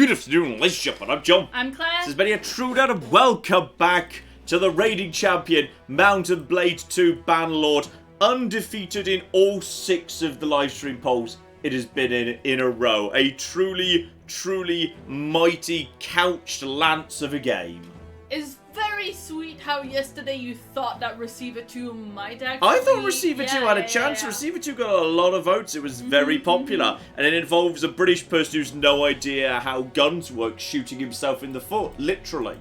Good afternoon, ladies and gentlemen. I'm John. I'm Claire. This is Benny, a true down, and welcome back to the reigning champion, Mountain Blade 2 Bannerlord, undefeated in all 6 of the livestream polls it has been in a row. A truly, truly mighty couched lance of a game. It's very sweet how yesterday you thought that Receiver 2 might actually... I thought Receiver 2 had a chance. Receiver 2 got a lot of votes. It was very popular. And it involves a British person who's no idea how guns work shooting himself in the foot, literally.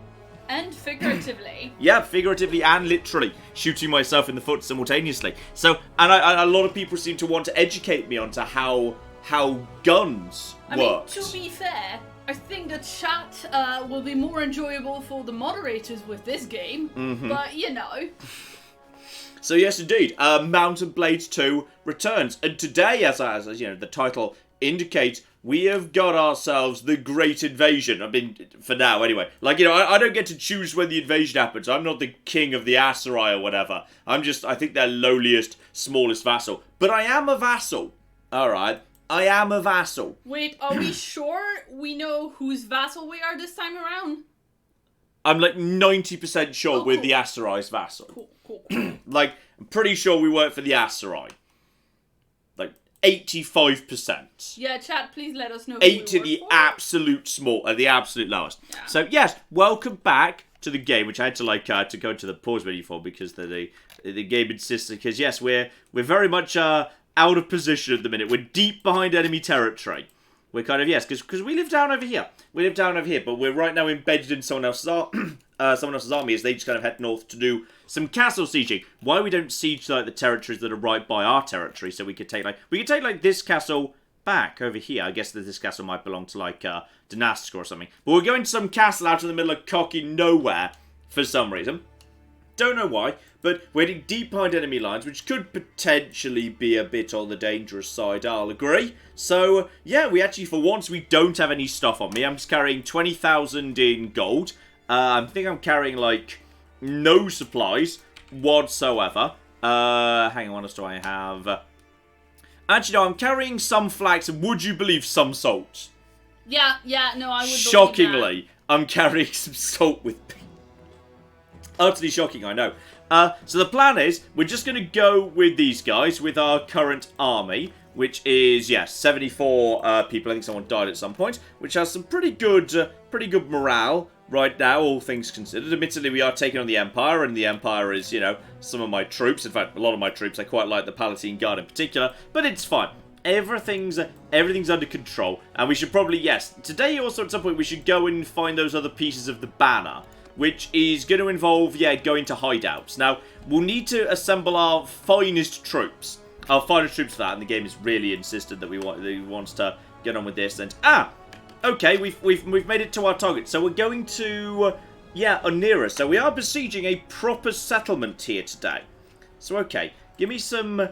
And figuratively. Yeah, figuratively and literally. Shooting myself in the foot simultaneously. So, and a lot of people seem to want to educate me onto how guns work. I mean, to be fair, I think the chat will be more enjoyable for the moderators with this game. But, you know. So, yes, indeed. Mountain Blade 2 returns. And today, as you know, the title indicates, we have got ourselves the Great Invasion. I mean, for now, anyway. Like, you know, I don't get to choose when the invasion happens. I'm not the king of the Aserai or whatever. I think they're lowliest, smallest vassal. But I am a vassal. Alright. I am a vassal. Wait, are we sure we know whose vassal we are this time around? I'm like 90% sure we're the Aserai's vassal. Cool. Like, I'm pretty sure we work for the Aserai. 85%. Yeah, chat, please let us know. 8 to the absolute the absolute lowest. Yeah. So yes, welcome back to the game, which I had to to go to the pause menu for because the game insisted. Because yes, we're very much out of position at the minute. We're deep behind enemy territory. We're kind of because we live down over here. We live down over here, but we're right now embedded in someone else's army as they just kind of head north to do some castle sieging. Why we don't siege the territories that are right by our territory, so we could take this castle back over here. I guess that this castle might belong to Dynastica or something. But we're going to some castle out in the middle of cocky nowhere for some reason. Don't know why, but we're heading deep behind enemy lines, which could potentially be a bit on the dangerous side, I'll agree. So, yeah, we actually, for once, we don't have any stuff on me. I'm just carrying 20,000 in gold. I think I'm carrying, no supplies whatsoever. Hang on, what else do I have? Actually, no, I'm carrying some flax, and would you believe some salt? Yeah, no, I would Shockingly, I'm carrying some salt with me. Utterly shocking, I know. So the plan is, we're just going to go with these guys, with our current army, which is, 74 people. I think someone died at some point, which has some pretty good morale right now, all things considered. Admittedly, we are taking on the Empire, and the Empire is, some of my troops. In fact, a lot of my troops. I quite like the Palatine Guard in particular, but it's fine. Everything's under control, and we should probably, today also at some point we should go and find those other pieces of the banner, which is going to involve, going to hideouts. Now, we'll need to assemble our finest troops. Our finest troops for that, and the game is really insistent that he wants to get on with this. And, okay, we've made it to our target. So we're going to, Onira. So we are besieging a proper settlement here today. So, okay, give me some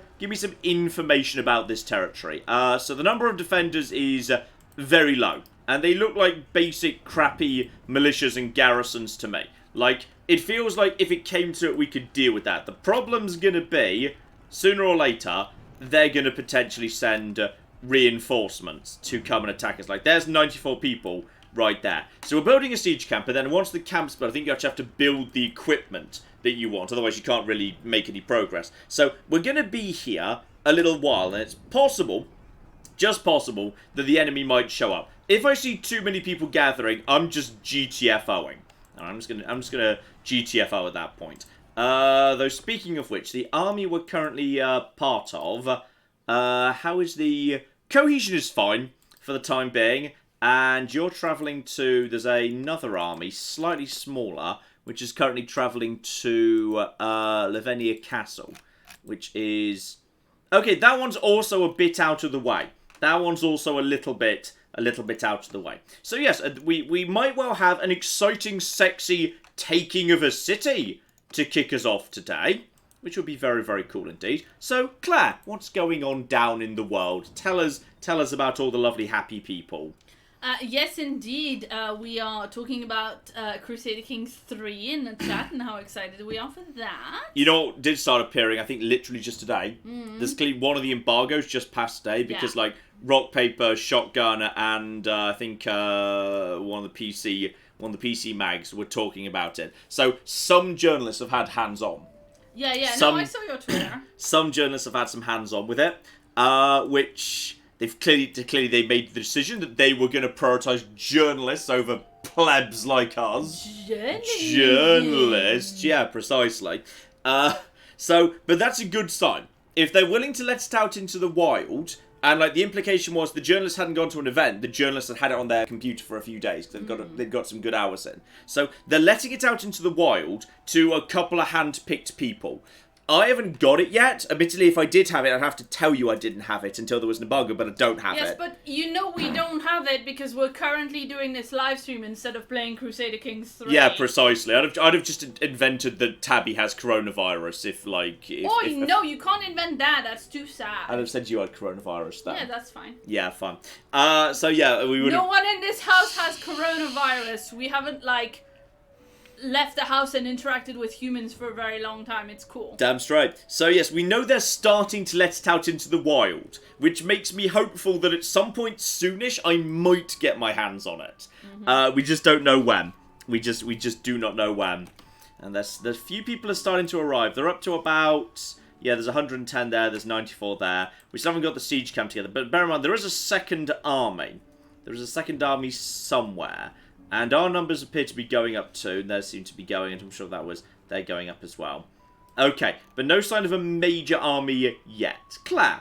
information about this territory. So the number of defenders is very low. And they look like basic, crappy militias and garrisons to me. It feels like if it came to it, we could deal with that. The problem's going to be, sooner or later, they're going to potentially send reinforcements to come and attack us. There's 94 people right there. So we're building a siege camp, and then once the camp's built, I think you actually have to build the equipment that you want. Otherwise, you can't really make any progress. So we're going to be here a little while, and it's possible, just possible, that the enemy might show up. If I see too many people gathering, I'm just GTFOing. I'm just gonna GTFO at that point. Though speaking of which, the army we're currently part of, how is the cohesion is fine for the time being, and you're travelling to. There's another army, slightly smaller, which is currently travelling to Lavenia Castle, which is okay. That one's also a bit out of the way. That one's also a little bit out of the way. So yes, we might well have an exciting, sexy taking of a city to kick us off today, which would be very, very cool indeed. So, Claire, what's going on down in the world? Tell us about all the lovely, happy people. Yes, indeed. We are talking about Crusader Kings 3 in the chat and how excited we are for that. You know what did start appearing, I think literally just today. There's clearly one of the embargoes just passed today because like Rock Paper, Shotgun, and I think one of the PC mags were talking about it. So some journalists have had hands on. Yeah, no, I saw your Twitter. Some journalists have had some hands on with it, which they've clearly they made the decision that they were going to prioritise journalists over plebs like us. Journalists, yeah, precisely. But that's a good sign. If they're willing to let it out into the wild, and like the implication was the journalists hadn't gone to an event, the journalists had it on their computer for a few days because they've got some good hours in. So they're letting it out into the wild to a couple of hand-picked people. I haven't got it yet. Admittedly, if I did have it, I'd have to tell you I didn't have it until there was an embargo, but I don't have it. Yes, but you know we don't have it because we're currently doing this live stream instead of playing Crusader Kings 3. Yeah, precisely. I'd have just invented that Tabby has coronavirus if no, you can't invent that. That's too sad. I'd have said you had coronavirus then. Yeah, that's fine. Yeah, fine. We would. No one in this house has coronavirus. We haven't, left the house and interacted with humans for a very long time. It's cool. Damn straight. So yes, we know they're starting to let it out into the wild, which makes me hopeful that at some point soonish I might get my hands on it. We just don't know when. We just do not know when. And there's few people are starting to arrive. They're up to about there's 110 there. There's 94 there. We still haven't got the siege camp together. But bear in mind there is a second army. There is a second army somewhere. And our numbers appear to be going up too, and theirs seem to be going, and I'm sure they're going up as well. Okay, but no sign of a major army yet. Claire?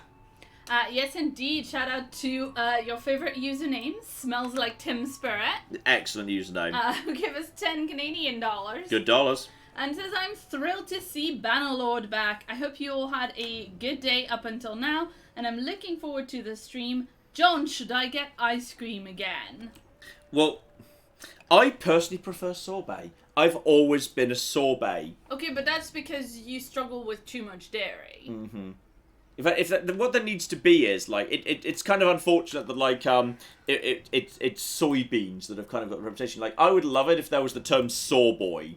Yes, indeed. Shout out to your favourite username, Smells Like Tim Spirit. Excellent username. Who give us 10 Canadian dollars. Good dollars. And says, I'm thrilled to see Bannerlord back. I hope you all had a good day up until now, and I'm looking forward to the stream. John, should I get ice cream again? Well, I personally prefer sorbet. I've always been a sorbet. Okay, but that's because you struggle with too much dairy. Mm-hmm. What there needs to be is it's kind of unfortunate that it's soybeans that have kind of got a reputation. Like I would love it if there was the term sorboy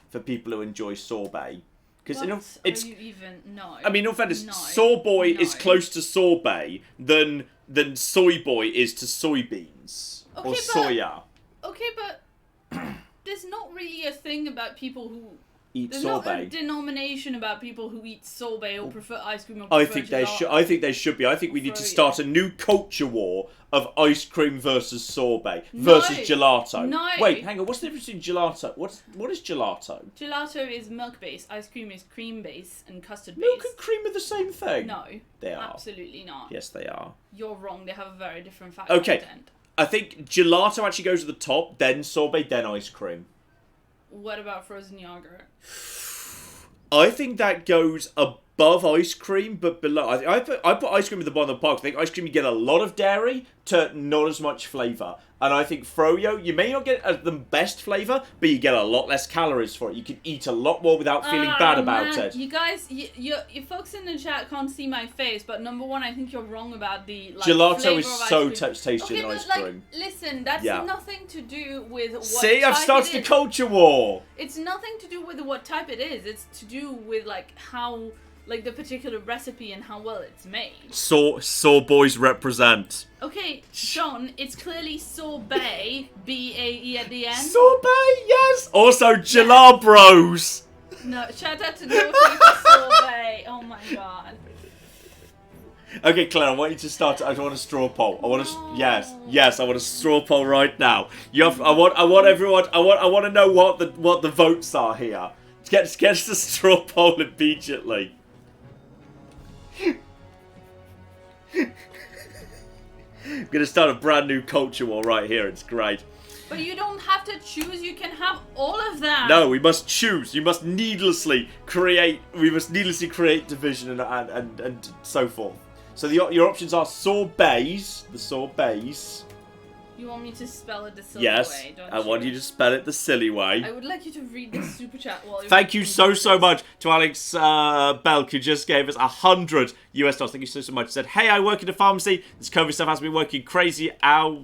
for people who enjoy sorbet. Because I mean, no offense, sorboy is close to sorbet than soyboy is to soybeans or soya. Okay, but there's not really a thing about people who eat there's sorbet. There's no denomination about people who eat sorbet or prefer ice cream or I think there should be. I think we need to start a new culture war of ice cream versus sorbet versus gelato. No. Wait, hang on. What's the difference between gelato? What is gelato? Gelato is milk base. Ice cream is cream base and custard base. Milk and cream are the same thing. No, they are. Absolutely not. Yes, they are. You're wrong. They have a very different fat I content. think gelato actually goes to the top, then sorbet, then ice cream. What about frozen yogurt? I think that goes above ice cream, but below. I put ice cream at the bottom of the park. I think ice cream you get a lot of dairy to not as much flavour. And I think froyo, you may not get the best flavour, but you get a lot less calories for it. You can eat a lot more without feeling bad about it. You guys, you folks in the chat can't see my face, but number one, I think you're wrong about the gelato is so tastier than ice cream. Listen, that's nothing to do with what See, I've started the culture war. It's nothing to do with what type it is. It's to do with how the particular recipe and how well it's made. Boys represent. Okay, Sean, it's clearly sorbet, B-A-E at the end. Sorbet, yes! Also, gelabros! No, shout out to Northern for sorbet. Oh my god. Okay, Claire, I want you to start. I want a straw poll. I want yes, I want a straw poll right now. I want everyone. I want to know what the votes are here. Get us the straw poll immediately. I'm gonna start a brand new culture war right here. It's great. But you don't have to choose. You can have all of them. No, we must choose. You must needlessly create. We must needlessly create division and so forth. So your options are sorbets, the sorbets, You want me to spell it the silly Yes, way, don't I want you to spell it the silly way. I would like you to read this super chat while you're Thank you so much to Alex Belk, who just gave us $100 US. Thank you so much. He said, hey, I work in a pharmacy. This COVID stuff has been working crazy hours.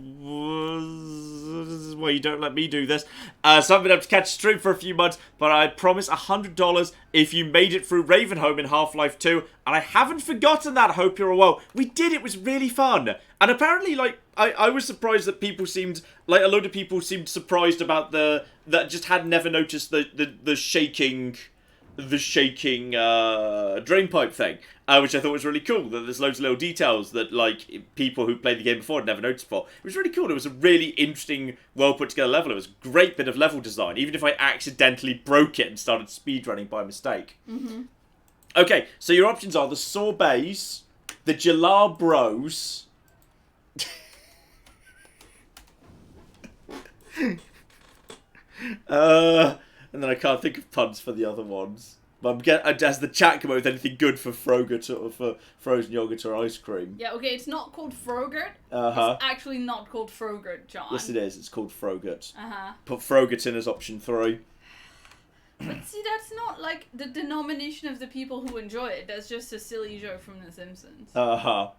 Well, you don't let me do this. So I haven't been able to catch a stream for a few months, but I promise $100 if you made it through Ravenholm in Half-Life 2. And I haven't forgotten that. Hope you're all well. We did. It was really fun. And apparently, like, I was surprised that people seemed, like, a load of people seemed surprised about that just had never noticed the shaking drainpipe thing, which I thought was really cool. That there's loads of little details that, like, people who played the game before had never noticed before. It was really cool. It was a really interesting, well put together level. It was a great bit of level design, even if I accidentally broke it and started speedrunning by mistake. Mm-hmm. Okay, so your options are the Sorbets, the Jalar Bros. And then I can't think of puns for the other ones. But as the chat come up with anything good for Frogurt or for frozen yogurt or ice cream. Yeah, okay, it's not called Frogurt. Uh-huh. It's actually not called Frogurt, John. Yes, it is. It's called Frogurt. Uh-huh. Put Frogurt in as option 3. But see, that's not, like, the denomination of the people who enjoy it. That's just a silly joke from The Simpsons. Uh-huh.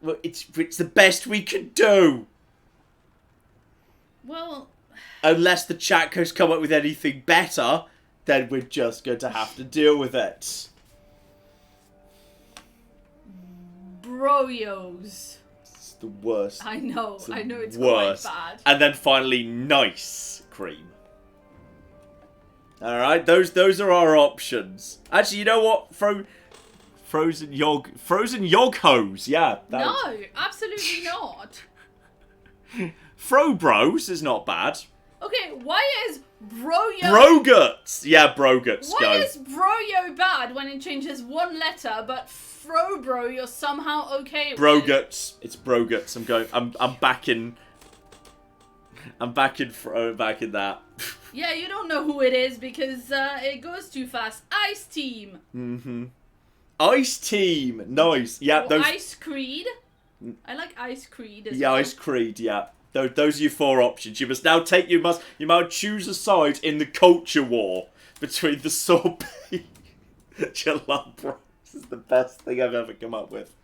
Well, it's the best we could do. Well... Unless the chat codes come up with anything better, then we're just going to have to deal with it. Broyos. It's the worst. I know it's worst. quite bad. And then finally, nice cream. Alright, those are our options. Actually, you know what? Frozen yog hose, yeah. No, absolutely not. Frobros is not bad. Okay, why is Broyo... Brogurts! Yeah, Brogurts, Why go. is Broyo bad when it changes one letter, but Frobro you're somehow okay with? Brogurts. It's Brogurts. I'm back in that. Yeah, you don't know who it is because it goes too fast. Ice Team! Mm-hmm. Ice Team! Nice. Yeah, those... Ice Creed. I like Ice Creed as well. Yeah, Ice Creed, yeah. Those are your 4 options. You must now you must choose a side in the culture war between the sorbet Jalabra. This is the best thing I've ever come up with.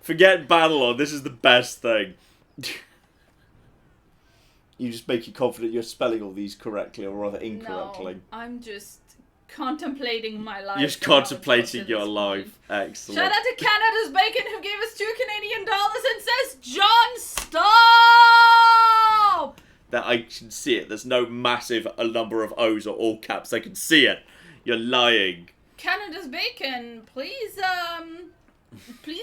Forget Bannerlord, this is the best thing. You just make you confident you're spelling all these correctly or rather incorrectly. No, I'm just contemplating my life. You're just contemplating your life. Excellent. Shout out to Canada's Bacon who gave us $2 Canadian and says, John, stop! That I can see it. There's no massive number of O's or all caps. I can see it. You're lying. Canada's Bacon, please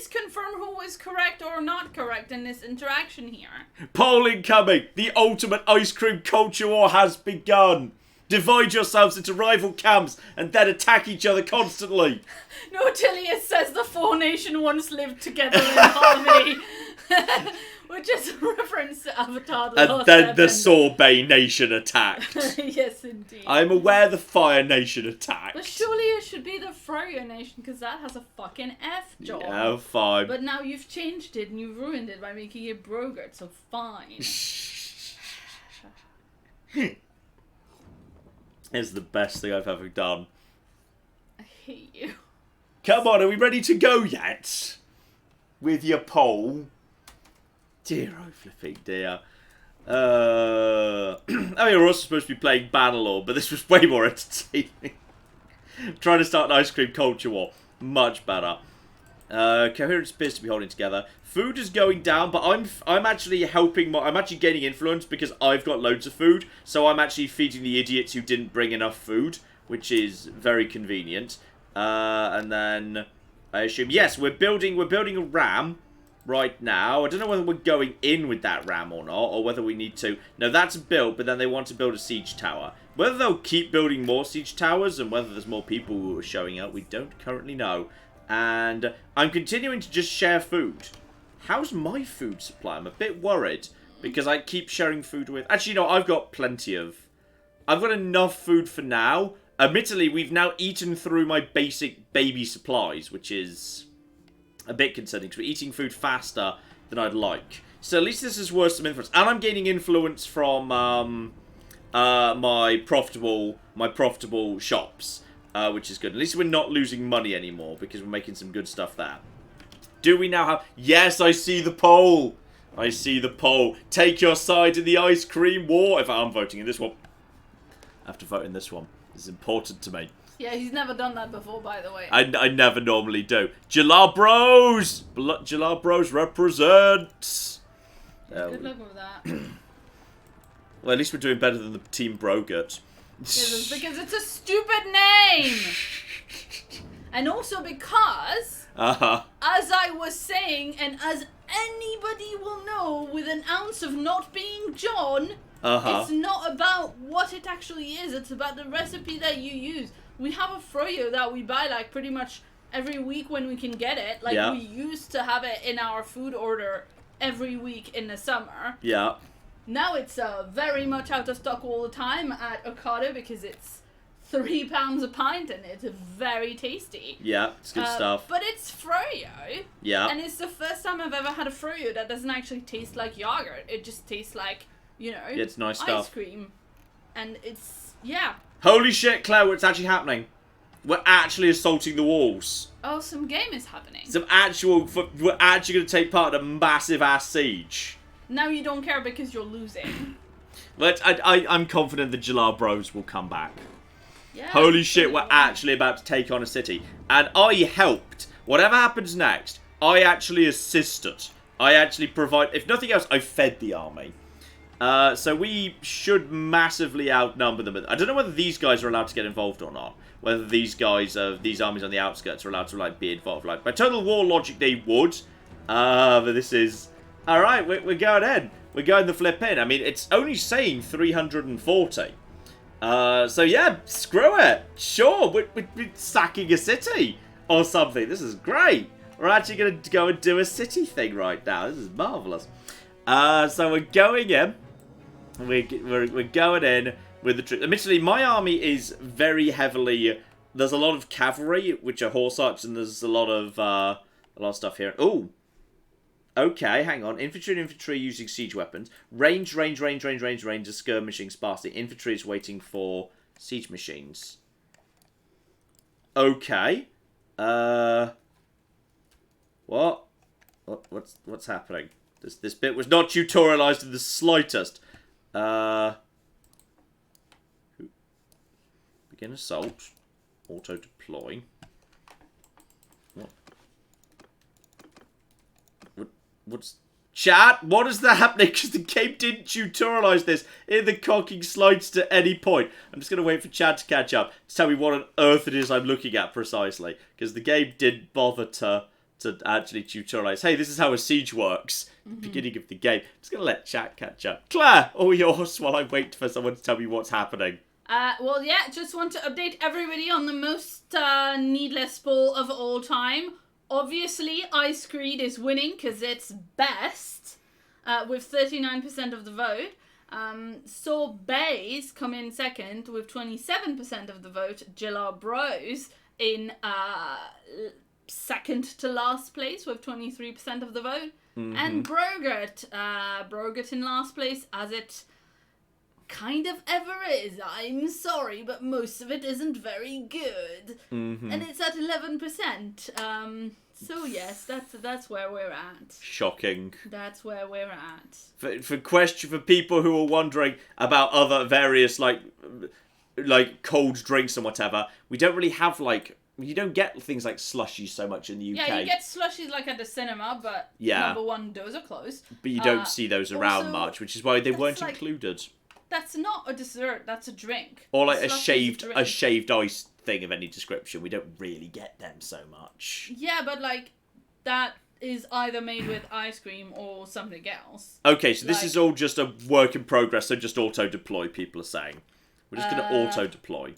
confirm who is correct or not correct in this interaction here. Polling coming. The ultimate ice cream culture war has begun. Divide yourselves into rival camps and then attack each other constantly. Notilius says the 4 nations once lived together in harmony. Which is a reference to Avatar The And Last then the Airbender. Sorbet Nation attacked. Yes, indeed. I'm aware the Fire Nation attacked. But surely it should be the Froyo Nation, because that has a fucking F, John. Yeah, fine. But now you've changed it and you've ruined it by making it Brogurt, so fine. It's the best thing I've ever done. I hate you. Come on, are we ready to go yet? With your poll. Dear, oh flipping dear. I mean, we're also supposed to be playing Bannerlord, but this was way more entertaining. Trying to start an ice cream culture war. Much better. Coherence appears to be holding together. Food is going down, but I'm actually helping. I'm actually gaining influence because I've got loads of food. So I'm actually feeding the idiots who didn't bring enough food, which is very convenient. And then I assume yes, we're building a ram right now. I don't know whether we're going in with that ram or not, or whether we need to. No, that's built, but then they want to build a siege tower. Whether they'll keep building more siege towers and whether there's more people who are showing up, we don't currently know. And I'm continuing to just share food. How's my food supply? I'm a bit worried because I keep sharing food with... Actually, no, I've got plenty of... I've got enough food for now. Admittedly, we've now eaten through my basic baby supplies, which is a bit concerning because we're eating food faster than I'd like. So at least this is worth some influence. And I'm gaining influence from my profitable shops, which is good. At least we're not losing money anymore because we're making some good stuff there. Do we now have... Yes, I see the poll. I see the poll. Take your side in the ice cream war. If I'm voting in this one. I have to vote in this one. It's important to me. Yeah, he's never done that before, by the way. I never normally do. Jalal Bros! Jalal Bros represents. Good luck with that. Well, at least we're doing better than the Team Brogurt. Because it's a stupid name! And also because, as I was saying, and as anybody will know with an ounce of not being John, it's not about what it actually is, it's about the recipe that you use. We have a froyo that we buy like pretty much every week when we can get it. Like we used to have it in our food order every week in the summer. Yeah. Now it's very much out of stock all the time at Ocado because it's £3 a pint and it's very tasty. Yeah, it's good stuff. But it's froyo. Yeah. And it's the first time I've ever had a froyo that doesn't actually taste like yogurt. It just tastes like, you know, it's nice ice stuff. Cream. And it's, yeah. Holy shit, Claire, what's actually happening? We're actually assaulting the walls. Oh, some game is happening. We're actually going to take part in a massive ass siege. Now you don't care because you're losing. But I'm confident the Jalal Bros will come back. Yeah, holy shit, we're actually about to take on a city. And I helped. Whatever happens next, I actually assisted. I actually provide... If nothing else, I fed the army. So we should massively outnumber them. I don't know whether these guys are allowed to get involved or not. Whether these guys, these armies on the outskirts are allowed to like be involved. Like by total war logic, they would. But this is all right. We're going in. We're going the flip in. I mean, it's only saying 340. So yeah, screw it. Sure, we're sacking a city or something. This is great. We're actually going to go and do a city thing right now. This is marvelous. So we're going in. We're going in with the troops. Admittedly, my army is very heavily... There's a lot of cavalry, which are horse archers, and there's a lot of stuff here. Ooh. Okay, hang on. Infantry and infantry using siege weapons. Range is skirmishing sparsely. Infantry is waiting for siege machines. Okay. What? What's happening? This bit was not tutorialized in the slightest. Begin assault. Auto deploy. What's... Chat, what is that happening? Because the game didn't tutorialize this in the cocking slides to any point. I'm just going to wait for chat to catch up to tell me what on earth it is I'm looking at precisely. Because the game didn't bother to actually tutorialize. Hey, this is how a siege works. Beginning of the game. I'm just going to let chat catch up. Claire, all yours while I wait for someone to tell me what's happening. Well, yeah, just want to update everybody on the most needless poll of all time. Obviously, Ice Creed is winning because it's best with 39% of the vote. Sorbets come in second with 27% of the vote. Jalal Bros in second to last place with 23% of the vote. And Brogurt in last place, as it kind of ever is. I'm sorry, but most of it isn't very good. And it's at 11%. So yes, that's where we're at. Shocking. That's where we're at. For people who are wondering about other various like cold drinks and whatever, we don't really have like... You don't get things like slushies so much in the UK. Yeah, you get slushies like at the cinema, but number one, those are closed. But you don't see those around also, much, which is why they weren't like, included. That's not a dessert, that's a drink. Or like a shaved ice thing of any description. We don't really get them so much. Yeah, but like that is either made with ice cream or something else. Okay, so this is all just a work in progress, so just auto-deploy, people are saying. We're just going to auto-deploy.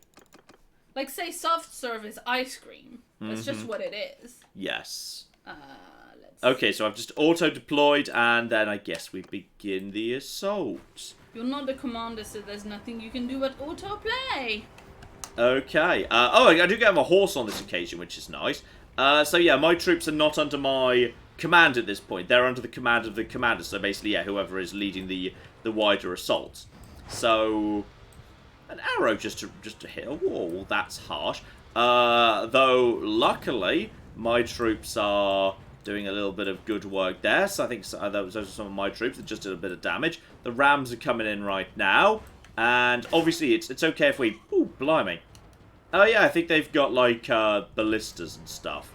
Like, say, soft serve is ice cream. That's just what it is. Yes. Let's okay, so I've just auto-deployed, and then I guess we begin the assault. You're not the commander, so there's nothing you can do but auto-play. Okay. I do get a horse on this occasion, which is nice. So yeah, my troops are not under my command at this point. They're under the command of the commander. So basically, yeah, whoever is leading the wider assault. So an arrow just to hit a wall. That's harsh. Though luckily my troops are doing a little bit of good work there. So I think those are some of my troops that just did a bit of damage. The rams are coming in right now, and obviously it's okay if we. Ooh, blimey. Oh yeah, I think they've got like ballistas and stuff.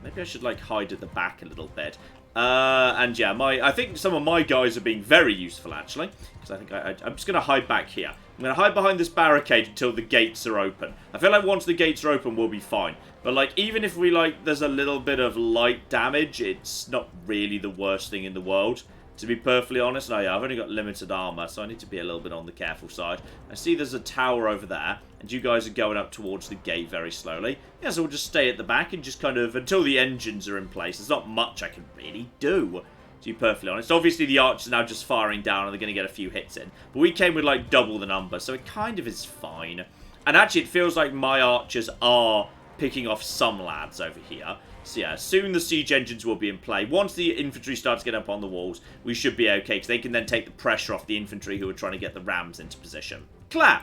Maybe I should like hide at the back a little bit. And yeah, I think some of my guys are being very useful actually, because I think I'm just gonna hide back here. I'm gonna hide behind this barricade until the gates are open. I feel like once the gates are open, we'll be fine. But like, even if we like, there's a little bit of light damage, it's not really the worst thing in the world. To be perfectly honest, no, yeah, I've only got limited armor, so I need to be a little bit on the careful side. I see there's a tower over there, and you guys are going up towards the gate very slowly. Yeah, so we'll just stay at the back and just kind of, until the engines are in place, there's not much I can really do, to be perfectly honest. Obviously, the archers are now just firing down, and they're going to get a few hits in. But we came with, like, double the number, so it kind of is fine. And actually, it feels like my archers are picking off some lads over here. So yeah, soon the siege engines will be in play. Once the infantry starts getting up on the walls, we should be okay, because they can then take the pressure off the infantry who are trying to get the rams into position. Claire!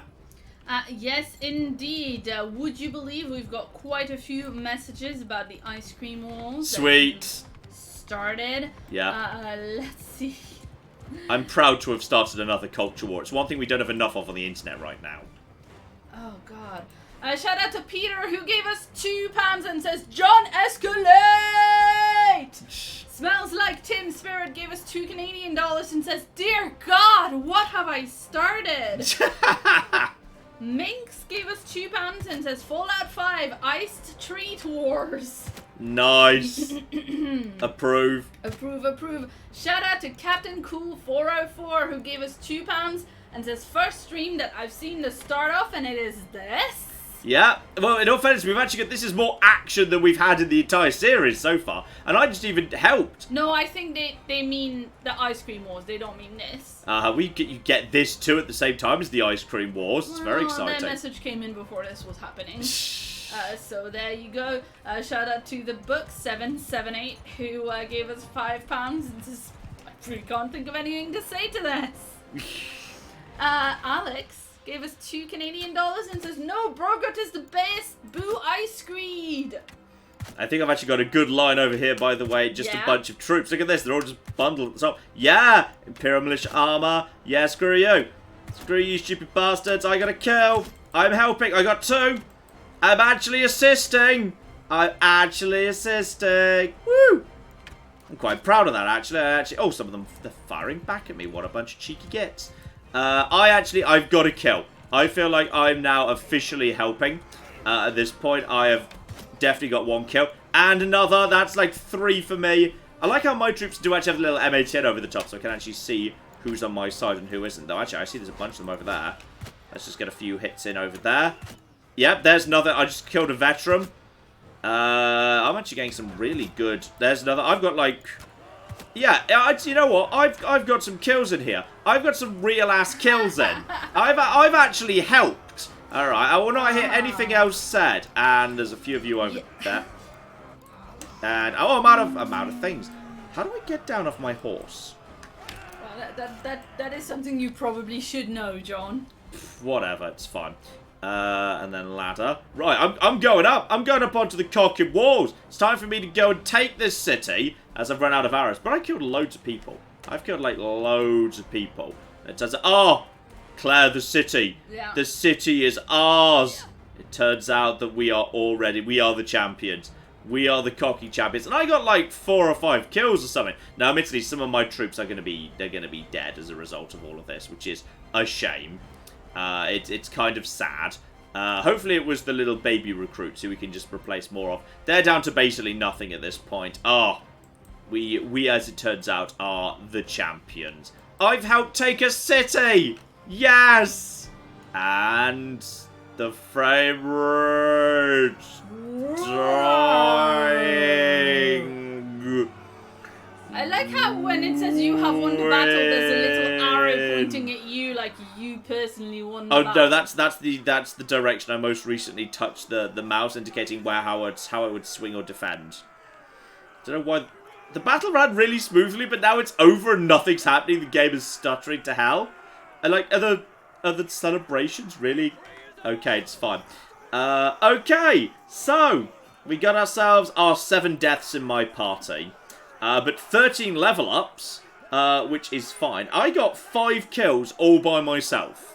Yes, indeed. Would you believe we've got quite a few messages about the ice cream walls? Sweet! Started. Yeah. Let's see. I'm proud to have started another culture war. It's one thing we don't have enough of on the internet right now. Oh, God. Shout out to Peter, who gave us £2 and says, John, escalate! Smells like Tim Spirit gave us $2 Canadian and says, dear God, what have I started? Minx gave us £2 and says, Fallout 5, Iced Treat Wars. Nice. Approve. Approve. Shout out to Captain Cool 404, who gave us £2 and says, first stream that I've seen to start off, and it is this. Yeah, well, in all fairness, we've actually got, this is more action than we've had in the entire series so far, and I just even helped. No, I think they mean the ice cream wars, they don't mean this. You get this too at the same time as the ice cream wars, it's very exciting. That message came in before this was happening. So there you go. Shout out to the book 778, who gave us £5, and says, I really can't think of anything to say to this. Alex gave us $2 Canadian and says, no, Brogut is the best. Boo Ice Creed. I think I've actually got a good line over here, by the way. Just a bunch of troops. Look at this. They're all just bundled at the top. Yeah! Imperial Militia armor. Yeah, screw you. Screw you, stupid bastards. I got a kill. I'm helping. I got 2. I'm actually assisting. Woo! I'm quite proud of that, actually. Oh, some of them, they're firing back at me. What a bunch of cheeky gits. I've got a kill. I feel like I'm now officially helping. At this point, I have definitely got 1 kill. And another. That's like 3 for me. I like how my troops do actually have a little M18 over the top, so I can actually see who's on my side and who isn't. Though, actually, I see there's a bunch of them over there. Let's just get a few hits in over there. Yep, there's another. I just killed a veteran. I'm actually getting some really good. There's another. I've got like... Yeah, you know what? I've got some kills in here. I've got some real ass kills in. I've actually helped. All right, I will not hear anything else said. And there's a few of you over there. And oh, I'm out of things. How do I get down off my horse? Well, that is something you probably should know, John. Whatever, it's fine. And then ladder. Right, I'm going up. I'm going up onto the cocking walls. It's time for me to go and take this city, as I've run out of arrows. But I killed loads of people. I've killed, like, loads of people. It turns out... Oh! Claire, the city. Yeah. The city is ours. Yeah. It turns out that we are the champions. We are the cocky champions. And I got, like, 4 or 5 kills or something. Now, admittedly, some of my troops are going to be... They're going to be dead as a result of all of this, which is a shame. It's kind of sad. Hopefully it was the little baby recruits who we can just replace more of. They're down to basically nothing at this point. Oh, we as it turns out, are the champions. I've helped take a city! Yes! And the frame rate dying. I like how when it says you have won the battle, there's a little arrow pointing at you, like you personally won the battle. Oh no, that's the direction I most recently touched the mouse, indicating how it would swing or defend. Don't know why. The battle ran really smoothly, but now it's over and nothing's happening. The game is stuttering to hell. And, like, are the celebrations really... Okay, it's fine. Okay, so... We got ourselves our 7 deaths in my party. But 13 level ups, which is fine. I got 5 kills all by myself.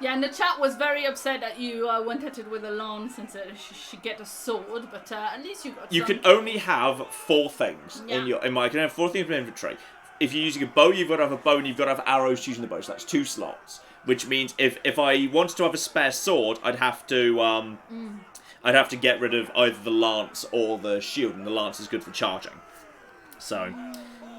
Yeah, and the chat was very upset that you went at it with a lance instead of should get a sword, but at least you got You some. can only have 4 things in my. You can have 4 things in inventory. If you're using a bow, you've got to have a bow, and you've got to have arrows using the bow. So that's 2 slots. Which means if I wanted to have a spare sword, I'd have to get rid of either the lance or the shield, and the lance is good for charging. So,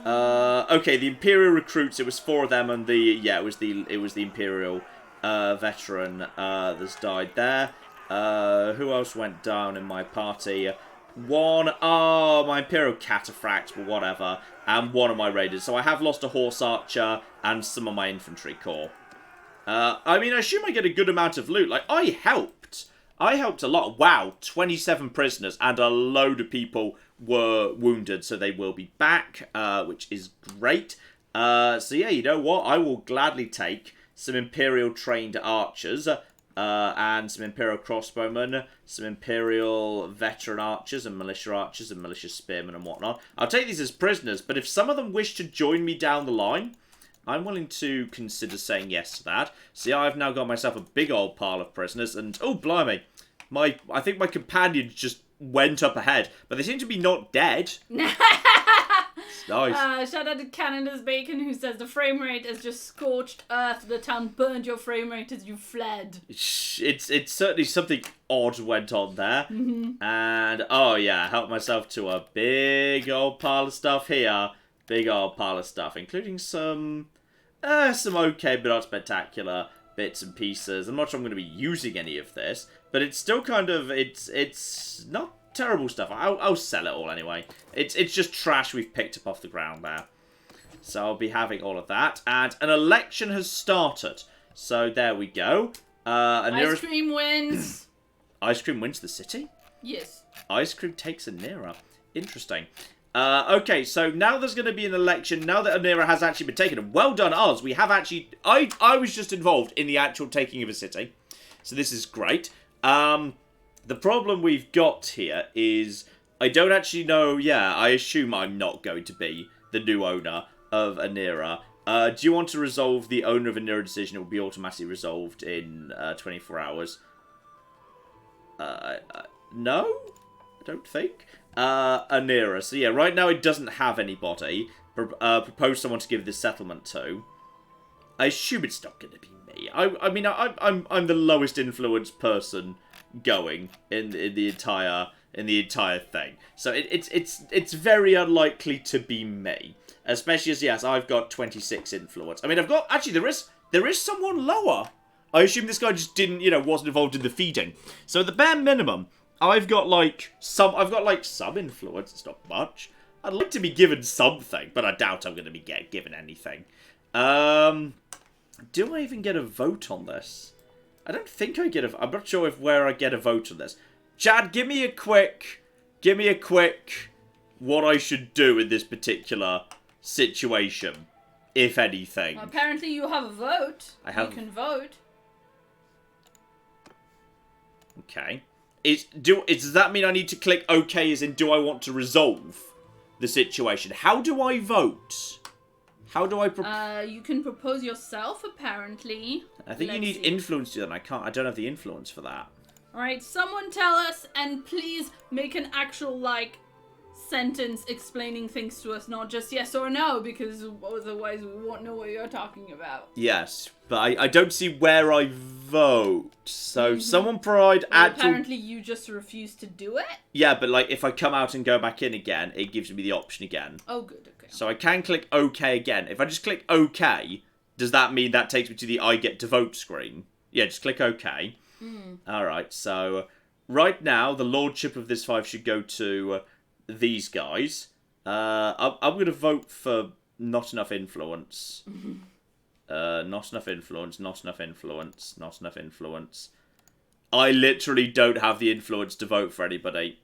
okay, the Imperial recruits. It was 4 of them, and it was the Imperial. Veteran that's died there. Who else went down in my party? My Imperial Cataphract, but whatever, and 1 of my raiders. So I have lost a Horse Archer and some of my infantry corps. I mean, I assume I get a good amount of loot. Like, I helped a lot. Wow, 27 prisoners, and a load of people were wounded, so they will be back, which is great. So yeah, you know what? I will gladly take some Imperial trained archers, and some Imperial crossbowmen, some Imperial veteran archers and militia spearmen and whatnot. I'll take these as prisoners, but if some of them wish to join me down the line, I'm willing to consider saying yes to that. See, I've now got myself a big old pile of prisoners, and oh blimey, I think my companions just went up ahead, but they seem to be not dead. Nice. Shout out to Canada's Bacon, who says the frame rate is just scorched earth. The town burned your frame rate as you fled. It's certainly something odd went on there. Mm-hmm. And, oh yeah, I helped myself to a big old pile of stuff here. Big old pile of stuff, including some okay but not spectacular bits and pieces. I'm not sure I'm going to be using any of this, but it's still kind of, it's not terrible stuff. I'll sell it all anyway. It's just trash we've picked up off the ground there. So I'll be having all of that. And an election has started. So there we go. Ice cream wins. Ice cream wins the city? Yes. Ice cream takes Anira. Interesting. Okay, so now there's going to be an election. Now that Anira has actually been taken. And well done, us. We have actually... I was just involved in the actual taking of a city. So this is great. The problem we've got here is I don't actually know. Yeah, I assume I'm not going to be the new owner of Anira. Do you want to resolve the owner of Anira decision? It will be automatically resolved in 24 hours. No? I don't think. Anira. So yeah, right now it doesn't have anybody. Propose someone to give this settlement to. I assume it's not going to be me. I mean, I'm the lowest influence person going in the entire thing. So it's very unlikely to be me, especially as yes, I've got 26 influence. I mean, I've got actually there is someone lower. I assume this guy just didn't, wasn't involved in the feeding. So at the bare minimum, I've got some influence. It's not much. I'd like to be given something, but I doubt I'm going to be given anything. Do I even get a vote on this? I don't think I get I'm not sure where I get a vote on this. Chad, give me a quick what I should do in this particular situation, if anything. Well, apparently you have a vote. You can vote. Okay. Does that mean I need to click OK as in do I want to resolve the situation? How do I vote? How do I you can propose yourself, apparently. I think you need influence to that. I don't have the influence for that. Alright, someone tell us, and please make an actual, sentence explaining things to us, not just yes or no, because otherwise we won't know what you're talking about. Yes, but I don't see where I vote. So someone provide actual... Apparently you just refuse to do it? Yeah, but if I come out and go back in again, it gives me the option again. Oh, good, okay. So I can click OK again. If I just click OK, does that mean that takes me to the I get to vote screen? Yeah, just click OK. Alright, so right now the lordship of this 5 should go to these guys. I'm going to vote for not enough influence. Not enough influence, not enough influence, not enough influence. I literally don't have the influence to vote for anybody.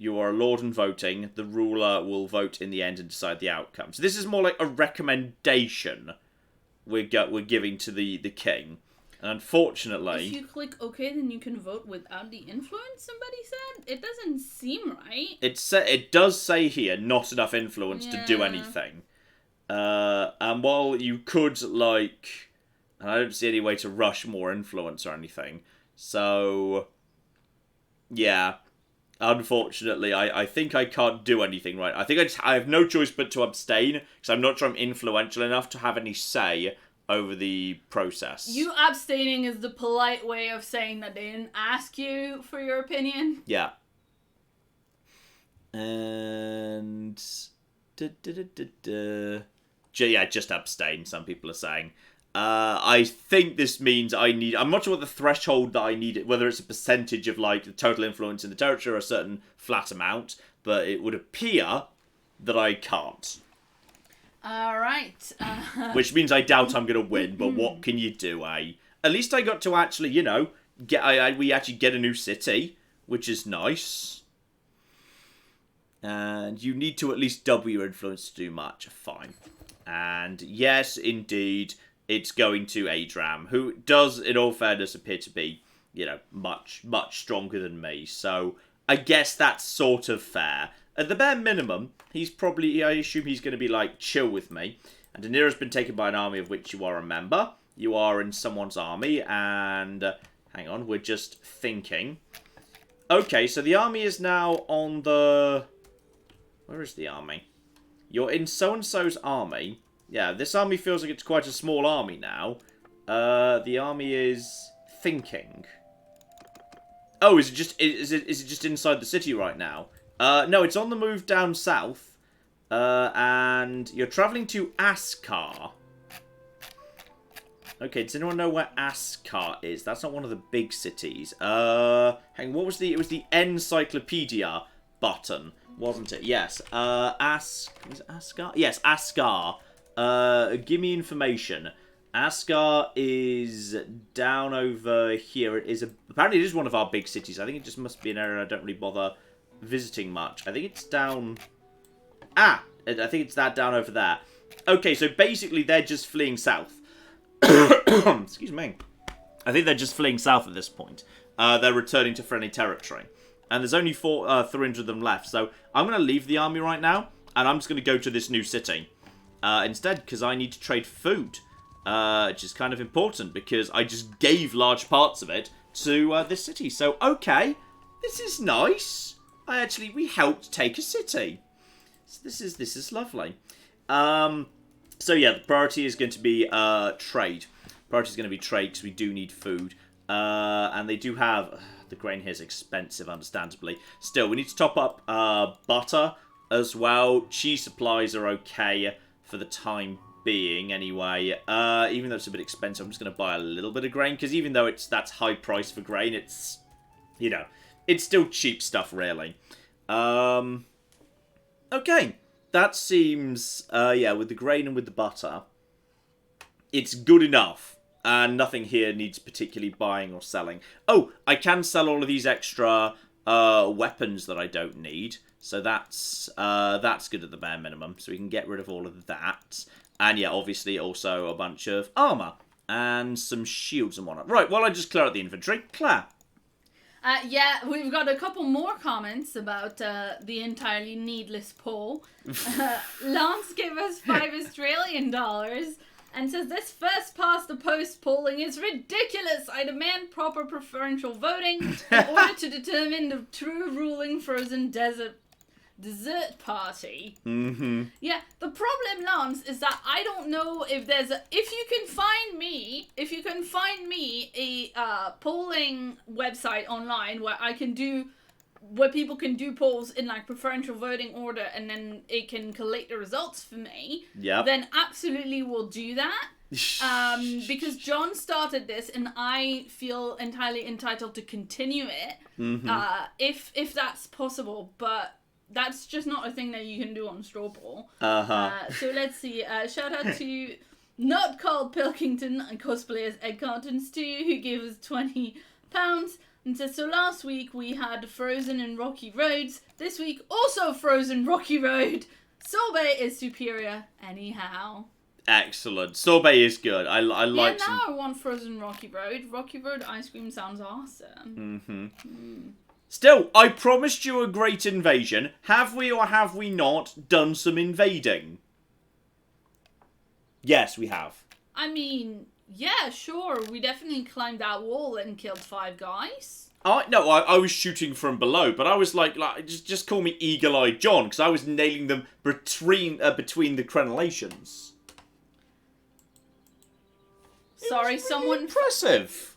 You are a lord and voting. The ruler will vote in the end and decide the outcome. So this is more like a recommendation we're giving to the king. And unfortunately... If you click OK, then you can vote without the influence, somebody said? It doesn't seem right. It does say here, not enough influence to do anything. And while you could, like... I don't see any way to rush more influence or anything. So... Yeah. Unfortunately, I think I can't do anything right. I think I have no choice but to abstain, because I'm not sure I'm influential enough to have any say over the process. You abstaining is the polite way of saying that they didn't ask you for your opinion. Yeah. And... Yeah, just abstain, some people are saying. I think this means I'm not sure what the threshold that I need, whether it's a percentage of, like, the total influence in the territory or a certain flat amount, but it would appear that I can't. Alright. Which means I doubt I'm going to win, but what can you do, eh? At least I got to actually, we actually get a new city, which is nice. And you need to at least double your influence to do much. Fine. And yes, indeed... It's going to Adram, who does, in all fairness, appear to be, much, much stronger than me. So, I guess that's sort of fair. At the bare minimum, he's probably, I assume he's going to be, like, chill with me. And Danira's been taken by an army of which you are a member. You are in someone's army, and, hang on, we're just thinking. Okay, so the army is now on the... Where is the army? You're in so-and-so's army. Yeah, this army feels like it's quite a small army now. The army is thinking. Oh, is it just inside the city right now? No, it's on the move down south. And you're traveling to Askar. Okay, does anyone know where Askar is? That's not one of the big cities. Hang on, what was it was the encyclopedia button, wasn't it? Yes. Is it Askar? Yes, Askar. Give me information. Askar is down over here. Apparently it is one of our big cities. I think it just must be an area I don't really bother visiting much. I think it's down... I think it's that down over there. Okay, so basically they're just fleeing south. Excuse me. I think they're just fleeing south at this point. They're returning to friendly territory. And there's only 300 of them left. So I'm going to leave the army right now. And I'm just going to go to this new city. Instead, because I need to trade food, which is kind of important, because I just gave large parts of it to this city. So, okay, this is nice. We helped take a city. So this is lovely. So yeah, the priority is going to be trade. Priority is going to be trade, because we do need food. And they do have... the grain here is expensive, understandably. Still, we need to top up butter as well. Cheese supplies are okay for the time being, anyway. Even though it's a bit expensive, I'm just going to buy a little bit of grain, because even though that's high price for grain, it's, it's still cheap stuff, really. Okay, that seems, with the grain and with the butter, it's good enough, and nothing here needs particularly buying or selling. Oh, I can sell all of these extra weapons that I don't need. So that's good at the bare minimum. So we can get rid of all of that. And yeah, obviously also a bunch of armour. And some shields and whatnot. Right, well, I just clear out the inventory. Claire. Yeah, we've got a couple more comments about the entirely needless poll. Lance gave us $5 and says, this first past the post polling is ridiculous. I demand proper preferential voting in order to determine the true ruling frozen dessert party. Mm-hmm. Yeah, the problem, Lance, is that I don't know if there's if you can find me a polling website online where people can do polls in like preferential voting order, and then it can collate the results for me. Yeah. Then absolutely we'll do that. Because John started this, and I feel entirely entitled to continue it. Mm-hmm. If that's possible, but that's just not a thing that you can do on straw poll. So let's see. Shout out to Not Called Pilkington and cosplayers Egg Carton Stew, who gave us £20. And so last week we had frozen and rocky roads. This week also frozen rocky road. Sorbet is superior anyhow. Excellent. Sorbet is good. I like now I want frozen rocky road. Rocky road ice cream sounds awesome. Still, I promised you a great invasion. Have we or have we not done some invading? Yes, we have. I mean, yeah, sure. We definitely climbed that wall and killed 5 guys. No, I was shooting from below, but I was like just call me Eagle-Eyed John, because I was nailing them between the crenellations. Sorry, someone... Impressive.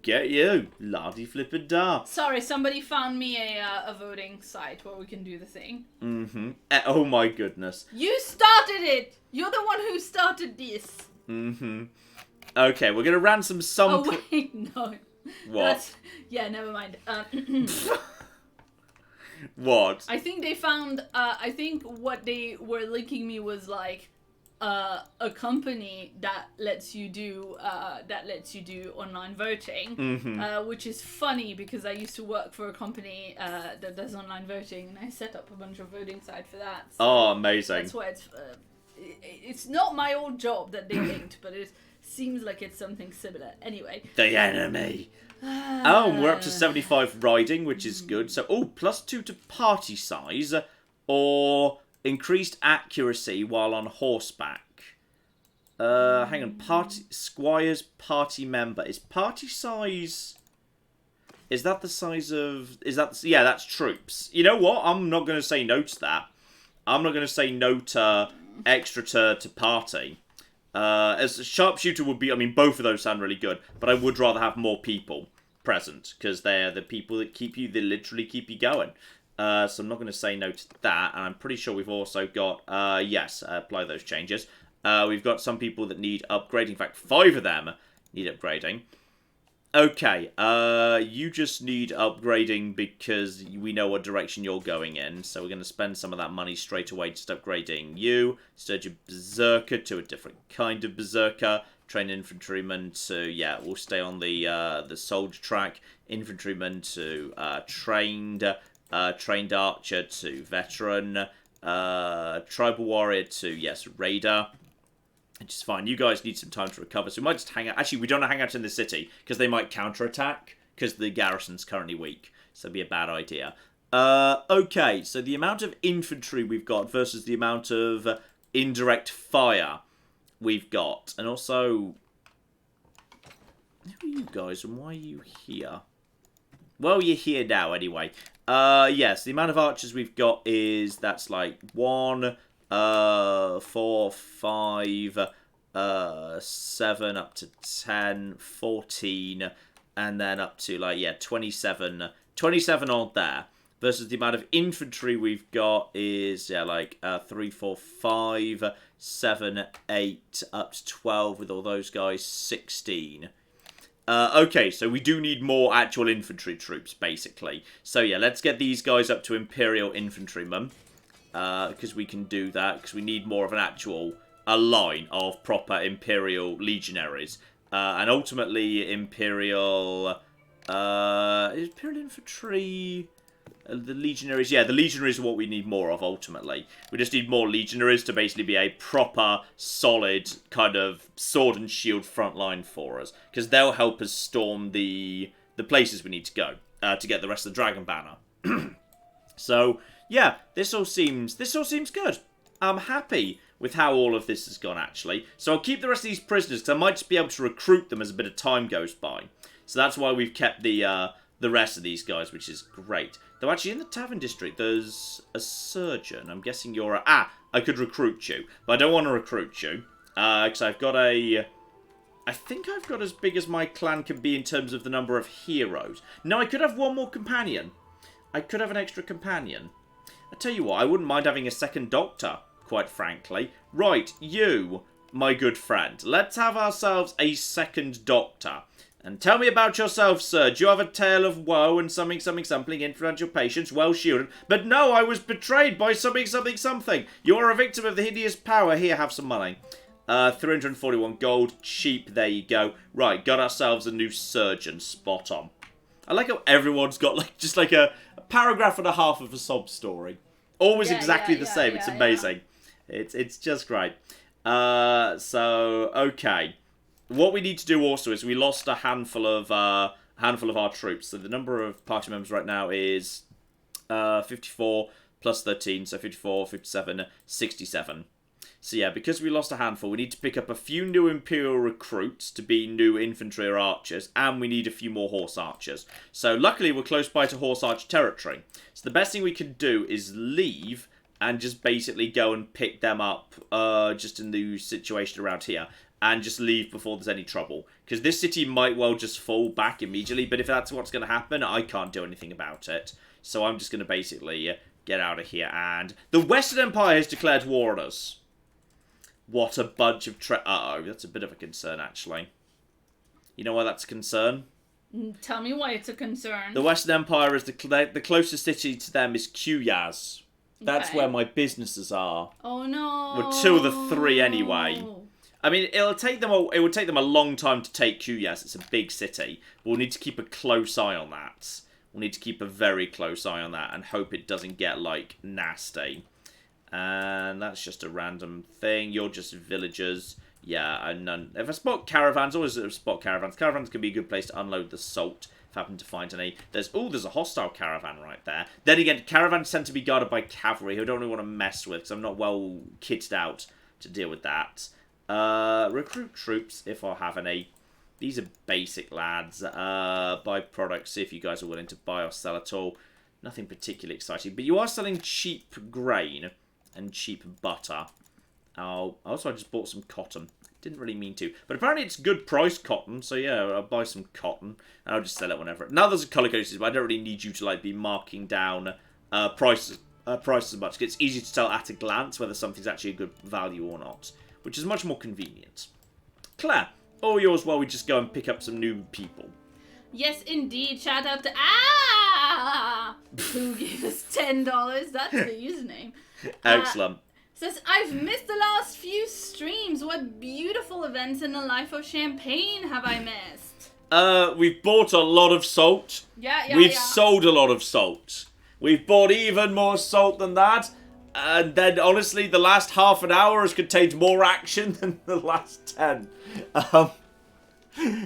Get you, lardy flippin' da. Sorry, somebody found me a voting site where we can do the thing. Oh my goodness. You started it! You're the one who started this. Okay, we're gonna ransom some... Oh wait, no. What? Yeah, never mind. What? I think they found, I think what they were linking me was like, a company that lets you do online voting, which is funny because I used to work for a company that does online voting, and I set up a bunch of voting sites for that. So oh, amazing! That's why it's not my old job that they linked, but it seems like it's something similar. Anyway, the enemy. Oh, we're up to 75 riding, which is good. So, +2 to party size, or increased accuracy while on horseback. Hang on. Squire's party member. Is party size... Is that the size of... Yeah, that's troops. You know what? I'm not going to say no to that. I'm not going to say no to extra to party. As a sharpshooter would be... I mean, both of those sound really good. But I would rather have more people present. Because they're the people that keep you... They literally keep you going. So I'm not going to say no to that. And I'm pretty sure we've also got... yes, apply those changes. We've got some people that need upgrading. In fact, 5 of them need upgrading. Okay, you just need upgrading because we know what direction you're going in. So we're going to spend some of that money straight away just upgrading you. Sturgeon Berserker to a different kind of Berserker. Trained Infantryman to, yeah, we'll stay on the soldier track. Infantryman to trained Archer to Veteran. Tribal Warrior to, yes, Raider. Which is fine. You guys need some time to recover, so we might just hang out. Actually, we don't hang out in the city, because they might counterattack, because the garrison's currently weak. So that'd be a bad idea. Okay, so the amount of infantry we've got versus the amount of indirect fire we've got. And also... Who are you guys, and why are you here? Well, you're here now, anyway. Yes, the amount of archers we've got is... That's like 1... 4, 5, 7, up to 10, 14, and then up to, like, yeah, 27 odd there. Versus the amount of infantry we've got is, yeah, like, 3, 4, 5, 7, 8, up to 12 with all those guys, 16. Okay, so we do need more actual infantry troops, basically. So, yeah, let's get these guys up to Imperial Infantrymen. Because we can do that, because we need more of an actual, a line of proper Imperial Legionaries. And ultimately, Imperial Infantry... the Legionaries, yeah, the Legionaries are what we need more of, ultimately. We just need more Legionaries to basically be a proper, solid, kind of sword and shield front line for us. Because they'll help us storm the places we need to go, to get the rest of the Dragon Banner. So... Yeah, this all seems good. I'm happy with how all of this has gone, actually. So I'll keep the rest of these prisoners, because I might just be able to recruit them as a bit of time goes by. So that's why we've kept the rest of these guys, which is great. Though actually, in the Tavern District, there's a surgeon. I'm guessing you're a... I could recruit you. But I don't want to recruit you. Because I've got a... I think I've got as big as my clan can be in terms of the number of heroes. No, I could have one more companion. I could have an extra companion. I tell you what, I wouldn't mind having a second doctor, quite frankly. Right, you, my good friend, let's have ourselves a second doctor. And tell me about yourself, sir. Do you have a tale of woe and something, influential patients, well shielded? But no, I was betrayed by something. You are a victim of the hideous power. Here, have some money. 341 gold, cheap, there you go. Right, got ourselves a new surgeon, spot on. I like how everyone's got like just like a paragraph and a half of a sob story. Always exactly the same. It's amazing. It's just great. So okay. What we need to do also is we lost a handful of our troops. So the number of party members right now is 54 plus 13, so 54, 57, 67. So yeah, because we lost a handful, we need to pick up a few new Imperial recruits to be new infantry or archers, and we need a few more horse archers. So luckily we're close by to horse archer territory. So the best thing we can do is leave and just basically go and pick them up just in the situation around here. And just leave before there's any trouble. Because this city might well just fall back immediately, but if that's what's going to happen, I can't do anything about it. So I'm just going to basically get out of here. And the Western Empire has declared war on us. What a bunch of uh-oh, that's a bit of a concern, actually. You know why that's a concern? Tell me why it's a concern. The Western Empire is the closest city to them is Quyaz. That's where my businesses are. Oh no. We're 2 of the 3 anyway. I mean, it would take them a long time to take Quyaz. It's a big city. But we'll need to keep a close eye on that. We'll need to keep a very close eye on that and hope it doesn't get, like, nasty. And that's just a random thing. You're just villagers. Yeah, and none. If I spot caravans, always spot caravans. Caravans can be a good place to unload the salt, if I happen to find any. There's a hostile caravan right there. Then again, caravans tend to be guarded by cavalry, who I don't really want to mess with, because I'm not well kitted out to deal with that. Recruit troops, if I have any. These are basic lads. Buy products, see if you guys are willing to buy or sell at all. Nothing particularly exciting, but you are selling cheap grain and cheap butter. Oh, also I just bought some cotton. Didn't really mean to, but apparently it's good price cotton, so yeah, I'll buy some cotton and I'll just sell it whenever. Now there's a colour code system, but I don't really need you to like be marking down prices as much. It's easy to tell at a glance whether something's actually a good value or not, which is much more convenient. Claire, all yours while we just go and pick up some new people. Yes, indeed. Shout out to who gave us $10. That's the username. Excellent. Says, I've missed the last few streams. What beautiful events in the life of Champagne have I missed? We've bought a lot of salt. We've sold a lot of salt. We've bought even more salt than that. And then, honestly, the last half an hour has contained more action than the last 10.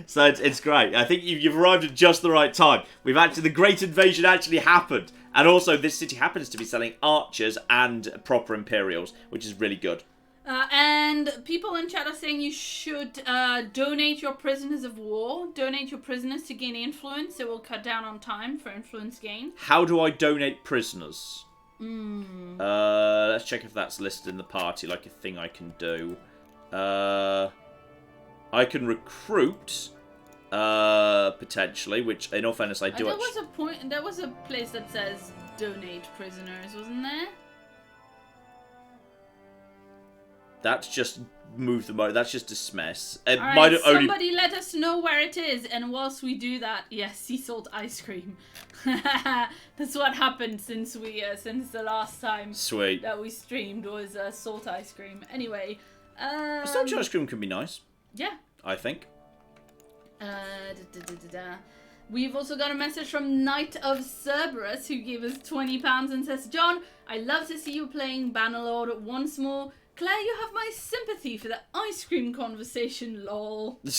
So it's great. I think you've arrived at just the right time. The Great Invasion actually happened. And also, this city happens to be selling archers and proper Imperials, which is really good. And people in chat are saying you should donate your prisoners of war. Donate your prisoners to gain influence. It will cut down on time for influence gain. How do I donate prisoners? Let's check if that's listed in the party, like a thing I can do. I can recruit, potentially, which, in all fairness, I do There was a place that says donate prisoners, wasn't there? That's just move them over. That's just dismiss. It All might right, only... somebody let us know where it is, and whilst we do that, yes, sea salt ice cream. That's what happened since the last time Sweet. that we streamed was salt ice cream. Anyway, Salt ice cream can be nice. Yeah. I think. We've also got a message from Knight of Cerberus, who gave us £20 and says, John, I love to see you playing Bannerlord once more. Claire, you have my sympathy for the ice cream conversation, lol. You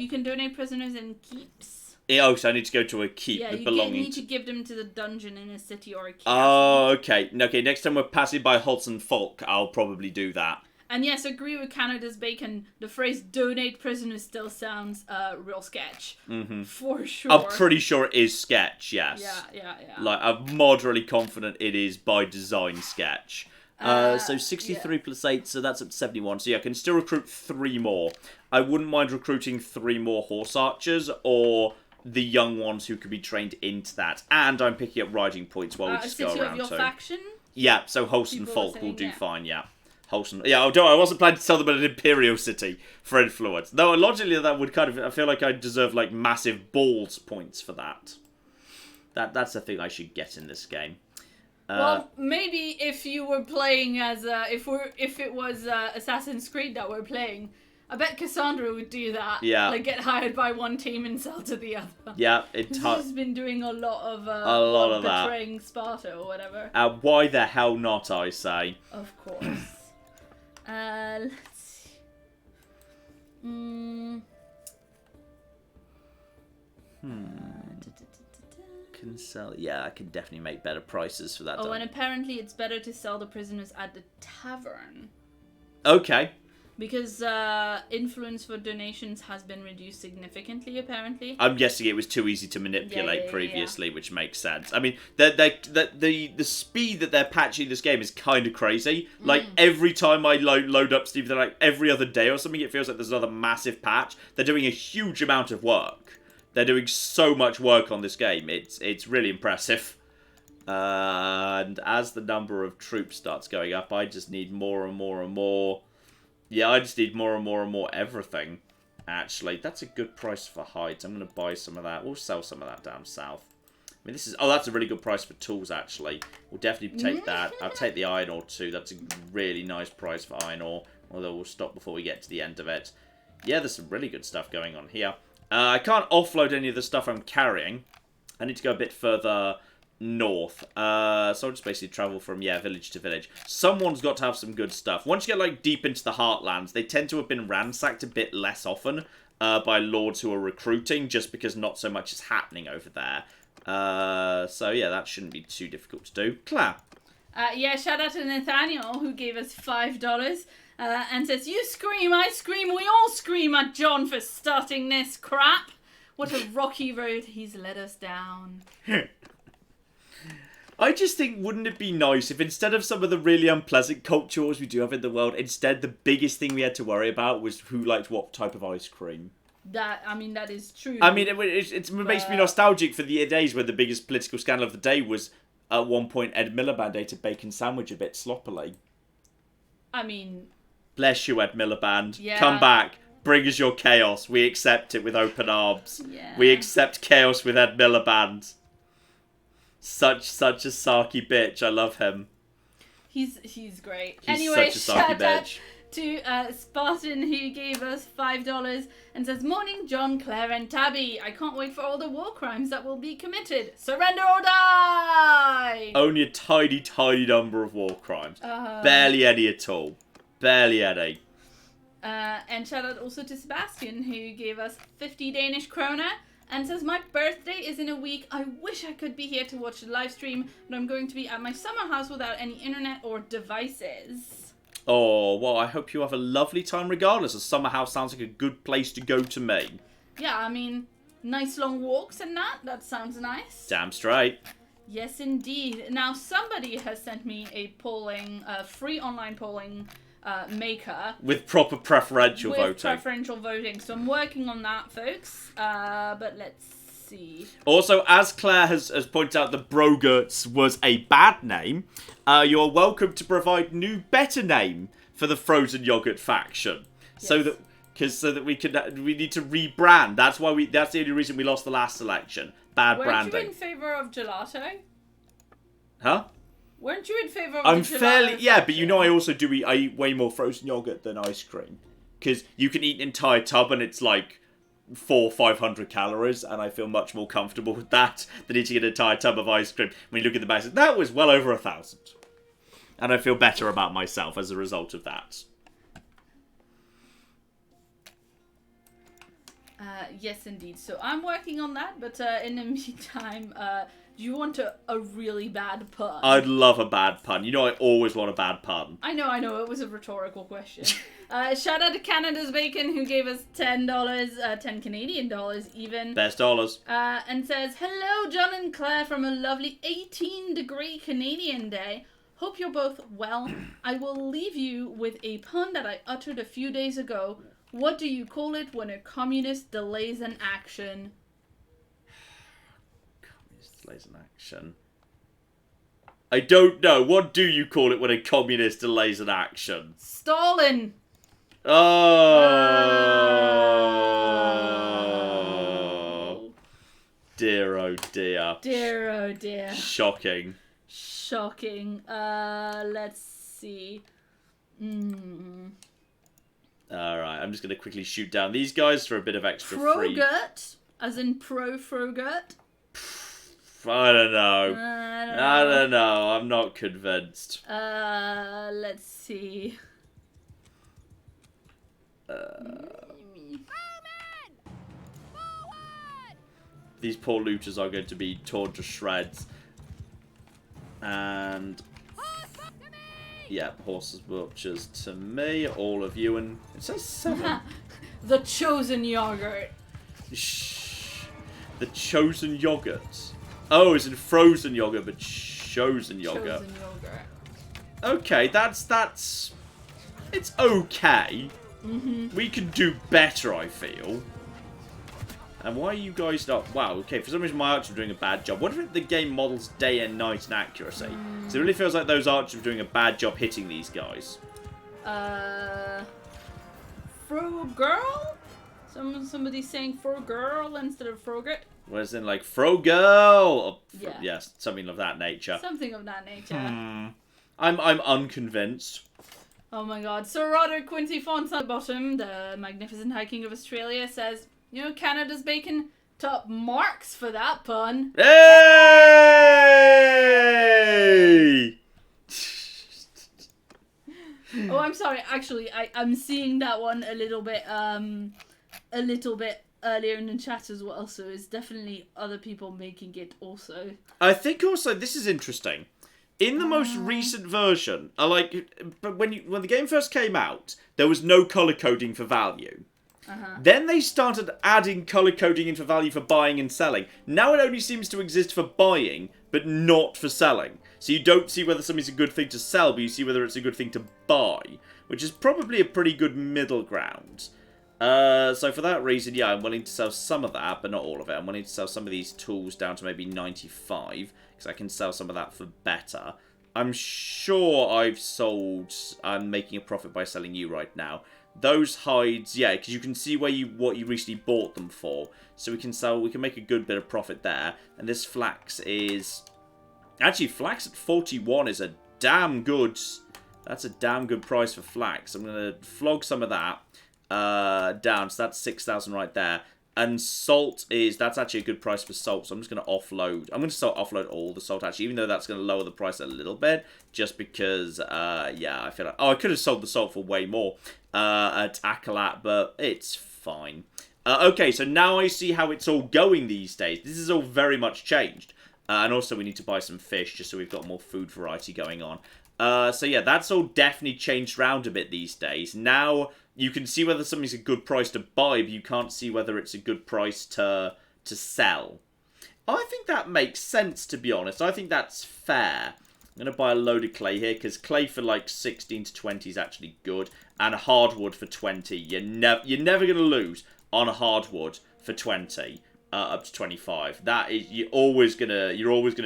can donate prisoners in keeps. Oh, so I need to go to a keep with belonging. Yeah, you need to give them to the dungeon in a city or a keep. Oh, okay. Okay, next time we're passing by Holson Folk, I'll probably do that. And yes, agree with Canada's Bacon. The phrase donate prisoners still sounds real sketch. Mm-hmm. For sure. I'm pretty sure it is sketch, yes. Yeah. Like, I'm moderately confident it is by design sketch. So 63 plus 8, so that's up to 71. So yeah, I can still recruit 3 more. I wouldn't mind recruiting 3 more horse archers or the young ones who could be trained into that. And I'm picking up riding points while we just go around. Of your faction? Yeah, so Holson Folk will do fine, yeah. Holson. Yeah, I wasn't planning to tell them an Imperial city for influence. Though logically that would kind of, I feel like I deserve like massive balls points for that. That's the thing I should get in this game. Well, maybe if you were playing as if it was Assassin's Creed that we're playing, I bet Cassandra would do that. Yeah. Like, get hired by one team and sell to the other. Yeah, She's been doing a lot of betraying Sparta or whatever. Why the hell not, I say. Of course. Let's see. Can sell. Yeah, I can definitely make better prices for that. Oh, and apparently it's better to sell the prisoners at the tavern. Okay. Because influence for donations has been reduced significantly, apparently. I'm guessing it was too easy to manipulate previously, which makes sense. I mean, the speed that they're patching this game is kind of crazy. Like, every time I load up Steam, like every other day or something, it feels like there's another massive patch. They're doing a huge amount of work. They're doing so much work on this game. It's really impressive. And as the number of troops starts going up, I just need more and more and more. Yeah, I just need more and more and more everything, actually. That's a good price for hides. I'm going to buy some of that. We'll sell some of that down south. I mean, this is... Oh, that's a really good price for tools, actually. We'll definitely take that. I'll take the iron ore, too. That's a really nice price for iron ore. Although we'll stop before we get to the end of it. Yeah, there's some really good stuff going on here. I can't offload any of the stuff I'm carrying. I need to go a bit further north. So I'll just basically travel from, village to village. Someone's got to have some good stuff. Once you get, like, deep into the heartlands, they tend to have been ransacked a bit less often by lords who are recruiting, just because not so much is happening over there. So, yeah, that shouldn't be too difficult to do. Claire. Shout out to Nathaniel, who gave us $5, and says, you scream, I scream, we all scream at John for starting this crap. What a rocky road he's led us down. I just think, wouldn't it be nice if instead of some of the really unpleasant culture wars we do have in the world, instead the biggest thing we had to worry about was who liked what type of ice cream? That is true. I mean, it makes me nostalgic for the days when the biggest political scandal of the day was, at one point, Ed Miliband ate a bacon sandwich a bit sloppily. I mean... Bless you, Ed Miliband. Yeah. Come back. Bring us your chaos. We accept it with open arms. Yeah. We accept chaos with Ed Miliband. Such a sarky bitch. I love him. He's great. He's anyway, such a sarky shout out bitch. to Spartan, who gave us $5 and says, morning John, Claire and Tabby. I can't wait for all the war crimes that will be committed. Surrender or die! Only a tiny, tiny number of war crimes. Barely any at all. Barely any. And shout out also to Sebastian, who gave us 50 Danish kroner and says, my birthday is in a week. I wish I could be here to watch the live stream, but I'm going to be at my summer house without any internet or devices. Oh, well, I hope you have a lovely time regardless. A summer house sounds like a good place to go to me. Yeah, I mean, nice long walks and that sounds nice. Damn straight. Yes, indeed. Now, somebody has sent me a polling, free online polling maker. With proper preferential voting. With preferential voting. So I'm working on that, folks. But let's see. Also, as Claire has pointed out, the Brogurts was a bad name. You're welcome to provide new, better name for the frozen yogurt faction. Yes. So that we need to rebrand. That's the only reason we lost the last election. Bad branding. Weren't you in favour of gelato? Huh? Weren't you in favour of I'm the gelato fairly... faction? Yeah, but you know I also do I eat way more frozen yogurt than ice cream. Because you can eat an entire tub and it's like 400-500 calories, and I feel much more comfortable with that than eating an entire tub of ice cream. When you look at the back, that was well over 1,000. And I feel better about myself as a result of that. Yes, indeed. So I'm working on that, but in the meantime, do you want a really bad pun? I'd love a bad pun. You know I always want a bad pun. I know. It was a rhetorical question. Shout out to Canada's Bacon, who gave us $10, 10 Canadian dollars even. Best dollars. And says, hello, John and Claire, from a lovely 18-degree Canadian day. Hope you're both well. I will leave you with a pun that I uttered a few days ago. What do you call it when a communist delays an action? Communist delays an action. I don't know. What do you call it when a communist delays an action? Stalin. Oh. Dear, oh dear. Dear, oh dear. Shocking. Shocking. Let's see. Alright, I'm just going to quickly shoot down these guys for a bit of extra free... Frogurt, as in pro-Frogurt. I don't know. I don't know. I'm not convinced. Let's see. These poor looters are going to be torn to shreds. And... yeah, horses butchers to me, all of you, and it says 7. The chosen yogurt. Shh. The chosen yogurt. Oh, it's in frozen yogurt, but chosen yogurt. Chosen yogurt. Okay, that's... it's okay. We can do better, I feel. And why are you guys not... wow, okay, for some reason my archers are doing a bad job. What if the game models day and night in accuracy? So it really feels like those archers are doing a bad job hitting these guys. Fro-girl? Somebody's saying fro-girl instead of frogurt? Whereas in like Fro-girl, or Yeah. yes, something of that nature. Something of that nature. I'm unconvinced. Oh my god. Sir Roderick Quincy Fonts on the bottom, the magnificent High King of Australia, says, you know, Canada's bacon, top marks for that pun. Hey! Oh, I'm sorry. Actually, I'm seeing that one a little bit earlier in the chat as well, so it's definitely other people making it also. I think also this is interesting. In the most recent version, when the game first came out, there was no color coding for value. Then they started adding color coding into value for buying and selling. Now it only seems to exist for buying, but not for selling. So you don't see whether something's a good thing to sell, but you see whether it's a good thing to buy, which is probably a pretty good middle ground. So for that reason, yeah, I'm willing to sell some of that, but not all of it. I'm willing to sell some of these tools down to maybe 95, because I can sell some of that for better. I'm sure I'm making a profit by selling you right now. Those hides, yeah, because you can see what you recently bought them for. So we can make a good bit of profit there. And this flax is... actually, flax at 41 is a damn good... that's a damn good price for flax. I'm going to flog some of that down. So that's 6,000 right there. And salt that's actually a good price for salt. So I'm just going to offload. I'm going to offload all the salt, actually, even though that's going to lower the price a little bit. Just because, yeah, I feel like... oh, I could have sold the salt for way more at Akalat, but it's fine. Okay, so now I see how it's all going these days. This is all very much changed. And also we need to buy some fish, just so we've got more food variety going on. So yeah, that's all definitely changed around a bit these days. Now... you can see whether something's a good price to buy, but you can't see whether it's a good price to sell. I think that makes sense, to be honest. I think that's fair. I'm going to buy a load of clay here, because clay for like 16 to 20 is actually good. And hardwood for 20. You're never going to lose on hardwood for 20 up to 25. That is, you're always gonna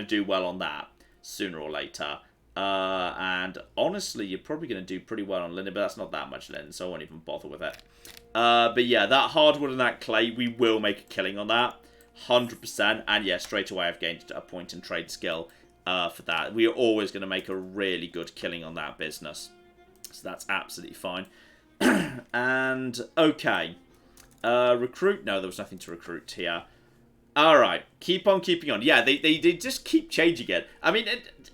do well on that sooner or later. And honestly, you're probably going to do pretty well on linen, but that's not that much linen, so I won't even bother with it. But yeah, that hardwood and that clay, we will make a killing on that. 100%. And yeah, straight away I've gained a point in trade skill for that. We are always going to make a really good killing on that business. So that's absolutely fine. And, okay. Recruit? No, there was nothing to recruit here. Alright, keep on keeping on. Yeah, they just keep changing it. I mean,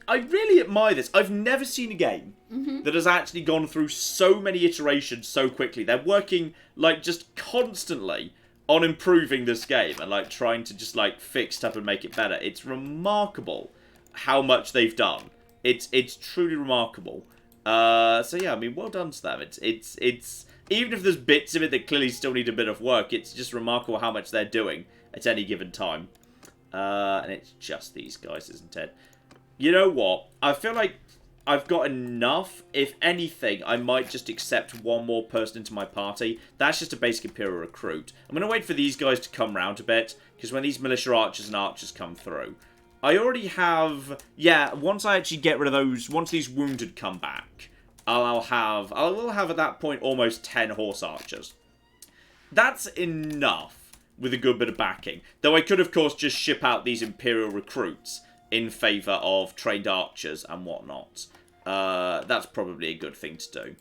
I really admire this. I've never seen a game that has actually gone through so many iterations so quickly. They're working, like, just constantly on improving this game and, like, trying to just, like, fix stuff and make it better. It's remarkable how much they've done. It's truly remarkable. So, yeah, I mean, well done to them. It's even if there's bits of it that clearly still need a bit of work, it's just remarkable how much they're doing at any given time. And it's just these guys, isn't it? You know what? I feel like I've got enough. If anything, I might just accept one more person into my party. That's just a basic Imperial recruit. I'm going to wait for these guys to come round a bit, because when these militia archers and archers come through, I already have... yeah, once I actually get rid of those, once these wounded come back, I will have at that point almost 10 horse archers. That's enough with a good bit of backing. Though I could, of course, just ship out these Imperial recruits in favour of trained archers and whatnot. That's probably a good thing to do.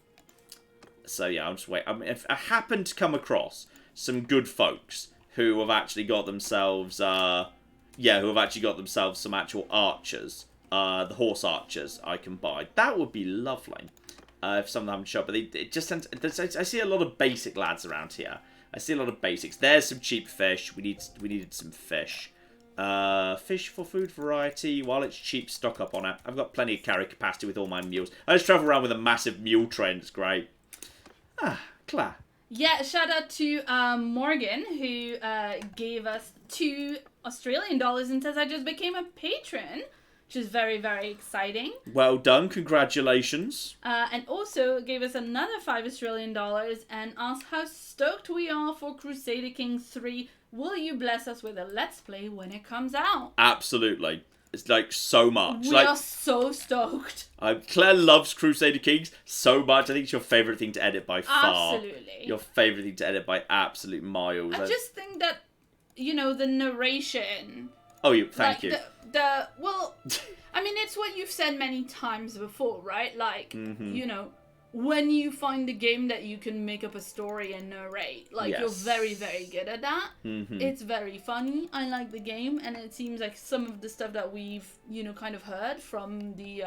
So yeah, I'll just wait. I mean, if I happen to come across some good folks who have actually got themselves, who have actually got themselves some actual archers, the horse archers I can buy, that would be lovely. If some of them haven't shown up, but it just tends. I see a lot of basic lads around here. I see a lot of basics. There's some cheap fish. We needed some fish. Fish for food variety. While it's cheap, stock up on it. I've got plenty of carry capacity with all my mules. I just travel around with a massive mule train. It's great. Claire. Yeah, shout out to Morgan, who gave us $2 Australian and says, I just became a patron, which is very, very exciting. Well done. Congratulations. And also gave us another $5 Australian and asked how stoked we are for Crusader Kings 3. Will you bless us with a Let's Play when it comes out? Absolutely. It's like so much. We are so stoked. Claire loves Crusader Kings so much. I think it's your favourite thing to edit by far. Absolutely. Your favourite thing to edit by absolute miles. I just think that, the narration... Oh, thank you. Well, I mean, it's what you've said many times before, right? Like, when you find a game that you can make up a story and narrate, you're very, very good at that. Mm-hmm. It's very funny. I like the game, and it seems like some of the stuff that we've, kind of heard from the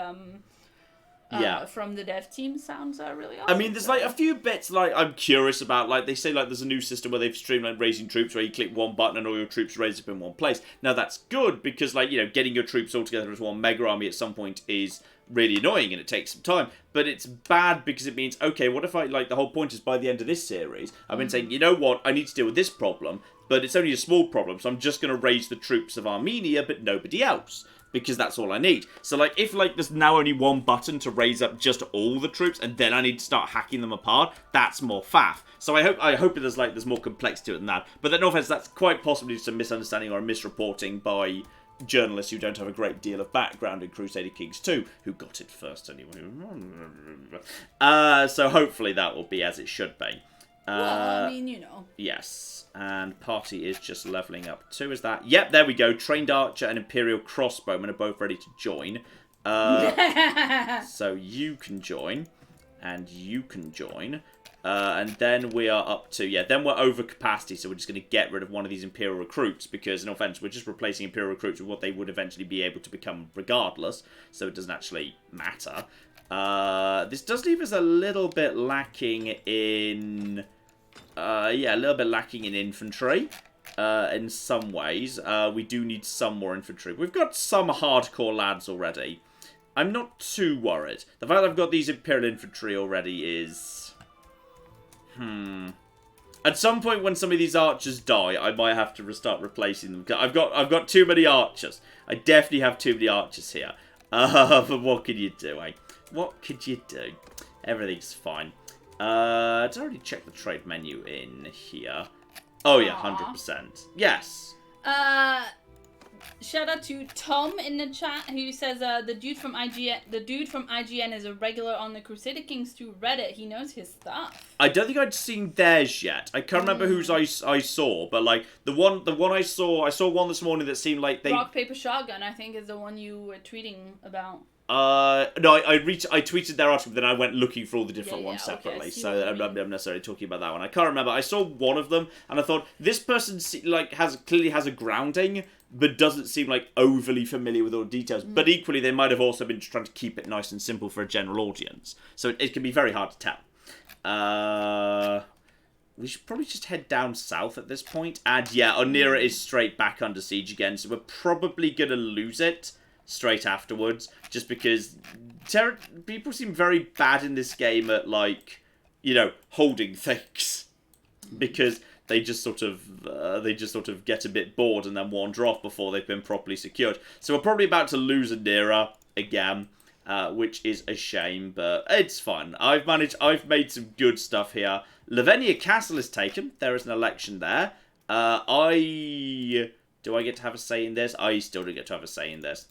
from the dev team sounds really awesome. I mean, there's a few bits I'm curious about. They say there's a new system where they've streamlined raising troops where you click one button and all your troops raise up in one place. Now that's good because getting your troops all together as one mega army at some point is really annoying and it takes some time. But it's bad because it means, okay, what if the whole point is by the end of this series, I've been saying, you know what, I need to deal with this problem, but it's only a small problem, so I'm just going to raise the troops of Armenia, but nobody else. Because that's all I need. So, if there's now only one button to raise up just all the troops, and then I need to start hacking them apart, that's more faff. So I hope there's more complexity to it than that. But no offense, that's quite possibly some misunderstanding or a misreporting by journalists who don't have a great deal of background in Crusader Kings 2, who got it first anyway. So hopefully that will be as it should be. Well, I mean, Yes. And party is just leveling up too, is that? Yep, there we go. Trained archer and imperial crossbowman are both ready to join. So you can join. And you can join. And then we are up to, then we're over capacity, so we're just going to get rid of one of these imperial recruits, because, no offense, we're just replacing imperial recruits with what they would eventually be able to become regardless, so it doesn't actually matter. This does leave us a little bit lacking in... a little bit lacking in infantry, in some ways. We do need some more infantry. We've got some hardcore lads already. I'm not too worried. The fact that I've got these Imperial infantry already is... At some point when some of these archers die, I might have to restart replacing them. I've got too many archers. I definitely have too many archers here. But what can you do, eh? What could you do? Everything's fine. Did I already check the trade menu in here? Oh yeah, 100%. Yes. Shout out to Tom in the chat who says the dude from IGN is a regular on the Crusader Kings 2 Reddit. He knows his stuff. I don't think I'd seen theirs yet. I can't remember whose I saw, but the one I saw one this morning that seemed like they... Rock Paper Shotgun, I think, is the one you were tweeting about. No, I tweeted their article, then I went looking for all the different ones separately, okay, so I'm not necessarily talking about that one. I can't remember. I saw one of them, and I thought, this person clearly has a grounding, but doesn't seem overly familiar with all the details. But equally, they might have also been just trying to keep it nice and simple for a general audience. So it can be very hard to tell. We should probably just head down south at this point. And yeah, Onira is straight back under siege again, so we're probably going to lose it straight afterwards, just because people seem very bad in this game at holding things, because they just sort of get a bit bored and then wander off before they've been properly secured. So we're probably about to lose Onira again, which is a shame, but it's fine. I've made some good stuff here. Lavinia Castle is taken. There is an election there. Do I get to have a say in this? I still don't get to have a say in this.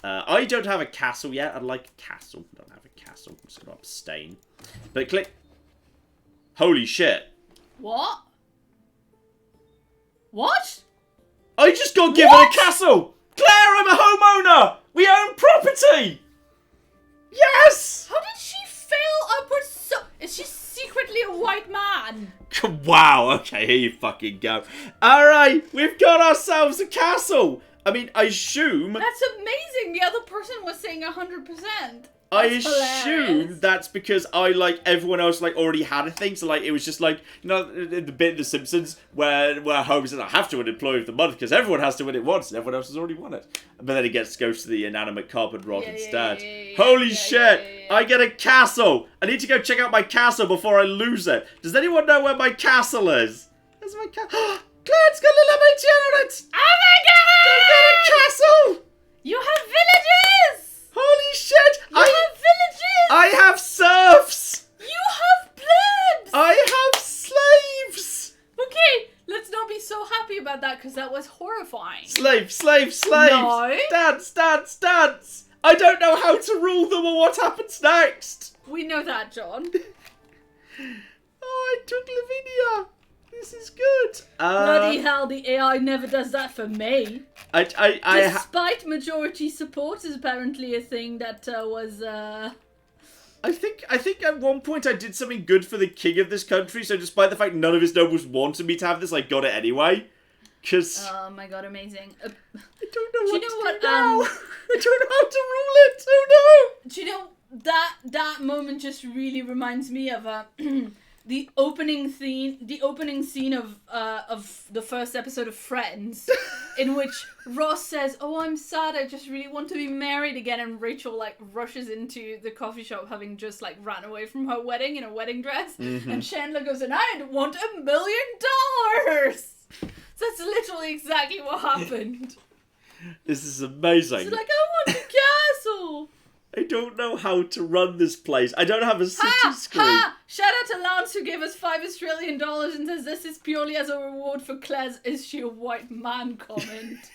I don't have a castle yet. I'd like a castle. I don't have a castle. I'm just going to abstain. But click. Holy shit. What? What? I just got given a castle! Claire, I'm a homeowner! We own property! Yes! How did she fail upwards so... Is she secretly Wow, okay, here you fucking go. Alright, we've got ourselves a castle. I mean, I assume... That's amazing. The other person was saying 100%. I assume that's because like everyone else already had a thing, so it was just the bit in The Simpsons where Homer says I have to win Employee of the Month because everyone has to win it once and everyone else has already won it. But then he goes to the inanimate carbon rod instead. Holy shit! I get a castle! I need to go check out my castle before I lose it. Does anyone know where my castle is? Where's my castle? Claire's got a little meteorite! Oh my god! I've got a castle! You have villages! Holy shit! You have villages! I have serfs! You have plebs! I have slaves! Okay, let's not be so happy about that because that was horrifying. Slaves! No. Dance! I don't know how to rule them or what happens next! We know that, John. Oh, I took Lavinia! This is good. Bloody hell, the AI never does that for me. Despite majority support is apparently a thing that was... I think at one point I did something good for the king of this country, so despite the fact none of his nobles wanted me to have this, I got it anyway. Cause... Oh my god, amazing. I don't know what to do now. I don't know how to rule it. Oh no! Do you know, that moment just really reminds me of... the opening scene of the first episode of Friends, in which Ross says, "Oh, I'm sad. I just really want to be married again," and Rachel rushes into the coffee shop, having just ran away from her wedding in a wedding dress, and Chandler goes, "And I'd want $1 million." So that's literally exactly what happened. This is amazing. She's like, "I want a castle." I don't know how to run this place. I don't have a city screen. Shout out to Lance who gave us $5 Australian and says this is purely as a reward for Claire's "Is she a white man?" comment.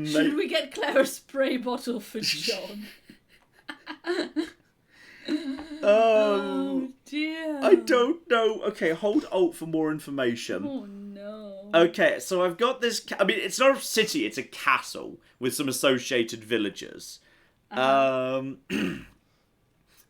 Should we get Claire a spray bottle for John? Oh dear. I don't know. Okay, hold Alt for more information. Oh no. Okay, so I've got this... I mean, it's not a city, it's a castle with some associated villagers. Actually,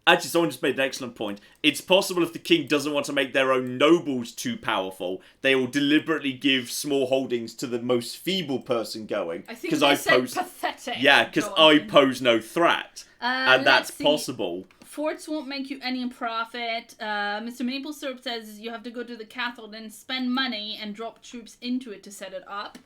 someone just made an excellent point. It's possible if the king doesn't want to make their own nobles too powerful, they will deliberately give small holdings to the most feeble person going. I think they said pathetic. Yeah, because I pose no threat. And that's possible. Forts won't make you any profit. Mr. Maple Syrup says you have to go to the castle, then spend money and drop troops into it to set it up.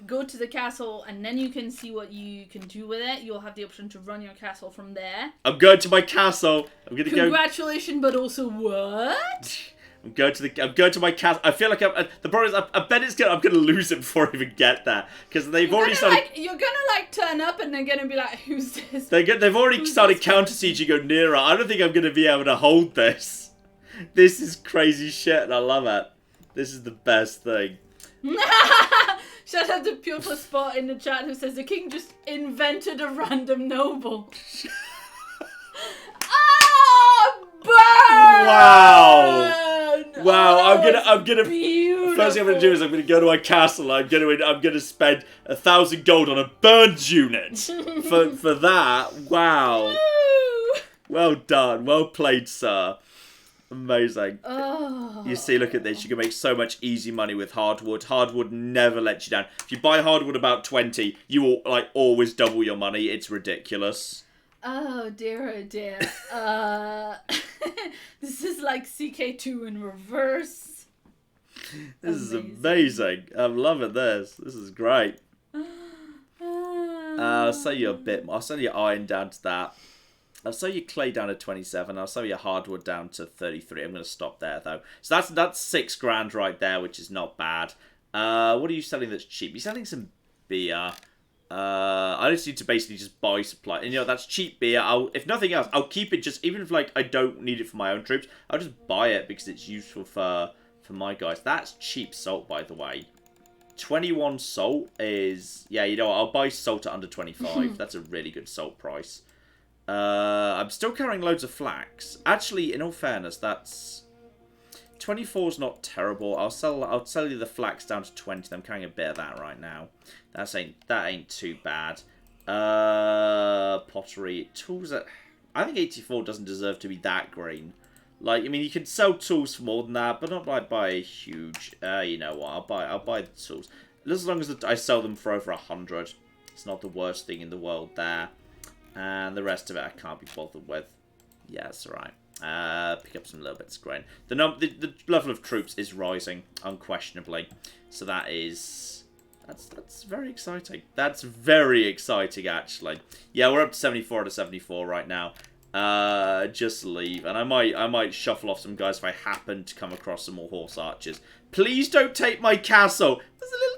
Go to the castle, and then you can see what you can do with it. You'll have the option to run your castle from there. I'm going to my castle. I'm going to go... Congratulations, but also what? I'm going to my castle. I feel like the problem is I bet I'm going to lose it before I even get there. Because they've already started... You're going to turn up and they're going to be like, who's this? They've already started counter-sieging nearer. I don't think I'm going to be able to hold this. This is crazy shit and I love it. This is the best thing. Shout out to Pure Spot in the chat who says the king just invented a random noble. Oh, burn! Wow! I'm gonna. Beautiful. First thing I'm gonna do is I'm gonna go to my castle. I'm gonna spend 1,000 gold on a burned unit for that. Wow! Woo. Well done. Well played, sir. Amazing. Oh. You see, look at this. You can make so much easy money with hardwood. Hardwood never lets you down. If you buy hardwood about 20, you will always double your money. It's ridiculous. Oh dear, oh dear. This is like CK2 in reverse. This is amazing. I'm loving this. This is great. I'll sell you a bit more. I'll sell your iron down to that. I'll sell your clay down to 27. I'll sell your hardwood down to 33. I'm going to stop there, though. So that's 6 grand right there, which is not bad. What are you selling that's cheap? You're selling some beer. I just need to basically just buy supply. And, that's cheap beer. If nothing else, I'll keep it just... Even if, I don't need it for my own troops, I'll just buy it because it's useful for my guys. That's cheap salt, by the way. 21 salt is... Yeah, you know what? I'll buy salt at under 25. That's a really good salt price. I'm still carrying loads of flax. Actually, in all fairness, that's 24's not terrible. I'll sell you the flax down to 20. I'm carrying a bit of that right now. That ain't too bad. Pottery tools. I think 84 doesn't deserve to be that green. Like, I mean, you can sell tools for more than that, but not by a huge... you know what, I'll buy the tools. As long as I sell them for over 100. It's not the worst thing in the world there. And the rest of it I can't be bothered with. Yeah, that's alright. Pick up some little bits of grain. The level of troops is rising, unquestionably. So that is... That's very exciting. That's very exciting, actually. Yeah, we're up to 74 out of 74 right now. Just leave. And I might shuffle off some guys if I happen to come across some more horse archers. Please don't take my castle. There's a little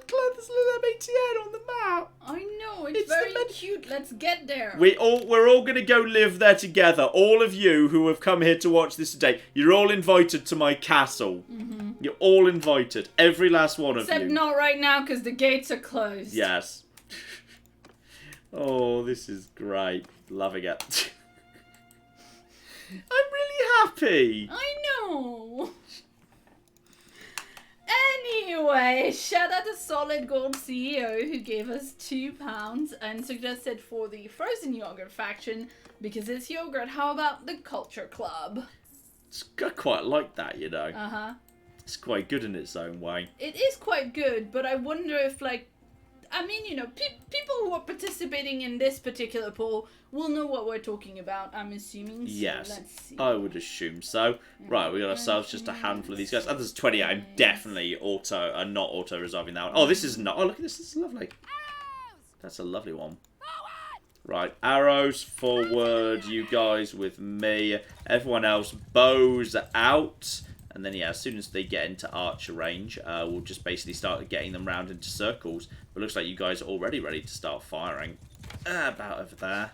MATN on the map. I know, it's very cute. Let's get there. We're all gonna go live there together. All of you who have come here to watch this today, you're all invited to my castle. You're all invited. Every last one of you. Except not right now, because the gates are closed. Yes. Oh, this is great. Loving it. I'm really happy. I know. Anyway, shout out to Solid Gold CEO who gave us £2 and suggested for the frozen yogurt faction, because it's yogurt, how about the Culture Club? I quite like that, you know. Uh-huh. It's quite good in its own way. It is quite good, but I wonder if, like, I mean, you know, people who are participating in this particular poll will know what we're talking about, I'm assuming. So yes, let's see. I would assume so. Right, we got ourselves just a handful of these guys. Oh, there's 28. I'm definitely not auto-resolving that one. Oh, this is not. Oh, look at this. This is lovely. That's a lovely one. Right, arrows forward. You guys with me. Everyone else, bows out. And then, yeah, as soon as they get into archer range, we'll just basically start getting them round into circles. But it looks like you guys are already ready to start firing. About over there.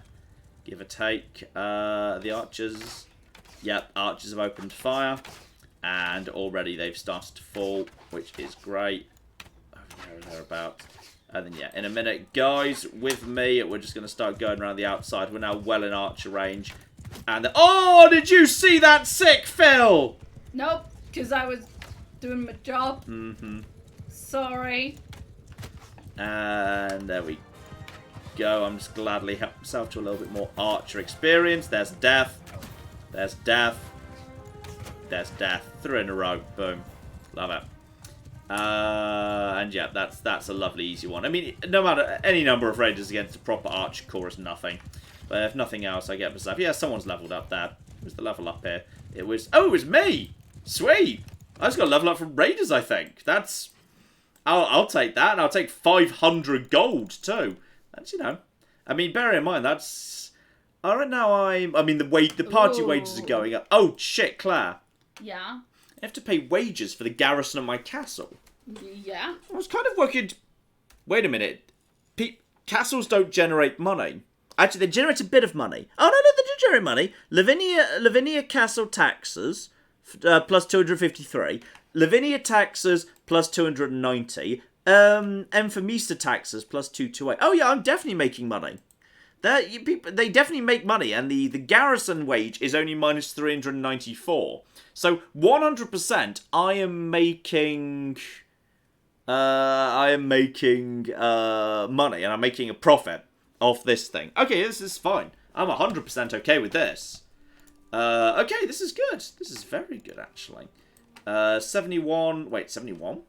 Give or take. The archers. Yep, archers have opened fire. And already they've started to fall, which is great. Over there and thereabouts. And then, yeah, in a minute, guys, with me, we're just going to start going around the outside. We're now well in archer range. And oh, did you see that sick, Phil? Nope, because I was doing my job. Sorry. And there we go. I'm just gladly help myself to a little bit more archer experience. There's death. There's death. There's death. 3 in a row. Boom. Love it. And yeah, that's a lovely easy one. I mean, no matter any number of raiders against a proper archer core is nothing. But if nothing else, I get myself. Yeah, someone's leveled up there. Who's the level up here? It was. Oh, it was me. Sweet. I just got a level up from raiders. I think that's. I'll take that, and I'll take 500 gold too. That's, you know. I mean, bear in mind that's. Alright, now I mean, the party wages are going up. Oh shit, Claire. Yeah. I have to pay wages for the garrison of my castle. Yeah. I was kind of working. Wait a minute. Castles don't generate money. Actually, they generate a bit of money. Oh, no, they do generate money. Lavinia Castle taxes, plus 253. Lavinia taxes, plus 290. Enfamista taxes, plus 228. Oh, yeah, I'm definitely making money. They definitely make money, and the garrison wage is only minus 394. So, 100%, I am making money, and I'm making a profit off this thing. Okay, this is fine. I'm 100% okay with this. Okay, this is good. This is very good, actually. 71. Wait, 71?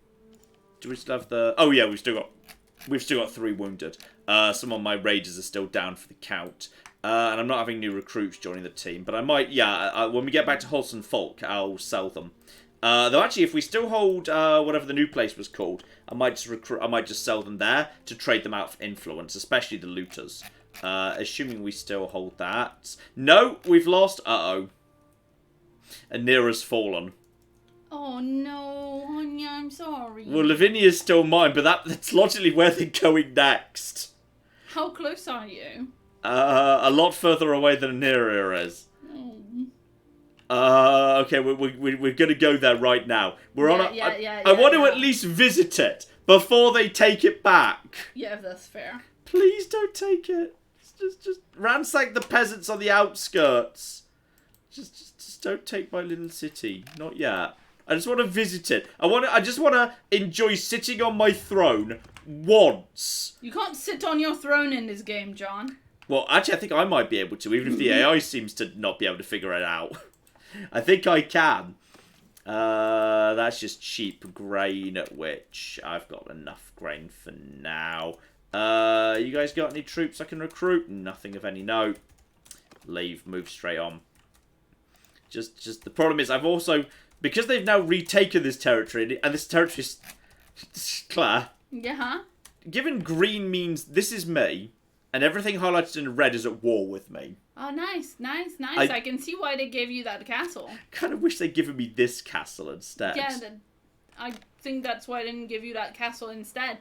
Do we still have the? Oh yeah, we've still got 3 wounded. Some of my raiders are still down for the count. And I'm not having new recruits joining the team, but I might. Yeah, when we get back to Holson Folk, I'll sell them. Though actually, if we still hold whatever the new place was called, I might just sell them there to trade them out for influence, especially the looters. Assuming we still hold that. No, we've lost. Uh-oh. Anira's fallen. Oh no, Anya, I'm sorry. Well, Lavinia's still mine, but that's logically where they're going next. How close are you? A lot further away than Anira is. Okay, we're gonna go there right now. I want to at least visit it before they take it back. Yeah, that's fair. Please don't take it. Just ransack the peasants on the outskirts. Just don't take my little city. Not yet. I just want to visit it. I just want to enjoy sitting on my throne once. You can't sit on your throne in this game, John. Well, actually, I think I might be able to, even if the AI seems to not be able to figure it out. I think I can. That's just cheap grain, which I've got enough grain for now. You guys got any troops I can recruit? Nothing of any note. Leave, move straight on. Just the problem is I've also, because they've now retaken this territory, and this territory is Claire. Yeah. Given green means this is me, and everything highlighted in red is at war with me. Oh, nice. I can see why they gave you that castle. Kind of wish they'd given me this castle instead. Yeah, I think that's why I didn't give you that castle instead.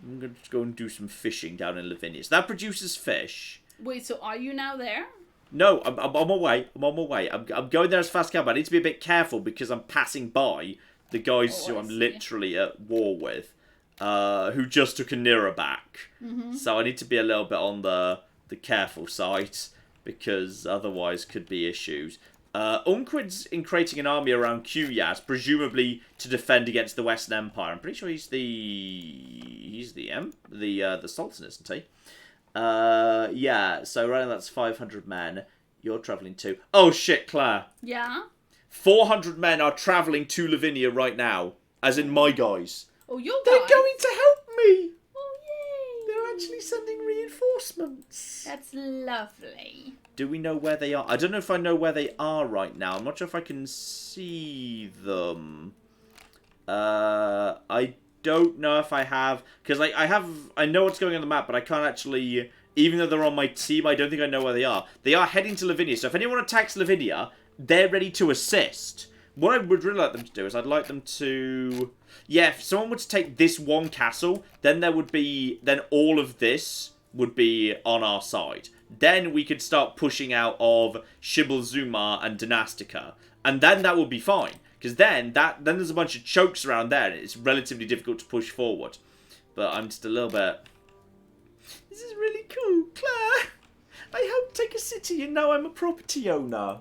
I'm going to go and do some fishing down in Lavinia. So that produces fish. Wait, so are you now there? No, I'm on my way. I'm on my way. I'm going there as fast as I can, but I need to be a bit careful because I'm passing by the guys who I'm literally at war with, who just took Anira back. So I need to be a little bit on the careful side because otherwise could be issues. Unquid's in creating an army around Quyaz, presumably to defend against the Western Empire. I'm pretty sure he's the Sultan, isn't he? Yeah, so right now that's 500 men. You're travelling to... Oh, shit, Claire. Yeah? 400 men are travelling to Lavinia right now. As in my guys. Oh, your guys? They're going to help me! Oh, yay! They're actually sending reinforcements. That's lovely. Do we know where they are? I don't know if I know where they are right now. I'm not sure if I can see them. I don't know if I have, because I know what's going on the map, but I can't actually, even though they're on my team, I don't think I know where they are. They are heading to Lavinia, so if anyone attacks Lavinia, they're ready to assist. What I would really like them to do is I'd like them to, yeah, if someone were to take this one castle, then all of this would be on our side. Then we could start pushing out of Shibble-Zumar and Dynastica, and then that would be fine. Because then there's a bunch of chokes around there, and it's relatively difficult to push forward. But I'm just a little bit... This is really cool, Claire! I helped take a city, and now I'm a property owner.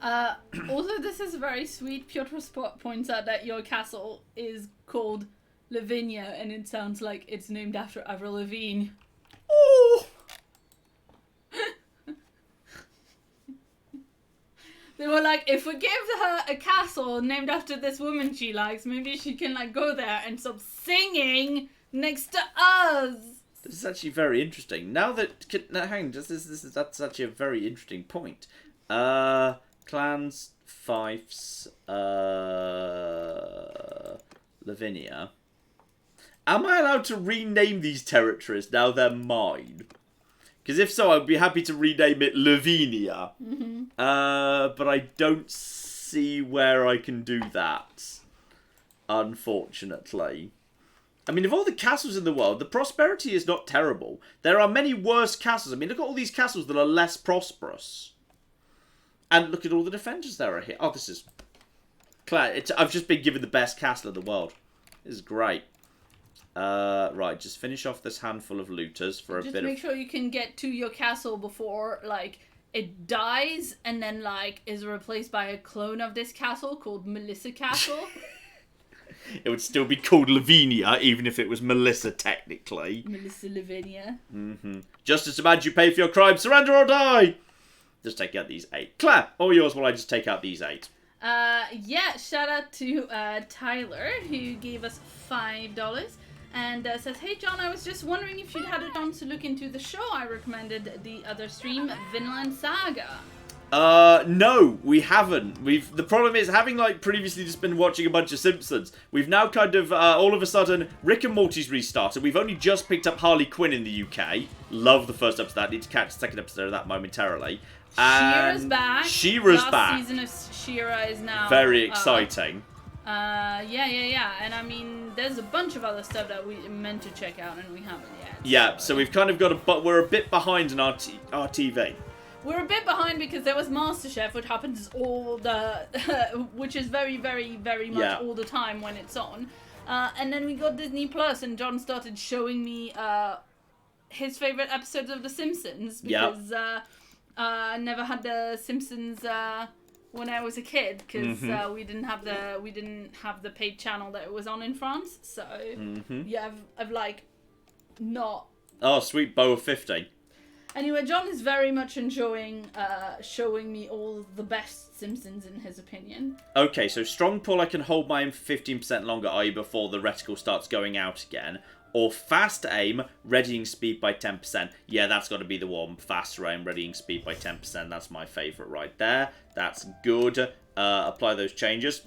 Also, this is very sweet. Piotr points out that your castle is called Lavinia, and it sounds like it's named after Avril Lavigne. Oh! They were like, if we give her a castle named after this woman she likes, maybe she can like go there and stop singing next to us. This is actually very interesting. Now that hang on, that's actually a very interesting point. Clans, fiefs, Lavinia. Am I allowed to rename these territories now they're mine? Because if so, I'd be happy to rename it Lavinia. But I don't see where I can do that, unfortunately. I mean, of all the castles in the world, the prosperity is not terrible. There are many worse castles. I mean, look at all these castles that are less prosperous. And look at all the defenders that are here. Oh, this is... Claire, I've just been given the best castle in the world. This is great. Right, just finish off this handful of looters for a bit of... Just make sure you can get to your castle before, like, it dies and then, like, is replaced by a clone of this castle called Melissa Castle. It would still be called Lavinia, even if it was Melissa, technically. Melissa Lavinia. Justice demands you pay for your crime. Surrender or die! Just take out these 8. Claire, all yours while I just take out these 8. Yeah, shout out to Tyler, who gave us $5. And says, hey John, I was just wondering if you'd had a chance to look into the show I recommended the other stream, Vinland Saga. No, we haven't. The problem is, having like previously just been watching a bunch of Simpsons, we've now kind of, all of a sudden, Rick and Morty's restarted. We've only just picked up Harley Quinn in the UK. Love the first episode of that. Need to catch the second episode of that momentarily. She-Ra's back. She-Ra's back. Last season of She-Ra is now... Very exciting. Yeah. And I mean, there's a bunch of other stuff that we meant to check out and we haven't yet. Yeah, so we've kind of got but we're a bit behind in our TV. We're a bit behind because there was MasterChef, which happens all the... which is very, very, very much all the time when it's on. And then we got Disney Plus, and John started showing me his favourite episodes of The Simpsons because I never had The Simpsons when I was a kid because we didn't have the paid channel that it was on in France. So yeah, I've like not... Oh, sweet bow of 50. Anyway, John is very much enjoying showing me all the best Simpsons in his opinion. Okay, so strong pull, I can hold my aim for 15% longer, i.e. before the reticle starts going out again. Or fast aim, readying speed by 10%. Yeah, that's got to be the one. Faster aim, readying speed by 10%. That's my favourite right there. That's good. Apply those changes.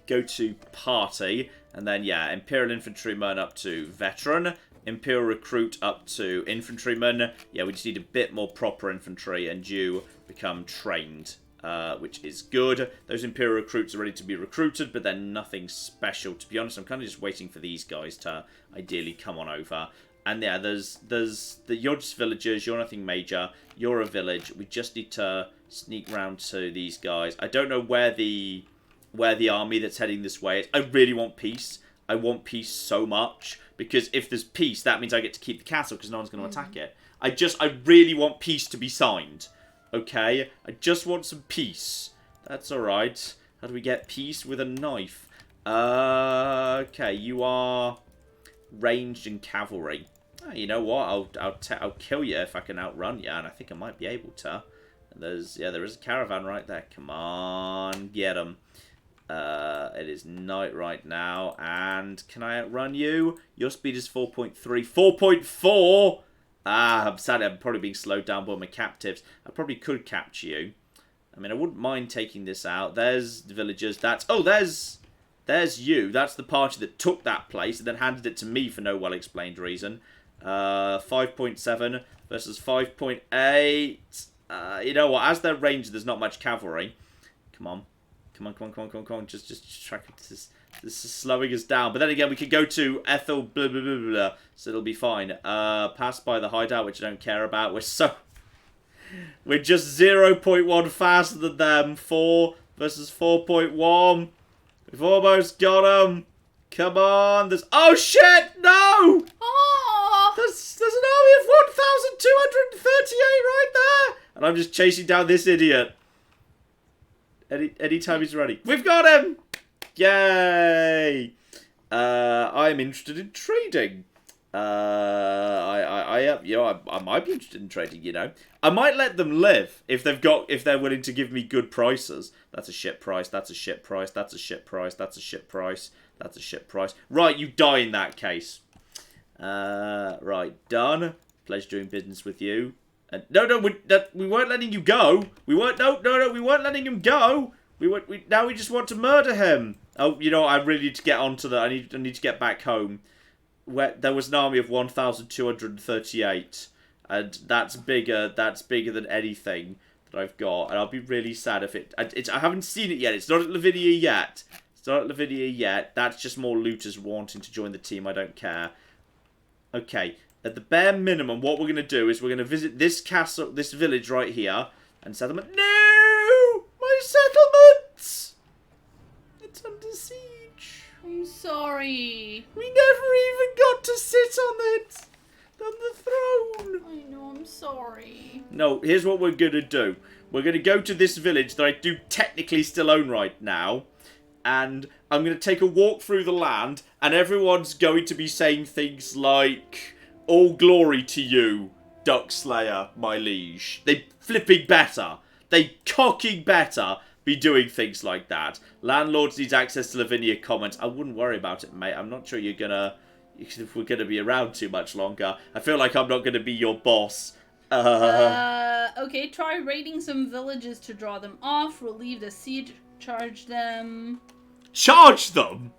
Go to party. And then, yeah, Imperial Infantryman up to Veteran. Imperial Recruit up to Infantryman. Yeah, we just need a bit more proper infantry. And you become trained. Which is good. Those Imperial Recruits are ready to be recruited, but they're nothing special. To be honest, I'm kind of just waiting for these guys to ideally come on over. And yeah, you're just villagers, you're nothing major, you're a village. We just need to sneak round to these guys. I don't know where the army that's heading this way is. I really want peace. I want peace so much, because if there's peace, that means I get to keep the castle, because no one's going to attack it. I really want peace to be signed. Okay, I just want some peace. That's alright. How do we get peace? With a knife. Okay, you are ranged and cavalry. Oh, you know what? I'll kill you if I can outrun you, and I think I might be able to. And there is a caravan right there. Come on, get them. It is night right now, and can I outrun you? Your speed is 4.3. 4.4? Ah, I'm sad I'm probably being slowed down by my captives. I probably could capture you. I mean, I wouldn't mind taking this out. There's the villagers. There's you. That's the party that took that place and then handed it to me for no well-explained reason. 5.7 versus 5.8. You know what? As they're ranged, there's not much cavalry. Come on. Come on. Just track it. This is slowing us down. But then again, we could go to Ethel, blah, blah, blah, blah, so it'll be fine. Pass by the hideout, which I don't care about. We're just 0.1 faster than them. 4 versus 4.1. We've almost got them. Come on. Oh, shit! No! Oh! There's an army of 1,238 right there! And I'm just chasing down this idiot. Anytime he's ready. We've got him! Yay! I'm interested in trading. I might be interested in trading, you know. I might let them live if they're willing to give me good prices. That's a shit price, that's a shit price, that's a shit price, that's a shit price, that's a shit price. Right, you die in that case. Right, done. Pleasure doing business with you. No, we weren't letting you go. We weren't letting him go. Now we just want to murder him. Oh, you know, I really need to get onto that. I need to get back home. Where there was an army of 1,238, and that's bigger than anything that I've got. And I'll be really sad if I haven't seen it yet. It's not at Lavinia yet. That's just more looters wanting to join the team. I don't care. Okay, at the bare minimum, what we're going to do is we're going to visit this castle, this village right here, and settlement. No! My settlement! It's under siege. I'm sorry. We never even got to sit on the throne. I know, I'm sorry. No, here's what we're going to do. We're going to go to this village that I do technically still own right now, and I'm going to take a walk through the land, and everyone's going to be saying things like, all glory to you, Duckslayer, my liege. They flipping better. They cocking better be doing things like that. Landlords needs access to Lavinia comments. I wouldn't worry about it, mate. I'm not sure if we're gonna be around too much longer. I feel like I'm not gonna be your boss. Okay, try raiding some villages to draw them off. Relieve the siege. Charge them. Charge them?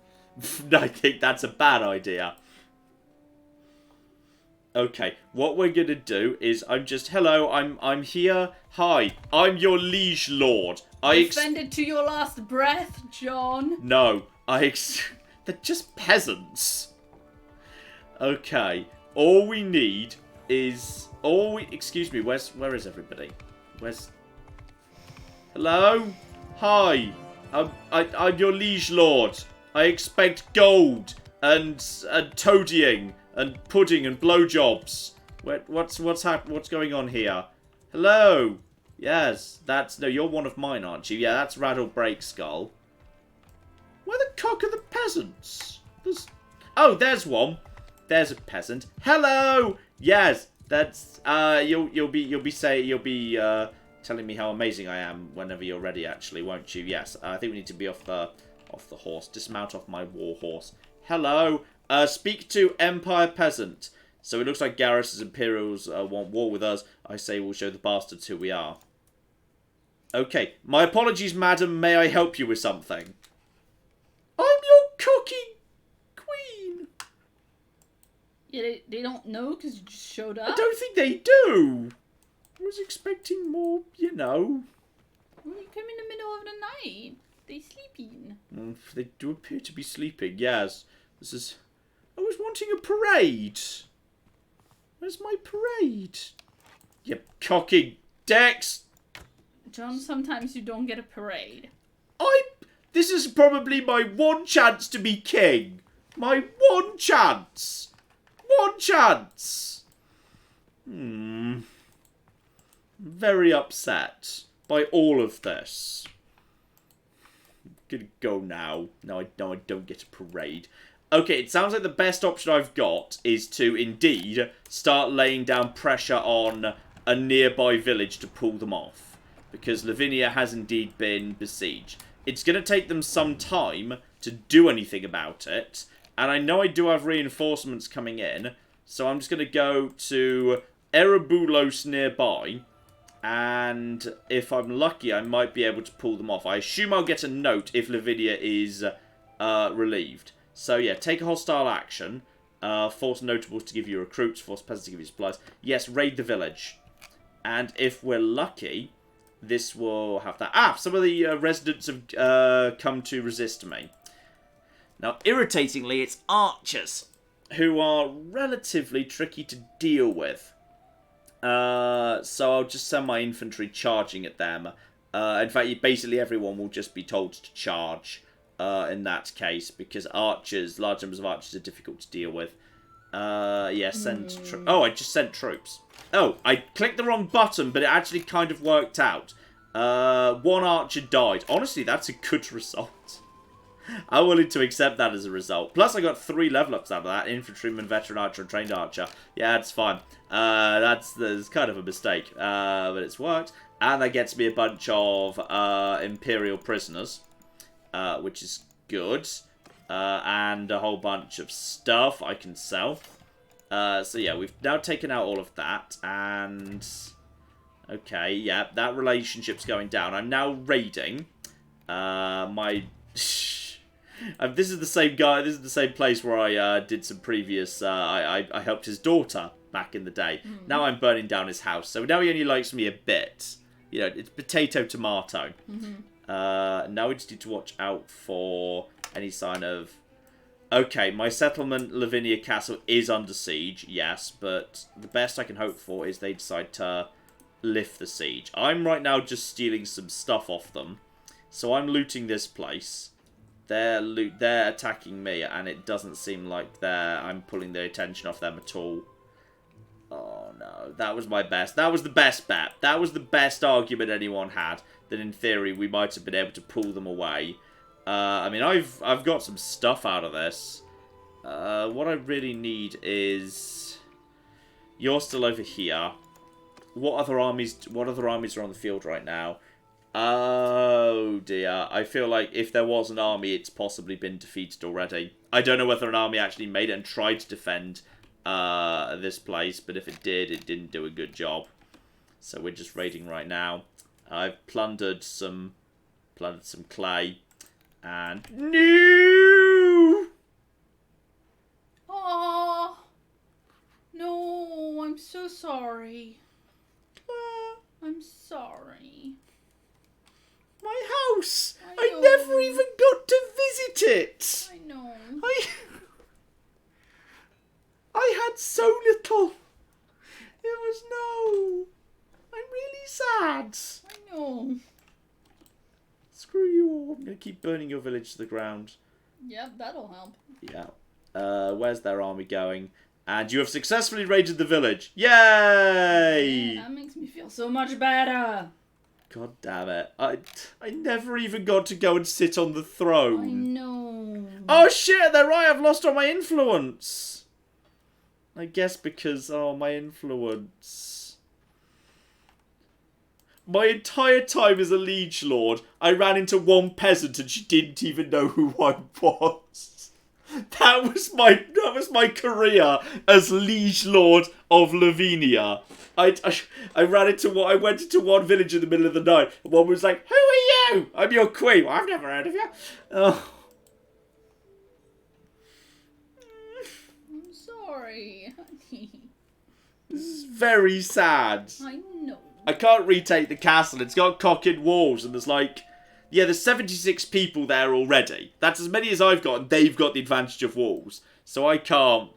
I think that's a bad idea. Okay, what we're gonna do is hello, I'm here. Hi, I'm your liege lord. Defended to your last breath, John. No, they're just peasants. Okay, all we need is excuse me, where is everybody? Hello? Hi. I'm your liege lord. I expect gold and toadying and pudding and blowjobs. What's going on here? Hello. Yes, no, you're one of mine, aren't you? Yeah, that's Rattle Break Skull. Where the cock are the peasants? Oh, there's one. There's a peasant. Hello. Yes, That's you'll be telling me how amazing I am whenever you're ready. Actually, won't you? Yes. I think we need to be off the horse. Dismount off my war horse. Hello. Speak to Empire Peasant. So it looks like Garrus's Imperials want war with us. I say we'll show the bastards who we are. Okay. My apologies, madam. May I help you with something? I'm your cocky queen. Yeah, they don't know because you just showed up? I don't think they do. I was expecting more, you know. Well, you come in the middle of the night. They sleeping. They do appear to be sleeping, yes. This is... I was wanting a parade. Where's my parade? You cocky Dex. John, sometimes you don't get a parade. This is probably my one chance to be king. My one chance. One chance. Very upset by all of this. I'm gonna go now. No, I don't get a parade. Okay, it sounds like the best option I've got is to indeed start laying down pressure on a nearby village to pull them off. Because Lavinia has indeed been besieged. It's going to take them some time to do anything about it. And I know I do have reinforcements coming in. So I'm just going to go to Erebulos nearby. And if I'm lucky, I might be able to pull them off. I assume I'll get a note if Lavinia is relieved. So yeah, take a hostile action. Force notables to give you recruits. Force peasants to give you supplies. Yes, raid the village. And if we're lucky, this will have that. Some of the residents have come to resist me. Now, irritatingly, it's archers who are relatively tricky to deal with. So I'll just send my infantry charging at them. In fact, basically everyone will just be told to charge in that case, because archers, large numbers of archers are difficult to deal with. Yeah, send troops. Oh, I just sent troops. Oh, I clicked the wrong button, but it actually kind of worked out. One archer died. Honestly, that's a good result. I'm willing to accept that as a result. Plus, I got 3 level ups out of that. Infantryman, veteran archer, and trained archer. Yeah, that's fine. That's kind of a mistake. But it's worked. And that gets me a bunch of Imperial prisoners. Which is good. And a whole bunch of stuff I can sell. So yeah, we've now taken out all of that. And... okay, yeah, that relationship's going down. I'm now raiding. This is the same guy. This is the same place where I did some previous... I helped his daughter back in the day. Now I'm burning down his house. So now he only likes me a bit. You know, it's potato, tomato. Now we just need to watch out for any sign of... okay, my settlement, Lavinia Castle, is under siege, yes. But the best I can hope for is they decide to lift the siege. I'm right now just stealing some stuff off them. So I'm looting this place. They're attacking me, and it doesn't seem like I'm pulling their attention off them at all. Oh no, that was my best. That was the best bet. That was the best argument anyone had. That in theory we might have been able to pull them away. I mean, I've got some stuff out of this. What I really need is... you're still over here. What other armies are on the field right now? Oh dear. I feel like if there was an army, it's possibly been defeated already. I don't know whether an army actually made it and tried to defend this place, but if it did, it didn't do a good job. So we're just raiding right now. I've plundered some clay. And... no! Oh, no, I'm so sorry. I'm sorry. My house! I never even got to visit it! I know. I had so little. It was no. I'm really sad. I know. Screw you all. I'm going to keep burning your village to the ground. Yep, that'll help. Yeah. Where's their army going? And you have successfully raided the village. Yay! Yeah, that makes me feel so much better. God damn it. I never even got to go and sit on the throne. I know. Oh shit, they're right. I've lost all my influence. I guess because, oh, my influence. My entire time as a liege lord, I ran into one peasant and she didn't even know who I was. That was my career as liege lord of Lavinia. I went into one village in the middle of the night, and one was like, "Who are you?" "I'm your queen." "Well, I've never heard of you." Oh. I'm sorry, honey. This is very sad. I know. I can't retake the castle. It's got cock-in walls, and there's 76 people there already. That's as many as I've got, and they've got the advantage of walls. So I can't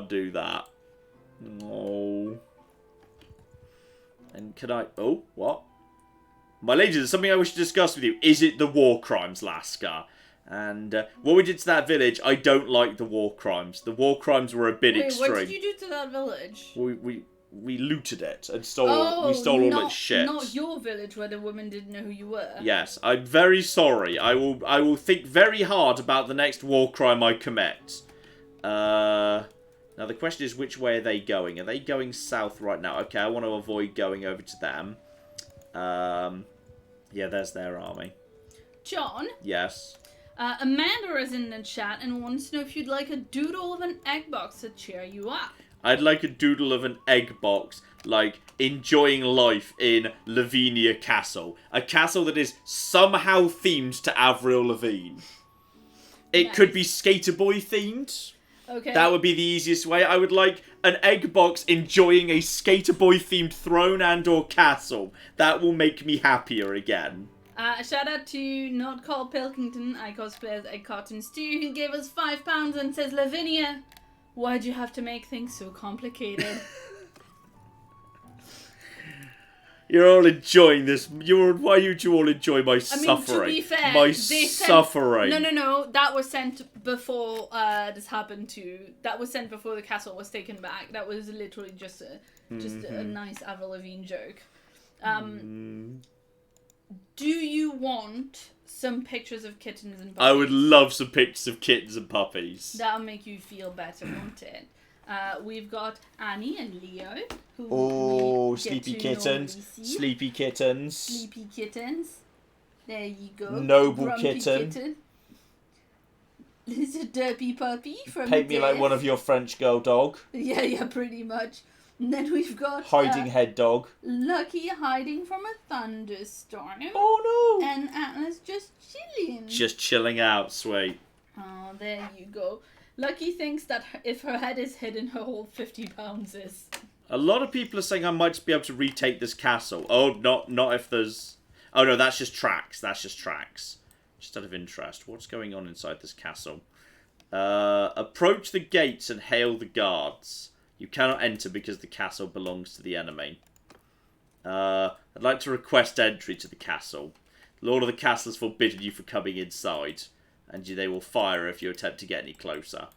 do that. No. And can I... Oh, what? My lady, there's something I wish to discuss with you. Is it the war crimes, Lasker? And what we did to that village, I don't like the war crimes. The war crimes were a bit extreme. What did you do to that village? We looted it and stole all its shit. Not your village where the woman didn't know who you were. Yes, I'm very sorry. I will think very hard about the next war crime I commit. Now the question is, which way are they going? Are they going south right now? Okay, I want to avoid going over to them. Yeah, there's their army. John? Yes? Amanda is in the chat and wants to know if you'd like a doodle of an egg box to cheer you up. I'd like a doodle of an egg box, like enjoying life in Lavinia Castle. A castle that is somehow themed to Avril Lavigne. It could be Skater Boy themed. Okay. That would be the easiest way. I would like an egg box enjoying a Skater Boy themed throne and or castle. That will make me happier again. Shout out to Not Called Pilkington, I cosplay as Egg Carton Stew, who gave us £5 and says, Lavinia, why'd you have to make things so complicated? You're all enjoying this. Why would you all enjoy my suffering? To be fair, my suffering. No. That was sent before this happened to. That was sent before the castle was taken back. That was literally just a nice Avril Lavigne joke. Do you want some pictures of kittens and puppies? I would love some pictures of kittens and puppies. That'll make you feel better, won't it? We've got Annie and Leo. Who sleepy kittens. Sleepy kittens. Sleepy kittens. There you go. Noble Grumpy kitten. This is a derpy puppy from Paint me like one of your French girl dog. Yeah, pretty much. And then we've got... Hiding head dog. Lucky hiding from a thunderstorm. Oh no! And Atlas just chilling. Just chilling out, sweet. Oh, there you go. Lucky thinks that if her head is hidden, her whole 50 pounds is. A lot of people are saying I might be able to retake this castle. Oh, not if there's... Oh no, that's just tracks. That's just tracks. Just out of interest, what's going on inside this castle? Approach the gates and hail the guards. You cannot enter because the castle belongs to the enemy. I'd like to request entry to the castle. The Lord of the Castle has forbidden you from coming inside, and they will fire if you attempt to get any closer.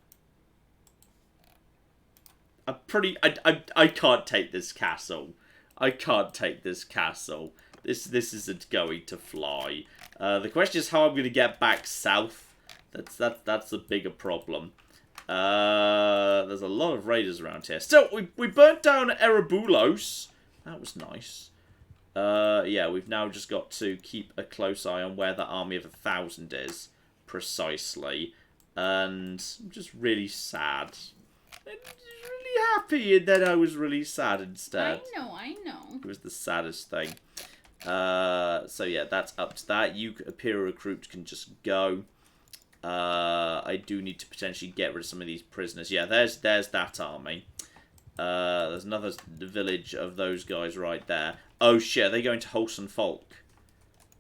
I can't take this castle. I can't take this castle. This isn't going to fly. The question is how I'm going to get back south. That's the bigger problem. There's a lot of raiders around here. Still, we burnt down Erebulos. That was nice. Yeah, we've now just got to keep a close eye on where the army of 1,000 is, precisely. And I'm just really sad. I'm really happy, and then I was really sad instead. I know. It was the saddest thing. So yeah, that's up to that. You, Imperial recruits, can just go. I do need to potentially get rid of some of these prisoners. Yeah, there's that army. There's another village of those guys right there. Oh shit, are they going to Holson Folk?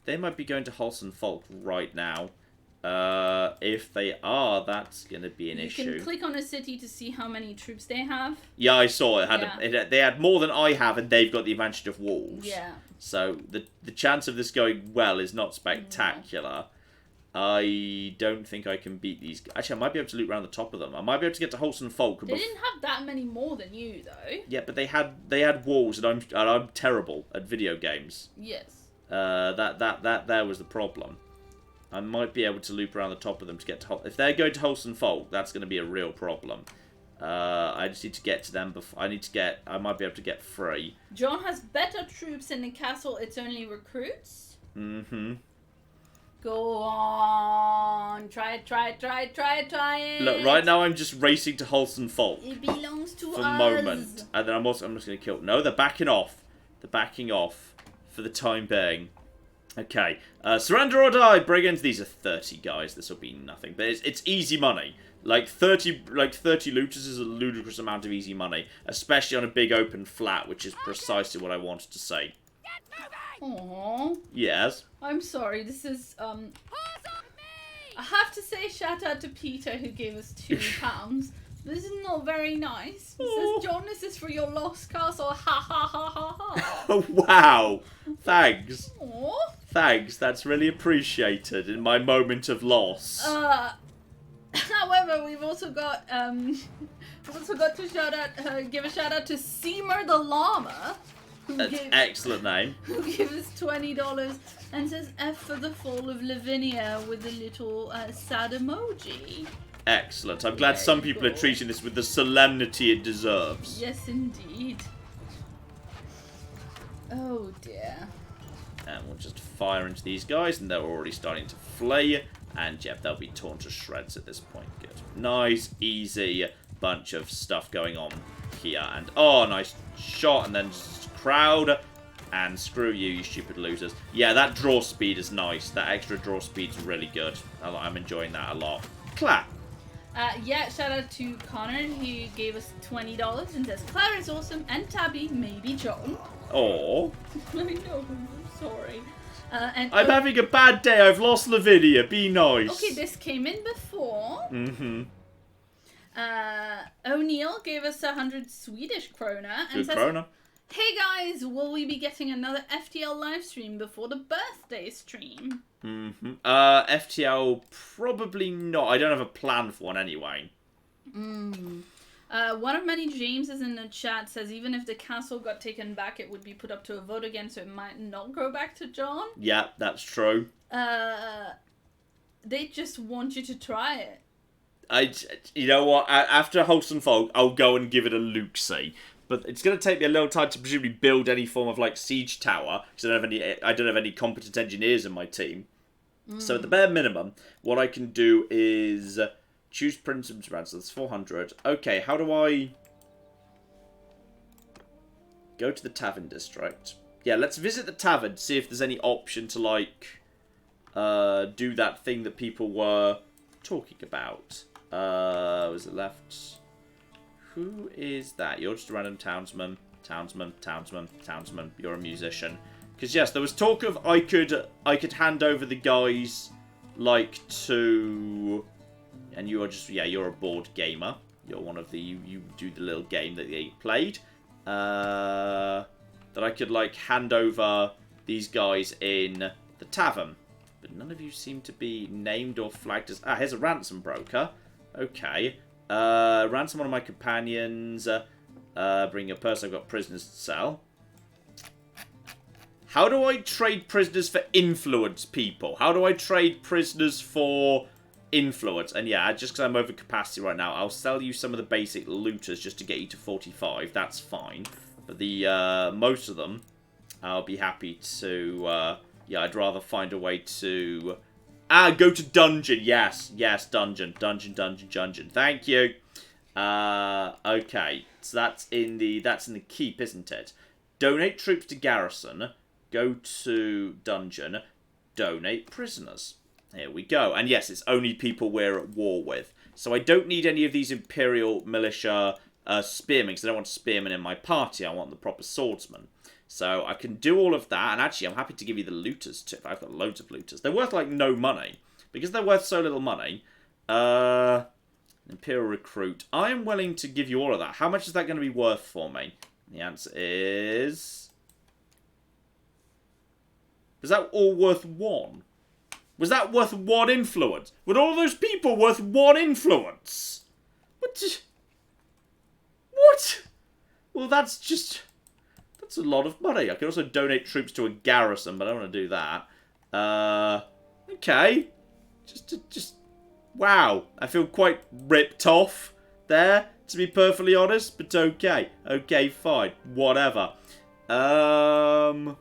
They might be going to Holson Folk right now. If they are, that's going to be an issue. You can click on a city to see how many troops they have. Yeah, I saw it. They had more than I have, and they've got the advantage of walls. Yeah. So the chance of this going well is not spectacular. I don't think I can beat these. Actually, I might be able to loot around the top of them. I might be able to get to Holson Folk. They didn't have that many more than you, though. Yeah, but they had walls, and I'm terrible at video games. Yes. That there was the problem. I might be able to loop around the top of them to get to... If they're going to Holson Folk, that's going to be a real problem. I just need to get to them before. I might be able to get 3. John has better troops in the castle. It's only recruits. Mm-hmm. Go on. Try it. Look, right now I'm just racing to Holston Folk. It belongs to for us. the moment. And then I'm just going to kill... No, they're backing off. They're backing off for the time being. Okay. Surrender or die, brigands. These are 30 guys. This will be nothing. But it's easy money. Like 30 looters is a ludicrous amount of easy money. Especially on a big open flat, which is precisely what I wanted to say. Aww. Yes? I'm sorry, this is, I have to say shout out to Peter who gave us £2. This is not very nice. It says, John, this is for your lost castle. Ha ha ha ha ha. Oh, wow. Thanks. Aww. Thanks, that's really appreciated in my moment of loss. However, we've also got to give a shout out to Seymour the Llama. That's excellent name. Who gave us $20 and says F for the fall of Lavinia with a little sad emoji. Excellent. I'm glad some people are treating this with the solemnity it deserves. Yes, indeed. Oh dear. And we'll just fire into these guys, and they're already starting to flee. And yep, they'll be torn to shreds at this point. Good. Nice, easy bunch of stuff going on here. And oh, nice shot, and then just crowd. And screw you, you stupid losers. Yeah, that draw speed is nice. That extra draw speed's really good. I'm enjoying that a lot. Clap. Yeah, shout out to Connor. He gave us $20 and says Claire is awesome and Tabby, maybe John. Oh. I know, I'm sorry. And I'm having a bad day. I've lost Lavinia. Be nice. Okay, this came in before. Mm-hmm. O'Neill gave us 100 Swedish krona and says, krona. Hey guys, will we be getting another FTL live stream before the birthday stream? Mm-hmm. FTL, probably not. I don't have a plan for one anyway. One of many Jameses in the chat says even if the castle got taken back, it would be put up to a vote again, so it might not go back to John. Yeah, that's true. They just want you to try it. You know what? After Holston Folk, I'll go and give it a look-see. But it's going to take me a little time to presumably build any form of like siege tower because I don't have any competent engineers in my team. So at the bare minimum, what I can do is choose Prince's Brand. So that's 400. Okay, how do I go to the tavern district? Yeah, let's visit the tavern. See if there's any option to like do that thing that people were talking about. Was it left? Who is that? You're just a random townsman. Townsman. You're a musician. Because yes, there was talk of I could hand over the guys like to, and you are just you're a board gamer. You're one of the you do the little game that they played. That I could like hand over these guys in the tavern, but none of you seem to be named or flagged as. Here's a ransom broker. Okay. Ransom one of my companions. Bring a person. I've got prisoners to sell. How do I trade prisoners for influence, people? How do I trade prisoners for influence? And yeah, just because I'm over capacity right now, I'll sell you some of the basic looters just to get you to 45. That's fine. But the most of them, I'll be happy to. I'd rather find a way to. Go to dungeon. Yes, dungeon. Thank you. Okay, so that's in the keep, isn't it? Donate troops to garrison. Go to dungeon. Donate prisoners. Here we go. And yes, it's only people we're at war with. So I don't need any of these Imperial militia spearmen, because I don't want spearmen in my party. I want the proper swordsmen. So I can do all of that. And actually, I'm happy to give you the looters too. I've got loads of looters. They're worth like no money. Because they're worth so little money. Imperial recruit. I am willing to give you all of that. How much is that going to be worth for me? The answer is... Is that all worth 1? Was that worth 1 influence? Were all those people worth 1 influence? What? Well, that's just... That's a lot of money. I can also donate troops to a garrison, but I don't want to do that. Okay. Just... Wow. I feel quite ripped off there. to be perfectly honest, but okay. Okay, fine. Whatever. Because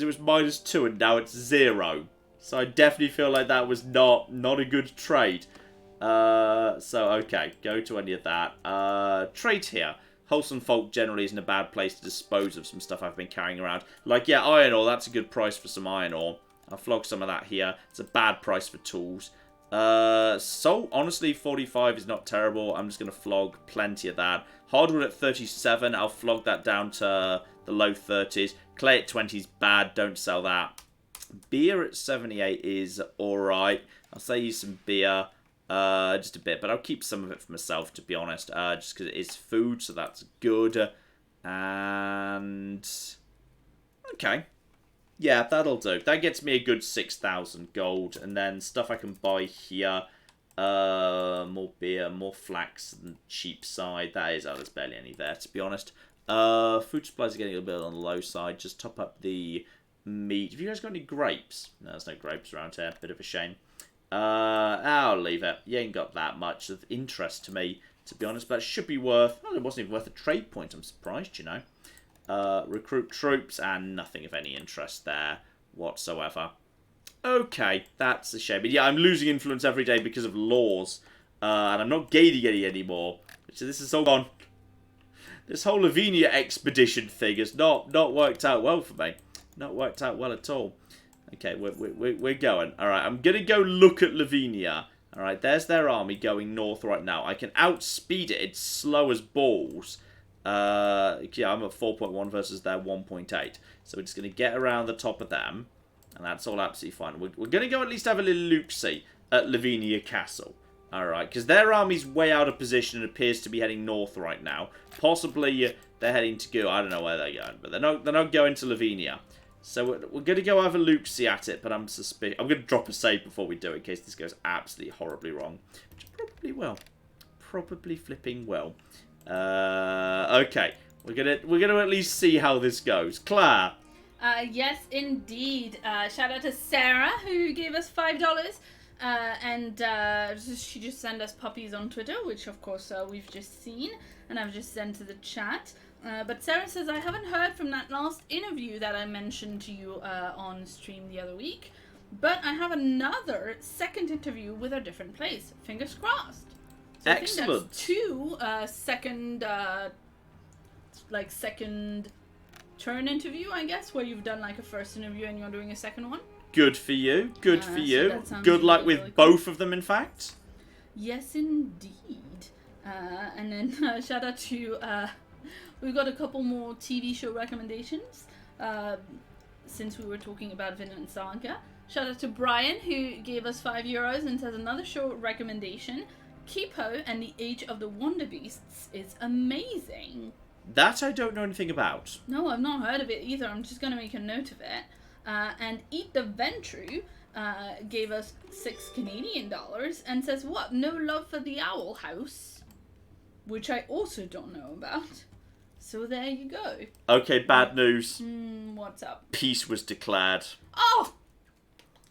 it was -2 and now it's 0. So I definitely feel like that was not a good trade. So, okay. Go to any of that. Trade here. Wholesome Folk generally isn't a bad place to dispose of some stuff I've been carrying around. Like, yeah, iron ore. That's a good price for some iron ore. I'll flog some of that here. It's a bad price for tools. Salt, honestly, 45 is not terrible. I'm just going to flog plenty of that. Hardwood at 37. I'll flog that down to the low 30s. Clay at 20 is bad. Don't sell that. Beer at 78 is alright. I'll sell you some beer. Just a bit, but I'll keep some of it for myself, to be honest, just because it is food, so that's good. And okay, yeah, that'll do. That gets me a good 6,000 gold, and then stuff I can buy here. More beer, more flax, and cheap side. That is, there's barely any there, to be honest. Food supplies are getting a little bit on the low side. Just top up the meat. Have you guys got any grapes? No, there's no grapes around here. Bit of a shame. I'll leave it. You ain't got that much of interest to me, to be honest, but it should be worth... Well, it wasn't even worth a trade point, I'm surprised, you know. Recruit troops, and nothing of any interest there whatsoever. Okay, that's a shame. But yeah, I'm losing influence every day because of laws, and I'm not gaining any anymore. So this is all gone. This whole Lavinia expedition thing has not worked out well for me. Not worked out well at all. Okay, we're going. Alright, I'm going to go look at Lavinia. Alright, there's their army going north right now. I can outspeed it. It's slow as balls. Yeah, I'm at 4.1 versus their 1.8. So we're just going to get around the top of them. And that's all absolutely fine. We're going to go at least have a little look-see at Lavinia Castle. Alright, because their army's way out of position and appears to be heading north right now. Possibly they're heading to go. I don't know where they're going, but they're not going to Lavinia. So we're going to go have a look-see at it, but I'm suspicious. I'm going to drop a save before we do it in case this goes absolutely horribly wrong. Which probably will. Probably flipping will. Okay. We're gonna at least see how this goes. Claire. Yes, indeed. Shout out to Sarah, who gave us $5. And she just sent us puppies on Twitter, which of course we've just seen, and I've just sent to the chat. But Sarah says, I haven't heard from that last interview that I mentioned to you on stream the other week, but I have another second interview with a different place. Fingers crossed. So excellent. I think that's two second turn interview, I guess, where you've done like a first interview and you're doing a second one. Good for you. Good for you. So good luck really, with really both cool. of them, in fact. Yes, indeed. And then shout out to... we've got a couple more TV show recommendations, since we were talking about Vinland Saga. Shout out to Brian, who gave us €5 and says another show recommendation. Kipo and the Age of the Wonder Beasts is amazing. That I don't know anything about. No, I've not heard of it either. I'm just going to make a note of it. And Eat the Ventru gave us $6 Canadian and says, what? No love for the Owl House? Which I also don't know about. So there you go. Okay, bad news. What's up? Peace was declared. Oh!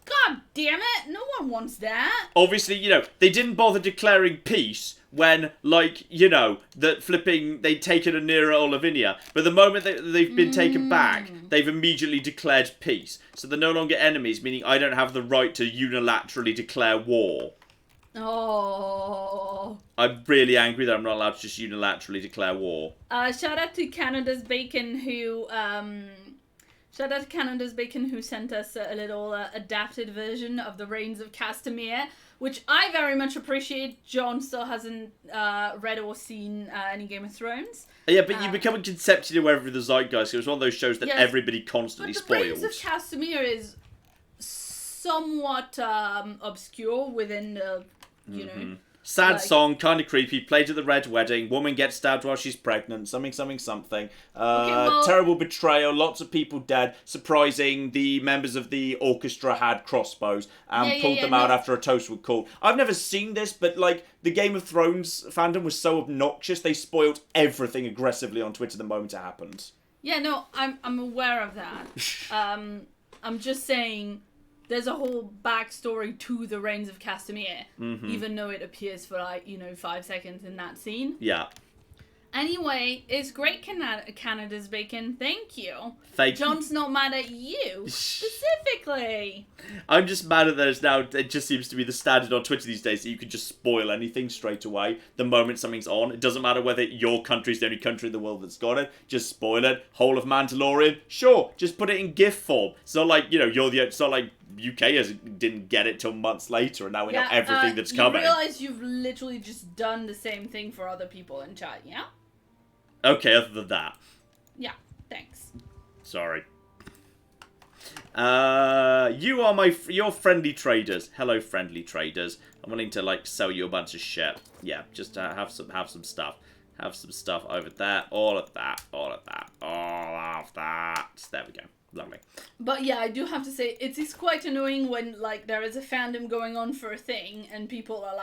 God damn it! No one wants that! Obviously, you know, they didn't bother declaring peace when, like, you know, that they'd taken Anira or Lavinia. But the moment they've been taken back, they've immediately declared peace. So they're no longer enemies, meaning I don't have the right to unilaterally declare war. Oh. I'm really angry that I'm not allowed to just unilaterally declare war. Shout out to Canada's Bacon who sent us a little adapted version of the Reigns of Castamere, which I very much appreciate. John still hasn't read or seen any Game of Thrones. Yeah, but you become concepted aware of the zeitgeist. It was one of those shows that everybody constantly spoils. But the Reigns of Castamere is somewhat obscure within the, you know... Sad song, kind of creepy, played at the Red Wedding, woman gets stabbed while she's pregnant, something. Terrible betrayal, lots of people dead. Surprising, the members of the orchestra had crossbows and pulled them out after a toast was called. I've never seen this, but like, the Game of Thrones fandom was so obnoxious, they spoiled everything aggressively on Twitter the moment it happened. Yeah, no, I'm aware of that. I'm just saying... there's a whole backstory to the Reigns of Castamere, Mm-hmm. even though it appears for 5 seconds in that scene. Yeah. Anyway, it's great Canada's bacon. Thank you. Thank John's not mad at you specifically. I'm just mad at those now. It just seems to be the standard on Twitter these days that you can just spoil anything straight away the moment something's on. It doesn't matter whether your country's the only country in the world that's got it. Just spoil it. Whole of Mandalorian. Sure, just put it in GIF form. It's not like, it's not like UK didn't get it till months later and now we know everything that's coming. You realise you've literally just done the same thing for other people in chat, yeah? Okay, other than that. Yeah, thanks. Sorry. You're friendly traders. Hello, friendly traders. I'm willing to sell you a bunch of shit. Yeah, just have some stuff. Have some stuff over there. All of that. All of that. All of that. There we go. Lovely. But yeah, I do have to say it is quite annoying when there is a fandom going on for a thing and people are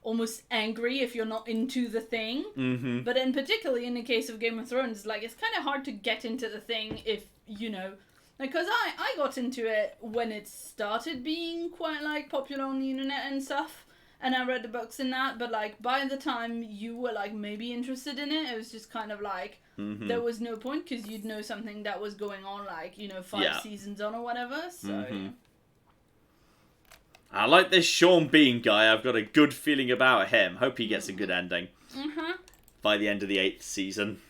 almost angry if you're not into the thing. Mm-hmm. But then particularly in the case of Game of Thrones, it's kind of hard to get into the thing if, because I got into it when it started being quite popular on the internet and stuff, and I read the books and that, but by the time you were maybe interested in it, it was just kind of mm-hmm. there was no point because you'd know something that was going on 5 seasons on or whatever, so mm-hmm. I like this Sean Bean guy. I've got a good feeling about him. Hope he gets a good ending. Mm-hmm. By the end of the 8th season.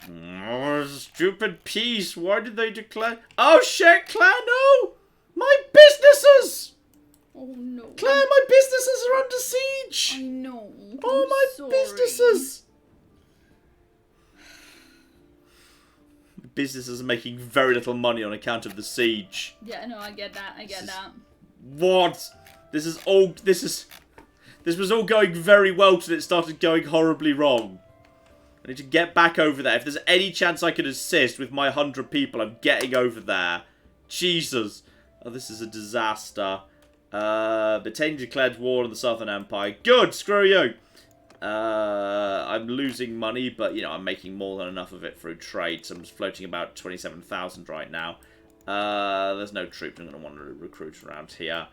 Oh, stupid piece. Why did they declare... Oh, shit, Claire, no! My businesses! Oh, no. Claire, my businesses are under siege! I know. Oh, my businesses! Businesses are making very little money on account of the siege. Yeah, no, I get that. That. What? This was all going very well till it started going horribly wrong. I need to get back over there. If there's any chance I can assist with my 100 people, I'm getting over there. Jesus. Oh, this is a disaster. Britain declared war on the Southern Empire. Good, screw you. I'm losing money, but, I'm making more than enough of it through trade. So I'm just floating about 27,000 right now. There's no troops I'm going to want to recruit around here.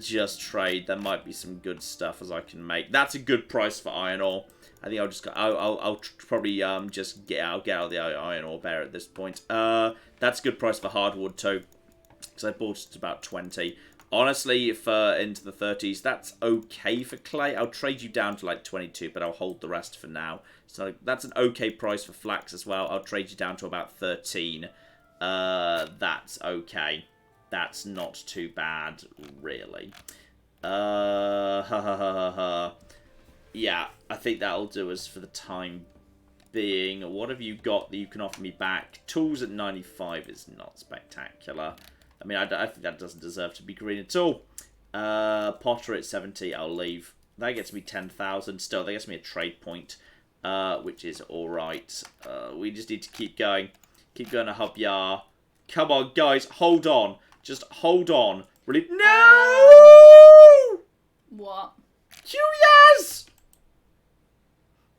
Just trade. There might be some good stuff as I can make. That's a good price for iron ore. I think I'll probably just get out of the iron ore bear at this point. That's a good price for hardwood too, because I bought it at about 20. Honestly, if into the 30s, that's okay for clay. I'll trade you down to 22, but I'll hold the rest for now. So that's an okay price for flax as well. I'll trade you down to about 13. That's okay. That's not too bad, really. Yeah, I think that'll do us for the time being. What have you got that you can offer me back? Tools at 95 is not spectacular. I mean, I think that doesn't deserve to be green at all. Potter at 70, I'll leave. That gets me 10,000. Still, that gets me a trade point, which is alright. We just need to keep going. Keep going to Hub Yar. Come on, guys, hold on. Just hold on. Really? No! What? Q-Yaz!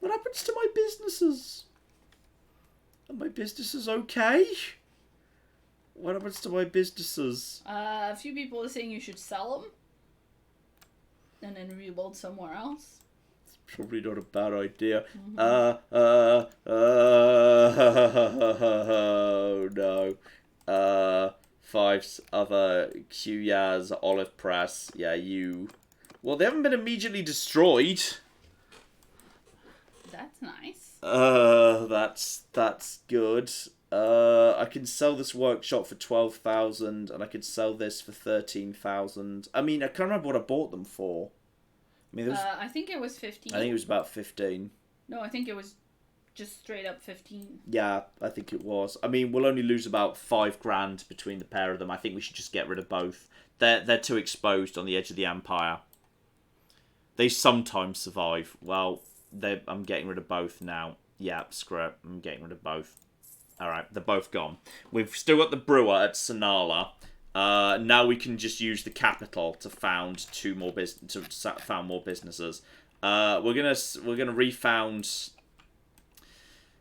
What happens to my businesses? Are my businesses okay? What happens to my businesses? A few people are saying you should sell them. And then rebuild somewhere else. It's probably not a bad idea. Mm-hmm. Oh no. 5 other Q-Yaz, Olive Press. Yeah, you. Well, they haven't been immediately destroyed. That's nice. That's good. I can sell this workshop for 12,000, and I could sell this for 13,000. I mean, I can't remember what I bought them for. I mean, I think it was 15. I think it was about 15. No, I think it was just straight up 15. Yeah, I think it was. I mean, we'll only lose about 5 grand between the pair of them. I think we should just get rid of both. They're too exposed on the edge of the Empire. They sometimes survive. Well, I'm getting rid of both now. Yeah, screw it. I'm getting rid of both. Alright, they're both gone. We've still got the brewer at Sanala. Now we can just use the capital to found more businesses. We're gonna refound.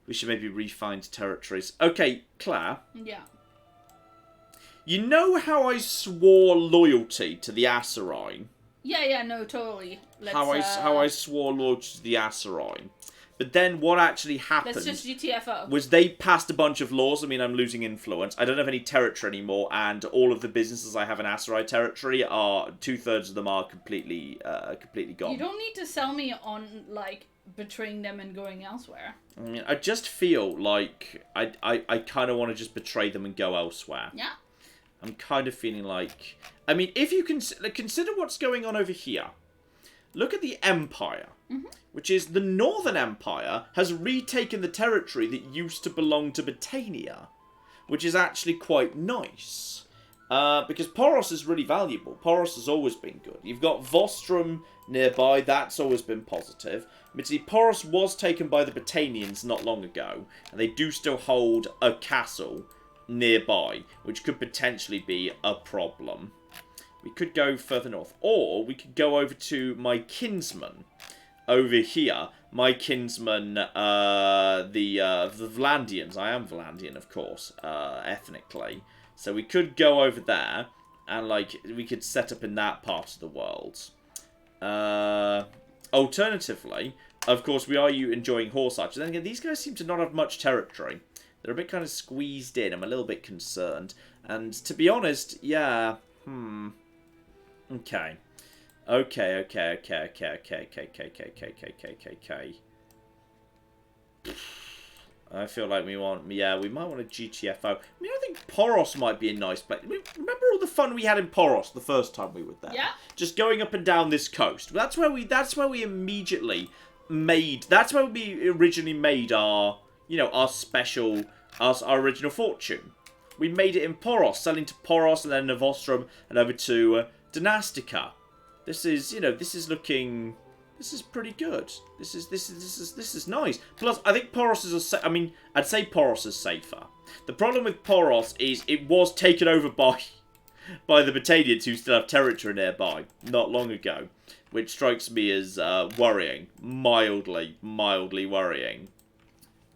We should maybe refind territories. Okay, Claire. Yeah. You know how I swore loyalty to the Aserai? Yeah, no, totally. How I swore loyalty to the Aserai. But then what actually happened let's just GTFO. was they passed a bunch of laws. I mean, I'm losing influence. I don't have any territory anymore, and all of the businesses I have in Aserai territory are 2/3 of them are completely gone. You don't need to sell me on, like, betraying them and going elsewhere. I mean, I just feel like I kind of want to just betray them and go elsewhere. Yeah. I'm kind of feeling like... I mean, if you consider what's going on over here. Look at the Empire, which is the Northern Empire has retaken the territory that used to belong to Britannia, which is actually quite nice. Because Poros is really valuable. Poros has always been good. You've got Vostrum nearby, that's always been positive. But see, Poros was taken by the Britannians not long ago, and they do still hold a castle nearby, which could potentially be a problem. We could go further north, or we could go over to my kinsman over here. My kinsman, the Vlandians. I am Vlandian, of course, ethnically. So we could go over there, and like we could set up in that part of the world. Alternatively, of course, we are enjoying horse archers. Then again, these guys seem to not have much territory. They're a bit kind of squeezed in. I'm a little bit concerned. And to be honest, yeah, Okay. Okay. I feel like we might want a GTFO. I mean, I think Poros might be a nice place. Remember all the fun we had in Poros the first time we were there? Yeah. Just going up and down this coast. That's where we immediately made. That's where we originally made our, our special, our original fortune. We made it in Poros, selling to Poros and then Novostrum and over to Dynastica. This is, this is looking. This is pretty good. This is nice. Plus, I think Poros is I'd say Poros is safer. The problem with Poros is it was taken over by the Britannians who still have territory nearby not long ago, which strikes me as worrying, mildly worrying.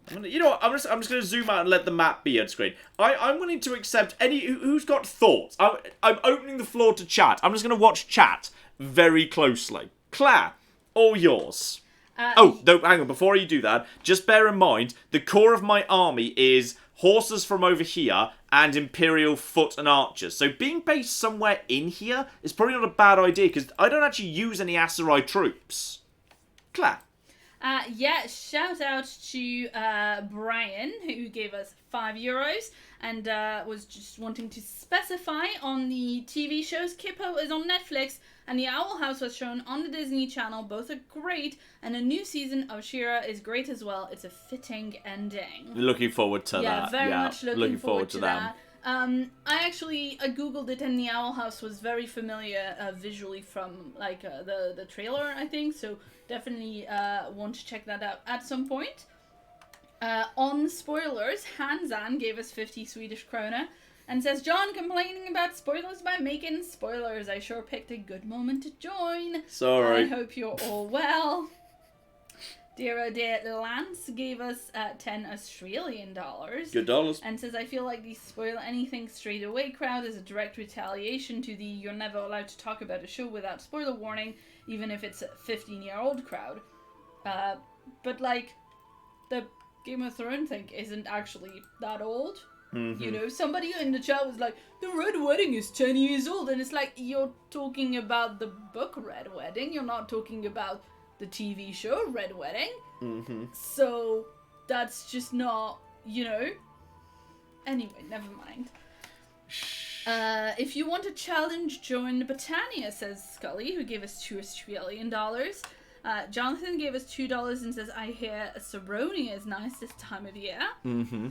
I'm just going to zoom out and let the map be on screen. I'm willing to accept any who's got thoughts. I'm opening the floor to chat. I'm just going to watch chat very closely. Claire, all yours. No, hang on. Before you do that, just bear in mind the core of my army is horses from over here and Imperial foot and archers. So being based somewhere in here is probably not a bad idea because I don't actually use any Aserai troops. Claire. Shout out to Brian, who gave us €5 and was just wanting to specify on the TV shows. Kippo is on Netflix and The Owl House was shown on the Disney Channel. Both are great, and a new season of She-Ra is great as well. It's a fitting ending. Looking forward to that. Yeah, very much looking forward to that. I googled it, and The Owl House was very familiar visually from like the trailer, I think. So definitely want to check that out at some point. On spoilers, Hansan gave us 50 Swedish krona and says, John complaining about spoilers by making spoilers. I sure picked a good moment to join. Sorry. I hope you're all well. Dira de Lance gave us 10 Australian dollars. Good dollars. And says, I feel like the spoil anything straight away crowd is a direct retaliation to the you're never allowed to talk about a show without spoiler warning, even if it's a 15-year-old crowd. But like, the Game of Thrones thing isn't actually that old. Mm-hmm. Somebody in the chat was like, the Red Wedding is 10 years old. And it's like, you're talking about the book Red Wedding. You're not talking about the TV show Red Wedding. Mm-hmm. So that's just not, Anyway, never mind. If you want a challenge, join Britannia, says Scully, who gave us $2 Australian. Jonathan gave us $2 and says, I hear a Saroni is nice this time of year. Mm-hmm.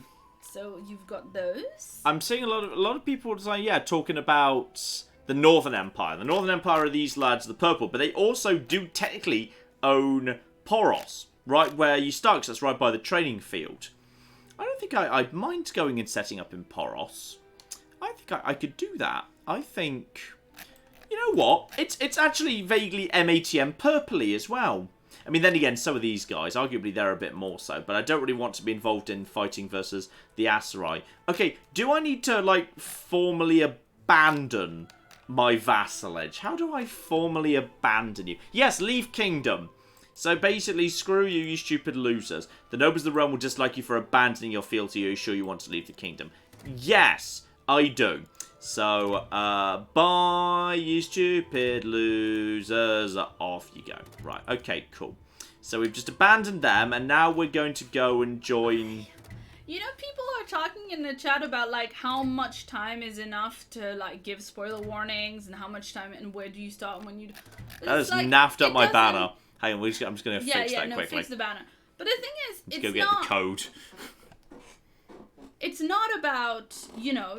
So you've got those. I'm seeing a lot of people saying, talking about the Northern Empire. The Northern Empire are these lads, the purple, but they also do technically own Poros, right where you start, because that's right by the training field. I don't think I'd mind going and setting up in Poros. I think I could do that. I think, you know what? It's actually vaguely MATM purpley as well. I mean, then again, some of these guys, arguably they're a bit more so, but I don't really want to be involved in fighting versus the Aserai. Okay, do I need to, like, formally abandon my vassalage? How do I formally abandon you? Yes, leave kingdom. So basically, screw you, you stupid losers. The nobles of the realm will dislike you for abandoning your fealty. Are you sure you want to leave the kingdom? Yes, I do. So, bye, you stupid losers. Off you go. Right, okay, cool. So we've just abandoned them, and now we're going to go and join... You know, people are talking in the chat about, like, how much time is enough to, like, give spoiler warnings, and how much time, and where do you start and when you... That has like, naffed up my banner. Hang on, I'm just going to fix that quickly. Fix the banner. But the thing is, Let's go get the code. It's not about, you know...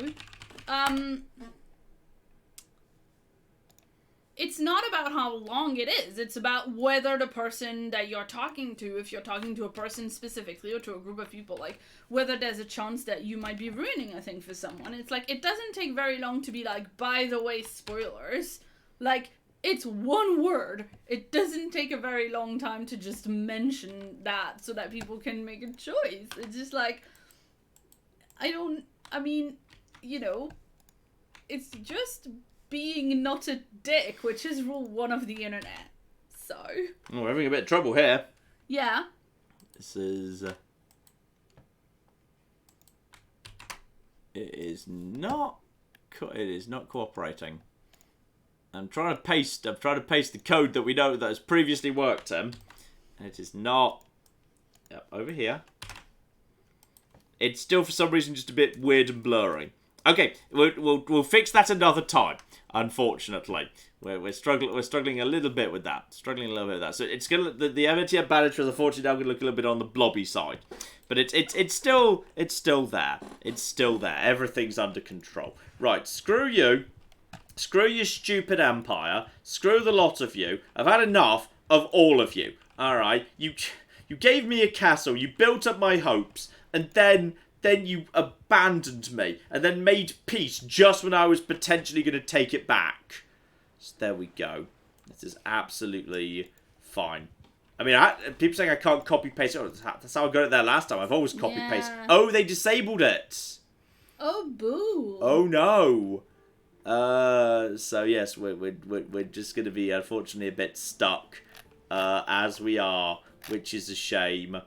It's not about how long it is. It's about whether the person that you're talking to, if you're talking to a person specifically or to a group of people, like, whether there's a chance that you might be ruining a thing for someone. It's like, it doesn't take very long to be like, by the way, spoilers. Like, it's one word. It doesn't take a very long time to just mention that so that people can make a choice. It's just like, you know, it's just being not a dick, which is rule 1 of the internet. So. Oh, we're having a bit of trouble here. Yeah. This is... It is not cooperating. I'm trying to paste the code that we know that has previously worked in. And it is not... Yep, over here. It's still, for some reason, just a bit weird and blurry. Okay, we'll fix that another time. Unfortunately, we're struggling a little bit with that. So it's gonna the MTF Bannerlord is unfortunately now gonna look a little bit on the blobby side, but it's still there. It's still there. Everything's under control. Right, screw you. Screw your stupid empire. Screw the lot of you. I've had enough of all of you. All right, you gave me a castle. You built up my hopes, and then you abandoned me and then made peace just when I was potentially going to take it back. So there we go. This is absolutely fine. I mean, people saying I can't copy-paste. Oh, that's how I got it there last time. I've always copy-paste. Yeah. Oh, they disabled it. Oh, boo. Oh, no. So, yes, we're just going to be, unfortunately, a bit stuck as we are, which is a shame.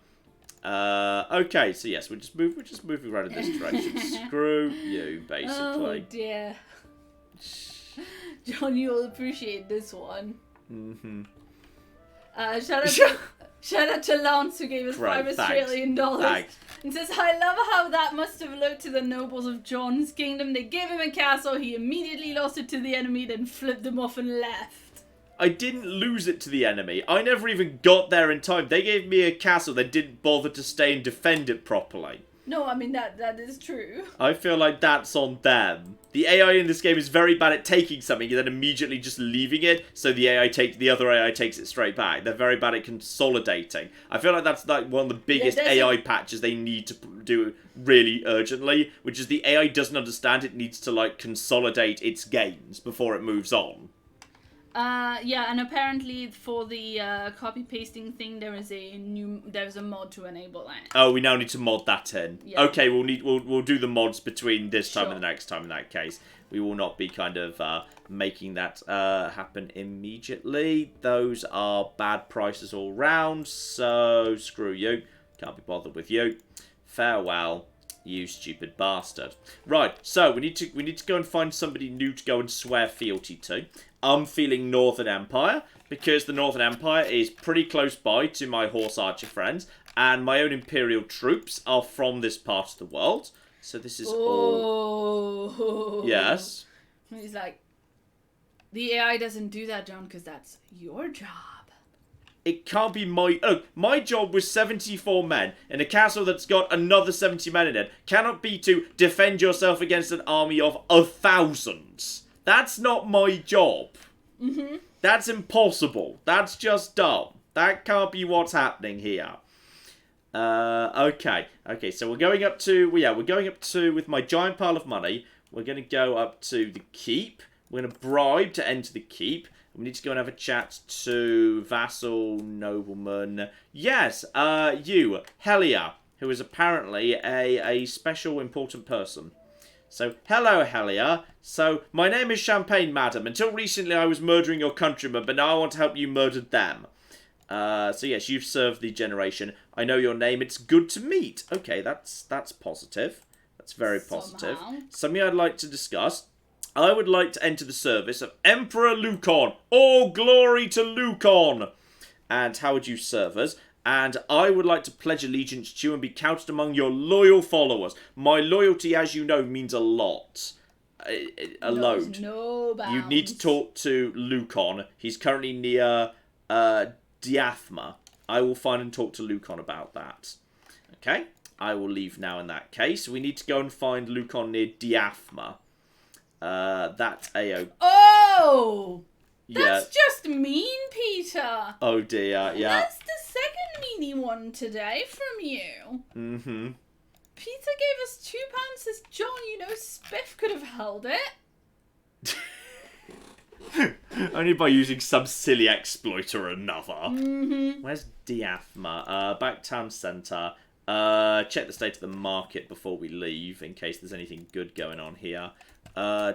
Okay, so yes, we're just moving around in this direction. Screw you, basically. Oh dear. John, you'll appreciate this one. Mm-hmm. Shout out to Lance, who gave us $5 Australian and says, I love how that must have looked to the nobles of John's kingdom. They gave him a castle, he immediately lost it to the enemy, then flipped them off and left. I didn't lose it to the enemy. I never even got there in time. They gave me a castle that didn't bother to stay and defend it properly. No, I mean, that is true. I feel like that's on them. The AI in this game is very bad at taking something and then immediately just leaving it, so the other AI takes it straight back. They're very bad at consolidating. I feel like that's like one of the biggest AI patches they need to do really urgently, which is the AI doesn't understand it needs to, like, consolidate its gains before it moves on. Yeah, and apparently for the copy-pasting thing, there's a mod to enable that. Oh, we now need to mod that in. Yeah. Okay, we'll do the mods between this time and the next time in that case. We will not be kind of making that happen immediately. Those are bad prices all round, so screw you. Can't be bothered with you. Farewell, you stupid bastard. Right, so we need to go and find somebody new to go and swear fealty to. I'm feeling Northern Empire, because the Northern Empire is pretty close by to my horse archer friends, and my own Imperial troops are from this part of the world. So this is all... Yes? He's like, the AI doesn't do that, John, because that's your job. It can't be my... Oh, my job was 74 men in a castle that's got another 70 men in it. Cannot be to defend yourself against an army of 1,000. That's not my job. Mm-hmm. That's impossible. That's just dumb. That can't be what's happening here. Okay, so we're going up to... We're going up to, with my giant pile of money, we're going to go up to the keep. We're going to bribe to enter the keep. We need to go and have a chat to vassal nobleman. Yes, you, Helia, who is apparently a special important person. So, hello, Helia. So, my name is Champagne, madam. Until recently, I was murdering your countrymen, but now I want to help you murder them. So, yes, you've served the generation. I know your name. It's good to meet. Okay, that's positive. That's very positive. Something I'd like to discuss. I would like to enter the service of Emperor Lucon. All glory to Lucon. And how would you serve us? And I would like to pledge allegiance to you and be counted among your loyal followers. My loyalty, as you know, means a lot. A load. No bounds. You need to talk to Lucon. He's currently near Diathma. I will find and talk to Lucon about that. Okay? I will leave now in that case. We need to go and find Lucon near Diathma. That's A-O. Oh! Yeah. That's just mean, Peter. Oh dear, yeah. That's the second meanie one today from you. Mm-hmm. Peter gave us £2, says John, you know, Spiff could have held it. Only by using some silly exploit or another. Mm-hmm. Where's Diathma? Back town centre. Check the state of the market before we leave, in case there's anything good going on here.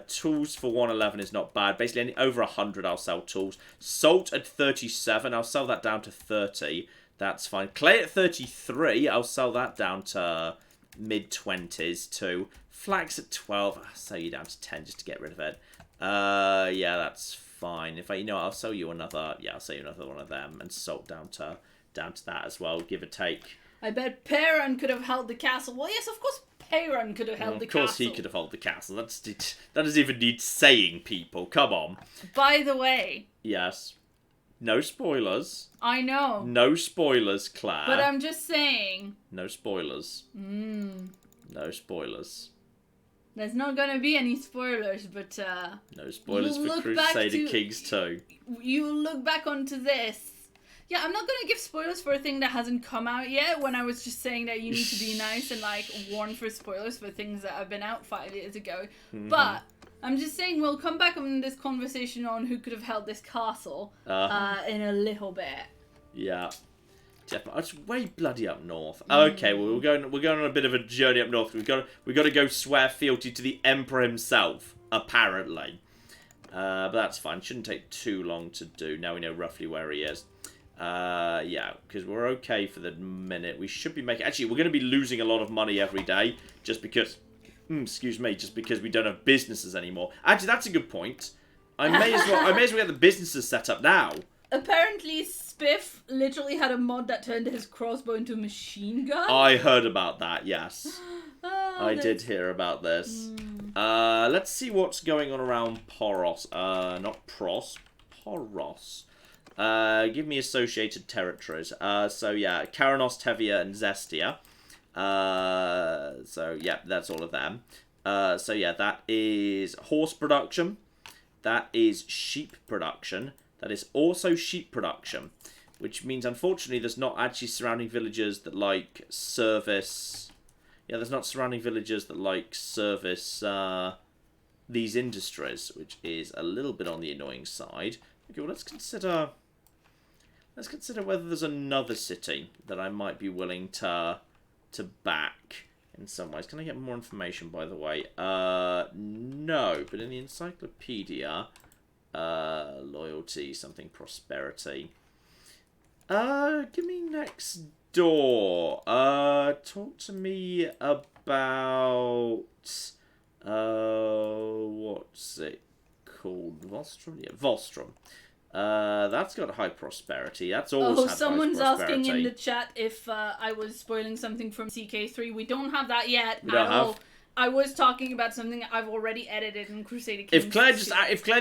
Tools for 111 is not bad. Basically, over 100 I'll sell tools. Salt at 37, I'll sell that down to 30. That's fine. Clay at 33, I'll sell that down to mid-20s too. Flax at 12, I'll sell you down to 10 just to get rid of it. Yeah, that's fine. If I'll sell you another, I'll sell you another one of them, and salt down to that as well, give or take. I bet Perrin could have held the castle. Well, yes, of course Perrin could have held the castle. Of course he could have held the castle. That doesn't even need saying, people. Come on. By the way. Yes. No spoilers. I know. No spoilers, Claire. But I'm just saying. No spoilers. No spoilers. There's not going to be any spoilers, but... no spoilers for Crusader Kings 2. You will look back onto this. Yeah, I'm not going to give spoilers for a thing that hasn't come out yet, when I was just saying that you need to be nice and, like, warn for spoilers for things that have been out 5 years ago. Mm-hmm. But I'm just saying we'll come back on this conversation on who could have held this castle in a little bit. Yeah. Definitely. It's way bloody up north. Okay, well, we're going on a bit of a journey up north. We've got to go swear fealty to the Emperor himself, apparently. But that's fine. Shouldn't take too long to do. Now we know roughly where he is. Yeah, because we're okay for the minute. We should be making... Actually, we're going to be losing a lot of money every day just because... excuse me, just because we don't have businesses anymore. Actually, that's a good point. I may as well get the businesses set up now. Apparently, Spiff literally had a mod that turned his crossbow into a machine gun. I heard about that, yes. I did hear about this. Let's see what's going on around Poros. Not Pros. Poros. Give me associated territories. So yeah, Karanos, Tevia, and Zestia. So yeah, that's all of them. So yeah, that is horse production. That is sheep production. That is also sheep production. Which means, unfortunately, there's not actually surrounding villages that, like, service... Yeah, there's not surrounding villages that, like, service these industries, which is a little bit on the annoying side. Okay, well, let's consider whether there's another city that I might be willing to back in some ways. Can I get more information, by the way? No, but in the encyclopedia, loyalty, something prosperity. Give me next door. Talk to me about, what's it called? Vostrom? Yeah, Vostrom. That's got high prosperity. That's always had someone's high prosperity. asking in the chat if I was spoiling something from CK3. We don't have that yet we don't at have. all. I was talking about something I've already edited in Crusader Kings. If Claire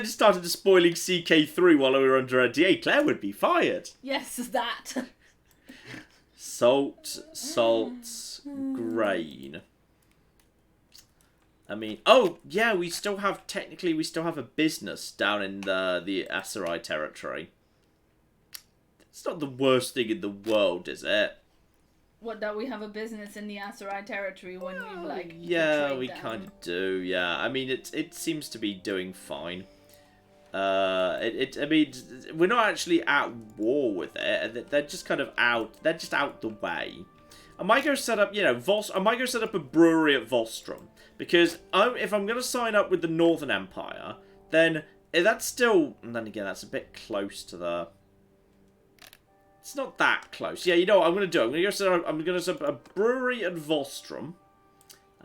just started spoiling CK3 while we were under a DA, Claire would be fired. Yes, that. Salt, grain. I mean, oh yeah, we still have a business down in the Aserai territory. It's not the worst thing in the world, is it? What, that we have a business in the Aserai territory when we've, like... Yeah, we kind of do, yeah. I mean, it seems to be doing fine. I mean, we're not actually at war with it. They're just kind of out. They're just out the way. I might go set up, I might go set up a brewery at Vostrom. Because if I'm going to sign up with the Northern Empire, then that's still... And then again, that's a bit close to the... It's not that close. Yeah, you know what I'm going to do? I'm going to set up a brewery at Vostrom.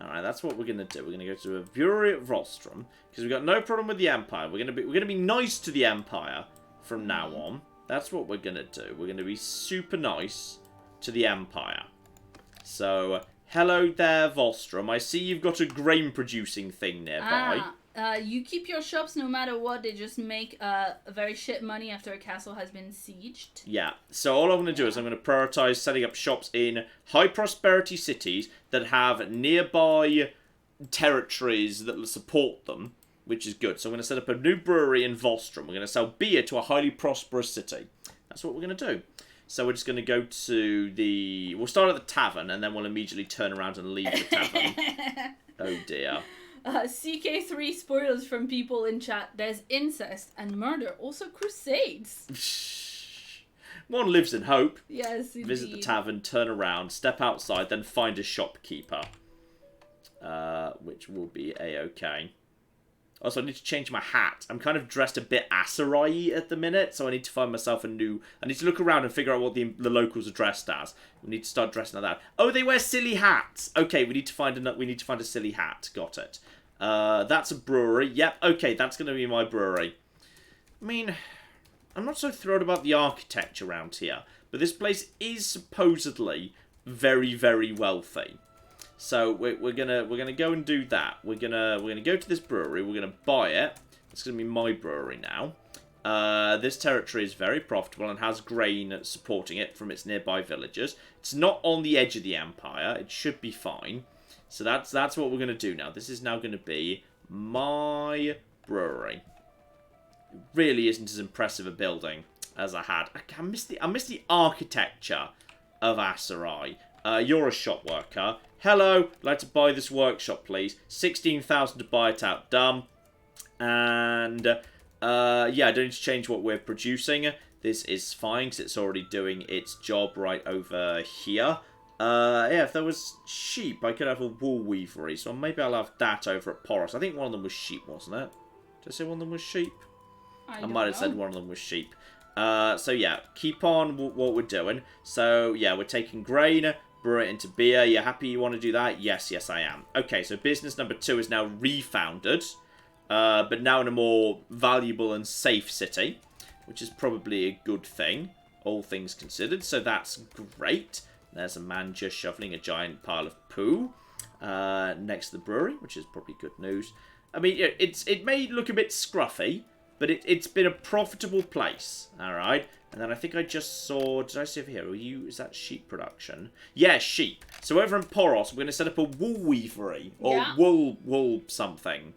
Alright, that's what we're going to do. We're going to go to a brewery at Vostrom. Because we've got no problem with the Empire. We're going to be nice to the Empire from now on. That's what we're going to do. We're going to be super nice to the Empire. So, hello there, Vostrom. I see you've got a grain-producing thing nearby. You keep your shops no matter what. They just make very shit money after a castle has been sieged. Yeah. So all I'm going to do is I'm going to prioritize setting up shops in high-prosperity cities that have nearby territories that will support them, which is good. So I'm going to set up a new brewery in Vostrom. We're going to sell beer to a highly prosperous city. That's what we're going to do. So we're just going to go to the... We'll start at the tavern, and then we'll immediately turn around and leave the tavern. Oh, dear. CK3 spoilers from people in chat. There's incest and murder. Also crusades. One lives in hope. Yes, indeed. Visit the tavern, turn around, step outside, then find a shopkeeper. Which will be a-okay. Also, I need to change my hat. I'm kind of dressed a bit Aserai at the minute, so I need to find myself a new... I need to look around and figure out what the locals are dressed as. We need to start dressing like that. Oh, they wear silly hats. Okay, we need to find a silly hat. Got it. That's a brewery. Yep. Okay, that's going to be my brewery. I mean, I'm not so thrilled about the architecture around here, but this place is supposedly very, very wealthy. So we're gonna go and do that. We're gonna go to this brewery. We're gonna buy it. It's gonna be my brewery now. This territory is very profitable and has grain supporting it from its nearby villagers. It's not on the edge of the empire. It should be fine. So that's what we're gonna do now. This is now gonna be my brewery. It really isn't as impressive a building as I had. I miss the architecture of Aserai. You're a shop worker. Hello, I'd like to buy this workshop, please. 16,000 to buy it out. Done. And, yeah, I don't need to change what we're producing. This is fine, because it's already doing its job right over here. Yeah, if there was sheep, I could have a wool weavery, so maybe I'll have that over at Poros. I think one of them was sheep, wasn't it? Did I say one of them was sheep? I might have said one of them was sheep. So, yeah, keep on what we're doing. So, yeah, we're taking grain, brew it into beer. You happy you want to do that? Yes, I am. Okay, so business number 2 is now refounded, but now in a more valuable and safe city, which is probably a good thing, all things considered. So that's great. There's a man just shoveling a giant pile of poo next to the brewery, which is probably good news. I mean, it may look a bit scruffy, but it's been a profitable place, all right? And then I think I just saw... Did I see over here? Is that sheep production? Yeah, sheep. So over in Poros, we're going to set up a wool weavery. Or wool something.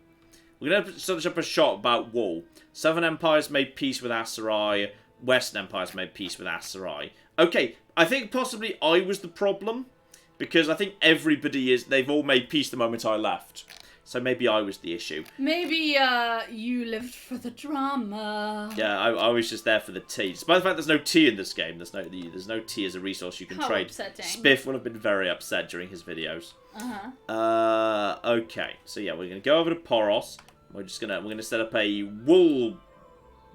We're going to set up a shop about wool. Southern Empire's made peace with Aserai. Western Empire's made peace with Aserai. Okay, I think possibly I was the problem. Because I think everybody is... They've all made peace the moment I left. So maybe I was the issue. Maybe you lived for the drama. Yeah, I was just there for the tea. Despite the fact there's no tea in this game, there's no tea as a resource you can trade. Upsetting. Spiff will have been very upset during his videos. Okay, so yeah, we're gonna go over to Poros. We're gonna set up a wool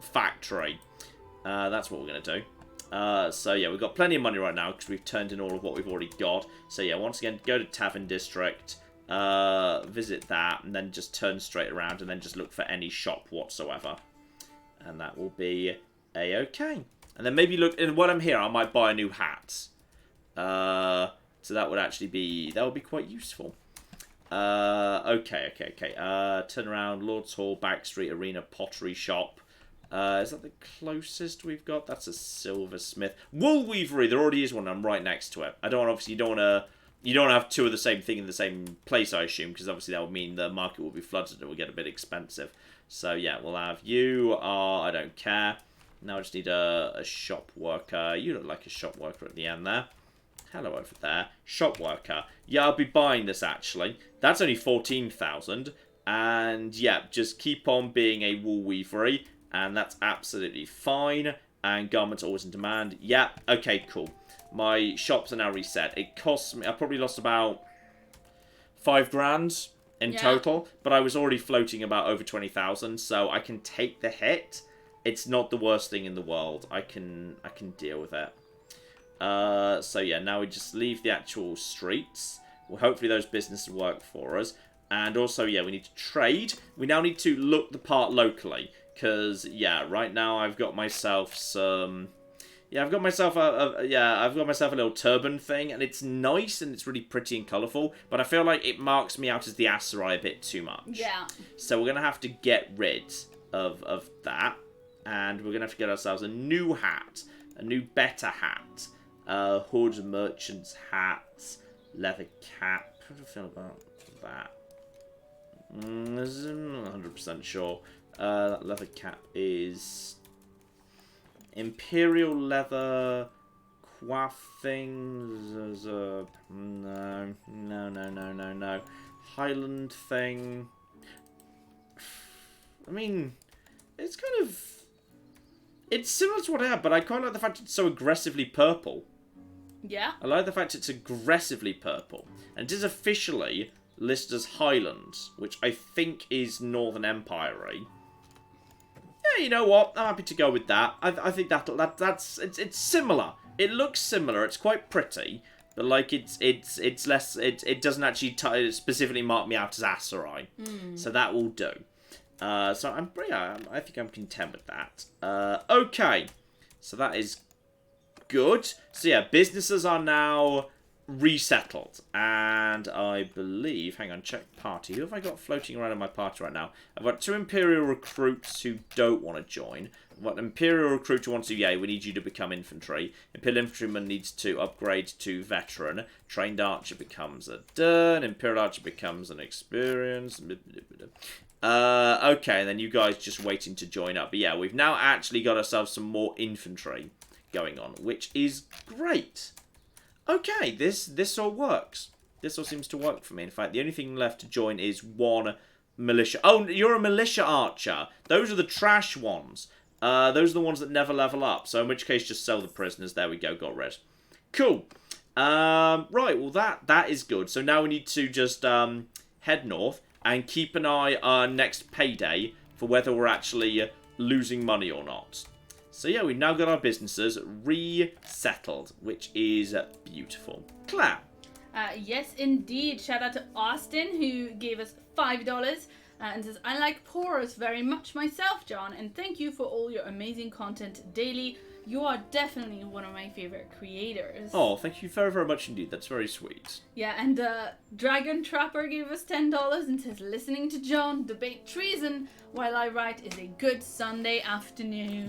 factory. That's what we're gonna do. So yeah, we've got plenty of money right now because we've turned in all of what we've already got. So yeah, once again, go to Tavern District. Visit that, and then just turn straight around, and then just look for any shop whatsoever. And that will be a-okay. And then maybe look, and while I'm here, I might buy a new hat. So that would actually be, that would be quite useful. Okay. Turn around, Lord's Hall, Backstreet, Arena, Pottery Shop. Is that the closest we've got? That's a silversmith. Wool weavery, there already is one, I'm right next to it. You don't want to have two of the same thing in the same place, I assume, because obviously that would mean the market will be flooded and it will get a bit expensive. So yeah, we'll have you. I don't care. Now I just need a shop worker. You look like a shop worker at the end there. Hello over there. Shop worker. Yeah, I'll be buying this actually. That's only 14,000. And yeah, just keep on being a wool weavery. And that's absolutely fine. And garments always in demand. Yeah, okay, cool. My shops are now reset. It costs me... I probably lost about 5 grand in total. But I was already floating about over 20,000. So I can take the hit. It's not the worst thing in the world. I can deal with it. So yeah, now we just leave the actual streets. Well, hopefully those businesses work for us. And also, yeah, we need to trade. We now need to look the part locally. Because, yeah, right now I've got myself some... Yeah, I've got myself a little turban thing. And it's nice and it's really pretty and colourful. But I feel like it marks me out as the Aserai a bit too much. Yeah. So we're going to have to get rid of that. And we're going to have to get ourselves a new hat. A new better hat. Hood, merchant's hat. Leather cap. How do I feel about that? I'm not 100% sure. That leather cap is imperial leather coif thing. No. Highland thing. I mean, it's kind of... It's similar to what I have, but I quite like the fact it's so aggressively purple. Yeah. I like the fact it's aggressively purple. And it is officially listed as Highlands, which I think is Northern Empire-y. Yeah, you know what? I'm happy to go with that. I think it's similar. It looks similar. It's quite pretty, but like it's less. It doesn't actually specifically mark me out as Aserai, so that will do. So I think I'm content with that. Okay, so that is good. So yeah, businesses are now resettled, and I believe, hang on, check party. Who have I got floating around in my party right now? I've got 2 Imperial recruits who don't want to join. I've got an Imperial recruit who wants to, yeah, we need you to become infantry. Imperial infantryman needs to upgrade to veteran. Trained archer becomes a done. Imperial archer becomes an experience. Okay, and then you guys just waiting to join up. But yeah, we've now actually got ourselves some more infantry going on, which is great. Okay, this all works. This all seems to work for me. In fact, the only thing left to join is 1 militia. Oh, you're a militia archer. Those are the trash ones. Those are the ones that never level up. So in which case, just sell the prisoners. There we go, got rid. Cool. Right, well that is good. So now we need to just head north and keep an eye on next payday for whether we're actually losing money or not. So yeah, we've now got our businesses resettled, which is beautiful. Claire. Yes, indeed. Shout out to Austin, who gave us $5 and says, I like porous very much myself, John, and thank you for all your amazing content daily. You are definitely one of my favorite creators. Oh, thank you very, very much indeed. That's very sweet. Yeah, and Dragon Trapper gave us $10 and says, listening to John debate treason while I write is a good Sunday afternoon.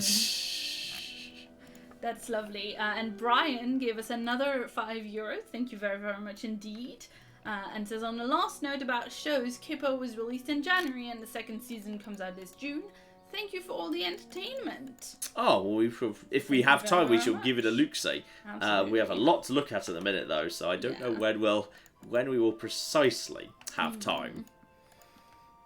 That's lovely. And Brian gave us another €5. Thank you very, very much indeed. And says, on the last note about shows, Kippo was released in January and the 2nd season comes out this June. Thank you for all the entertainment. Oh, well, if we have time, we shall give it a look-see. We have a lot to look at the minute, though, so I don't know when we will precisely have time.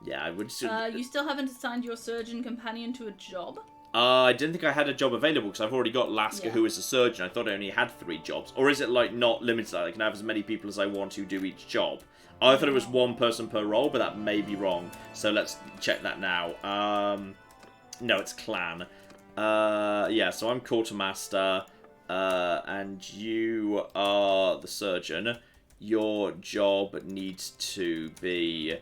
Yeah, I would... you still haven't assigned your surgeon companion to a job? I didn't think I had a job available because I've already got Laska, who is a surgeon. I thought I only had 3 jobs. Or is it, like, not limited? I can have as many people as I want who do each job. I thought it was 1 person per role, but that may be wrong. So let's check that now. No, it's clan. Yeah, so I'm quartermaster, and you are the surgeon. Your job needs to be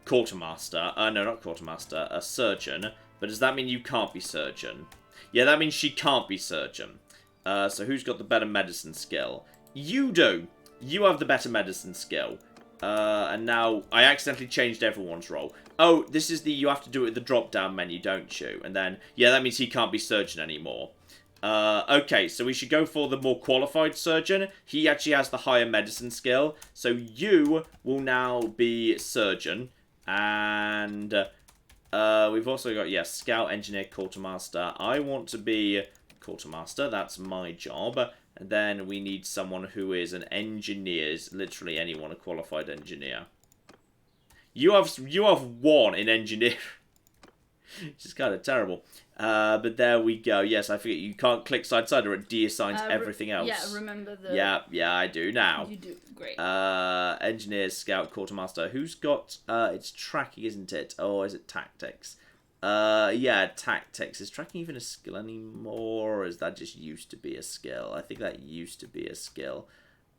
quartermaster. No, not quartermaster, a surgeon. But does that mean you can't be surgeon? Yeah, that means she can't be surgeon. So who's got the better medicine skill? You do. You have the better medicine skill. And now I accidentally changed everyone's role. Oh, this is you have to do it with the drop-down menu, don't you? And then, yeah, that means he can't be surgeon anymore. Okay, so we should go for the more qualified surgeon. He actually has the higher medicine skill. So you will now be surgeon. And we've also got, yeah, scout, engineer, quartermaster. I want to be quartermaster. That's my job. And then we need someone who is an engineer. Literally anyone, a qualified engineer. You have 1 in engineer. Which is kind of terrible. But there we go. Yes, I forget you can't click side to side or it deassigns everything else. Yeah, remember the... Yeah, I do now. You do, great. Engineer, scout, quartermaster. Who's got... it's tracking, isn't it? Or is it tactics? Yeah, tactics. Is tracking even a skill anymore? Or is that just used to be a skill? I think that used to be a skill.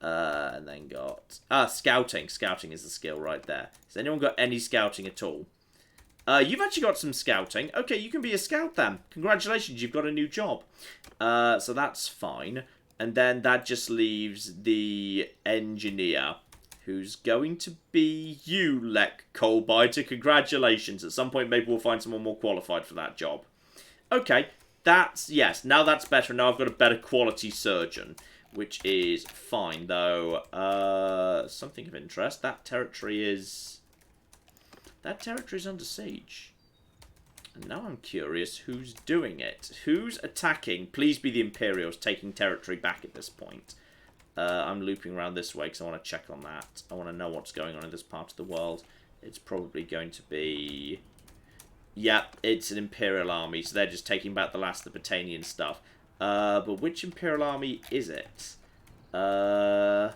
And then got... scouting. Scouting is the skill right there. Has anyone got any scouting at all? You've actually got some scouting. Okay, you can be a scout then. Congratulations, you've got a new job. So that's fine. And then that just leaves the engineer, who's going to be you, Lek Coalbiter. Congratulations. At some point, maybe we'll find someone more qualified for that job. Okay, yes, now that's better. Now I've got a better quality surgeon, which is fine, though. Something of interest. That territory is under siege. And now I'm curious who's doing it. Who's attacking? Please be the Imperials taking territory back at this point. I'm looping around this way because I want to check on that. I want to know what's going on in this part of the world. It's probably going to be... Yeah, it's an Imperial army, so they're just taking back the last of the Britannian stuff. But which Imperial army is it? By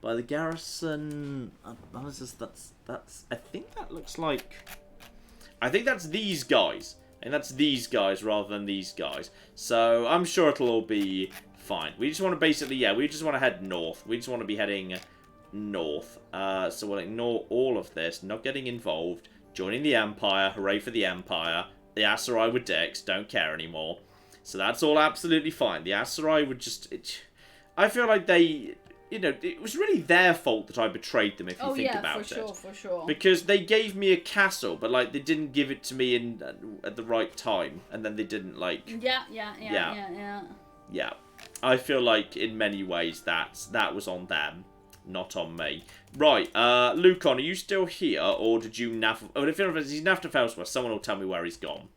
the garrison... that's... I think that looks like... I think that's these guys. And that's these guys rather than these guys. So I'm sure it'll all be fine. We just want to basically... Yeah, we just want to head north. We just want to be heading north. So we'll ignore all of this. Not getting involved. Joining the Empire. Hooray for the Empire. The Aserai were dicks. Don't care anymore. So that's all absolutely fine. The Aserai would just... I feel like they... You know, it was really their fault that I betrayed them, if you think about it. Oh, yeah, for sure. Because they gave me a castle, but, like, they didn't give it to me at the right time. And then they didn't, like... Yeah. I feel like, in many ways, that was on them, not on me. Right, Lucon, are you still here, or did you nav... Oh, if he's naffed off elsewhere, someone will tell me where he's gone.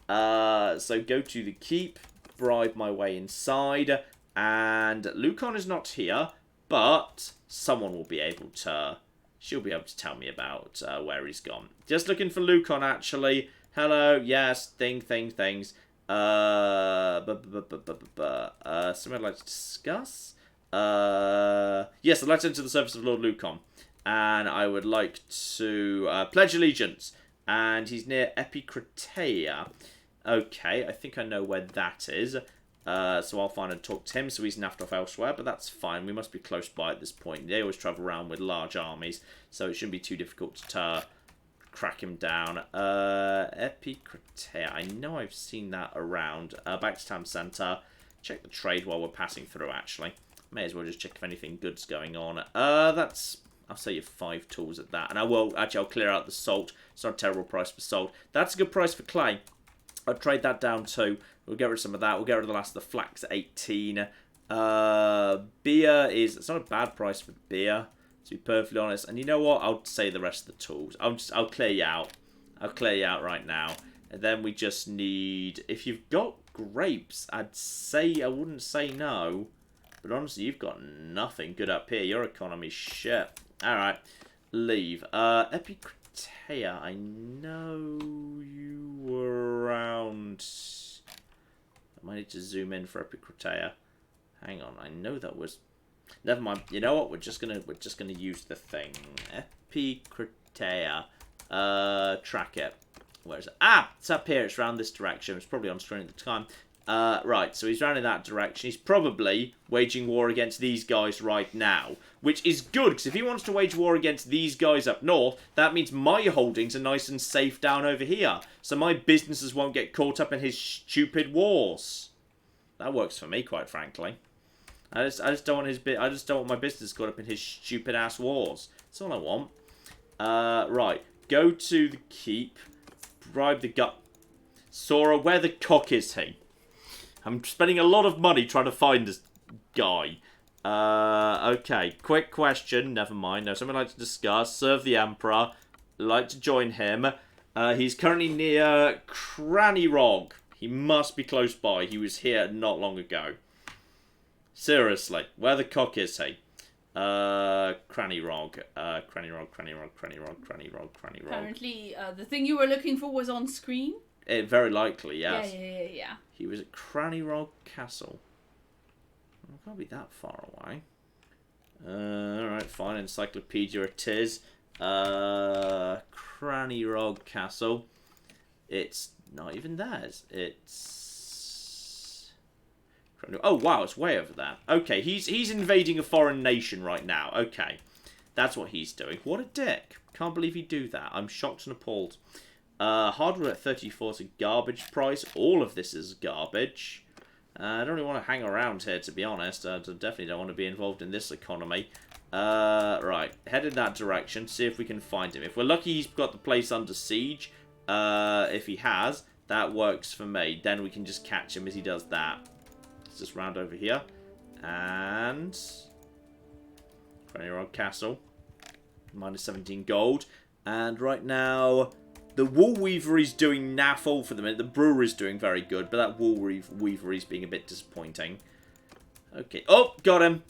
So go to the keep, bribe my way inside, and Lucon is not here... But someone will be able to... She'll be able to tell me about where he's gone. Just looking for Lucon, actually. Hello, yes, things. Something I'd like to discuss? Yes, I'd like to enter the service of Lord Lucon. And I would like to pledge allegiance. And he's near Epicratea. Okay, I think I know where that is. So I'll find and talk to him, so he's naffed off elsewhere, but that's fine. We must be close by at this point. They always travel around with large armies, so it shouldn't be too difficult to crack him down. Epicratea. I know I've seen that around. Back to town centre. Check the trade while we're passing through, actually. May as well just check if anything good's going on. That's... I'll say you 5 tools at that. And I will... Actually, I'll clear out the salt. It's not a terrible price for salt. That's a good price for clay. I'll trade that down too. We'll get rid of some of that. We'll get rid of the last of the flax at 18. Beer is... It's not a bad price for beer, to be perfectly honest. And you know what? I'll say the rest of the tools. I'll clear you out. I'll clear you out right now. And then we just need... If you've got grapes, I wouldn't say no. But honestly, you've got nothing good up here. Your economy's shit. Alright. Leave. Epicratea, I know you were around... I might need to zoom in for Epicratea. Hang on, I know that was... Never mind. You know what? We're just gonna use the thing. Epicratea. Track it. Where is it? Ah! It's up here. It's around this direction. It's probably on screen at the time. Right, so he's round in that direction. He's probably waging war against these guys right now, which is good, because if he wants to wage war against these guys up north, that means my holdings are nice and safe down over here, so my businesses won't get caught up in his stupid wars. That works for me, quite frankly. I just don't want my business caught up in his stupid ass wars. That's all I want. Right, go to the keep, bribe the gut. Sora, where the cock is he? I'm spending a lot of money trying to find this guy. Okay, quick question. Never mind. No, something I'd like to discuss. Serve the Emperor. Like to join him. He's currently near Cranny Rog. He must be close by. He was here not long ago. Seriously, where the cock is he? Cranny Rog. Cranny Rog. Apparently, the thing you were looking for was on screen. very likely, yes. Yeah. He was at Cranny-Rog Castle. Well, can't be that far away. Alright, fine. Encyclopedia it is. Cranny-Rog Castle. It's not even theirs. It's... Oh, wow, it's way over there. Okay, he's invading a foreign nation right now. Okay, that's what he's doing. What a dick. Can't believe he'd do that. I'm shocked and appalled. Hardware at 34 is a garbage price. All of this is garbage. I don't really want to hang around here, to be honest. I definitely don't want to be involved in this economy. Right, head in that direction. See if we can find him. If we're lucky he's got the place under siege. If he has, that works for me. Then we can just catch him as he does that. Let's just round over here. And... Cranny-Rog Castle. Minus 17 gold. And right now... The wool weavery's doing naff all for the minute. The brewery's doing very good, but that wool weavery's being a bit disappointing. Okay. Oh, got him.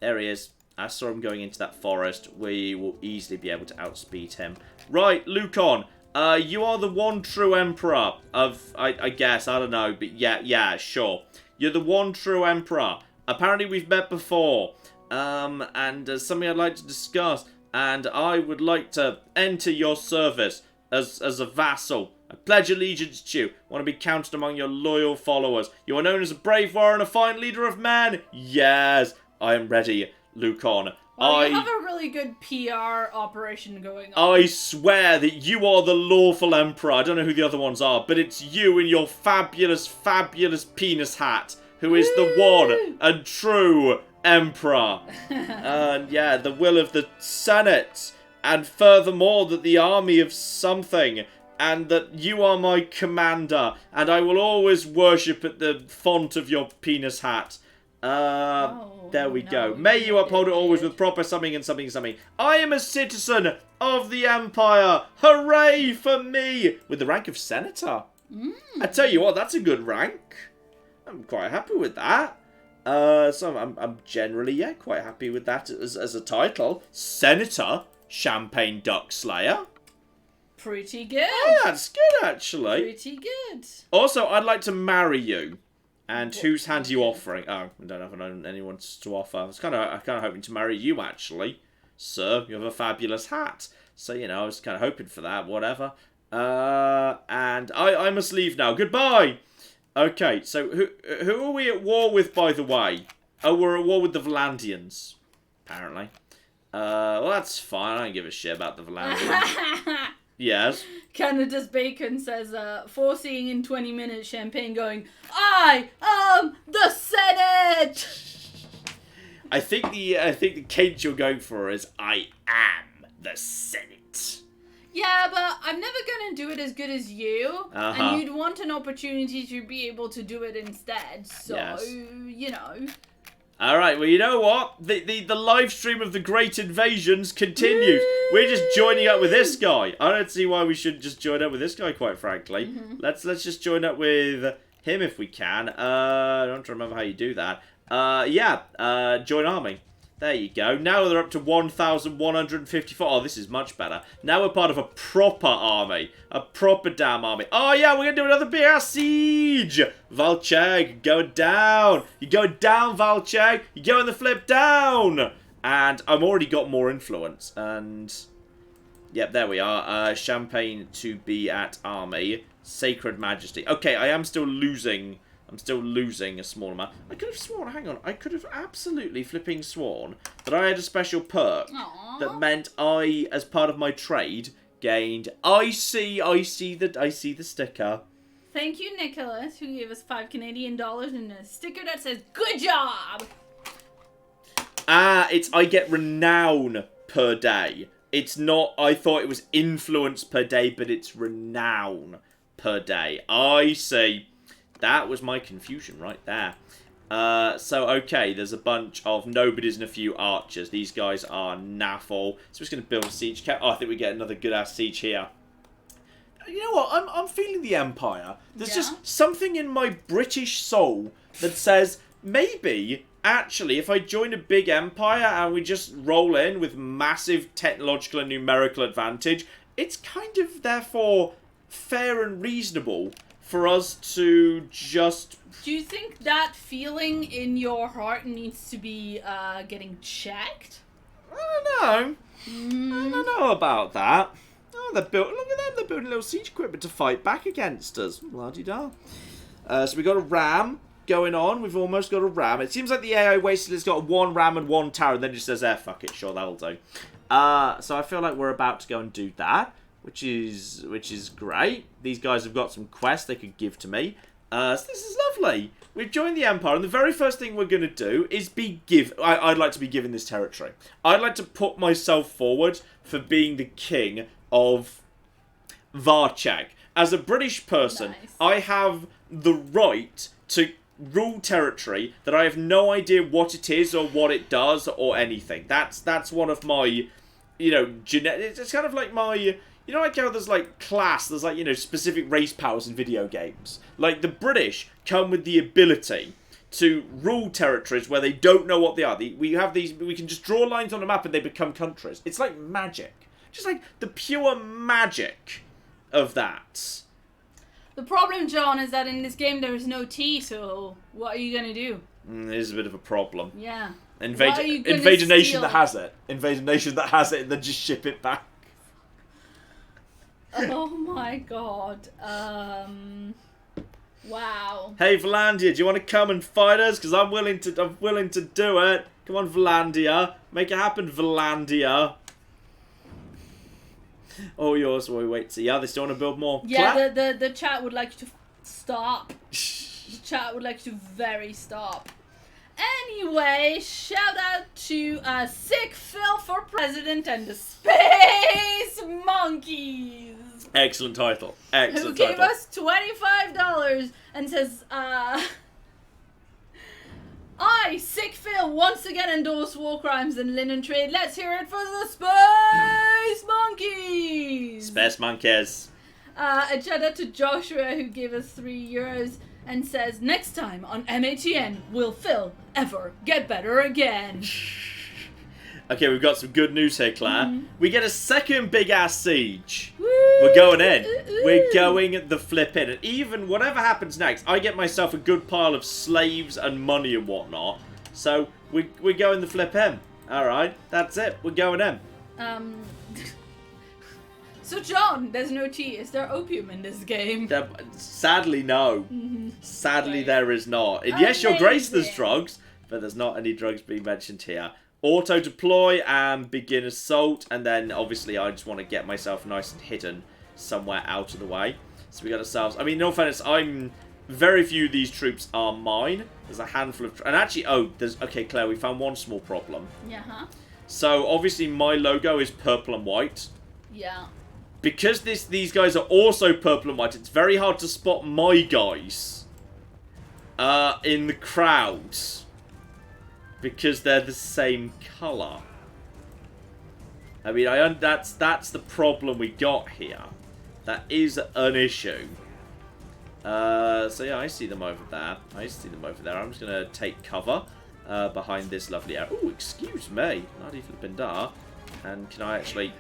There he is. I saw him going into that forest. We will easily be able to outspeed him. Right, Lucon. You are the one true emperor of, I guess, I don't know, but yeah, sure. You're the one true emperor. Apparently we've met before. And something I'd like to discuss. And I would like to enter your service. As a vassal. I pledge allegiance to you. I want to be counted among your loyal followers. You are known as a brave warrior and a fine leader of men. Yes, I am ready, Lucon. Well, you have a really good PR operation going on. I swear that you are the lawful emperor. I don't know who the other ones are, but it's you in your fabulous, fabulous penis hat who is the one and true emperor. And yeah, the will of the Senate. And furthermore, that the army of something, and that you are my commander, and I will always worship at the font of your penis hat. There we go. May you uphold it always with proper something and something. I am a citizen of the Empire. Hooray for me! With the rank of senator. I tell you what, that's a good rank. I'm quite happy with that. So I'm generally, quite happy with that as a title. Senator. Champagne Duck Slayer. Pretty good. Oh, that's good, actually. Pretty good. Also, I'd like to marry you. And whose hand are you offering? Oh, I don't have anyone to offer. I was kind of hoping to marry you, actually. Sir, you have a fabulous hat. So, you know, I was kind of hoping for that, whatever. And I must leave now. Goodbye! Okay, so who are we at war with, by the way? Oh, we're at war with the Valandians. Apparently. Well, that's fine. I don't give a shit about the Valandians. Yes. Canada's Bacon says, foreseeing in 20 minutes, Champagne going, I am the Senate! I think the cadence you're going for is, I am the Senate. Yeah, but I'm never going to do it as good as you. And you'd want an opportunity to be able to do it instead. So, yes. You know... Alright, well, you know what? The live stream of the Great Invasions continues. We're just joining up with this guy. I don't see why we shouldn't just join up with this guy, quite frankly. Let's just join up with him if we can. I don't remember how you do that. Join army. There you go. Now they're up to 1,154. Oh, this is much better. Now we're part of a proper army. A proper damn army. Oh, yeah, we're going to do another BR siege. Valcheg, going down. You're going down, Valcheg. You're going the flip down. And I've already got more influence. And, yep, there we are. Champagne to be at army. Sacred Majesty. Okay, I am still losing... I'm still losing a small amount. I could have sworn, hang on, I could have absolutely flipping sworn that I had a special perk that meant I, as part of my trade, gained... I see the sticker. Thank you, Nicholas, who gave us $5 Canadian and a sticker that says, good job! It's I get renown per day. It's not, I thought it was influence per day, but it's renown per day. I see. That was my confusion right there. So, okay, there's a bunch of nobodies and a few archers. These guys are naffle. So, we're just going to build a siege camp. Oh, I think we get another good-ass siege here. You know what? I'm feeling the Empire. There's just something in my British soul that says, maybe, actually, if I join a big empire and we just roll in with massive technological and numerical advantage, it's kind of, therefore... fair and reasonable for us to just... Do you think that feeling in your heart needs to be getting checked? I don't know. I don't know about that. Oh, look at them. They're building a little siege equipment to fight back against us. Bloody-da. So we got a ram going on. We've almost got a ram. It seems like the AI wasted has got one ram and one tower, and then just says, fuck it, sure, that'll do. So I feel like we're about to go and do that, which is great. These guys have got some quests they could give to me. So this is lovely. We've joined the Empire, and the very first thing we're going to do is I'd like to be given this territory. I'd like to put myself forward for being the king of Varchag. As a British person, nice. I have the right to rule territory that I have no idea what it is or what it does or anything. That's one of my, it's kind of like my... You know, like how there's, like, class, there's, like, specific race powers in video games. Like, the British come with the ability to rule territories where they don't know what they are. We can just draw lines on a map and they become countries. It's like magic. Just like the pure magic of that. The problem, John, is that in this game there is no tea, so what are you going to do? It is a bit of a problem. Yeah. Invade a nation that has it. Invade a nation that has it and then just ship it back. Oh my god. Wow. Hey Valandia, do you want to come and fight us? Because I'm willing to do it. Come on, Valandia. Make it happen, Valandia. Oh, yours. Wait. See, they still want to build more. Yeah, the chat would like you to stop. The chat would like you to very stop. Anyway, shout out to Sick Phil for President and the Space Monkeys. Excellent title. Excellent title. Who gave us $25 and says, I, Sick Phil, once again endorse war crimes and linen trade. Let's hear it for the Space Monkeys. Space Monkeys. A shout out to Joshua who gave us €3 and says, next time on MATN, will Phil ever get better again? Okay, we've got some good news here, Claire. Mm-hmm. We get a second big-ass siege. Woo! We're going in. We're going the flip in. And even whatever happens next, I get myself a good pile of slaves and money and whatnot. So, we're going the flip in. Alright, that's it. We're going in. So, John, there's no tea. Is there opium in this game? Sadly, no. Mm-hmm. Sadly, okay. There is not. And yes, Your Grace, there's drugs, but there's not any drugs being mentioned here. Auto-deploy and begin assault, and then, obviously, I just want to get myself nice and hidden somewhere out of the way. So we got ourselves... I mean, in all fairness, very few of these troops are mine. There's a handful of... And actually, okay, Claire, we found one small problem. Yeah. So, obviously, my logo is purple and white. Yeah. Because these guys are also purple and white, it's very hard to spot my guys in the crowd. Because they're the same colour. I mean, that's the problem we got here. That is an issue. So yeah, I see them over there. I'm just going to take cover behind this lovely area. Oh, excuse me. Bloody flippin' da. And can I actually...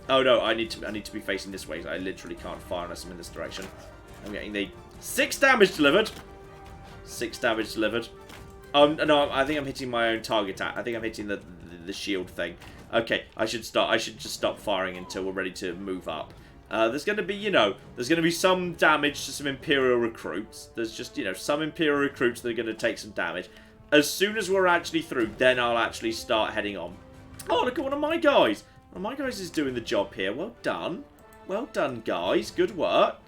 Oh no, I need to be facing this way. I literally can't fire unless I'm in this direction. I'm getting the 6 damage delivered. 6 damage delivered. No, I think I'm hitting my own target. I think I'm hitting the shield thing. Okay, I should just stop firing until we're ready to move up. There's going to be, there's going to be some damage to some Imperial recruits. There's just, some Imperial recruits that are going to take some damage. As soon as we're actually through, then I'll actually start heading on. Oh, look at one of my guys. One of my guys is doing the job here. Well done. Well done, guys. Good work.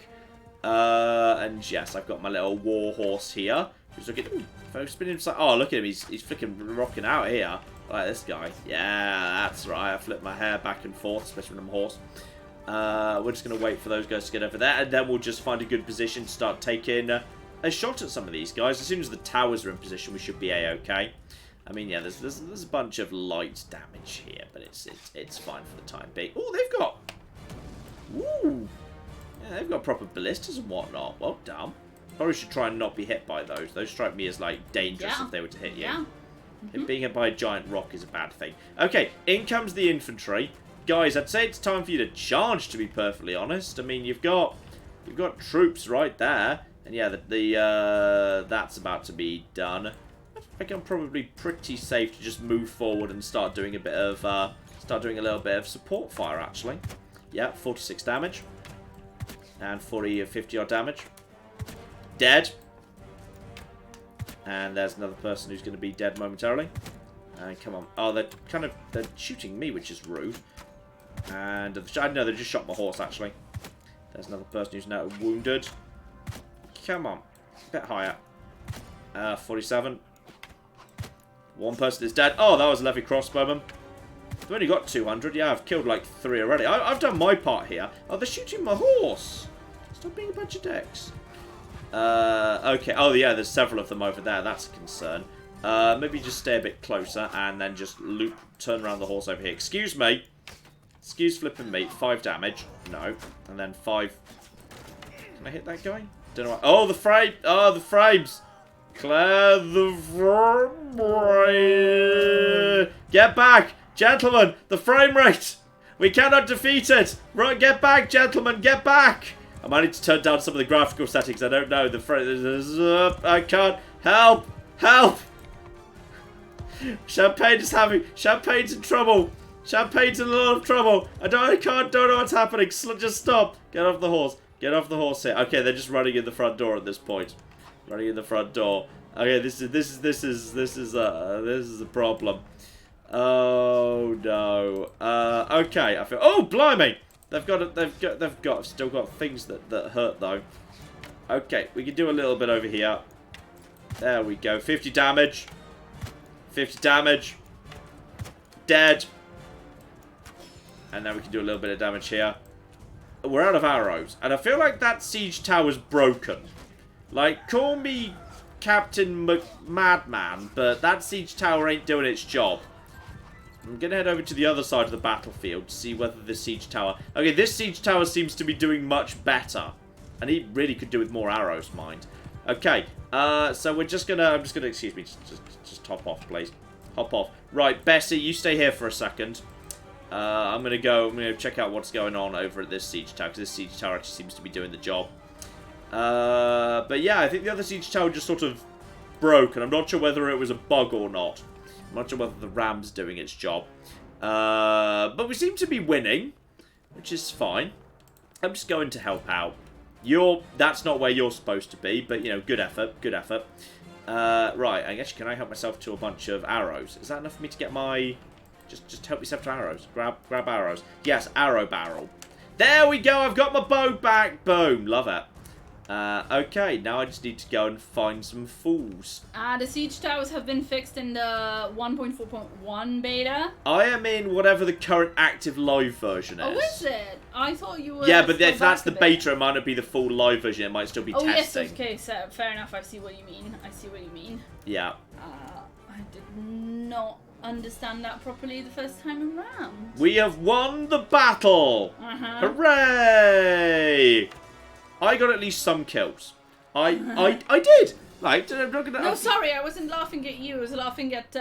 And yes, I've got my little war horse here. Who's looking... Oh, look at him. He's freaking rocking out here. Like this guy. Yeah, that's right. I flip my hair back and forth, especially when I'm a horse. We're just going to wait for those guys to get over there, and then we'll just find a good position to start taking a shot at some of these guys. As soon as the towers are in position, we should be a-okay. I mean, yeah, there's a bunch of light damage here, but it's fine for the time being. Oh, they've got... Ooh. Yeah, they've got proper ballistas and whatnot. Well done. Probably should try and not be hit by those. Those strike me as, like, dangerous if they were to hit you. Yeah. Being hit by a giant rock is a bad thing. Okay, in comes the infantry. Guys, I'd say it's time for you to charge, to be perfectly honest. I mean, you've got You've got troops right there. And yeah, that's about to be done. I think I'm probably pretty safe to just move forward and start doing a bit of, start doing a little bit of support fire, actually. Yeah, 46 damage. And 50 odd damage. Dead. And there's another person who's going to be dead momentarily. And come on. Oh, they're shooting me, which is rude. And I know they just shot my horse, actually. There's another person who's now wounded. Come on. A bit higher. 47. One person is dead. Oh, that was a levy crossbowman. I've only got 200. Yeah, I've killed like 3 already. I've done my part here. Oh, they're shooting my horse. Stop being a bunch of dicks. Okay. Oh, yeah, there's several of them over there. That's a concern. Maybe just stay a bit closer and then just turn around the horse over here. Excuse me. Excuse flipping me. 5 damage. No. And then 5. Can I hit that guy? Don't know. Oh, the frame. Oh, the frames. Clear the frame. Get back, gentlemen. The frame rate. We cannot defeat it. Right, get back, gentlemen. Get back. I might need to turn down some of the graphical settings. I don't know. The frame. I can't. Help. Help. Champagne's in trouble. Champagne's in a lot of trouble. I don't know what's happening. Just stop. Get off the horse. Get off the horse here. Okay, they're just running in the front door at this point. Running in the front door. Okay, this is a problem. Oh no. Okay, I feel. Oh blimey! They've still got things that hurt though. Okay, we can do a little bit over here. There we go. 50 damage. 50 damage. Dead. And now we can do a little bit of damage here. We're out of arrows. And I feel like that siege tower's broken. Like, call me Captain Madman, but that siege tower ain't doing its job. I'm going to head over to the other side of the battlefield to see whether this siege tower... Okay, this siege tower seems to be doing much better. And he really could do with more arrows, mind. Okay, so we're just going to... I'm just going to... Excuse me, just hop off, please. Hop off. Right, Bessie, you stay here for a second. I'm going to check out what's going on over at this siege tower, because this siege tower actually seems to be doing the job. But yeah, I think the other siege tower just sort of broke, and I'm not sure whether it was a bug or not. I'm not sure whether the ram's doing its job. But we seem to be winning, which is fine. I'm just going to help out. That's not where you're supposed to be, but, you know, good effort, good effort. Right, I guess, can I help myself to a bunch of arrows? Is that enough for me to get my... Just help yourself to arrows. Grab arrows. Yes, arrow barrel. There we go, I've got my bow back. Boom, love it. Okay, now I just need to go and find some fools. The siege towers have been fixed in the 1.4.1 beta. I am in whatever the current active live version is. Oh, is it? I thought you were... Yeah, but if that's the beta, it might not be the full live version. It might still be testing. Yes, okay, so fair enough. I see what you mean. Yeah. I did not understand that properly the first time around. We have won the battle! Hooray! I got at least some kills. I did. Like, I'm not gonna... No, sorry, I wasn't laughing at you. I was laughing at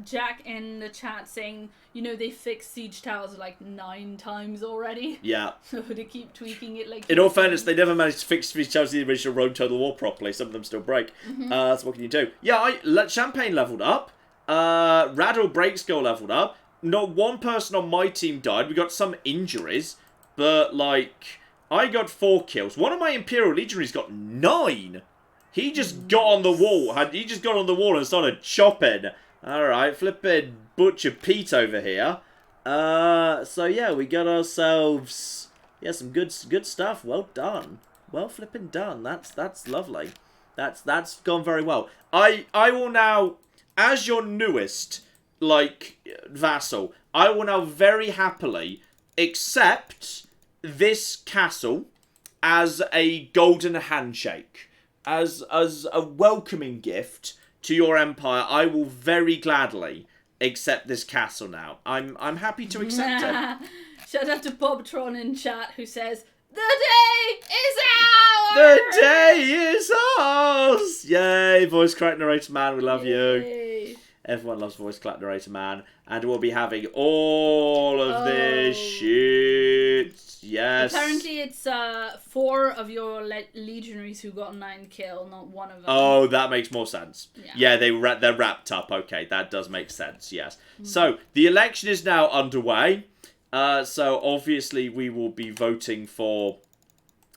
Jack in the chat saying, you know, they fixed siege towers like 9 times already. Yeah. So they keep tweaking it like... In all fairness, they never managed to fix siege towers in the original Rome Total War properly. Some of them still break. So what can you do? Yeah, Champagne leveled up. Radal Breakskull leveled up. Not one person on my team died. We got some injuries. But, like... I got 4 kills. One of my Imperial Legionaries got 9. He just got on the wall. He just got on the wall and started chopping. Alright, flipping Butcher Pete over here. So yeah, we got ourselves... Yeah, some good stuff. Well done. Well flipping done. That's lovely. That's gone very well. I will now, as your newest, like, vassal, I will now very happily accept... this castle as a golden handshake, as a welcoming gift to your empire. I will very gladly accept this castle now. I'm happy to accept it. Shout out to Bobtron in chat who says, "The day is ours! The day is ours!" Yay, voice crack narrator man, we love Yay. you. Everyone loves voice clap narrator man. And we'll be having all of this shit. Yes. Apparently it's 4 of your legionaries who got 9 kill, not one of them. Oh, that makes more sense. Yeah, they're wrapped up. Okay, that does make sense, yes. So, the election is now underway. So, obviously, we will be voting for...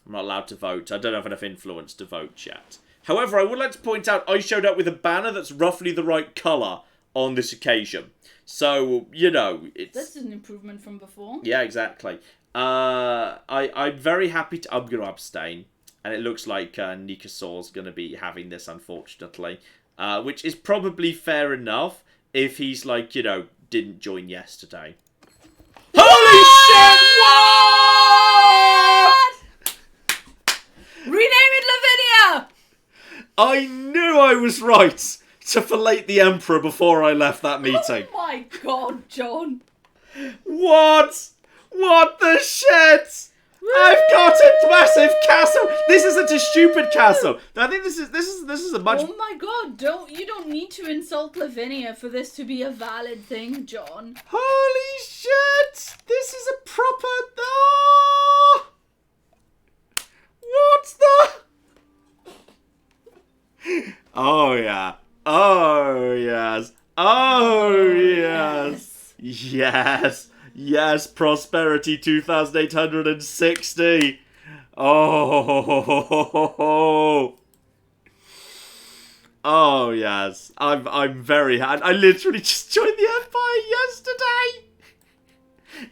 I'm not allowed to vote. I don't have enough influence to vote yet. However, I would like to point out I showed up with a banner that's roughly the right colour on this occasion. So, you know, it's... That's an improvement from before. Yeah, exactly. I'm very happy to... I'm going to abstain. And it looks like Nikasaur's going to be having this, unfortunately. Which is probably fair enough if he's, like, you know, didn't join yesterday. Holy shit! What? Rename it Lavinia! I knew I was right to fillet the Emperor before I left that meeting. Oh my god, John. What? What the shit? I've got a massive castle. This isn't a stupid castle. I think this is a much. Oh my god! You don't need to insult Lavinia for this to be a valid thing, John. Holy shit! This is a proper. Oh! What's the? Oh yeah. Oh yes. Oh yes. Yes. Yes, Prosperity 2860. Oh. Oh yes. I'm very happy. I literally just joined the Empire yesterday.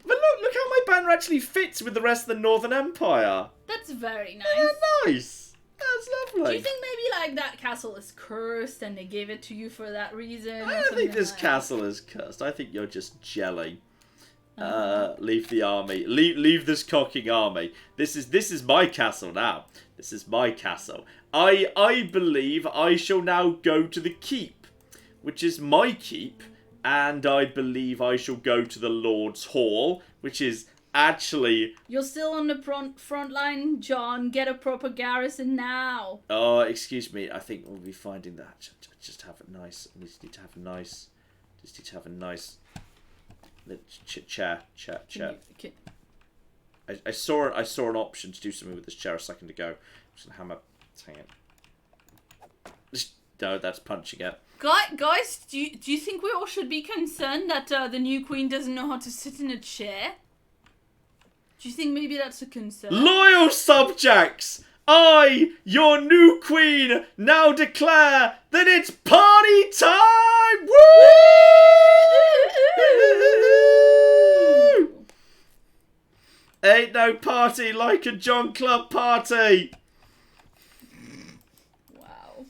But look how my banner actually fits with the rest of the Northern Empire. That's very nice. Yeah, nice. That's lovely. Do you think maybe like that castle is cursed and they gave it to you for that reason? I don't think this castle is cursed. I think you're just jelly. Leave the army. Leave this cocking army. This is my castle now. This is my castle. I believe I shall now go to the keep, which is my keep, and I believe I shall go to the Lord's Hall, which is actually... You're still on the front line, John. Get a proper garrison now. Oh, excuse me. I think we'll be finding that. Just have it nice. I just need to have a nice... Chair. I saw an option to do something with this chair a second ago. I'm just gonna hammer. Hang it. No, that's punching it. Guys, do you think we all should be concerned that the new queen doesn't know how to sit in a chair? Do you think maybe that's a concern? Loyal subjects, I, your new queen, now declare that it's party time! Woo! Ain't no party like a John Club party. Wow.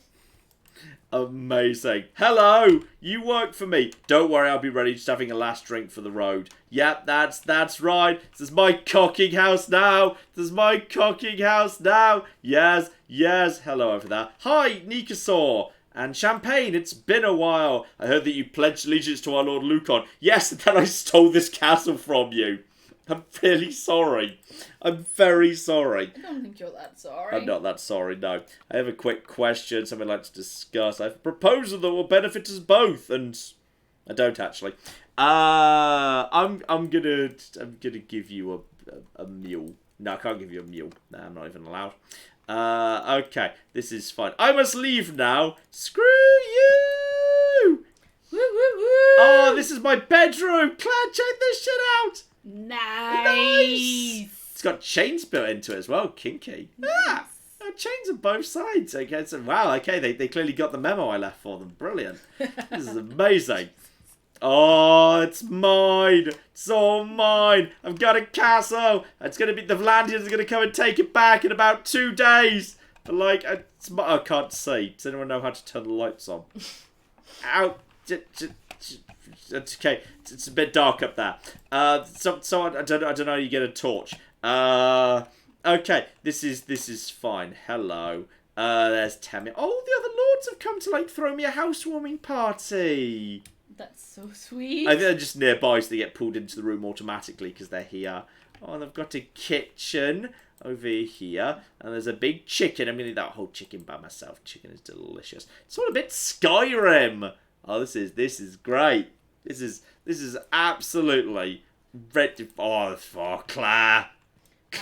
Amazing. Hello, you work for me. Don't worry, I'll be ready, just having a last drink for the road. Yep, that's right. This is my cocking house now. Yes. Hello over there. Hi, Nikasaur. And Champagne, it's been a while. I heard that you pledged allegiance to our Lord Lucon. Yes, and then I stole this castle from you. I'm really sorry. I'm very sorry. I don't think you're that sorry. I'm not that sorry, no. I have a quick question, something I'd like to discuss. I have a proposal that will benefit us both, and I don't actually. I'm gonna give you a mule. No, I can't give you a mule. No, I'm not even allowed. Okay, this is fine. I must leave now. Screw you! Woo woo woo! Oh, this is my bedroom. Claire, check this shit out. Nice. It's got chains built into it as well. Kinky. Nice. Yeah. Chains on both sides. Okay, so wow. Okay, they clearly got the memo I left for them. Brilliant. This is amazing. Oh, it's mine. It's all mine. I've got a castle. It's gonna be the Vlandians are gonna come and take it back in about 2 days. But like, I can't see. Does anyone know how to turn the lights on? Ow. That's okay. It's a bit dark up there. So I don't know how you get a torch. Okay. This is fine. Hello. There's Tammy. Oh, the other lords have come to like throw me a housewarming party. That's so sweet. I think they're just nearby, so they get pulled into the room automatically because they're here. Oh, and I've got a kitchen over here, and there's a big chicken. I'm gonna eat that whole chicken by myself. Chicken is delicious. It's all a bit Skyrim. Oh, this is great. This is absolutely ready. Oh, Claire.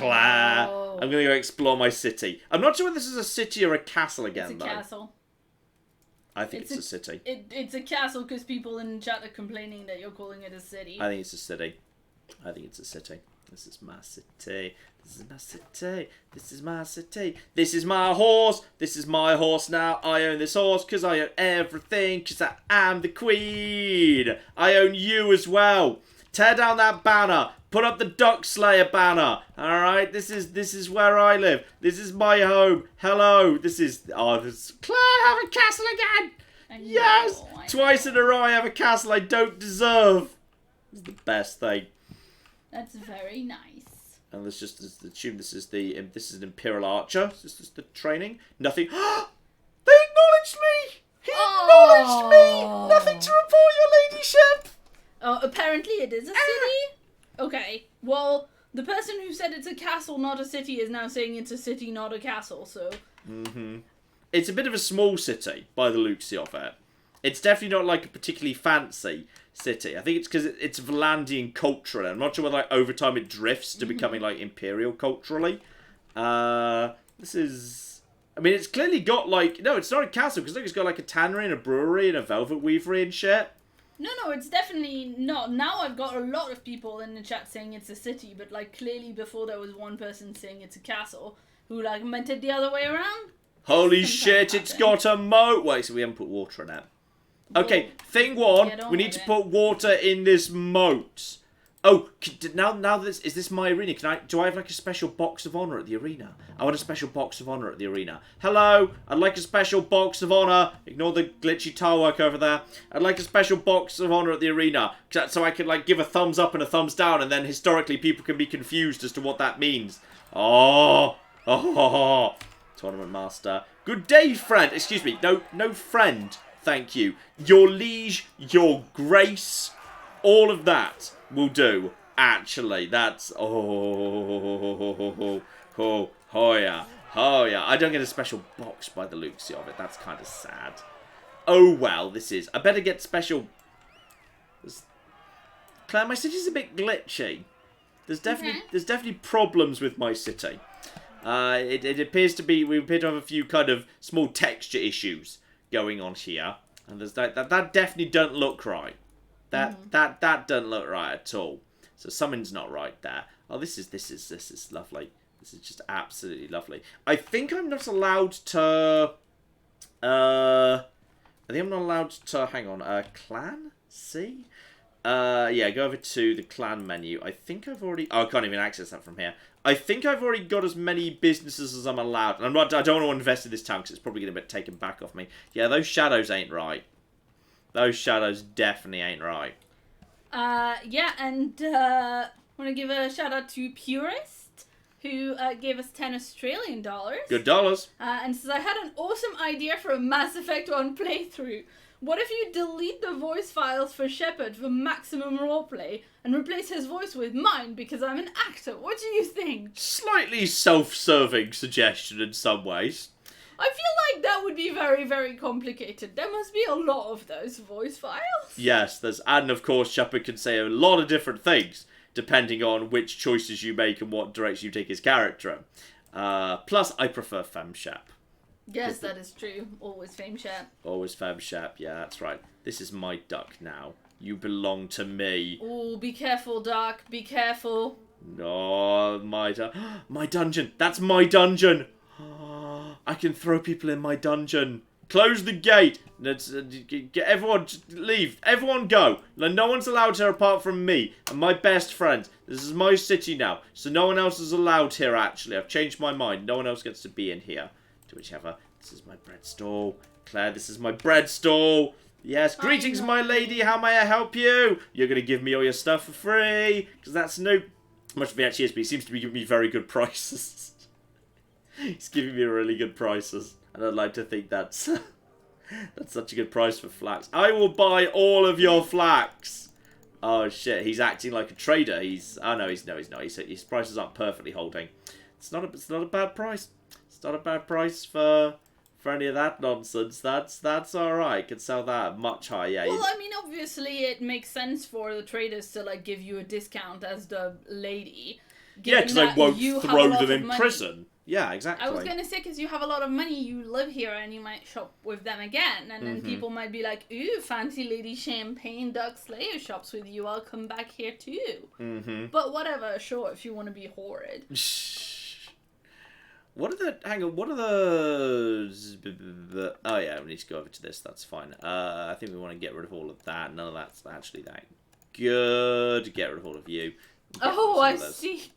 Oh. I'm gonna go explore my city. I'm not sure whether this is a city or a castle again, It's a castle. I think it's a city. It's a castle because people in the chat are complaining that you're calling it a city. I think it's a city. I think it's a city. This is my city. This is my city. This is my city. This is my horse. This is my horse now. I own this horse because I own everything because I am the queen. I own you as well. Tear down that banner. Put up the Duck Slayer banner. Alright, this is where I live. This is my home. Hello. This is Claire, I have a castle again. Yes! Twice in a row I have a castle I don't deserve. It's the best thing. That's very nice. And this just the tune. This is an Imperial Archer. This is the training. Nothing. They acknowledged me. He acknowledged me. Nothing to report, your ladyship. Oh, apparently it is a city. Okay. Well, the person who said it's a castle, not a city, is now saying it's a city, not a castle. So. It's a bit of a small city by the looks of it. It's definitely not like a particularly fancy city. I think it's because it's Valandian culturally. I'm not sure whether over time it drifts to becoming like Imperial culturally. This is... I mean, it's clearly got like... No, it's not a castle because look, it's got like a tannery and a brewery and a velvet weavery and shit. No, it's definitely not. Now I've got a lot of people in the chat saying it's a city, but like clearly before there was one person saying it's a castle who like meant it the other way around. Holy shit, it's got a moat. Wait, so we haven't put water in it. Okay, thing one, we need to put water in this moat. Oh, now this is this my arena? Do I have like a special box of honor at the arena? I want a special box of honor at the arena. Hello, I'd like a special box of honor. Ignore the glitchy tile work over there. I'd like a special box of honor at the arena so I can like give a thumbs up and a thumbs down, and then historically people can be confused as to what that means. Oh, tournament master. Good day, friend. Excuse me. No friend. Thank you. Your liege, your grace, all of that will do. Actually, that's... Oh, yeah. I don't get a special box by the looks of it. That's kind of sad. Oh, well, this is... I better get special... Claire, my city's a bit glitchy. There's definitely problems with my city. It appears to be... We appear to have a few kind of small texture issues going on here, and there's that definitely don't look right. That doesn't look right at all. So something's not right there. Oh, this is lovely. This is just absolutely lovely. I think I'm not allowed to. I think I'm not allowed to. Hang on. Clan C. Yeah, go over to the clan menu. I think I've already... Oh, I can't even access that from here. I think I've already got as many businesses as I'm allowed. And I don't want to invest in this town because it's probably going to get taken back off me. Yeah, those shadows ain't right. Those shadows definitely ain't right. Yeah, and I want to give a shout out to Purist, who gave us 10 Australian dollars. Good dollars. And says, I had an awesome idea for a Mass Effect 1 playthrough. What if you delete the voice files for Shepard for maximum roleplay and replace his voice with mine because I'm an actor? What do you think? Slightly self-serving suggestion in some ways. I feel like that would be very, very complicated. There must be a lot of those voice files. Yes, and of course Shepard can say a lot of different things depending on which choices you make and what direction you take his character in. Plus, I prefer FemShep. Yes, that is true. Always FemShep. Always FemShep, yeah, that's right. This is my duck now. You belong to me. Oh, be careful, Duck. Be careful. Oh, my dungeon. That's my dungeon. I can throw people in my dungeon. Close the gate. Everyone, leave. Everyone go. No one's allowed here apart from me and my best friend. This is my city now, so no one else is allowed here, actually. I've changed my mind. No one else gets to be in here. To whichever. This is my bread stall. Claire, this is my bread stall. Yes, greetings, my lady. How may I help you? You're going to give me all your stuff for free? Because that's new. Much of it actually is, but he seems to be giving me very good prices. He's giving me really good prices. And I'd like to think that's such a good price for flax. I will buy all of your flax. Oh, shit. He's acting like a trader. Oh, no, he's not. His prices aren't perfectly holding. It's not a bad price. It's not a bad price for for any of that nonsense, that's alright. Can sell that much higher. Yeah. Well, I mean, obviously it makes sense for the traders to like give you a discount as the lady. Yeah, because I won't throw them in prison. Yeah, exactly. I was going to say, because you have a lot of money, you live here, and you might shop with them again. And then people might be like, ooh, fancy lady Champagne Duck Slayer shops with you. I'll come back here too. But whatever, sure, if you want to be horrid. What are the... Hang on, what are the... Oh, yeah, we need to go over to this. That's fine. I think we want to get rid of all of that. None of that's actually that good. Get rid of all of you. Oh, I see.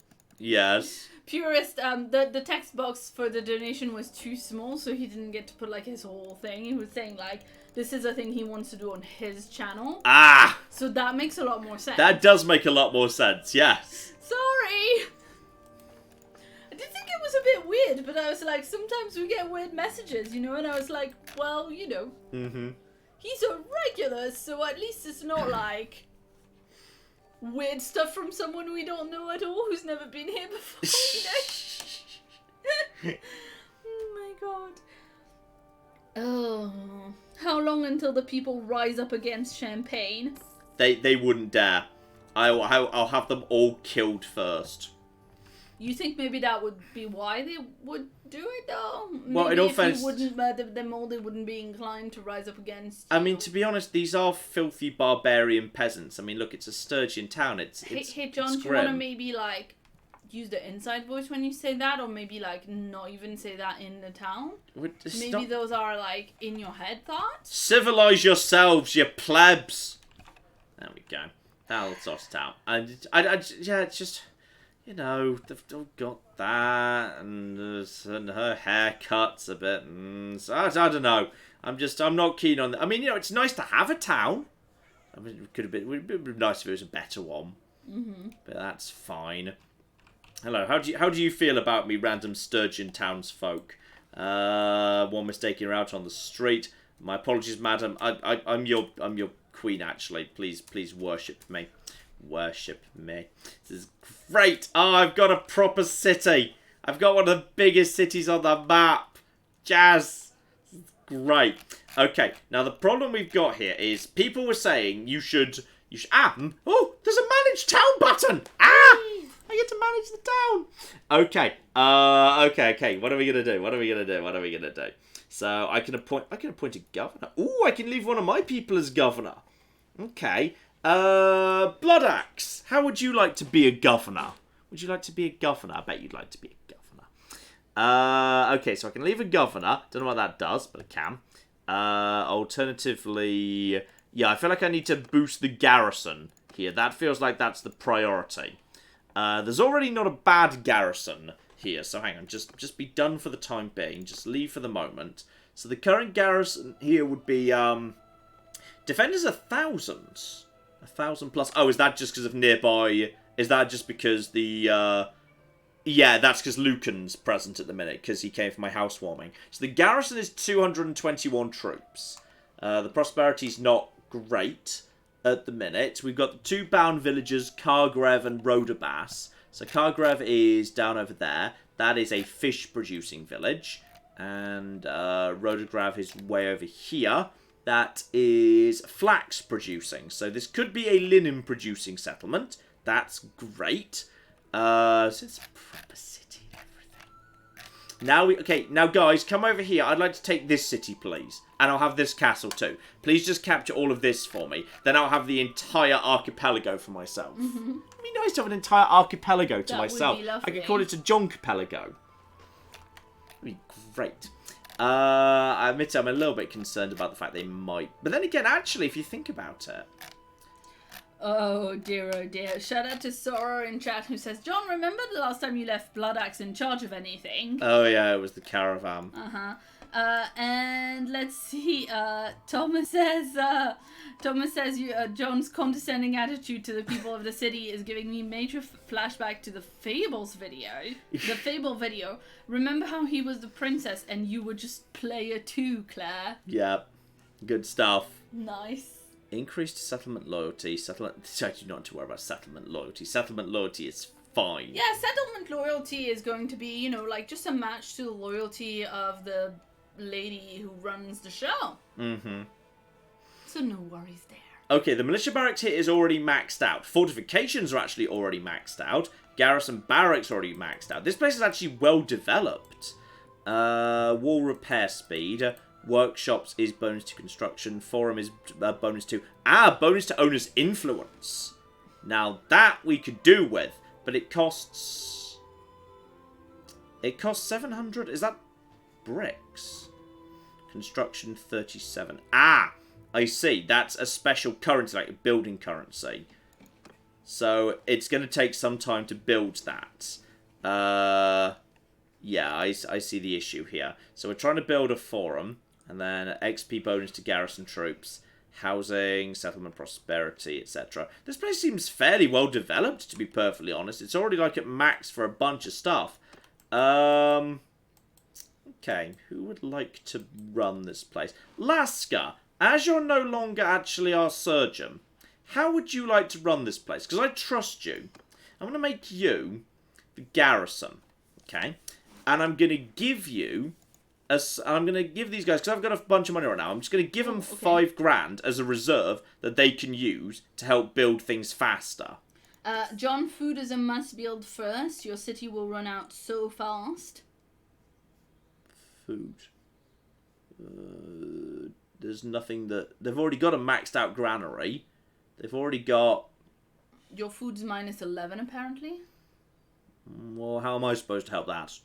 Yes. Purist, the text box for the donation was too small, so he didn't get to put, like, his whole thing. He was saying, like, this is a thing he wants to do on his channel. Ah! So that makes a lot more sense. That does make a lot more sense, yes. Sorry! I did think it was a bit weird, but I was like, sometimes we get weird messages, you know? And I was like, well, you know. He's a regular, so at least it's not like... weird stuff from someone we don't know at all, who's never been here before, you know? Oh my god. Oh. How long until the people rise up against Champagne? They wouldn't dare. I'll have them all killed first. You think maybe that would be why they would do it, though? Maybe well, in all if fairness, you wouldn't murder them all, they wouldn't be inclined to rise up against you. I mean, to be honest, these are filthy barbarian peasants. I mean, look, it's a Sturgian town. Hey, John, do you want to maybe, like, use the inside voice when you say that? Or maybe, like, not even say that in the town? Maybe those are, like, in your head thoughts? Civilize yourselves, you plebs! There we go. That'll sort it out. And yeah, it's just... You know, they've all got that, and her haircut's a bit... so I don't know. I'm not keen on that. I mean, you know, it's nice to have a town. I mean, it would be nice if it was a better one. But that's fine. Hello, how do you feel about me, random Sturgeon townsfolk? One mistaking her out on the street. My apologies, madam. I'm your queen, actually. Please worship me. Worship me. This is great. Oh, I've got a proper city. I've got one of the biggest cities on the map. Jazz. Great. Okay, now the problem we've got here is people were saying you should oh, there's a manage town button. I get to manage the town. Okay. Okay. What are we gonna do? So I can appoint a governor. Ooh, I can leave one of my people as governor. Okay. Bloodaxe, how would you like to be a governor? Would you like to be a governor? I bet you'd like to be a governor. Okay, so I can leave a governor. Don't know what that does, but I can. Alternatively, yeah, I feel like I need to boost the garrison here. That feels like that's the priority. There's already not a bad garrison here, so hang on. Just be done for the time being. Just leave for the moment. So the current garrison here would be, defenders 1,000. 1,000 plus. Oh, is that just because of nearby? Is that just because the, yeah, that's because Lucan's present at the minute, because he came for my housewarming. So the garrison is 221 troops. The prosperity's not great at the minute. We've got the two bound villagers, Cargrev and Rodabas. So Cargrev is down over there. That is a fish-producing village. And Rodograv is way over here. That is flax producing. So this could be a linen producing settlement. That's great. So it's a proper city and everything. Now guys, come over here. I'd like to take this city, please. And I'll have this castle too. Please just capture all of this for me. Then I'll have the entire archipelago for myself. It'd be nice to have an entire archipelago to myself. Would be lovely. I could call it a Jonkpelago. It'd be great. I admit I'm a little bit concerned about the fact they might. But then again, actually, if you think about it. Oh dear. Shout out to Sora in chat who says, John, remember the last time you left Bloodaxe in charge of anything? Oh yeah, it was the caravan. And let's see, Thomas says John's condescending attitude to the people of the city is giving me major flashback to the Fables video. The Fable video. Remember how he was the princess and you would just play her too, Claire? Yep. Good stuff. Nice. Increased settlement loyalty. Actually, not to worry about settlement loyalty. Settlement loyalty is fine. Yeah, settlement loyalty is going to be, you know, like just a match to the loyalty of the lady who runs the show. Mm-hmm. So no worries there. Okay, the militia barracks here is already maxed out. Fortifications are actually already maxed out. Garrison barracks already maxed out. This place is actually well developed. Wall repair speed. Workshops is bonus to construction. Forum is bonus to... bonus to owner's influence. Now, that we could do with, but it costs... It costs 700... Is that bricks? Construction 37. I see. That's a special currency, like a building currency. So, it's going to take some time to build that. Yeah, I see the issue here. So, we're trying to build a forum. And then XP bonus to garrison troops. Housing, settlement, prosperity, etc. This place seems fairly well developed, to be perfectly honest. It's already like at max for a bunch of stuff. Okay, who would like to run this place? Laska, as you're no longer actually our surgeon, how would you like to run this place? Because I trust you. I'm going to make you the garrison, okay? And I'm going to give you... I'm going to give these guys, because I've got a bunch of money right now, I'm just going to give them 5 grand as a reserve that they can use to help build things faster. John, food is a must build first. Your city will run out so fast. Food. There's nothing that... They've already got a maxed out granary. They've already got... Your food's minus 11, apparently. Well, how am I supposed to help that?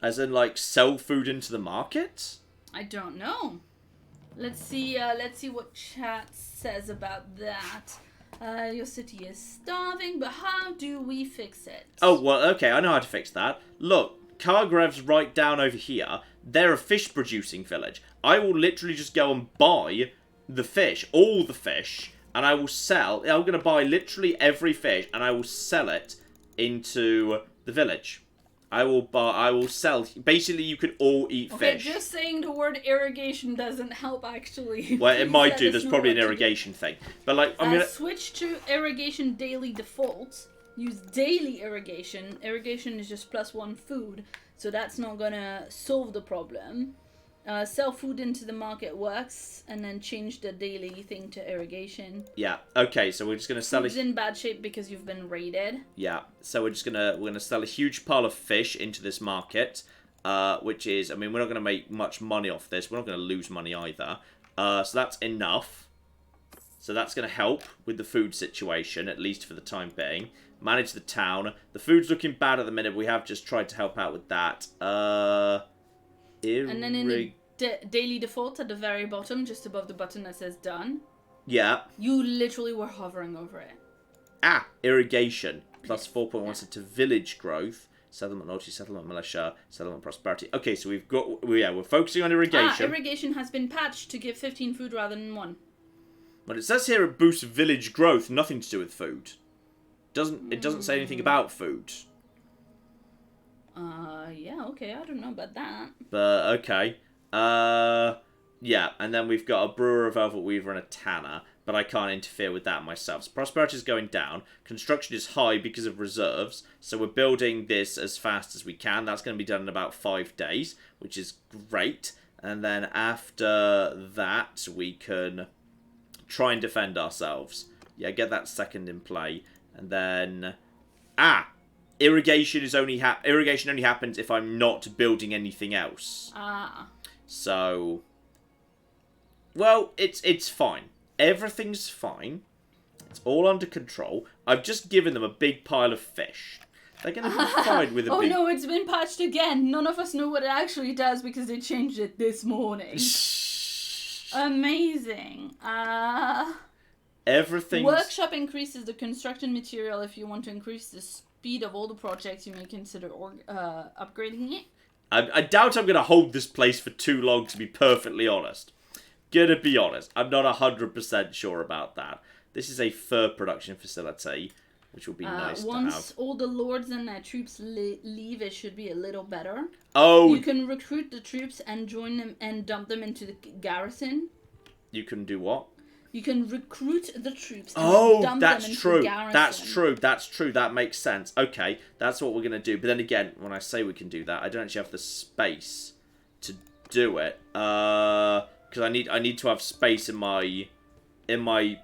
As in, like, sell food into the market? I don't know. Let's see what chat says about that. Your city is starving, but how do we fix it? Oh, well, okay, I know how to fix that. Look, Kargrev's right down over here. They're a fish-producing village. I will literally just go and buy the fish, all the fish, and I will sell... I'm going to buy literally every fish, and I will sell it into the village. I will sell... Basically, you could all eat fish. Okay, just saying the word irrigation doesn't help, actually. Well, it might do. There's probably an irrigation thing. But, like, I'm going to... Switch to irrigation daily default. Use daily irrigation. Irrigation is just +1 food, so that's not going to solve the problem. Sell food into the market works, and then change the daily thing to irrigation. Yeah. Okay. So we're just gonna sell. Food's in bad shape because you've been raided. Yeah. So we're gonna sell a huge pile of fish into this market, which is, I mean, we're not gonna make much money off this. We're not gonna lose money either. So that's enough. So that's gonna help with the food situation, at least for the time being. Manage the town. The food's looking bad at the minute. We have just tried to help out with that. And then in the daily default at the very bottom, just above the button that says done. Yeah. You literally were hovering over it. Irrigation. Plus 4.1 to village growth. Settlement loyalty, settlement militia, settlement prosperity. Okay, so we're focusing on irrigation. Irrigation has been patched to give 15 food rather than 1. But it says here it boosts village growth, nothing to do with food. It doesn't say anything about food. Yeah, okay, I don't know about that. But, okay. Yeah, and then we've got a brewer, a velvet weaver, and a tanner, but I can't interfere with that myself. So prosperity is going down. Construction is high because of reserves, so we're building this as fast as we can. That's going to be done in about 5 days, which is great. And then after that, we can try and defend ourselves. Yeah, get that second in play. And then... Irrigation only happens if I'm not building anything else. So, well, it's fine. Everything's fine. It's all under control. I've just given them a big pile of fish. They're going to be fine with a big... Oh no, it's been patched again. None of us know what it actually does because they changed it this morning. Amazing. Everything's... Workshop increases the construction material. If you want to increase the speed of all the projects, you may consider upgrading it. I doubt I'm going to hold this place for too long, to be perfectly honest. Gonna be honest, I'm not 100% sure about that. This is a fur production facility, which will be nice to have. Once all the lords and their troops leave, it should be a little better. Oh! You can recruit the troops and join them and dump them into the garrison. You can do what? You can recruit the troops and dump them into true. the garrison. That's true. That makes sense. Okay, that's what we're going to do. But then again, when I say we can do that, I don't actually have the space to do it. Because I need to have space in my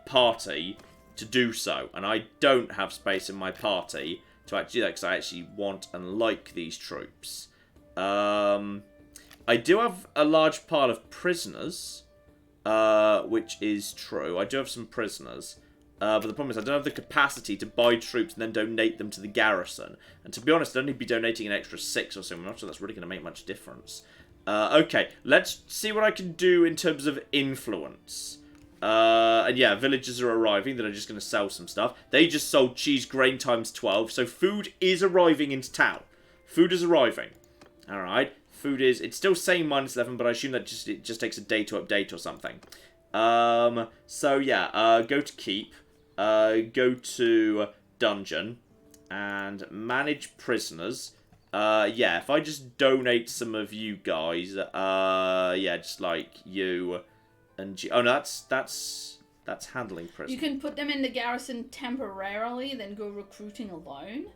party to do so. And I don't have space in my party to actually do that because I actually want and like these troops. I do have a large pile of prisoners, which is true. I do have some prisoners, but the problem is I don't have the capacity to buy troops and then donate them to the garrison. And to be honest, I'd only be donating an extra 6 or so. I'm not sure that's really going to make much difference. Okay, let's see what I can do in terms of influence. And yeah, villagers are arriving that are just going to sell some stuff. They just sold cheese grain times 12, so food is arriving into town. Food is arriving. Alright, food is... It's still saying -11, but I assume that it just takes a day to update or something. So yeah, go to keep. Go to dungeon. And manage prisoners. Yeah, if I just donate some of you guys, yeah, just like you and you. Oh no, that's handling prisoners. You can put them in the garrison temporarily, then go recruiting alone.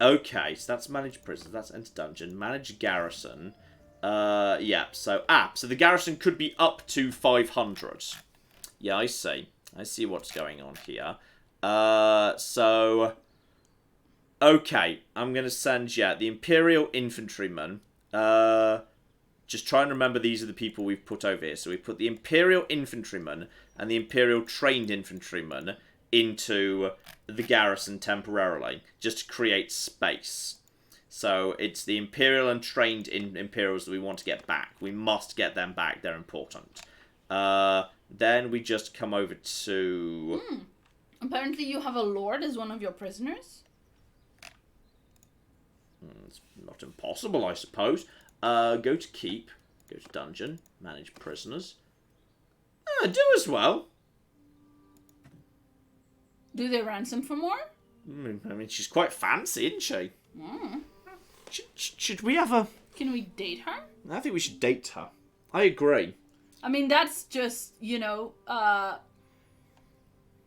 Okay, so that's manage prisoners, that's enter dungeon, manage garrison. Yeah, so the garrison could be up to 500. Yeah, I see. I see what's going on here. So okay, I'm going to send, the Imperial Infantrymen. Just try and remember these are the people we've put over here. So we put the Imperial Infantrymen and the Imperial Trained Infantrymen into the garrison temporarily, just to create space. So it's the Imperial and Trained Imperials that we want to get back. We must get them back. They're important. Then we just come over to... Apparently you have a lord as one of your prisoners. It's not impossible, I suppose. Go to keep. Go to dungeon. Manage prisoners. Do as well. Do they ransom for more? I mean, she's quite fancy, isn't she? Should we have a... Can we date her? I think we should date her. I agree. I mean, that's just,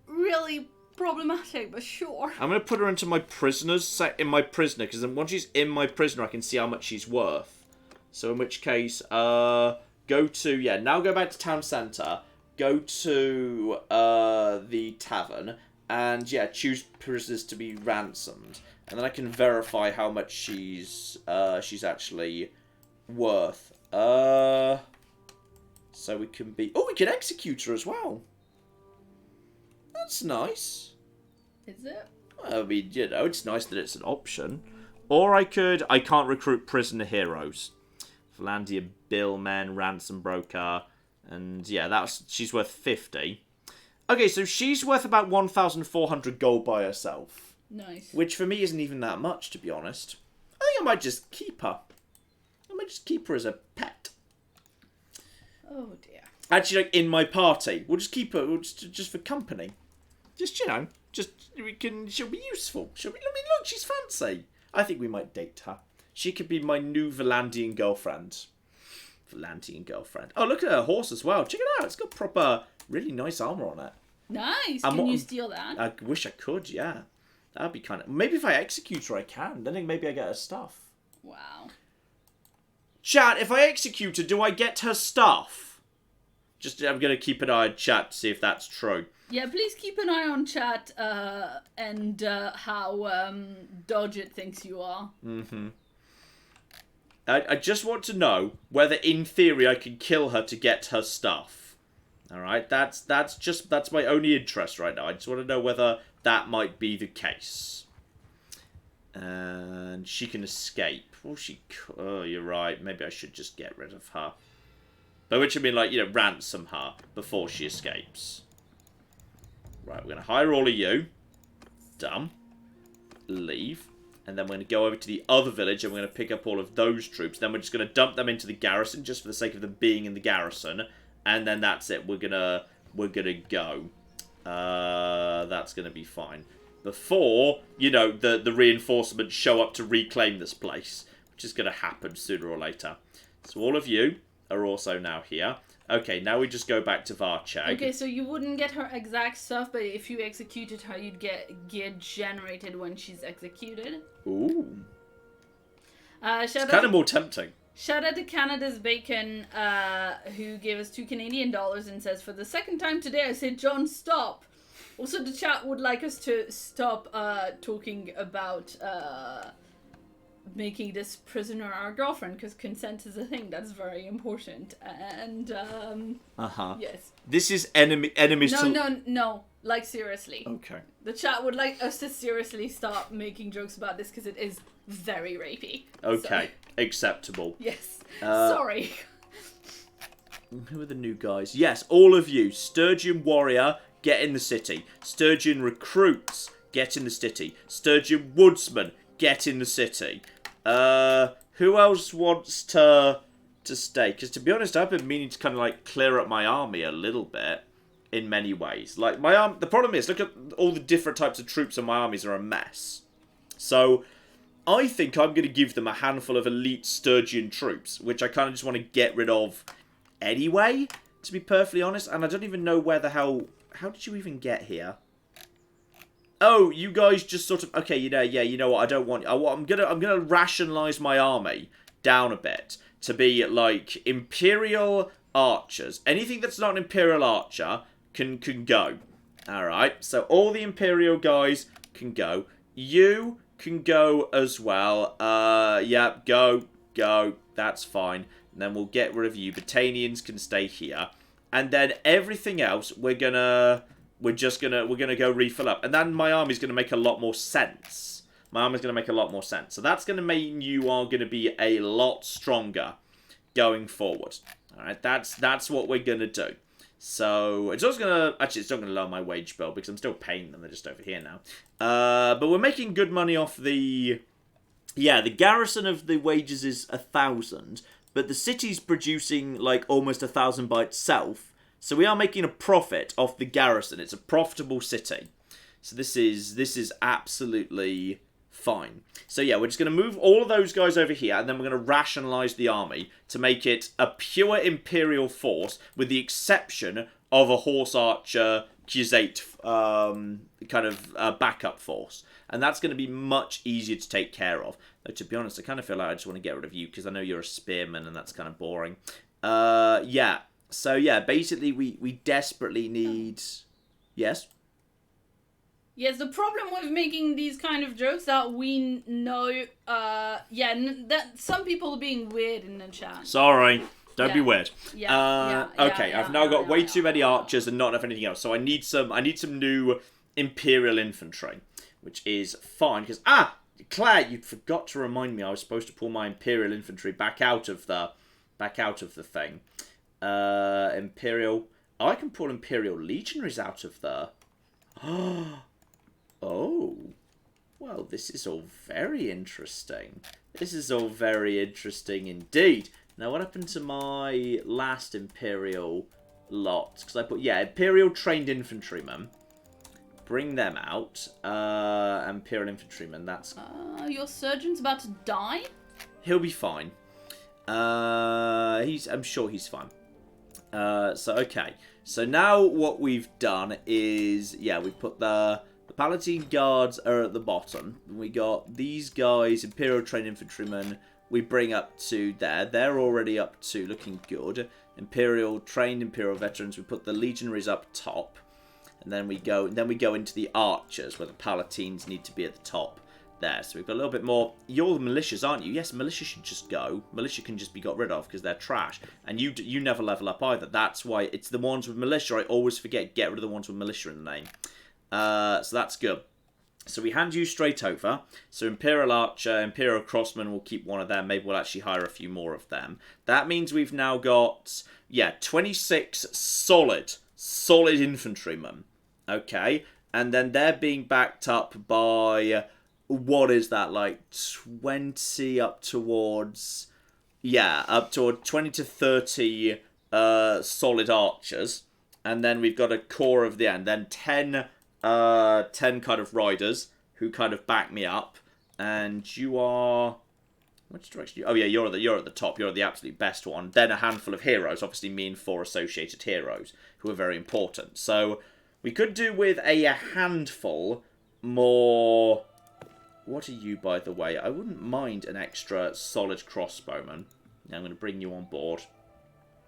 really problematic, but sure. I'm going to put her into my prisoners, in my prisoner, because then once she's in my prisoner, I can see how much she's worth. So in which case, go to, now go back to town centre, go to the tavern, and choose prisoners to be ransomed. And then I can verify how much she's actually worth. So we can be... Oh, we can execute her as well. That's nice. Is it? I mean, it's nice that it's an option. Or I can't recruit prisoner heroes. Valandia Billmen, Ransom Broker, and she's worth 50. Okay, so she's worth about 1,400 gold by herself. Nice. Which for me isn't even that much, to be honest. I think I might just keep her. I might just keep her as a pet. Oh dear. Actually, like in my party, we'll just keep her just for company. Just she'll be useful. I mean, look, she's fancy. I think we might date her. She could be my new Valandian girlfriend. Oh, look at her horse as well. Check it out. It's got proper, really nice armor on it. Nice. Can you steal that? I wish I could, yeah. That'd be kind of... Maybe if I execute her, I can. Then maybe I get her stuff. Wow. Chat, if I execute her, do I get her stuff? I'm going to keep an eye on chat to see if that's true. Yeah, please keep an eye on chat and how Dodgett thinks you are. Mm-hmm. I just want to know whether, in theory, I can kill her to get her stuff. Alright, that's my only interest right now. I just want to know whether that might be the case. And she can escape. Oh, you're right. Maybe I should just get rid of her. By which I mean, ransom her before she escapes. Right, we're going to hire all of you. Done. Leave. And then we're going to go over to the other village and we're going to pick up all of those troops. Then we're just going to dump them into the garrison just for the sake of them being in the garrison. And then that's it. We're gonna go. That's going to be fine. Before, the reinforcements show up to reclaim this place. Which is going to happen sooner or later. So all of you are also now here. Okay, now we just go back to Varcheg. Okay, so you wouldn't get her exact stuff, but if you executed her, you'd get gear generated when she's executed. Ooh. It's kind of more tempting. Shout out to Canada's Bacon, who gave us $2 Canadian and says, for the second time today, I said, John, stop. Also, the chat would like us to stop talking about making this prisoner our girlfriend, because consent is a thing that's very important. And yes, this is enemies. No, like seriously. Okay. The chat would like us to seriously stop making jokes about this because it is very rapey. Okay, so. Acceptable. Yes. Sorry. Who are the new guys? Yes, all of you. Sturgeon Warrior, get in the city. Sturgeon Recruits, get in the city. Sturgeon Woodsman, get in the city. Who else wants to stay? Because to be honest, I've been meaning to kind of like clear up my army a little bit in many ways. Like my arm, the problem is, look at all the different types of troops in my armies are a mess. So I think I'm going to give them a handful of elite Sturgeon troops, which I kind of just want to get rid of anyway, to be perfectly honest. And I don't even know where the hell... How did you even get here? Oh, you guys just sort of... Okay, you know what? I don't want... I'm gonna rationalize my army down a bit to be, like, Imperial Archers. Anything that's not an Imperial Archer can go. Alright, so all the Imperial guys can go. You can go as well. Yeah, go. That's fine. And then we'll get rid of you. Botanians can stay here. And then everything else, we're gonna go refill up. And then my army's gonna make a lot more sense. So that's gonna mean you are gonna be a lot stronger going forward. Alright, that's what we're gonna do. So it's also gonna it's not gonna lower my wage bill because I'm still paying them. They're just over here now. But we're making good money off the the garrison of the wages is 1,000, but the city's producing like almost 1,000 by itself. So we are making a profit off the garrison. It's a profitable city. So this is absolutely fine. So yeah, we're just going to move all of those guys over here, and then we're going to rationalize the army to make it a pure Imperial force, with the exception of a Horse Archer Cusate kind of backup force. And that's going to be much easier to take care of. Though, to be honest, I kind of feel like I just want to get rid of you, because I know you're a spearman, and that's kind of boring. Yeah. So yeah, basically we desperately need... Yes? Yes, the problem with making these kind of jokes that we know, that some people are being weird in the chat. Sorry, don't be weird. Okay, I've now got way too many archers and not enough anything else, so I need some new Imperial infantry, which is fine because Claire, you forgot to remind me I was supposed to pull my Imperial infantry back out of the thing. Imperial. Oh, I can pull Imperial legionaries out of there. Oh, well, this is all very interesting. This is all very interesting indeed. Now, what happened to my last Imperial lot? Because I put, Imperial trained infantrymen. Bring them out. Imperial infantrymen, that's... Your surgeon's about to die? He'll be fine. I'm sure he's fine. Okay. So now what we've done is, we put the Palatine Guards are at the bottom. We got these guys, Imperial Trained Infantrymen, we bring up to there. They're already up to looking good. Imperial Trained Imperial Veterans, we put the Legionaries up top. And then we go into the Archers, where the Palatines need to be at the top there. So we've got a little bit more. You're the militias, aren't you? Yes, militia should just go. Militia can just be got rid of because they're trash. And you never level up either. That's why it's the ones with militia. I always forget, get rid of the ones with militia in the name. So that's good. So we hand you straight over. So Imperial Archer, Imperial Crossman, we'll keep one of them. Maybe we'll actually hire a few more of them. That means we've now got, 26 solid infantrymen. Okay. And then they're being backed up by, what is that, like 20 up towards 20 to 30 solid archers. And then we've got a core of the end. Then 10 kind of riders who kind of back me up. And you are Which direction? Oh yeah, you're at the top. You're at the absolute best one. Then a handful of heroes. Obviously, me and 4 associated heroes who are very important. So we could do with a handful more. What are you, by the way? I wouldn't mind an extra solid crossbowman. Now I'm going to bring you on board,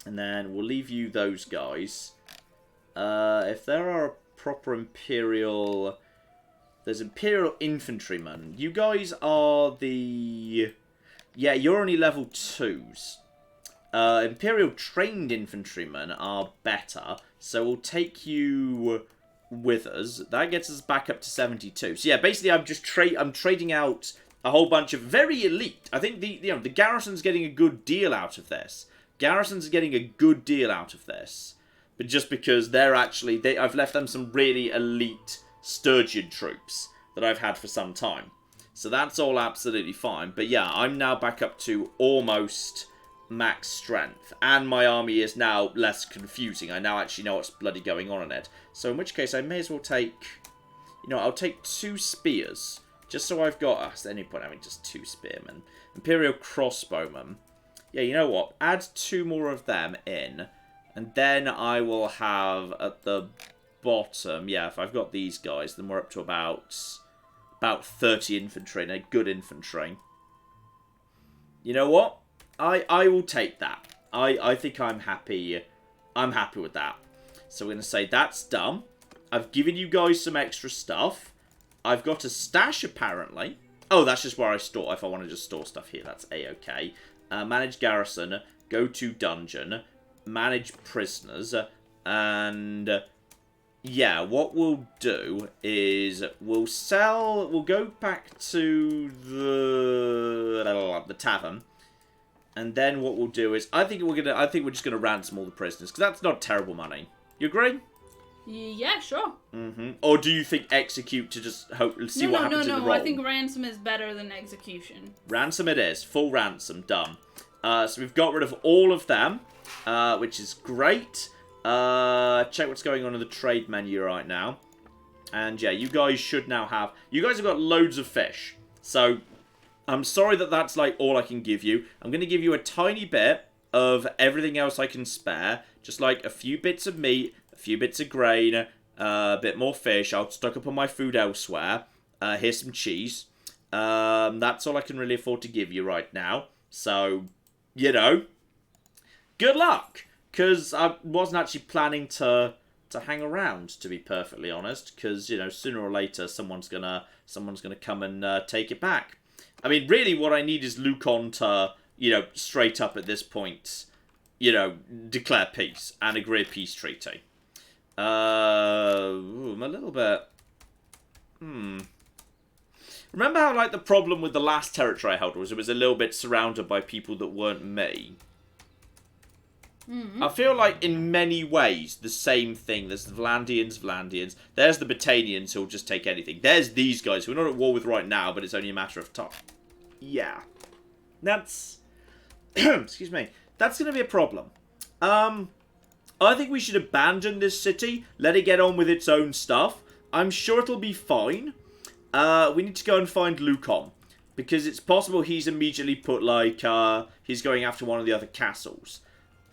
and then we'll leave you those guys. If there are proper Imperial... There's Imperial Infantrymen. You guys are the... Yeah, you're only level 2s. Imperial Trained Infantrymen are better, so we'll take you with us. That gets us back up to 72. So yeah, basically I'm trading out a whole bunch of very elite. I think the garrison's getting a good deal out of this. Garrison's getting a good deal out of this. But just because I've left them some really elite Sturgeon troops that I've had for some time. So that's all absolutely fine. But yeah, I'm now back up to almost max strength. And my army is now less confusing. I now actually know what's bloody going on in it. So in which case, I may as well take... I'll take 2 spears. Just so I've got... at any point having just 2 spearmen. Imperial crossbowmen. Yeah, you know what? Add 2 more of them in. And then I will have at the bottom... Yeah, if I've got these guys, then we're up to about 30 infantry. And a good infantry. You know what? I will take that. I think I'm happy. I'm happy with that. So we're going to say that's done. I've given you guys some extra stuff. I've got a stash apparently. Oh, that's just where I store. If I want to just store stuff here, that's a-okay. Manage garrison. Go to dungeon. Manage prisoners. And yeah, what we'll do is we'll go back to the tavern. And then what we'll do is I think we're just gonna ransom all the prisoners because that's not terrible money. You agree? Yeah, sure. Or do you think execute to just see what happens in the roll? I think ransom is better than execution. Ransom it is. Full ransom. Done. So we've got rid of all of them, which is great. Check what's going on in the trade menu right now. And yeah, you guys should now have... You guys have got loads of fish. So I'm sorry that that's like all I can give you. I'm going to give you a tiny bit of everything else I can spare. Just like a few bits of meat, a few bits of grain, a bit more fish. I'll stock up on my food elsewhere. Here's some cheese. That's all I can really afford to give you right now. So, good luck. Because I wasn't actually planning to hang around, to be perfectly honest. Because, sooner or later, someone's gonna come and take it back. I mean, really, what I need is Lucon to, straight up at this point, declare peace and agree a peace treaty. I'm a little bit... Remember how, the problem with the last territory I held was it was a little bit surrounded by people that weren't me? I feel like, in many ways, the same thing. There's the Vlandians. There's the Botanians who'll just take anything. There's these guys who we're not at war with right now, but it's only a matter of time. Yeah. That's... Excuse me. That's going to be a problem. I think we should abandon this city, let it get on with its own stuff. I'm sure it'll be fine. We need to go and find Lucon. Because it's possible he's immediately put, he's going after one of the other castles.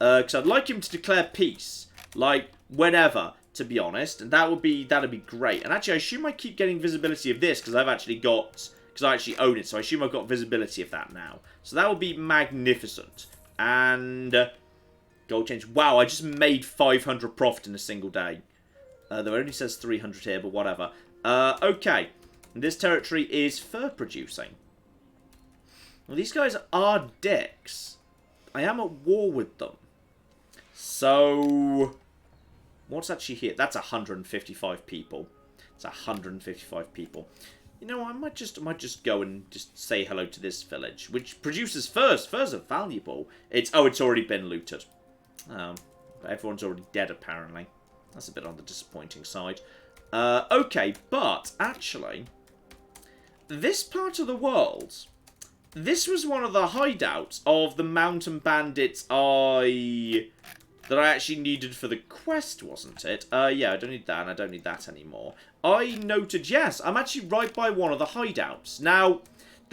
Because I'd like him to declare peace, whenever, to be honest, and that'd be great. And actually, I assume I keep getting visibility of this because I actually own it, so I assume I've got visibility of that now. So that would be magnificent. And gold change. Wow, I just made 500 profit in a single day. Though it only says 300 here, but whatever. Okay, and this territory is fur producing. Well, these guys are dicks. I am at war with them. So, what's actually here? That's 155 people. It's 155 people. I might just go and just say hello to this village, which produces furs. Furs are valuable. It's already been looted. But everyone's already dead apparently. That's a bit on the disappointing side. Okay, but actually, this part of the world, this was one of the hideouts of the mountain bandits that I actually needed for the quest, wasn't it? Yeah, I don't need that, and I don't need that anymore. I noted, yes, I'm actually right by one of the hideouts. Now,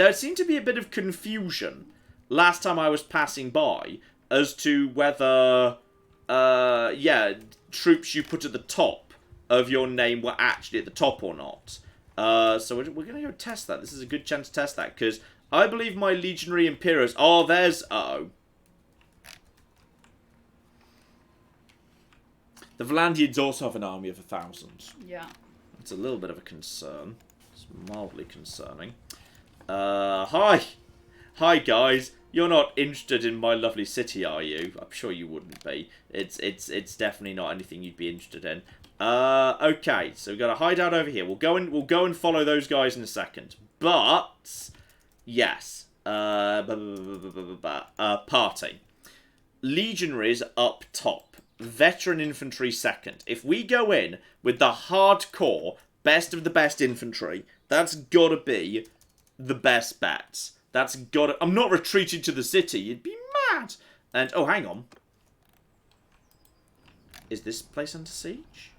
there seemed to be a bit of confusion last time I was passing by as to whether, troops you put at the top of your name were actually at the top or not. So we're going to go test that. This is a good chance to test that, because I believe my Legionary Imperials... Oh, there's... Uh-oh. The Valandians also have an army of 1,000. Yeah. It's a little bit of a concern. It's mildly concerning. Hi! Hi, guys. You're not interested in my lovely city, are you? I'm sure you wouldn't be. It's definitely not anything you'd be interested in. Okay, so we've got a hideout over here. We'll go and follow those guys in a second. But yes. Party. Legionaries up top. Veteran infantry second. If we go in with the hardcore best of the best infantry, that's gotta be the best bets. That's gotta... I'm not retreating to the city. You'd be mad. And, oh, hang on. Is this place under siege?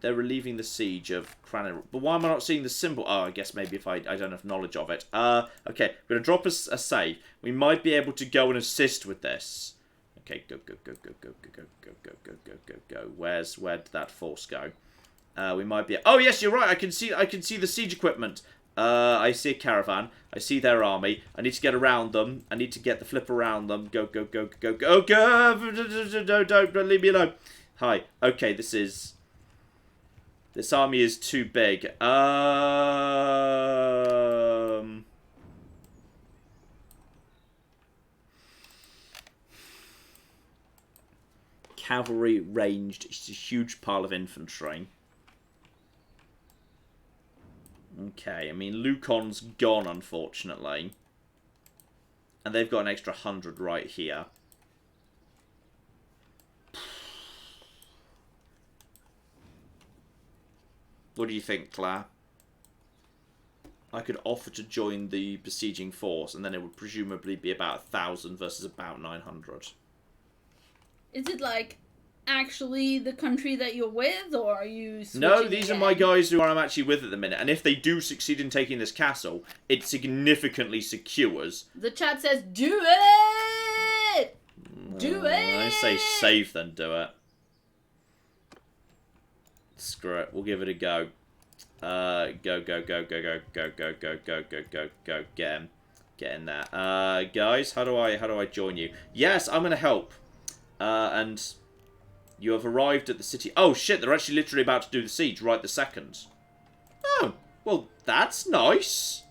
They're relieving the siege of Cranor. But why am I not seeing the symbol? Oh, I guess maybe if I don't have knowledge of it. Okay, I'm going to drop a save. We might be able to go and assist with this. Okay, go. Where did that force go? We might be... Oh, yes, you're right. I can see the siege equipment. I see a caravan. I see their army. I need to get around them. I need to get the flip around them. Go. Don't leave me alone. Hi. Okay, this army is too big. Cavalry ranged. It's a huge pile of infantry. Okay, I mean, Lucon's gone, unfortunately. And they've got an extra 100 right here. What do you think, Claire? I could offer to join the besieging force, and then it would presumably be about 1,000 versus about 900. Is it like actually the country that you're with, or are you switching No, these again? are my guys who I'm actually with at the minute, and if they do succeed in taking this castle, it significantly secures. The chat says, do it! Do it! I say save then do it. Screw it, we'll give it a go. Go. Get in there. Guys, how do I join you? Yes, I'm gonna help. And you have arrived at the city. Oh shit, they're actually literally about to do the siege right this second. Oh, well, that's nice.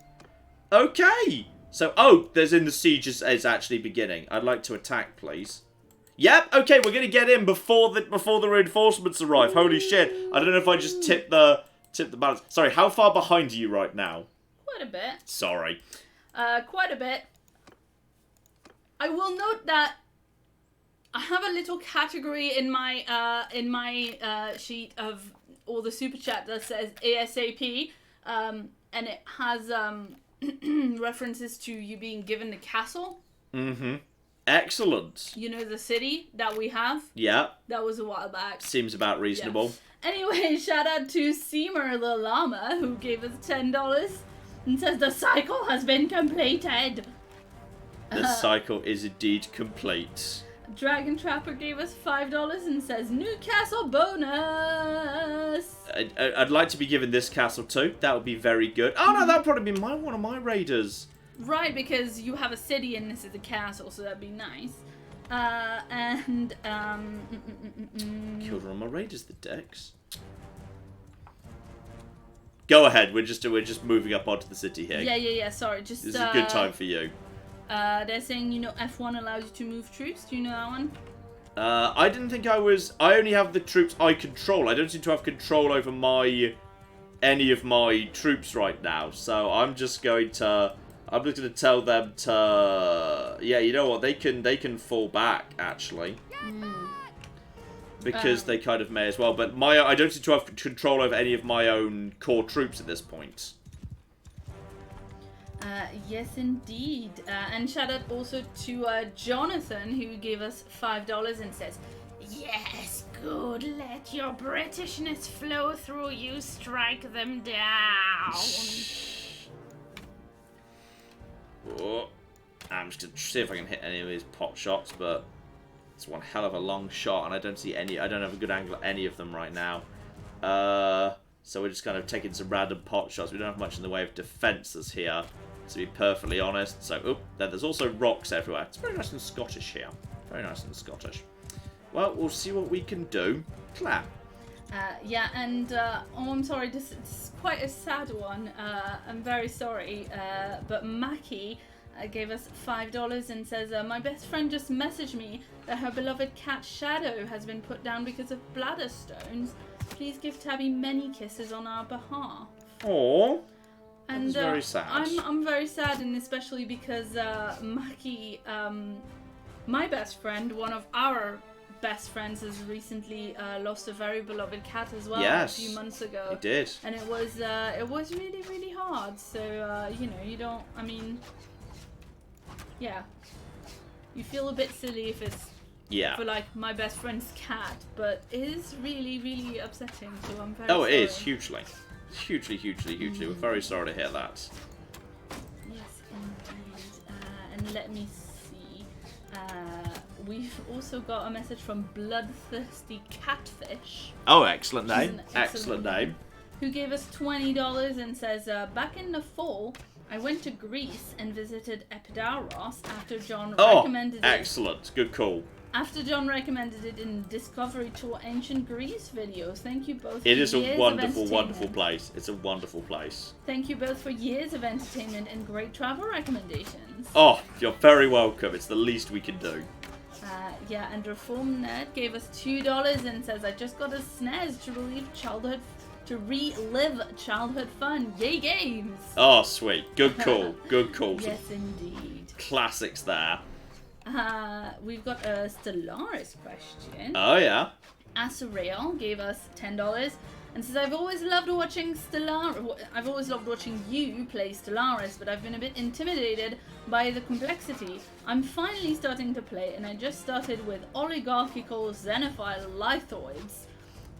Okay. So, there's in the siege is actually beginning. I'd like to attack, please. Yep, okay, we're gonna get in before the reinforcements arrive. Holy shit. I don't know if I just tipped the balance. Sorry, how far behind are you right now? Quite a bit. Sorry. Quite a bit. I will note that I have a little category in my sheet of all the super chat that says ASAP, and it has references to you being given the castle. Mm-hmm. Excellent. You know, the city that we have? Yeah. That was a while back. Seems about reasonable. Yeah. Anyway, shout out to Seymour the Llama, who gave us $10 and says the cycle has been completed. The cycle is indeed complete. Dragon Trapper gave us $5 and says new castle bonus. I'd like to be given this castle too. That would be very good. Oh no, that would probably be one of my raiders. Right, because you have a city and this is a castle, so that'd be nice. Killed one of my raiders, the Dex. Go ahead. We're just moving up onto the city here. Yeah. Sorry, just. This is a good time for you. They're saying, F1 allows you to move troops. Do you know that one? I didn't think I was... I only have the troops I control. I don't seem to have control over any of my troops right now. So I'm just going to... I'm just going to tell them to... Yeah, you know what? They can fall back, actually. Because they kind of may as well. But I don't seem to have control over any of my own core troops at this point. Yes, indeed. And shout out also to Jonathan, who gave us $5 and says, yes, good, let your Britishness flow through you, strike them down. I'm just gonna see if I can hit any of his pot shots, but it's one hell of a long shot, and I don't see any. I don't have a good angle at any of them right now. So we're just kind of taking some random pot shots. We don't have much in the way of defences here, to be perfectly honest. So, then there's also rocks everywhere. It's very nice and Scottish here. Very nice and Scottish. Well, we'll see what we can do. Clap. Yeah, and I'm sorry, this is quite a sad one. I'm very sorry, but Mackie gave us $5 and says, my best friend just messaged me that her beloved cat Shadow has been put down because of bladder stones. Please give Tabby many kisses on our behalf. Aww. And that's very sad. I'm very sad, and especially because Mackie, my best friend, one of our best friends, has recently lost a very beloved cat as well. Yes, a few months ago. He did. And it was really, really hard. So you know, you don't. I mean, yeah, you feel a bit silly if it's for like my best friend's cat, but it is really, really upsetting. So I'm very. Oh, sorry. it is hugely, hugely. We're very sorry to hear that. Yes, indeed. And let me see. We've also got a message from Bloodthirsty Catfish. Oh, excellent name. An Excellent name. Who gave us $20 and says, back in the fall, I went to Greece and visited Epidaurus after John recommended it. Excellent. Good call. After John recommended it in Discovery Tour Ancient Greece videos. Thank you both. It is a wonderful, wonderful place. It's a wonderful place. Thank you both for years of entertainment and great travel recommendations. Oh, you're very welcome. It's the least we can do. Yeah, and Reform Nerd gave us $2 and says, I just got a SNES to relive childhood fun. Yay, games! Oh, sweet. Good call. Good call. Yes, indeed. Classics there. We've got a Stellaris question. Oh, yeah. Aserai gave us $10 and says, I've always loved watching you play Stellaris, but I've been a bit intimidated by the complexity. I'm finally starting to play, and I just started with oligarchical xenophile lithoids.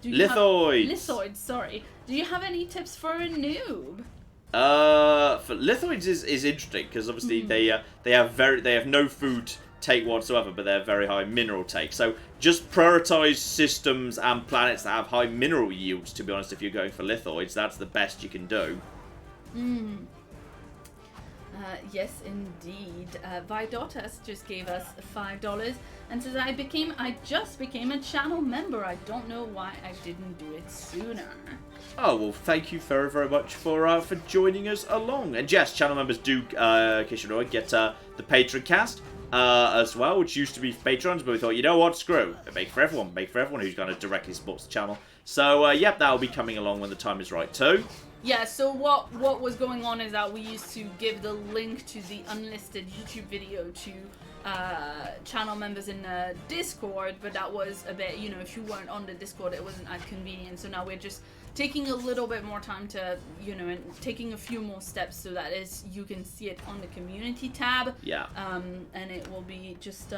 Lithoids, sorry. Do you have any tips for a noob? For lithoids is interesting because obviously they have no food take whatsoever, but they're very high mineral take. So just prioritize systems and planets that have high mineral yields. To be honest, if you're going for lithoids, that's the best you can do. Yes, indeed. Vidotas just gave us $5 and says, I just became a channel member. I don't know why I didn't do it sooner. Oh, well, thank you very, very much for joining us along. And yes, channel members do, in case you know, get the Patron cast as well, which used to be for patrons, but we thought, you know what, screw. Make for everyone who's going to directly supports the channel. So, yep, that'll be coming along when the time is right too. Yeah, so what was going on is that we used to give the link to the unlisted YouTube video to channel members in Discord, but that was a bit, you know, if you weren't on the Discord, it wasn't as convenient. So now we're just taking a little bit more time to, you know, and taking a few more steps so that is you can see it on the community tab. Yeah. And it will be just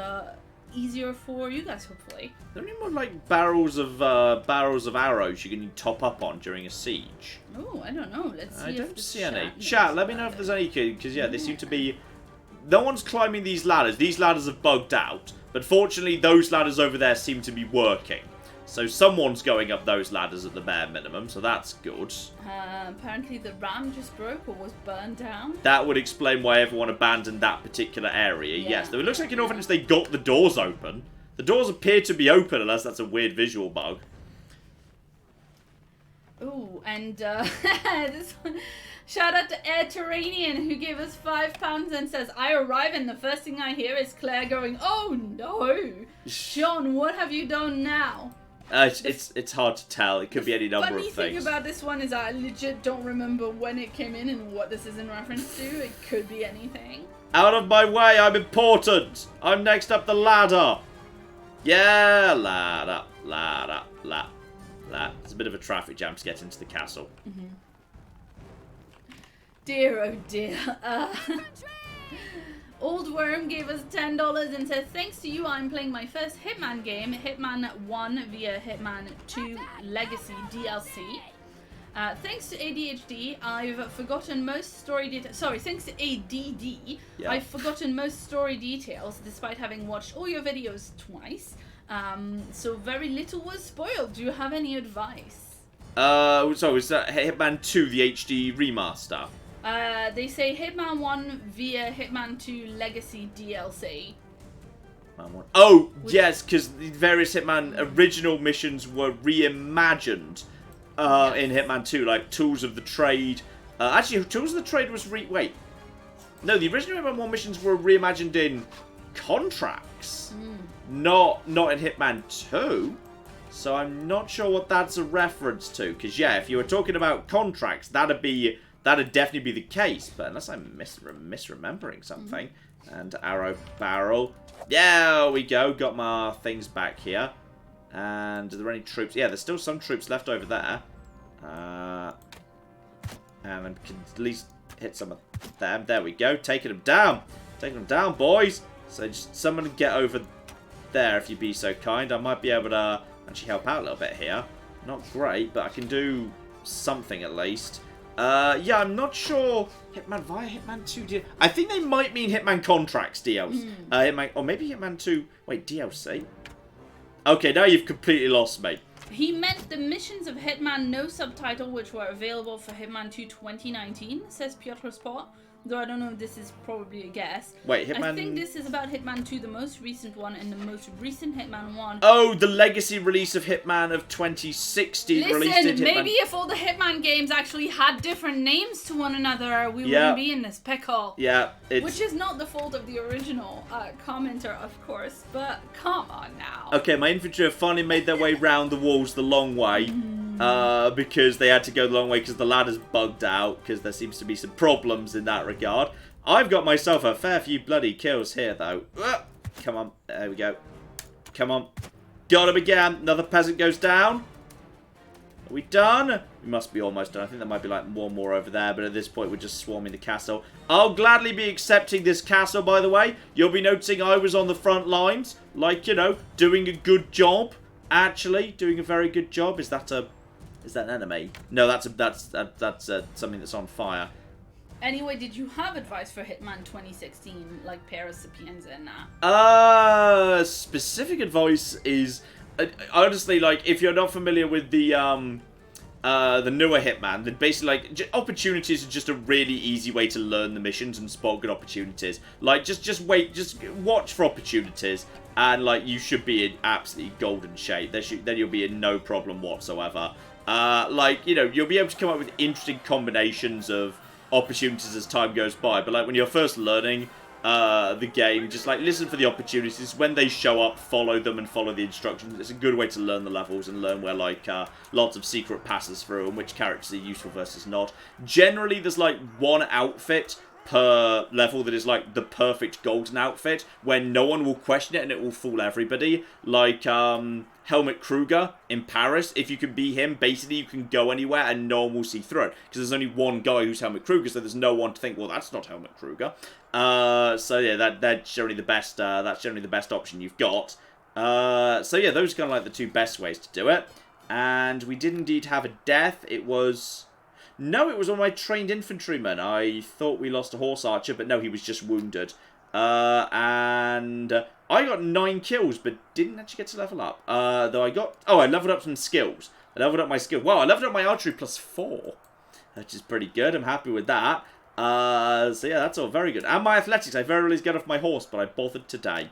easier for you guys, hopefully. Are there any more like barrels of arrows you can top up on during a siege? Oh, I don't know. Let's see. I if don't the see any. knows Chat, let me know if there's any, because yeah, they seem to be. No one's climbing these ladders. These ladders have bugged out, but fortunately, those ladders over there seem to be working. So someone's going up those ladders at the bare minimum, so that's good. Apparently the ram just broke or was burned down. That would explain why everyone abandoned that particular area, Yeah. yes. Though it looks like in all fairness they got the doors open. The doors appear to be open, unless that's a weird visual bug. Ooh, and this one, shout out to Air Terranian who gave us £5 and says, I arrive and the first thing I hear is Claire going, oh no! John, what have you done now? It's hard to tell. It could be any number of things. Funny thing about this one is I legit don't remember when it came in and what this is in reference to. It could be anything. Out of my way, I'm important! I'm next up the ladder! Yeah, ladder. It's a bit of a traffic jam to get into the castle. Mm-hmm. Dear, oh dear. Old Worm gave us $10 and said, thanks to you, I'm playing my first Hitman game, Hitman 1 via Hitman 2 Legacy DLC. Thanks to ADHD, I've forgotten most story details. Sorry, thanks to ADD, I've forgotten most story details despite having watched all your videos twice. So very little was spoiled. Do you have any advice? So is that Hitman 2, the HD remaster? They say Hitman 1 via Hitman 2 Legacy DLC. Oh, yes, because the various Hitman original missions were reimagined in Hitman 2, like Tools of the Trade. Actually, Tools of the Trade was wait. No, the original Hitman 1 missions were reimagined in Contracts. Not in Hitman 2. So I'm not sure what that's a reference to. Because, yeah, if you were talking about Contracts, that'd definitely be the case. But unless I'm misremembering something. And Arrow Barrel. There we go. Got my things back here. And are there any troops? Yeah, there's still some troops left over there. And I can at least hit some of them. There we go. Taking them down. Taking them down, boys. So just someone get over there if you'd be so kind. I might be able to actually help out a little bit here. Not great, but I can do something at least. Yeah, I'm not sure. Hitman via Hitman 2 I think they might mean Hitman Contracts DLC. Hitman, or maybe Hitman 2. Wait, DLC? Okay, now you've completely lost me. He meant the missions of Hitman No Subtitle, which were available for Hitman 2 2019, says Piotr Sport. Though I don't know if this is probably a guess. Wait, Hitman... I think this is about Hitman 2, the most recent one, and the most recent Hitman 1. Oh, the legacy release of Hitman of 2016. Listen, maybe if all the Hitman games actually had different names to one another, we wouldn't be in this pickle. Yeah, Which is not the fault of the original commenter, of course, but come on now. Okay, my infantry have finally made their way round the walls the long way. Because they had to go the long way because the ladder's bugged out, because there seems to be some problems in that regard. I've got myself a fair few bloody kills here, though. Come on, there we go. Come on. Got him again. Another peasant goes down. Are we done? We must be almost done. I think there might be like one more over there, but at this point we're just swarming the castle. I'll gladly be accepting this castle, by the way. You'll be noticing I was on the front lines, like, you know, doing a good job. Actually, doing a very good job. Is that an enemy? No, that's something that's on fire. Anyway, did you have advice for Hitman 2016, like Paris Sapienza and that? Specific advice is, honestly, like, if you're not familiar with the newer Hitman, then basically, like, opportunities are just a really easy way to learn the missions and spot good opportunities. Like, just wait, just watch for opportunities, and, like, you should be in absolutely golden shape. Then you'll be in no problem whatsoever. Like, you know, you'll be able to come up with interesting combinations of opportunities as time goes by, but, like, when you're first learning the game, just, like, listen for the opportunities. When they show up, follow them and follow the instructions. It's a good way to learn the levels and learn where, like, lots of secret passes through and which characters are useful versus not. Generally, there's, like, one outfit per level that is, like, the perfect golden outfit, where no one will question it and it will fool everybody. Like, Helmut Kruger in Paris. If you can be him, basically you can go anywhere and no one will see through it. Because there's only one guy who's Helmut Kruger, so there's no one to think, well, that's not Helmut Kruger. So yeah, that's generally the best. That's generally the best option you've got. So yeah, those are kind of like the two best ways to do it. And we did indeed have a death. It was one of my trained infantrymen. I thought we lost a horse archer, but no, he was just wounded. And I got 9 kills, but didn't actually get to level up. Though I leveled up some skills. I leveled up my skill. Wow, I leveled up my archery +4, which is pretty good. I'm happy with that. So yeah, that's all very good. And my athletics, I very rarely get off my horse, but I bothered today.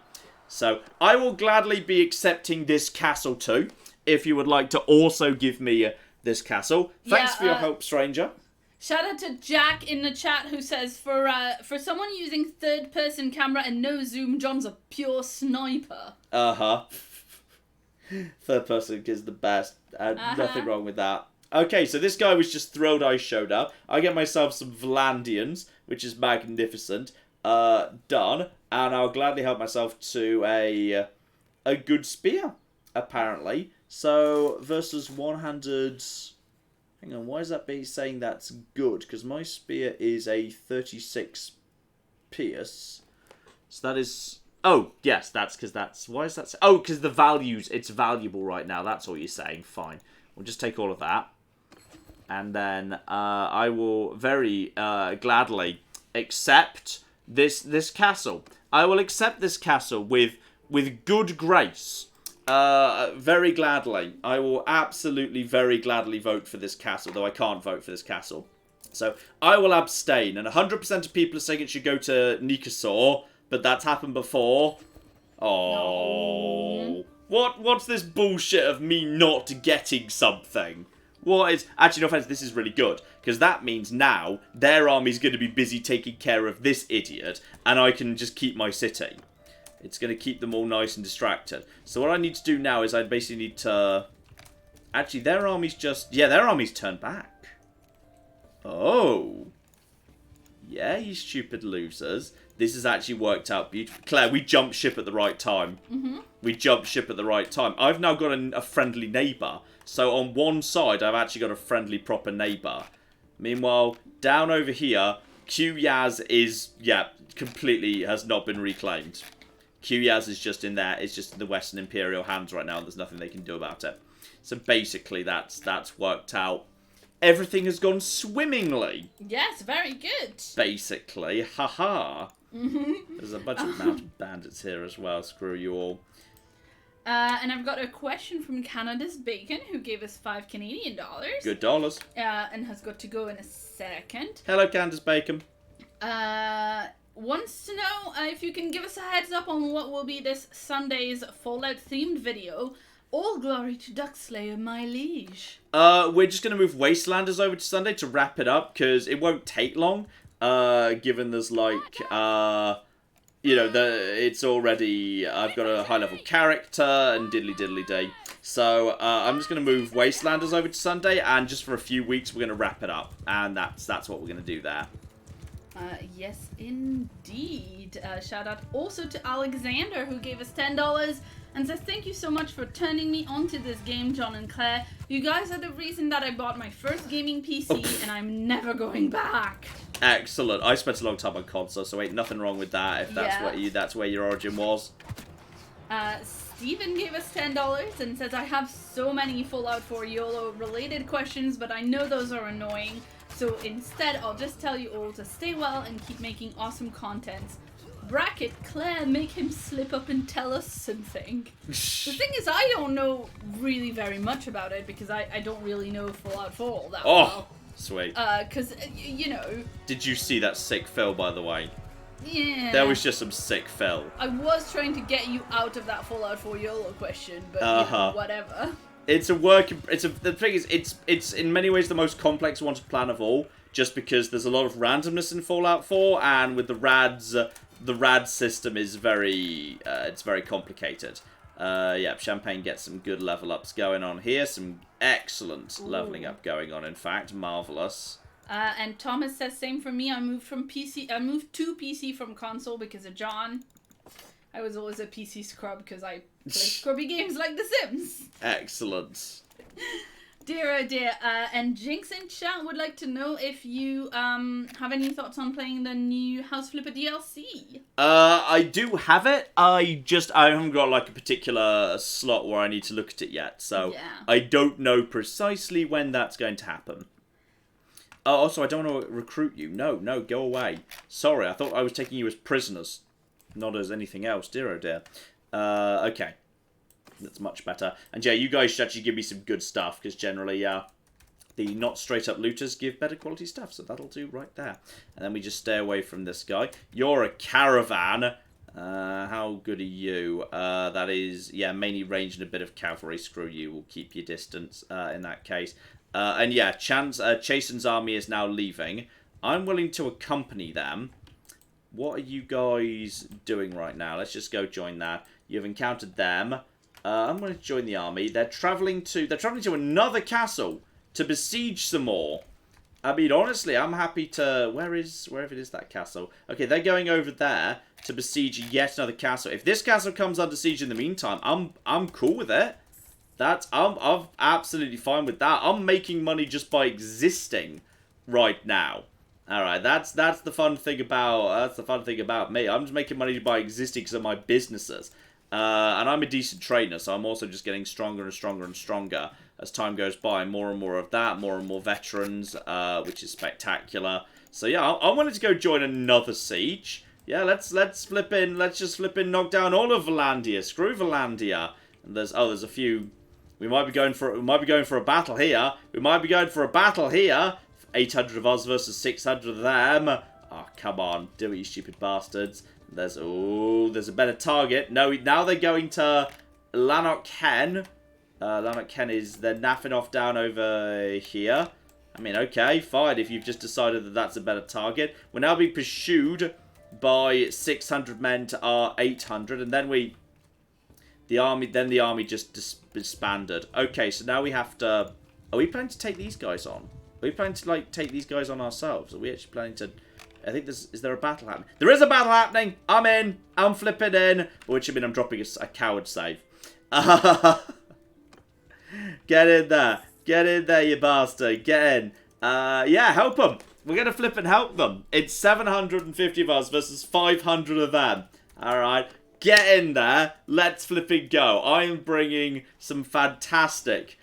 So I will gladly be accepting this castle too, if you would like to also give me this castle. Thanks for your help, stranger. Shout out to Jack in the chat who says, for someone using third-person camera and no zoom, John's a pure sniper. Third person is the best. Nothing wrong with that. Okay, so this guy was just Throwdice showed up. I get myself some Vlandians, which is magnificent. Done. And I'll gladly help myself to a good spear, apparently. So, versus one-handed... Hang on, why is that saying that's good? Because my spear is a 36 pierce. So that is... Oh, yes, that's because that's... Why is that... Oh, because the values, it's valuable right now. That's all you're saying. Fine. We'll just take all of that. And then I will very gladly accept this castle. I will accept this castle with good grace. Very gladly. I will absolutely very gladly vote for this castle, though I can't vote for this castle. So I will abstain, and 100% of people are saying it should go to Nicasaur, but that's happened before. Oh, no. What's this bullshit of me not getting something? What is... Actually, no offense, this is really good, because that means now their army's going to be busy taking care of this idiot, and I can just keep my city. It's going to keep them all nice and distracted. So what I need to do now is I basically need to... Actually, their army's just... Yeah, their army's turned back. Oh. Yeah, you stupid losers. This has actually worked out beautifully. Claire, we jumped ship at the right time. Mm-hmm. We jumped ship at the right time. I've now got a friendly neighbour. So on one side, I've actually got a friendly, proper neighbour. Meanwhile, down over here, Q-Yaz is, yeah, completely has not been reclaimed. Q-Yaz is just in there. It's just in the Western Imperial hands right now, and there's nothing they can do about it. So basically, that's worked out. Everything has gone swimmingly. Yes, very good. Basically, haha. Mm-hmm. There's a bunch of mounted bandits here as well. Screw you all. And I've got a question from Canada's Bacon, who gave us $5 Canadian. Good dollars. And has got to go in a second. Hello, Canada's Bacon. Wants to know if you can give us a heads up on what will be this Sunday's Fallout-themed video. All glory to Duckslayer, my liege. We're just going to move Wastelanders over to Sunday to wrap it up, because it won't take long, given there's, like, you know, it's already... I've got a high-level character and diddly-diddly-day. So, I'm just going to move Wastelanders over to Sunday, and just for a few weeks, we're going to wrap it up. And that's what we're going to do there. Yes, indeed. Shout out also to Alexander, who gave us $10 and says, thank you so much for turning me onto this game, John and Claire. You guys are the reason that I bought my first gaming PC, and I'm never going back. Excellent. I spent a long time on console, so ain't nothing wrong with that if that's where your origin was. Steven gave us $10 and says, I have so many Fallout 4 YOLO related questions, but I know those are annoying. So instead, I'll just tell you all to stay well and keep making awesome content. Bracket, Claire, make him slip up and tell us something. The thing is, I don't know really very much about it because I don't really know Fallout 4 that well. Oh, sweet. Because, you know... Did you see that sick fill, by the way? Yeah. There was just some sick fill. I was trying to get you out of that Fallout 4 YOLO question, but you know, whatever. It's a work. The thing is, it's in many ways the most complex one to plan of all, just because there's a lot of randomness in Fallout 4, and with the rads, the rad system is very, it's very complicated. Yeah, Champagne gets some good level ups going on here, some excellent leveling up going on. In fact, marvelous. And Thomas says same for me. I moved to PC from console because of John. I was always a PC scrub because I play scrubby games like The Sims. Excellent. Dear oh dear. And Jinx in chat would like to know if you have any thoughts on playing the new House Flipper DLC. I do have it. I haven't got like a particular slot where I need to look at it yet. So yeah. I don't know precisely when that's going to happen. Also, I don't want to recruit you. No, go away. Sorry, I thought I was taking you as prisoners. Not as anything else, dear oh dear. Okay. That's much better. And yeah, you guys should actually give me some good stuff, because generally, the not straight up looters give better quality stuff, so that'll do right there. And then we just stay away from this guy. You're a caravan. How good are you? That is, yeah, mainly range and a bit of cavalry. Screw you, we'll keep your distance in that case. And yeah, Chasen's army is now leaving. I'm willing to accompany them. What are you guys doing right now? Let's just go join that. You've encountered them. I'm going to join the army. They're traveling to another castle to besiege some more. I mean, honestly, I'm happy to... Wherever it is that castle. Okay, they're going over there to besiege yet another castle. If this castle comes under siege in the meantime, I'm cool with it. I'm absolutely fine with that. I'm making money just by existing right now. All right, that's the fun thing about me. I'm just making money by existing because of my businesses, and I'm a decent trainer, so I'm also just getting stronger and stronger and stronger. as time goes by. More and more of that, more and more veterans, which is spectacular. So yeah, I wanted to go join another siege. Yeah, let's just flip in, knock down all of Valandia. Screw Valandia. And there's a few. We might be going for a battle here. 800 of us versus 600 of them. Oh, come on, do it, you stupid bastards. There's a better target. No, now they're going to Lanark Hen. Lanark Hen they're naffing off down over here. I mean, okay, fine, if you've just decided that that's a better target. We're now being pursued by 600 men to our 800, and then the army just disbanded. Okay, so now we have to... Are we planning to take these guys on? Are we planning to, like, take these guys on ourselves? Are we actually planning to... I think is there a battle happening? There is a battle happening! I'm in! I'm flipping in! Which, I mean, I'm dropping a coward save. Get in there. Get in there, you bastard. Get in. Yeah, help them. We're going to flip and help them. It's 750 of us versus 500 of them. Alright. Get in there. Let's flip and go. I am bringing some fantastic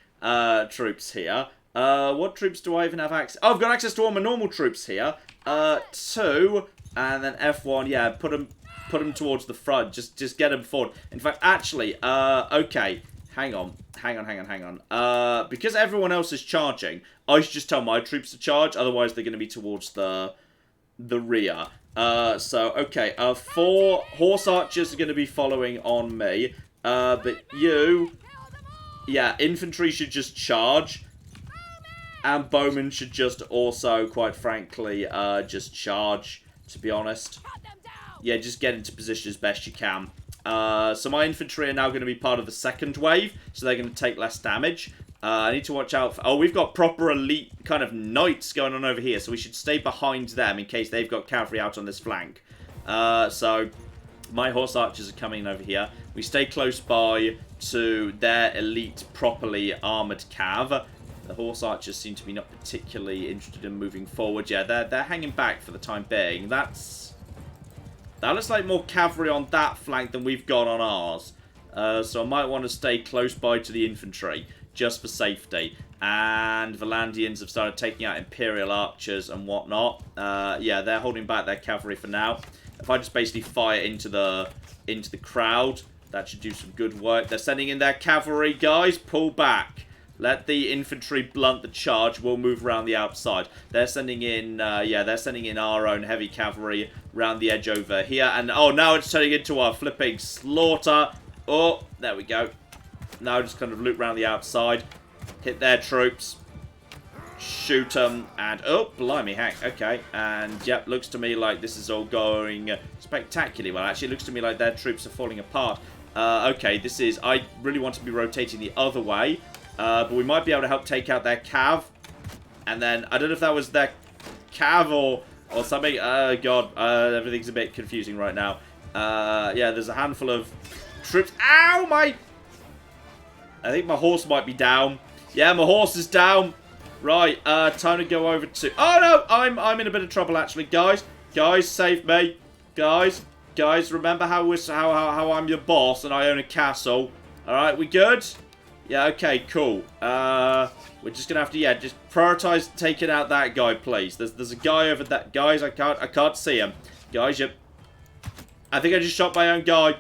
troops here. What troops do I even have access? Oh, I've got access to all my normal troops here. 2, and then F1. Yeah, put them towards the front. Just get them forward. In fact, actually, okay. Hang on. Because everyone else is charging, I should just tell my troops to charge. Otherwise, they're going to be towards the rear. So, okay. 4 horse archers are going to be following on me. But you... Yeah, infantry should just charge. And bowmen should just also, quite frankly, just charge, to be honest. Yeah, just get into position as best you can. So my infantry are now going to be part of the second wave, so they're going to take less damage. I need to watch out for... Oh, we've got proper elite kind of knights going on over here, so we should stay behind them in case they've got cavalry out on this flank. So my horse archers are coming over here. We stay close by to their elite, properly armoured cav. The horse archers seem to be not particularly interested in moving forward. Yeah, they're hanging back for the time being. That looks like more cavalry on that flank than we've got on ours. So I might want to stay close by to the infantry, just for safety. And Valandians have started taking out Imperial archers and whatnot. Yeah, they're holding back their cavalry for now. If I just basically fire into the crowd, that should do some good work. They're sending in their cavalry, guys. Pull back. Let the infantry blunt the charge. We'll move around the outside. They're sending in, yeah, they're sending in our own heavy cavalry around the edge over here. And, oh, now it's turning into our flipping slaughter. Oh, there we go. Now just kind of loop around the outside. Hit their troops. Shoot them. And, oh, blimey, heck. Okay. And, yep, looks to me like this is all going spectacularly well. Actually, it looks to me like their troops are falling apart. Okay, this is... I really want to be rotating the other way. But we might be able to help take out their cav. And then, I don't know if that was their cav or something. God, everything's a bit confusing right now. Yeah, there's a handful of troops. Ow, I think my horse might be down. Yeah, my horse is down. Right, time to go over to... Oh, no, I'm in a bit of trouble, actually. Guys, save me. Guys, remember how I'm your boss and I own a castle. Alright, we good? Yeah, okay, cool. We're just gonna have to, yeah, just prioritize taking out that guy, please. There's a guy over that. Guys, I can't see him. Guys, yep. I think I just shot my own guy.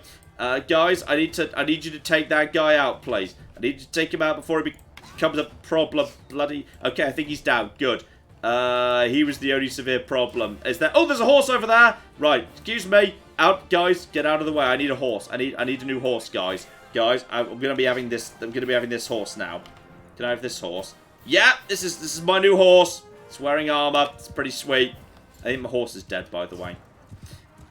Guys, I need you to take that guy out, please. I need you to take him out before he becomes a problem. Bloody. Okay, I think he's down. Good. He was the only severe problem. Is there? Oh, there's a horse over there. Right. Excuse me. Out, guys. Get out of the way. I need a horse. I need a new horse, guys. Guys, I'm gonna be having this. I'm gonna be having this horse now. Can I have this horse? Yeah, this is my new horse. It's wearing armor. It's pretty sweet. I think my horse is dead, by the way.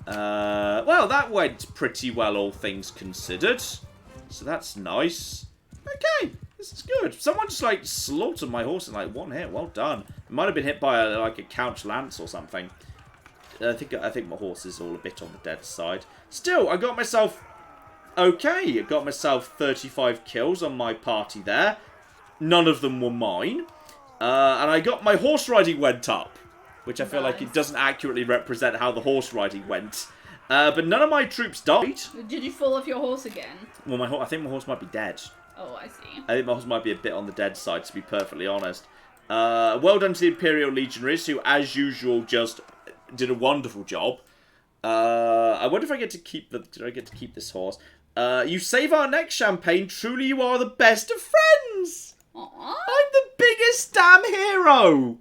Well, that went pretty well, all things considered. So that's nice. Okay, this is good. Someone just like slaughtered my horse in like one hit. Well done. It might have been hit by like a couch lance or something. I think my horse is all a bit on the dead side. Still, I got myself. Okay, I got myself 35 kills on my party there. None of them were mine. And I got my horse riding went up. Which I feel like it doesn't accurately represent how the horse riding went. But none of my troops died. Did you fall off your horse again? Well, I think my horse might be dead. Oh, I see. I think my horse might be a bit on the dead side, to be perfectly honest. Well done to the Imperial Legionaries, who, as usual, just did a wonderful job. I wonder if I get to keep Did I get to keep this horse? You save our next champagne. Truly, you are the best of friends. Aww. I'm the biggest damn hero.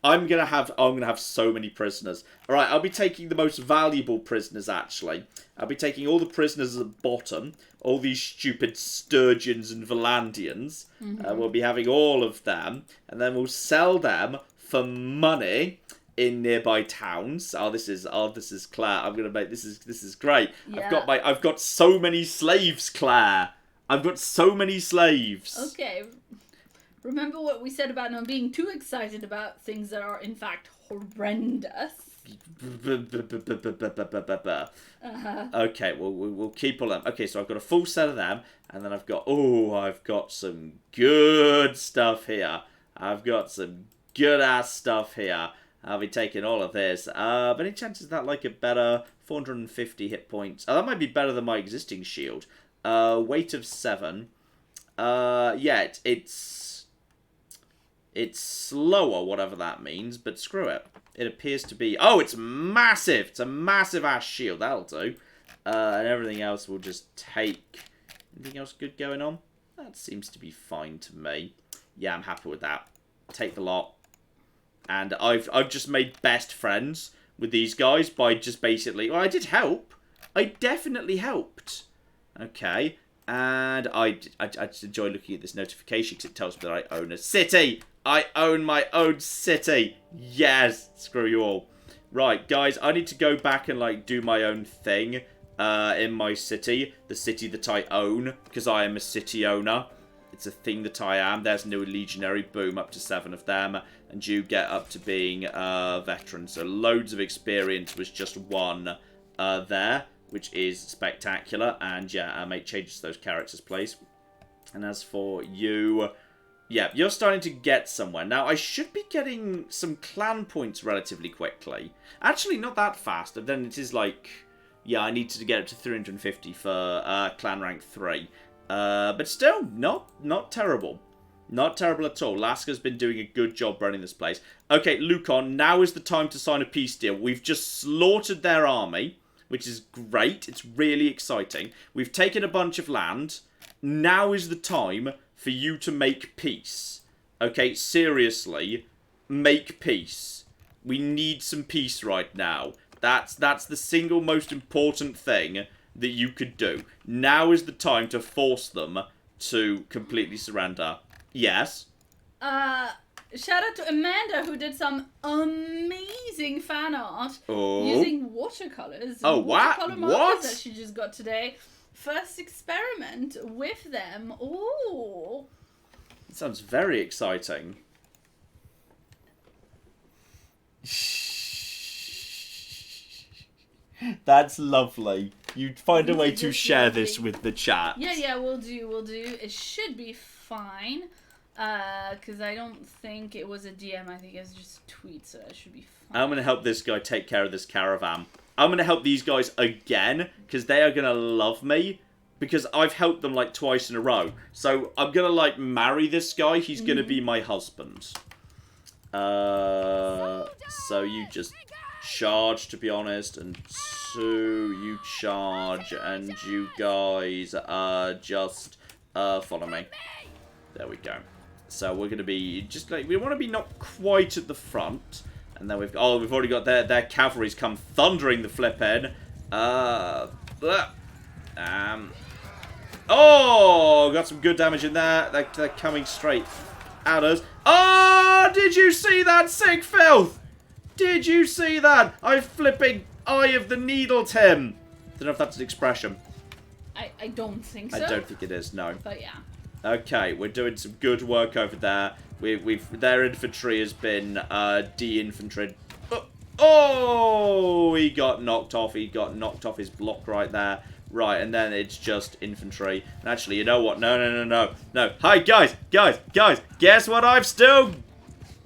I'm gonna have so many prisoners. All right, I'll be taking the most valuable prisoners. Actually, I'll be taking all the prisoners at the bottom. All these stupid Sturgeons and Valandians. We'll be having all of them, and then we'll sell them for money in nearby towns. This is Claire. I'm gonna make this is great. Yeah. I've got so many slaves, Claire. I've got so many slaves. Okay. Remember what we said about not being too excited about things that are in fact horrendous. Okay, we'll keep all them. Okay, so I've got a full set of them, and then I've got some good stuff here. I've got some good ass stuff here. I'll be taking all of this. But any chances that like a better 450 hit points? Oh, that might be better than my existing shield. Weight of 7. Yeah, it's slower, whatever that means, but screw it. It appears to be... Oh, it's massive! It's a massive-ass shield. That'll do. And everything else will just take... Anything else good going on? That seems to be fine to me. Yeah, I'm happy with that. Take the lot. And I've just made best friends with these guys by just basically... Well, I did help. I definitely helped. Okay. And I just enjoy looking at this notification because it tells me that I own a city. I own my own city. Yes. Screw you all. Right, guys, I need to go back and, like, do my own thing in my city. The city that I own, because I am a city owner. It's a thing that I am. There's new legionary. Boom, up to 7 of them. And you get up to being a veteran. So loads of experience was just 1 there, which is spectacular. And, yeah, make changes to those characters, please. And as for you... Yeah, you're starting to get somewhere. Now, I should be getting some clan points relatively quickly. Actually, not that fast. But then it is like... Yeah, I need to get up to 350 for clan rank 3. But still, not terrible. Not terrible at all. Laska's been doing a good job running this place. Okay, Lucon, now is the time to sign a peace deal. We've just slaughtered their army, which is great. It's really exciting. We've taken a bunch of land. Now is the time for you to make peace. Okay, seriously, make peace. We need some peace right now. That's the single most important thing that you could do. Now is the time to force them to completely surrender. Yes? Shout out to Amanda who did some amazing fan art using watercolors. Oh, watercolor markers what? that she just got today. First experiment with them. Ooh. That sounds very exciting. That's lovely. You'd find a way to share this with the chat. Yeah, we'll do. It should be fine. Because I don't think it was a DM. I think it was just a tweet, so it should be fine. I'm going to help this guy take care of this caravan. I'm going to help these guys again, because they are going to love me, because I've helped them, like, twice in a row. So, I'm going to, like, marry this guy. He's going to be my husband. So, you just charge, to be honest, and 2, you charge, and you guys, just, follow me. There we go. So, we're going to be, just, like, we want to be not quite at the front. And then we've already got their cavalry's come thundering the flip in. Oh, got some good damage in there. They're coming straight at us. Oh, did you see that, sick filth? Did you see that? I flipping eye of the needle, Tim. Don't know if that's an expression. I don't think so. I don't think it is, no. But yeah. Okay, we're doing some good work over there. Their infantry has been de-infantried. Oh, he got knocked off. He got knocked off his block right there. Right, and then it's just infantry. And actually, you know what? No. Hi, guys. Guess what I've still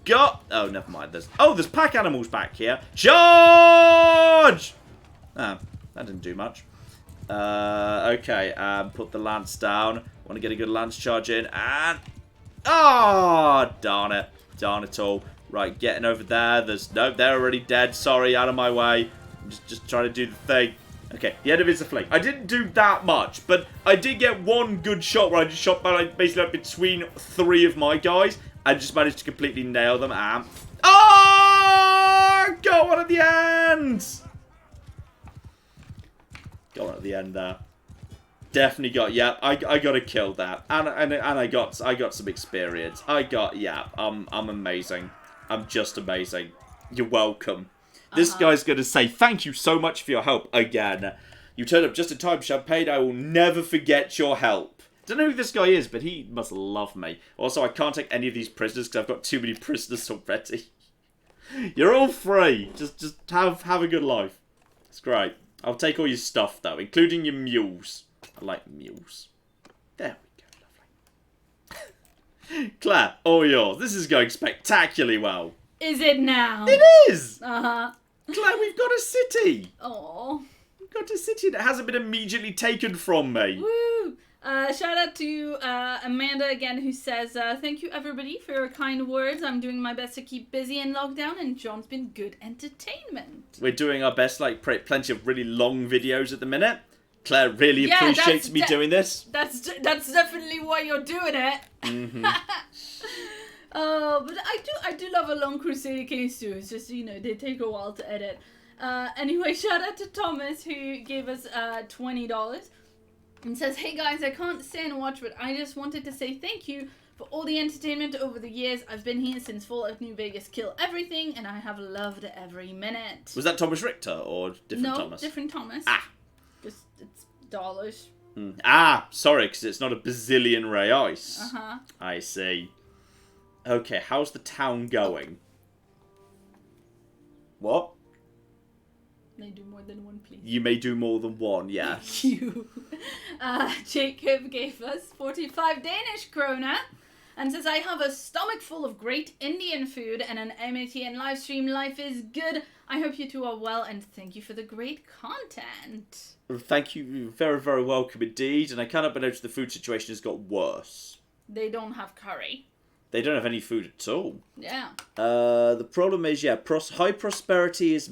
got? Oh, never mind. There's pack animals back here. Charge! Ah, that didn't do much. Okay, put the lance down. Want to get a good lance charge in, and... Oh, darn it. Darn it all. Right, getting over there. No, they're already dead. Sorry, out of my way. I'm just trying to do the thing. Okay, the end of it's a fling. I didn't do that much, but I did get one good shot where I just shot basically like between 3 of my guys. I just managed to completely nail them. And... Oh! Got one at the end! Got one at the end there. Definitely got, yeah, I got to kill that. And I got some experience. I'm amazing. I'm just amazing. You're welcome. This guy's going to say, thank you so much for your help again. You turned up just in time, Champagne. I will never forget your help. Don't know who this guy is, but he must love me. Also, I can't take any of these prisoners because I've got too many prisoners already. You're all free. Just have a good life. It's great. I'll take all your stuff, though, including your mules. I like mules. There we go, lovely. Claire, all yours. This is going spectacularly well. Is it now? It is! Uh-huh. Claire, we've got a city. Oh. We've got a city that hasn't been immediately taken from me. Woo! Shout out to Amanda again, who says, thank you everybody for your kind words. I'm doing my best to keep busy in lockdown, and John's been good entertainment. We're doing our best, like plenty of really long videos at the minute. Claire really appreciates me doing this. That's definitely why you're doing it. Mm-hmm. But I do love a long Crusader Kings too. It's just, you know, they take a while to edit. Anyway, shout out to Thomas, who gave us $20 and says, hey guys, I can't stay and watch, but I just wanted to say thank you for all the entertainment over the years. I've been here since Fallout New Vegas Kill Everything, and I have loved every minute. Was that Thomas Richter or different Thomas? No, different Thomas. Ah. Just, it's dollars. Sorry, because it's not a bazillion reais. Uh-huh. I see. Okay, how's the town going? What? May do more than one, please. You may do more than one, yes. Thank you. Jacob gave us 45 Danish krona and says, I have a stomach full of great Indian food and an MATN live stream. Life is good. I hope you two are well, and thank you for the great content. Thank you. You're very, very welcome indeed. And I cannot but notice the food situation has got worse. They don't have curry. They don't have any food at all. Yeah. The problem is, yeah, high prosperity is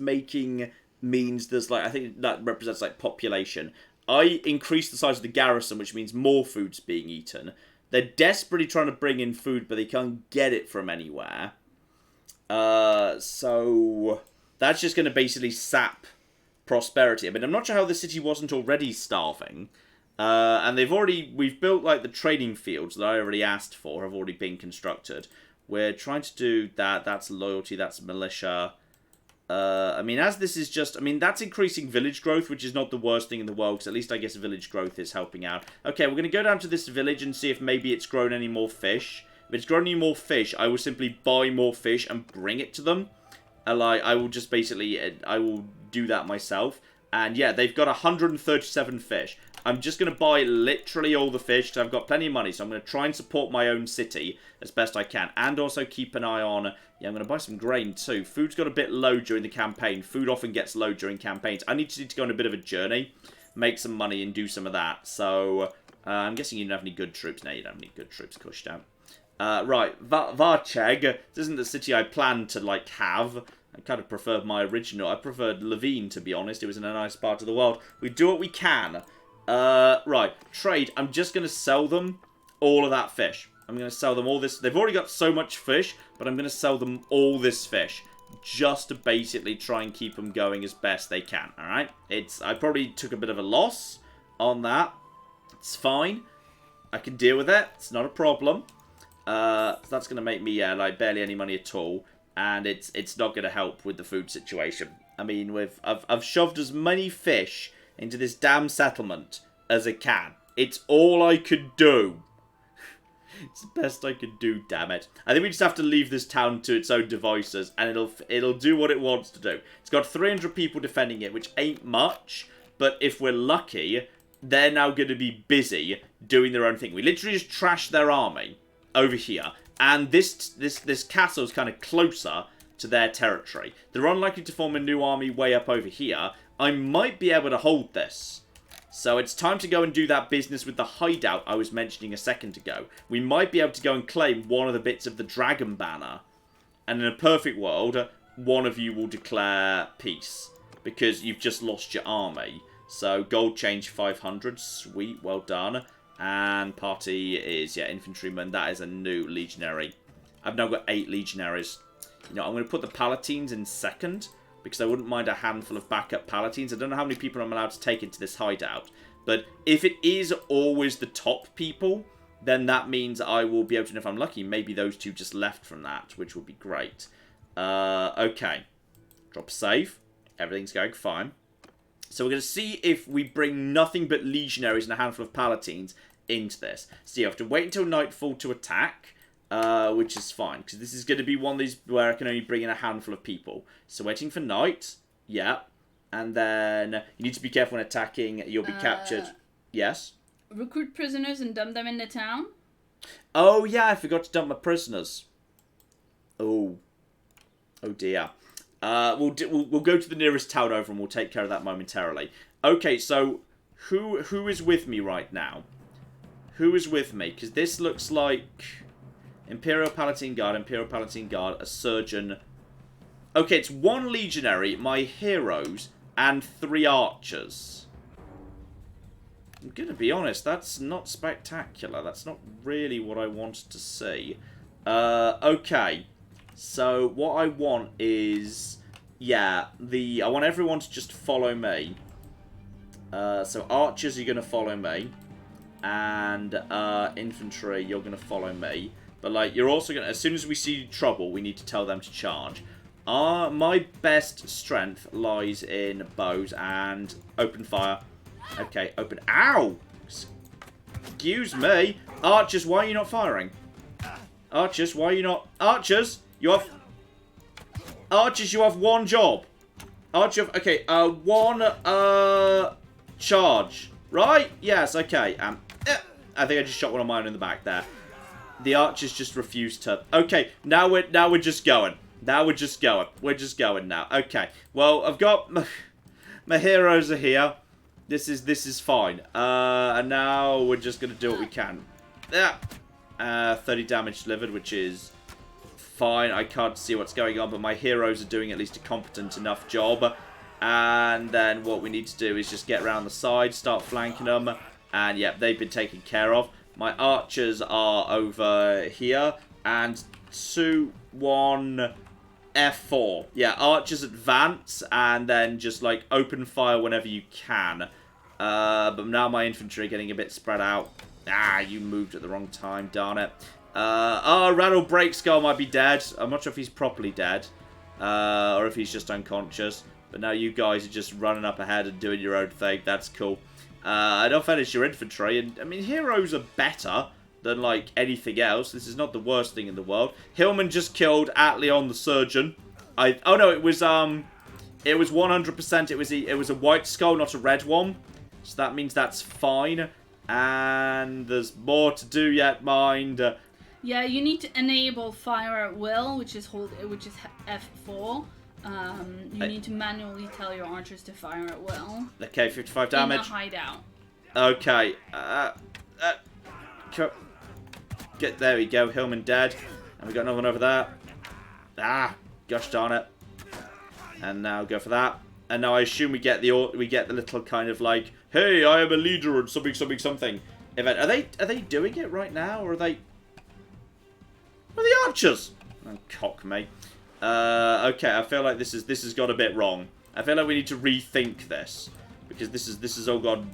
means there's like, I think that represents like population. I increased the size of the garrison, which means more food's being eaten. They're desperately trying to bring in food, but they can't get it from anywhere. So that's just going to basically sap prosperity. I mean, I'm not sure how the city wasn't already starving. And we've built like the trading fields that I already asked for have already been constructed. We're trying to do that. That's loyalty. That's militia. I mean, as this is just, I mean, that's increasing village growth, which is not the worst thing in the world, because at least I guess village growth is helping out. Okay, we're going to go down to this village and see if maybe it's grown any more fish. If it's grown any more fish, I will simply buy more fish and bring it to them. I will just basically, I will do that myself. And yeah, they've got 137 fish. I'm just going to buy literally all the fish, because I've got plenty of money. So I'm going to try and support my own city as best I can. And also keep an eye on, yeah, I'm going to buy some grain too. Food's got a bit low during the campaign. Food often gets low during campaigns. I need to go on a bit of a journey, make some money and do some of that. So I'm guessing you don't have any good troops. No, you don't have any good troops pushed out. Right, Varcheg. This isn't the city I planned to, like, have. I kind of preferred my original. I preferred Levine, to be honest. It was in a nice part of the world. We do what we can. Right, trade. I'm just going to sell them all of that fish. I'm going to sell them all this. They've already got so much fish, but I'm going to sell them all this fish. Just to basically try and keep them going as best they can, alright? I probably took a bit of a loss on that. It's fine. I can deal with it. It's not a problem. So that's going to make me, like, barely any money at all. And it's not going to help with the food situation. I mean, I've shoved as many fish into this damn settlement as I can. It's all I could do. It's the best I could do, damn it. I think we just have to leave this town to its own devices, and it'll do what it wants to do. It's got 300 people defending it, which ain't much, but if we're lucky, they're now going to be busy doing their own thing. We literally just trashed their army over here, and this castle's kind of closer to their territory. They're unlikely to form a new army way up over here. I might be able to hold this. So it's time to go and do that business with the hideout I was mentioning a second ago. We might be able to go and claim one of the bits of the dragon banner. And in a perfect world, one of you will declare peace. Because you've just lost your army. So gold change 500. Sweet, well done. And party is, yeah, infantryman. That is a new legionary. I've now got 8 legionaries. You know, I'm going to put the palatines in second. Because I wouldn't mind a handful of backup palatines. I don't know how many people I'm allowed to take into this hideout. But if it is always the top people, then that means I will be able to, if I'm lucky, maybe those 2 just left from that, which would be great. Okay. Drop save. Everything's going fine. So we're going to see if we bring nothing but legionaries and a handful of palatines into this. So you have to wait until nightfall to attack. Which is fine, because this is going to be one of these where I can only bring in a handful of people. So waiting for night, yeah. And then you need to be careful when attacking, you'll be captured. Yes? Recruit prisoners and dump them in the town? Oh, yeah, I forgot to dump my prisoners. Oh. Oh, dear. We'll go to the nearest town over and we'll take care of that momentarily. Okay, so who is with me right now? Who is with me? Because this looks like... Imperial Palatine Guard, a surgeon. Okay, it's 1 legionary, my heroes, and 3 archers. I'm going to be honest, that's not spectacular. That's not really what I wanted to see. Okay. So, what I want is... Yeah, I want everyone to just follow me. So, archers, you're going to follow me. And infantry, you're going to follow me. But, like, you're also going to... As soon as we see trouble, we need to tell them to charge. My best strength lies in bows and open fire. Okay, open... Ow! Excuse me. Archers, why are you not firing? Archers, why are you not... Archers, you have... Archers, you have 1 job. Archer... Okay, 1, charge. Right? Yes, okay. I think I just shot one of mine in the back there. The archers just refused to... Okay, now we're just going. Now we're just going. We're just going now. Okay. Well, I've got... My heroes are here. This is fine. And now we're just going to do what we can. Yeah. 30 damage delivered, which is fine. I can't see what's going on, but my heroes are doing at least a competent enough job. And then what we need to do is just get around the side, start flanking them. And, yeah, they've been taken care of. My archers are over here. And 2, 1, F4. Yeah, archers advance and then just, like, open fire whenever you can. But now my infantry are getting a bit spread out. Ah, you moved at the wrong time, darn it. Rattle Breakskull might be dead. I'm not sure if he's properly dead. Or if he's just unconscious. But now you guys are just running up ahead and doing your own thing. That's cool. I don't finish your infantry, and I mean, heroes are better than, like, anything else. This is not the worst thing in the world. Hillman just killed Atleon the surgeon. Oh no, it was 100%, it was a white skull, not a red one. So that means that's fine. And there's more to do yet, mind. Yeah, you need to enable fire at will, which is F4. You need to manually tell your archers to fire at will. Okay, 55 damage. In the hideout. Okay. There we go. Hillman dead. And we got another one over there. Ah, gosh darn it. And now go for that. And now I assume we get the little kind of like, hey, I am a leader and something event. Are they doing it right now, or are they? Where are the archers? Oh, cock me. Okay, I feel like this has got a bit wrong. I feel like we need to rethink this, because this is oh god,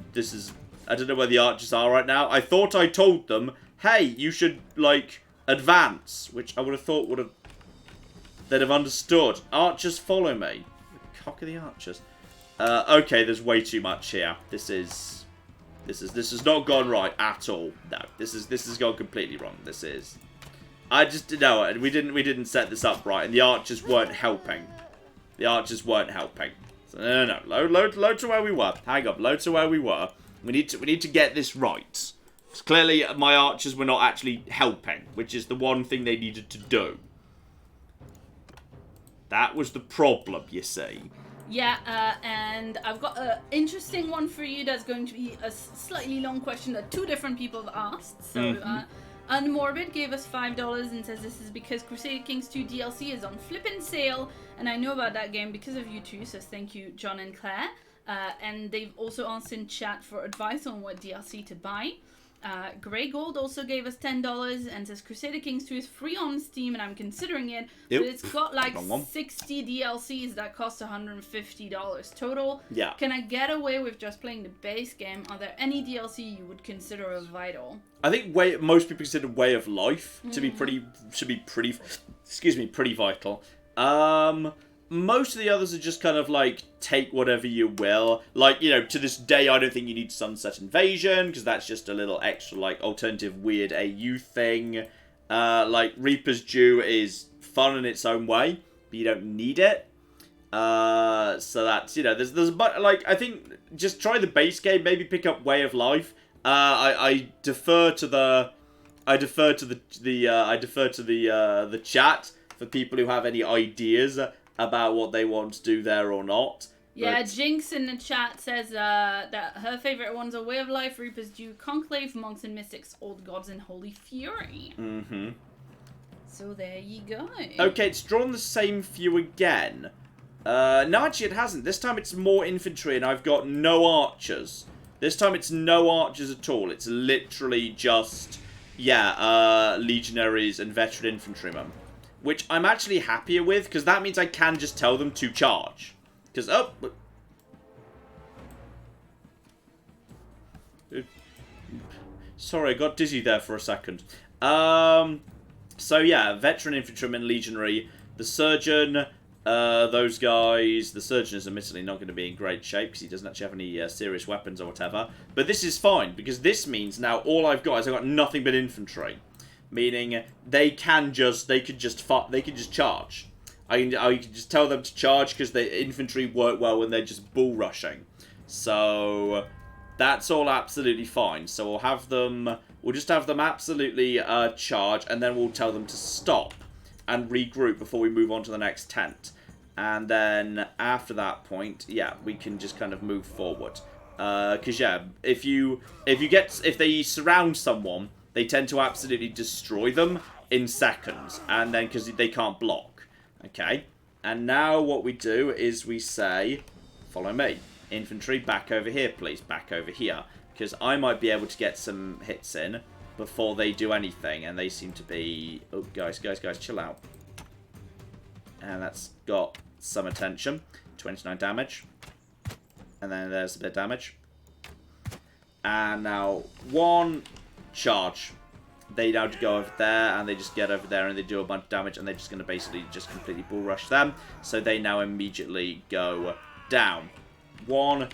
I don't know where the archers are right now. I thought I told them, hey, you should like advance, which I would have thought they'd have understood. Archers, follow me. The cock of the archers. Okay, there's way too much here. This has not gone right at all. No, this has gone completely wrong. I just no, we didn't set this up right, and the archers weren't helping. The archers weren't helping. So, no. Load to where we were. Hang on, load to where we were. We need to get this right. Because clearly my archers were not actually helping, which is the one thing they needed to do. That was the problem, you see. Yeah, and I've got an interesting one for you that's going to be a slightly long question that 2 different people have asked. So, Unmorbid gave us $5 and says this is because Crusader Kings 2 DLC is on flippin' sale, and I know about that game because of you two, so thank you, John and Claire. And they've also asked in chat for advice on what DLC to buy. Grey Gold also gave us $10 and says Crusader Kings 2 is free on Steam and I'm considering it, but it's got like 60 DLCs that cost $150 total. Yeah. Can I get away with just playing the base game? Are there any DLC you would consider vital? I think most people consider Way of Life to be pretty vital. Most of the others are just kind of like, take whatever you will. Like, you know, to this day, I don't think you need Sunset Invasion, because that's just a little extra, like, alternative weird AU thing. Like, Reaper's Due is fun in its own way, but you don't need it. So that's, you know, there's a bunch, like, I think, just try the base game, maybe pick up Way of Life. I defer to the chat for people who have any ideas about what they want to do there or not. Yeah, Jinx in the chat says that her favourite ones are Way of Life, Reaper's Due, Conclave, Monks and Mystics, Old Gods, and Holy Fury. Mm-hmm. So there you go. Okay, it's drawn the same few again. No, actually it hasn't. This time it's more infantry and I've got no archers. This time it's no archers at all. It's literally just, legionaries and veteran infantrymen. Which I'm actually happier with, because that means I can just tell them to charge. Because, sorry, I got dizzy there for a second. So yeah, veteran infantryman, legionary, the surgeon, those guys. The surgeon is admittedly not going to be in great shape, because he doesn't actually have any serious weapons or whatever. But this is fine, because this means now all I've got is I've got nothing but infantry. Meaning they could just charge. I can just tell them to charge because the infantry work well when they're just bull rushing. So that's all absolutely fine. So we'll just have them absolutely charge, and then we'll tell them to stop and regroup before we move on to the next tent. And then after that point, we can just kind of move forward. Because if they surround someone, they tend to absolutely destroy them in seconds, and then because they can't block. Okay, and now what we do is we say, follow me. Infantry, back over here, please. Back over here. Because I might be able to get some hits in before they do anything, and they seem to be... Oh, guys, chill out. And that's got some attention. 29 damage. And then there's a bit of damage. And now, 1... charge. They now go over there and they just get over there and they do a bunch of damage, and they're just going to basically just completely bull rush them. So they now immediately go down. 1,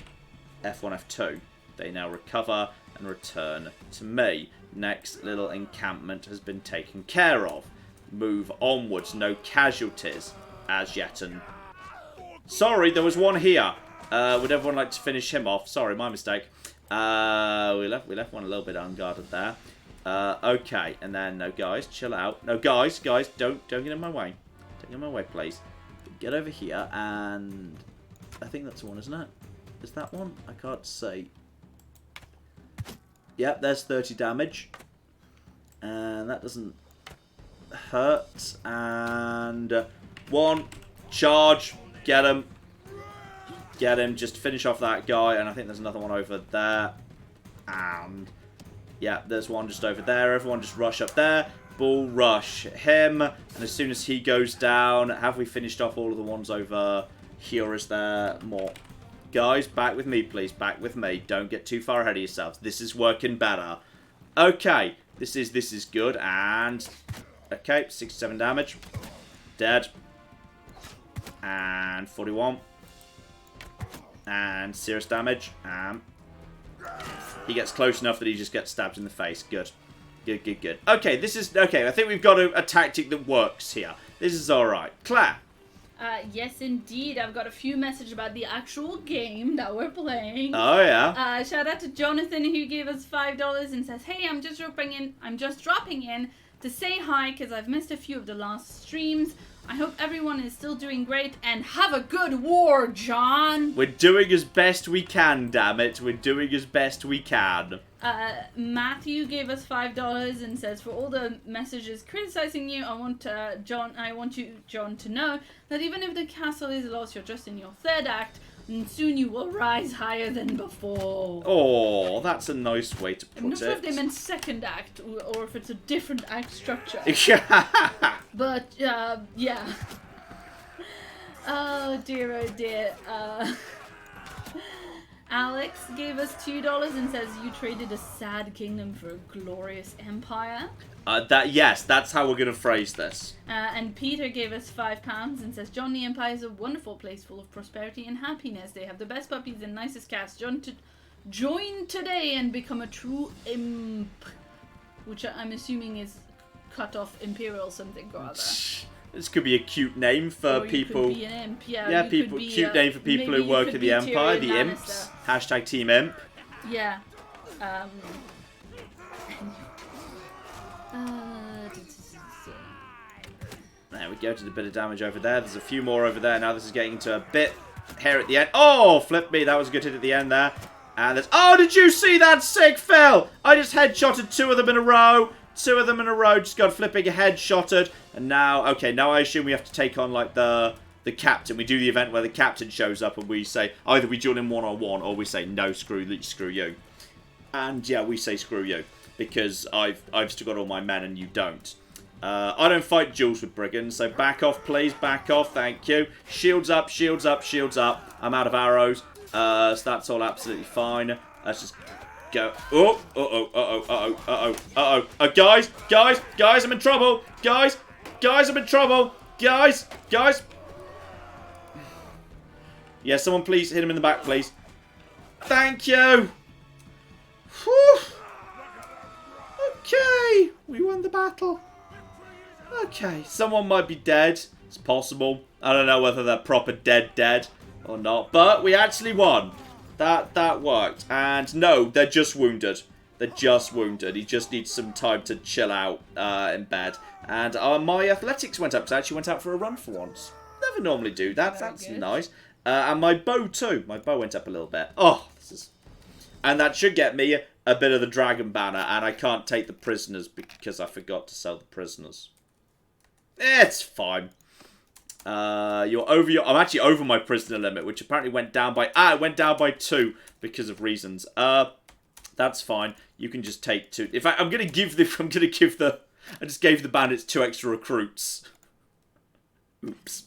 F1, F2. They now recover and return to me. Next little encampment has been taken care of. Move onwards. No casualties as yet. And sorry, there was one here. Would everyone like to finish him off? Sorry, my mistake. We left one a little bit unguarded there. Okay, and then no, guys, chill out. No, guys, don't get in my way. Don't get in my way, please. Get over here, and I think that's one, isn't it? Is that one? I can't see. Yep, there's 30 damage, and that doesn't hurt. And 1 charge, get him. Get him, just finish off that guy, and I think there's another one over there. And, yeah, there's one just over there. Everyone just rush up there. Bull rush him, and as soon as he goes down, have we finished off all of the ones over here? Is there more? Guys, back with me, please. Back with me. Don't get too far ahead of yourselves. This is working better. Okay, this is good, and... Okay, 67 damage. Dead. And 41. And serious damage. He gets close enough that he just gets stabbed in the face. Good. Good. Okay, I think we've got a tactic that works here. This is alright. Claire. Yes, indeed. I've got a few messages about the actual game that we're playing. Oh, yeah. Shout out to Jonathan, who gave us $5 and says, hey, I'm just dropping in to say hi because I've missed a few of the last streams. I hope everyone is still doing great and have a good war, John. We're doing as best we can, damn it. We're doing as best we can. Matthew gave us $5 and says, for all the messages criticizing you, I want you, John, to know that even if the castle is lost, you're just in your third act, and soon you will rise higher than before. Oh, that's a nice way to put it. I'm not sure if they meant second act or if it's a different act structure. But, yeah. Oh dear. Alex gave us $2 and says, you traded a sad kingdom for a glorious empire. Yes, that's how we're going to phrase this. And Peter gave us £5 and says, John, the Empire is a wonderful place full of prosperity and happiness. They have the best puppies and nicest cats. Join today and become a true imp. Which I'm assuming is cut off imperial something or other. This could be a cute name for people. You could be an imp, yeah. Yeah, cute name for people who work in the Empire. The imps. Hashtag Team Imp. Yeah. There we go, did a bit of damage over there. There's a few more over there. Now this is getting into a bit here at the end. Oh, flip me. That was a good hit at the end there. And there's... Oh, did you see that sick Phil? I just headshotted 2 of them in a row. 2 of them in a row. Just got flipping headshotted. And now, okay, now I assume we have to take on, like, the captain. We do the event where the captain shows up and we say, either we join him one-on-one or we say, no, screw you. And, yeah, we say screw you. Because I've still got all my men and you don't. I don't fight duels with brigands, so back off, please. Back off, thank you. Shields up, shields up, shields up. I'm out of arrows, so that's all absolutely fine. Let's just go. Guys, I'm in trouble. Guys, I'm in trouble. Guys. Yeah, someone please hit him in the back, please. Thank you. Whew. Okay, we won the battle. Okay, someone might be dead. It's possible. I don't know whether they're proper dead or not. But we actually won. That worked. And no, they're just wounded. He just needs some time to chill out in bed. And my athletics went up. So I actually went out for a run for once. Never normally do that. That's nice. And my bow too. My bow went up a little bit. Oh, this is... And that should get me a bit of the dragon banner. And I can't take the prisoners because I forgot to sell the prisoners. It's fine. You're over your... I'm actually over my prisoner limit, which apparently went down by... it went down by 2 because of reasons. That's fine. You can just take 2. In fact, I'm going to give the... I just gave the bandits 2 extra recruits. Oops.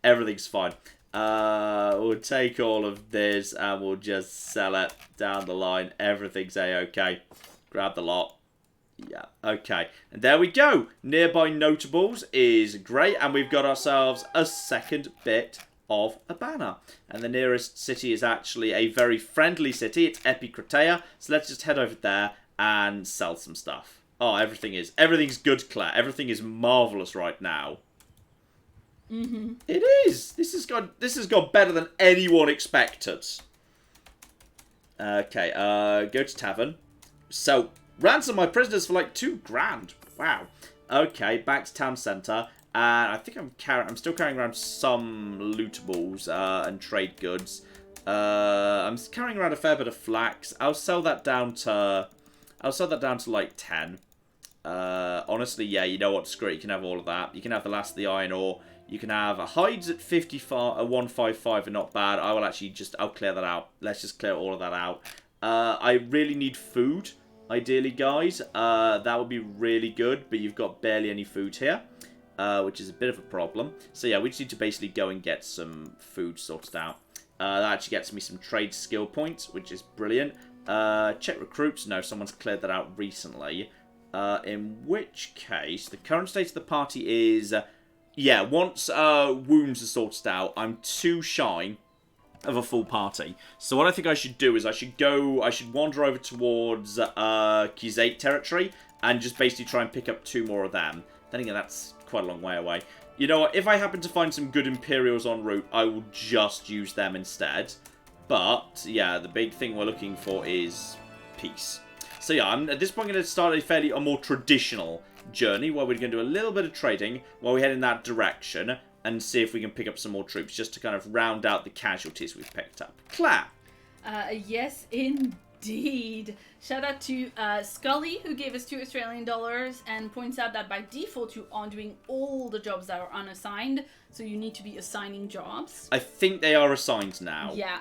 Everything's fine. We'll take all of this and we'll just sell it down the line. Everything's a-okay. Grab the lot. Yeah, okay. And there we go. Nearby notables is great. And we've got ourselves a second bit of a banner. And the nearest city is actually a very friendly city. It's Epicratea. So let's just head over there and sell some stuff. Oh, everything's good, Claire. Everything is marvellous right now. Mm-hmm. It is. This has got better than anyone expected. Okay, go to tavern. So... ransom my prisoners for like $2,000. Wow. Okay, back to town centre. And I think I'm still carrying around some lootables and trade goods. I'm carrying around a fair bit of flax. I'll sell that down to like 10. Honestly, yeah, you know what? Screw it. You can have all of that. You can have the last of the iron ore. You can have hides at 55, 155 are not bad. I'll clear that out. Let's just clear all of that out. I really need food. Ideally, guys, that would be really good, but you've got barely any food here, which is a bit of a problem. So yeah, we just need to basically go and get some food sorted out. That actually gets me some trade skill points, which is brilliant. Check recruits. No, someone's cleared that out recently. In which case, the current state of the party is... yeah, once wounds are sorted out, I'm too shy of a full party. So what I think I should do is I should wander over towards Kizate territory and just basically try and pick up 2 more of them. Then again, that's quite a long way away. You know what? If I happen to find some good Imperials en route, I will just use them instead. But, yeah, the big thing we're looking for is peace. So yeah, I'm at this point going to start a more traditional journey where we're going to do a little bit of trading while we head in that direction and see if we can pick up some more troops just to kind of round out the casualties we've picked up. Claire. Yes, indeed. Shout out to Scully, who gave us $2 and points out that by default you are doing all the jobs that are unassigned, so you need to be assigning jobs. I think they are assigned now. Yeah.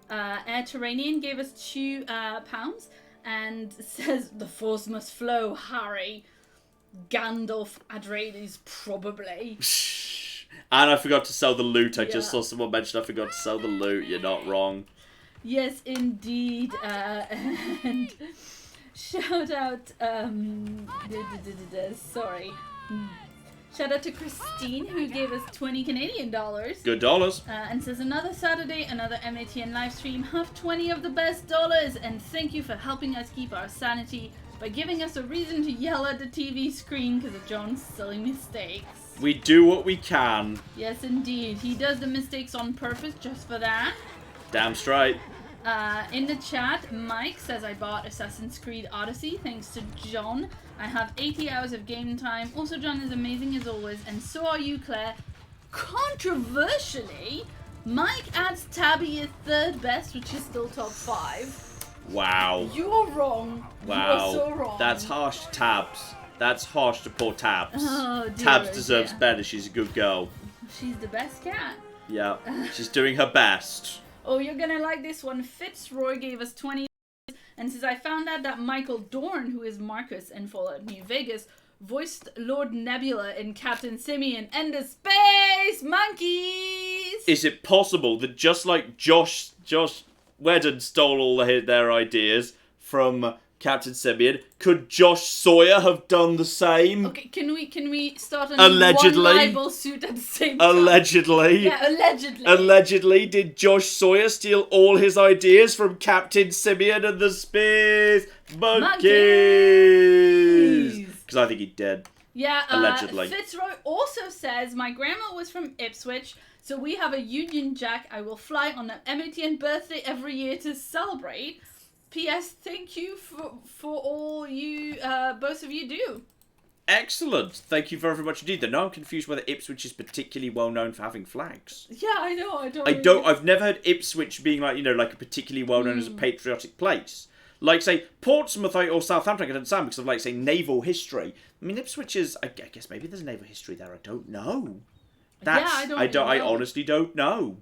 Air Terranian gave us £2 and says, the force must flow, Harry. Gandalf Atreides, probably. And I forgot to sell the loot. I just saw someone mention I forgot to sell the loot. You're not wrong. Yes, indeed. And shout out, sorry. Shout out to Christine, who gave us 20 Canadian dollars. Good dollars. And says, another Saturday, another MATN live stream. Have 20 of the best dollars. And thank you for helping us keep our sanity by giving us a reason to yell at the TV screen because of John's silly mistakes. We do what we can. Yes, indeed. He does the mistakes on purpose just for that. Damn straight. In the chat, Mike says, I bought Assassin's Creed Odyssey thanks to John. I have 80 hours of game time. Also, John is amazing as always, and so are you, Claire. Controversially, Mike adds Tabby as third best, which is still top 5. Wow. You're wrong. Wow. You're so wrong. That's harsh to Tabs. That's harsh to poor Tabs. Oh, dear, Tabs deserves dear. better. She's a good girl. She's the best cat. Yeah. She's doing her best. Oh, you're gonna like this one. Fitzroy gave us 20 and says, I found out that Michael Dorn, who is Marcus in Fallout New Vegas, voiced Lord Nebula in Captain Simeon and the Space Monkeys! Is it possible that just like Josh Whedon stole all their ideas from Captain Simeon, could Josh Sawyer have done the same? Okay, can we start on Allegedly. one libel suit at the same time? Allegedly. Yeah, allegedly. Allegedly, did Josh Sawyer steal all his ideas from Captain Simeon and the Space Monkeys? Because I think he did. Yeah, allegedly. Fitzroy also says, my grandma was from Ipswich, so we have a Union Jack. I will fly on an MATN birthday every year to celebrate. P.S. Thank you for all you, both of you do. Excellent. Thank you very much indeed. Though now I'm confused whether Ipswich is particularly well known for having flags. Yeah, I know. I've never heard Ipswich being like a particularly well known as a patriotic place. Like, say, Portsmouth or Southampton, I can understand because of, like, say, naval history. I mean, Ipswich is, I guess maybe there's naval history there. I don't know. I honestly don't know.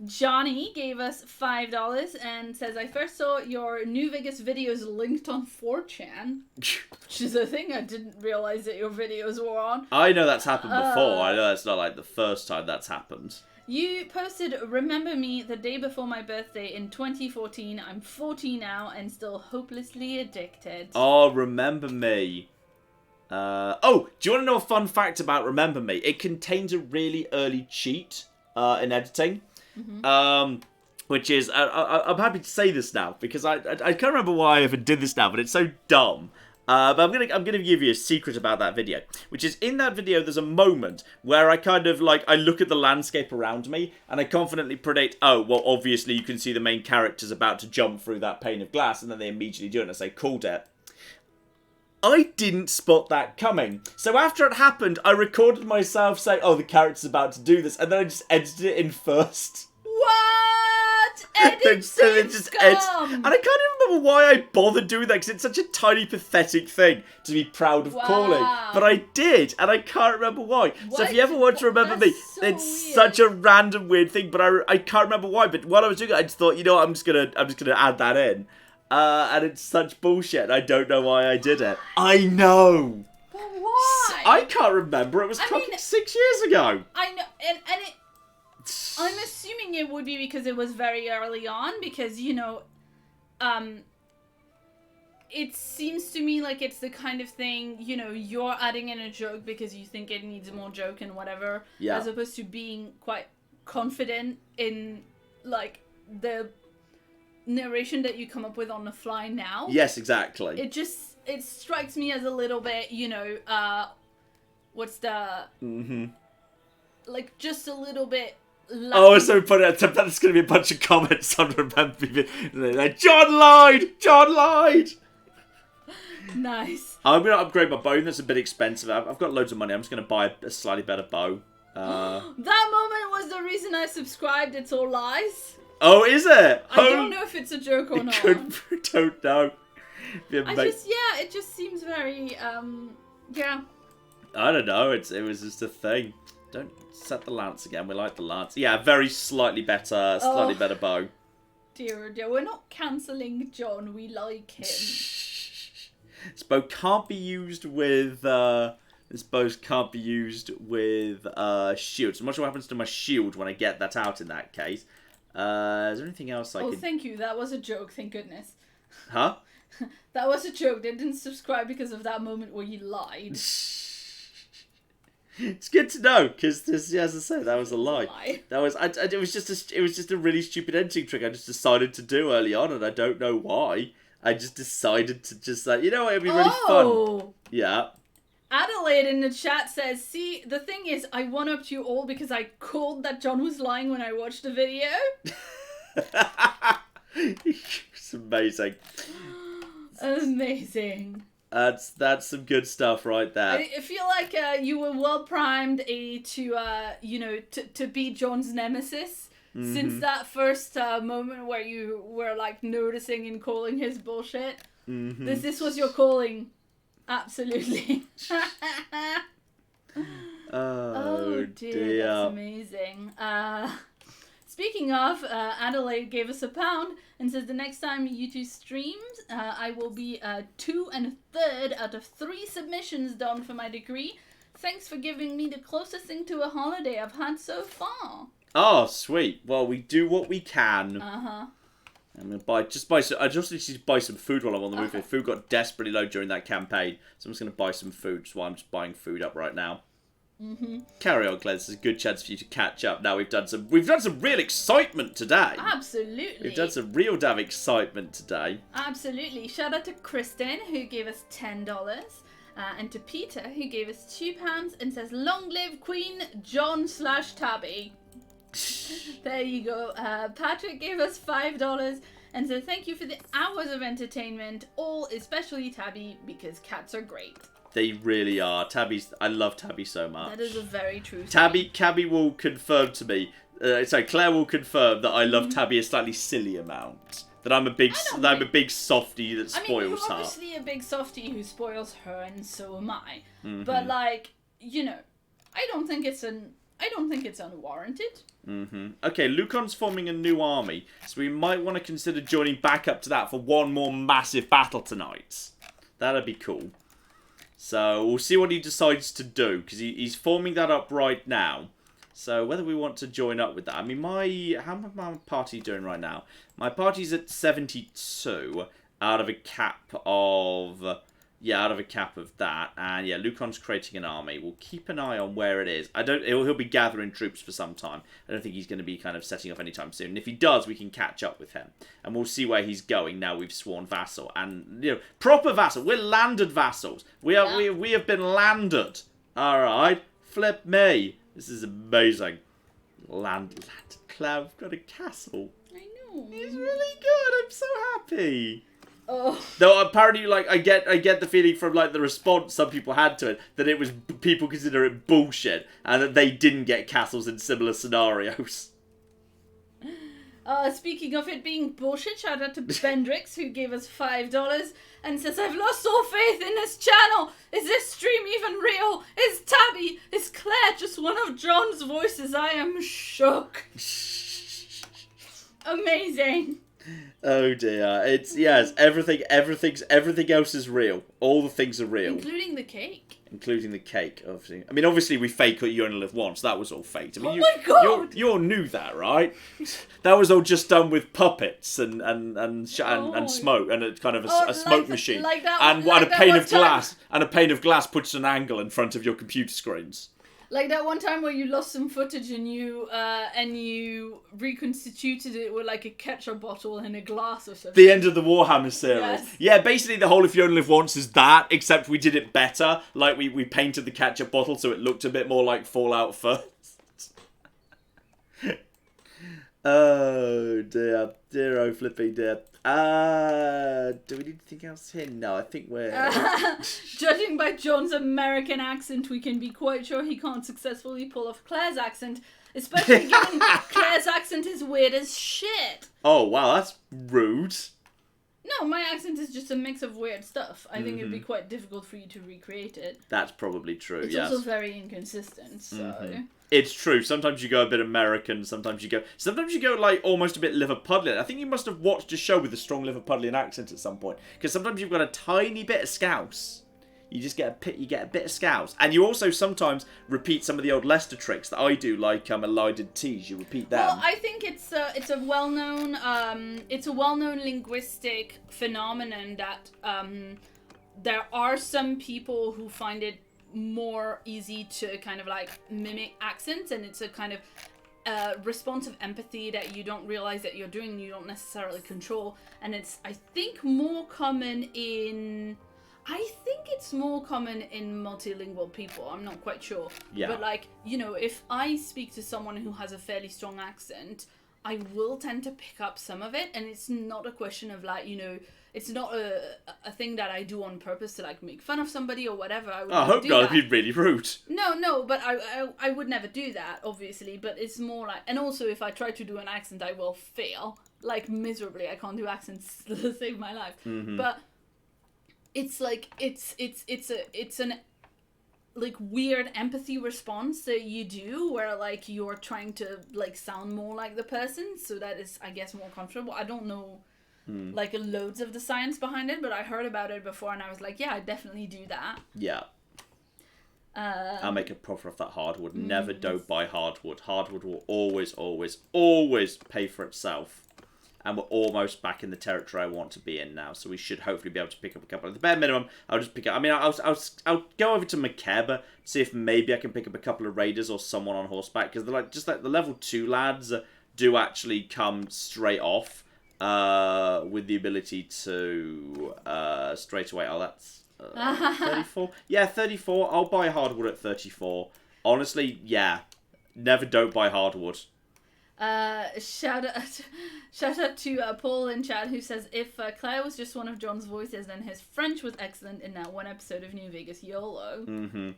Johnny gave us $5 and says, I first saw your New Vegas videos linked on 4chan, which is a thing I didn't realize that your videos were on. I know that's happened before. I know that's not like the first time that's happened. You posted Remember Me the day before my birthday in 2014. I'm 40 now and still hopelessly addicted. Oh, Remember Me. Do you want to know a fun fact about Remember Me? It contains a really early cheat in editing. Mm-hmm. Which is, I'm happy to say this now, because I can't remember why I ever did this now, but it's so dumb. But I'm gonna give you a secret about that video, which is in that video there's a moment where I kind of I look at the landscape around me and I confidently predict, oh, well, obviously you can see the main character's about to jump through that pane of glass, and then they immediately do it and I say, called it. I didn't spot that coming. So after it happened, I recorded myself saying, oh, the character's about to do this, and then I just edited it in first. What? Editing scum! And I can't even remember why I bothered doing that, because it's such a tiny, pathetic thing to be proud of calling. But I did, and I can't remember why. What? So if you ever want to remember me, So it's weird. such a random, weird thing, but I can't remember why. But while I was doing it, I just thought, you know what, I'm just gonna add that in. And it's such bullshit. I don't know why I did it. I know. But why? I can't remember. It was 6 years ago. I know, and it. I'm assuming it would be because it was very early on, because it seems to me like it's the kind of thing, you're adding in a joke because you think it needs more joke and whatever, as opposed to being quite confident in the narration that you come up with on the fly now. Yes, exactly. It strikes me as a little bit, what's the just a little bit Oh, so put it. There's going to be a bunch of comments on Remember Me. Like, John lied! John lied! Nice. I'm going to upgrade my bow. That's a bit expensive. I've got loads of money. I'm just going to buy a slightly better bow. That moment was the reason I subscribed. It's all lies. Oh, is it? I don't know if it's a joke or not. Don't know. It just seems very, yeah. I don't know. It was just a thing. Don't set the lance again. We like the lance. Yeah, very slightly better bow. Dear, dear. We're not cancelling John. We like him. This bow can't be used with shields. I'm not sure what happens to my shield when I get that out in that case. Is there anything else I can... Oh, thank you. That was a joke. Thank goodness. Huh? That was a joke. They didn't subscribe because of that moment where you lied. It's good to know, because as I say, that was a lie. That was it was just a really stupid editing trick I just decided to do early on, and I don't know why. I just decided to just like, you know what, it'd be really fun. Yeah. Adelaide in the chat says, see, the thing is, I one-upped you all because I called that John was lying when I watched the video. It's amazing. Amazing. That's some good stuff right there. I feel like you were well primed to be John's nemesis since that first moment where you were like noticing and calling his bullshit. Mm-hmm. This was your calling, absolutely. Oh dear, that's amazing. Speaking of, Adelaide gave us £1 and says the next time you two streams, I will be 2 1/3 out of 3 submissions done for my degree. Thanks for giving me the closest thing to a holiday I've had so far. Oh, sweet. Well, we do what we can. Uh-huh. I'm gonna buy some. I just need to buy some food while I'm on the move. Food got desperately low during that campaign, so I'm just gonna buy some food. That's why I'm just buying food up right now. Mm-hmm. Carry on, Glenn. This is a good chance for you to catch up. Now we've done some real excitement today. Absolutely. We've done some real damn excitement today. Absolutely. Shout out to Kristen who gave us $10, and to Peter who gave us £2 and says, "Long live Queen John/Tabby." There you go. Patrick gave us $5 and said, "Thank you for the hours of entertainment, all especially Tabby because cats are great." They really are. I love Tabby so much. That is a very true Tabby will confirm to me, Claire will confirm that I love Tabby a slightly silly amount. That I'm a big softie that spoils her. You're obviously a big softie who spoils her, and so am I. Mm-hmm. But I don't think it's unwarranted. Mm-hmm. Okay, Lucon's forming a new army, so we might want to consider joining back up to that for one more massive battle tonight. That'd be cool. So we'll see what he decides to do, because he's forming that up right now. So whether we want to join up with that. I mean, how my party doing right now? My party's at 72 out of a cap of that. And yeah, Lucon's creating an army. We'll keep an eye on where it is. He'll be gathering troops for some time. I don't think he's going to be kind of setting off anytime soon. And if he does, we can catch up with him. And we'll see where he's going now we've sworn vassal. And, proper vassal. We're landed vassals. We have been landed. Alright. Flip me. This is amazing. Landed Claire, we've got a castle. I know. It's really good. I'm so happy. Oh. Though apparently, I get the feeling from the response some people had to it that it was people consider it bullshit and that they didn't get castles in similar scenarios. Speaking of it being bullshit, shout out to Bendrix who gave us $5 and says, "I've lost all faith in this channel. Is this stream even real? Is Claire just one of John's voices? I am shook." Amazing. Oh dear. Everything else is real. All the things are real. Including the cake. Obviously. I mean, obviously we fake You Only Live Once. That was all faked. I mean, my God! You all knew that, right? That was all just done with puppets and smoke and a kind of a smoke machine and a pane of glass and a pane of glass puts an angle in front of your computer screens. Like that one time where you lost some footage and you reconstituted it with like a ketchup bottle and a glass or something. The end of the Warhammer series. Yes. Yeah, basically the whole If You Only Live Once is that, except we did it better. Like we painted the ketchup bottle so it looked a bit more like Fallout first. Oh dear, dear, oh flippy dear. Do we need anything else here? No, I think we're. Judging by John's American accent, we can be quite sure he can't successfully pull off Claire's accent, especially given Claire's accent is weird as shit. Oh wow, that's rude. No, my accent is just a mix of weird stuff. I think it'd be quite difficult for you to recreate it. That's probably true. It's also very inconsistent, so. It's true. Sometimes you go a bit American. Sometimes you go like almost a bit Liverpudlian. I think you must have watched a show with a strong Liverpudlian accent at some point, because sometimes you've got a tiny bit of Scouse. You just get a bit of Scouse, and you also sometimes repeat some of the old Leicester tricks that I do, like a lighted tease. You repeat them. Well, I think it's a well-known linguistic phenomenon that there are some people who find it more easy to kind of like mimic accents, and it's a kind of response of empathy that you don't realize that you're doing, you don't necessarily control, and it's I think it's more common in multilingual people. I'm not quite sure. Yeah. But like, you know, if I speak to someone who has a fairly strong accent, I will tend to pick up some of it, and it's not a question of like, you know, it's not a thing that I do on purpose to like make fun of somebody or whatever. I hope not. It'd be really rude. No, but I would never do that, obviously. But it's more like, and also if I try to do an accent, I will fail like miserably. I can't do accents to save my life. But it's like it's an like weird empathy response that you do where like you're trying to like sound more like the person, so that is I guess more comfortable. I don't know like loads of the science behind it, but I heard about it before and I was like, yeah, I definitely do that. Yeah. I'll make a profit off that hardwood. Never don't buy hardwood. Hardwood will always pay for itself. And we're almost back in the territory I want to be in now, so we should hopefully be able to pick up a couple. At the bare minimum, I'll just pick up. I mean, I'll go over to MacLeod, see if maybe I can pick up a couple of raiders or someone on horseback, because they're like just like the level 2 lads do actually come straight off with the ability to straight away. Oh, that's 34. Yeah, 34. I'll buy hardwood at 34. Honestly, yeah, never don't buy hardwood. Shout out to Paul in chat who says if Claire was just one of John's voices, then his French was excellent in that one episode of New Vegas YOLO.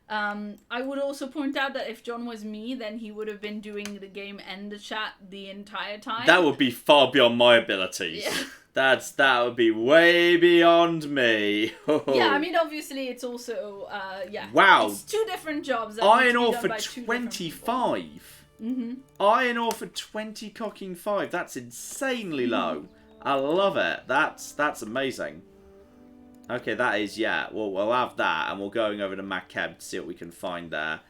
I would also point out that if John was me, then he would have been doing the game and the chat the entire time. That would be far beyond my abilities. Yeah. That would be way beyond me. Yeah, I mean, obviously, it's also, yeah. Wow. It's two different jobs. Iron ore for 25. Iron ore for 20 cocking 5. That's insanely low. I love it. That's amazing. Okay, that is, yeah. Well, we'll have that, and we're going over to MacLeod to see what we can find there.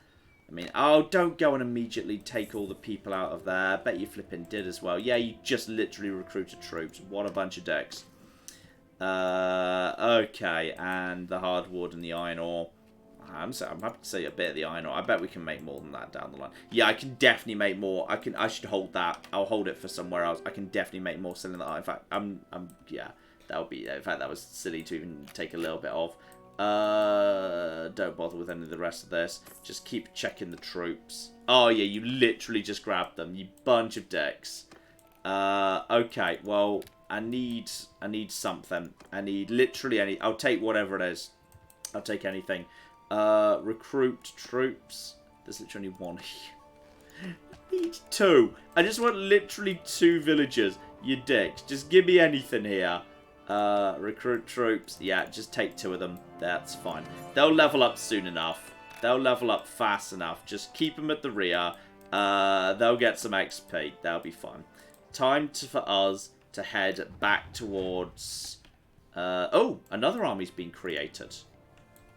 I mean, oh, don't go and immediately take all the people out of there. Bet you flipping did as well. Yeah, you just literally recruited troops. What a bunch of dicks. Okay, and the hardwood and the iron ore. I'm happy to say a bit of the iron ore. I bet we can make more than that down the line. Yeah, I can definitely make more. I should hold that. I'll hold it for somewhere else. I can definitely make more selling that. In fact, yeah, that would be. In fact, that was silly to even take a little bit of. Don't bother with any of the rest of this. Just keep checking the troops. Oh yeah, you literally just grabbed them. You bunch of dicks. Okay, well, I need something. I need literally any. I'll take whatever it is. I'll take anything. Recruit troops. There's literally one here. I need 2. I just want literally 2 villagers. You dicks. Just give me anything here. Recruit troops. Yeah, just take 2 of them. That's fine. They'll level up soon enough. They'll level up fast enough. Just keep them at the rear. They'll get some XP. They'll be fine. Time for us to head back towards... oh, another army's been created.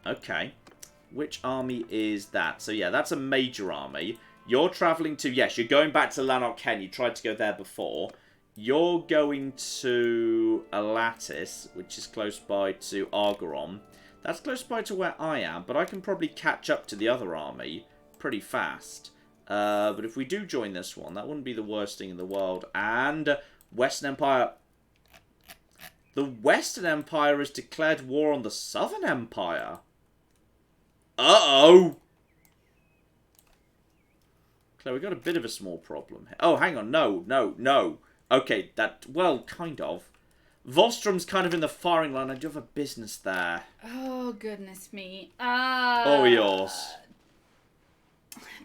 Okay. Which army is that? So yeah, that's a major army. You're travelling to... Yes, you're going back to Lanark Ken. You tried to go there before. You're going to Elatis, which is close by to Argeron. That's close by to where I am, but I can probably catch up to the other army pretty fast. But if we do join this one, that wouldn't be the worst thing in the world. And Western Empire... The Western Empire has declared war on the Southern Empire. Uh-oh! Claire, we got a bit of a small problem here. Oh, hang on. No. Okay, well, kind of. Vostrom's kind of in the firing line. I do have a business there. Oh, goodness me. All yours.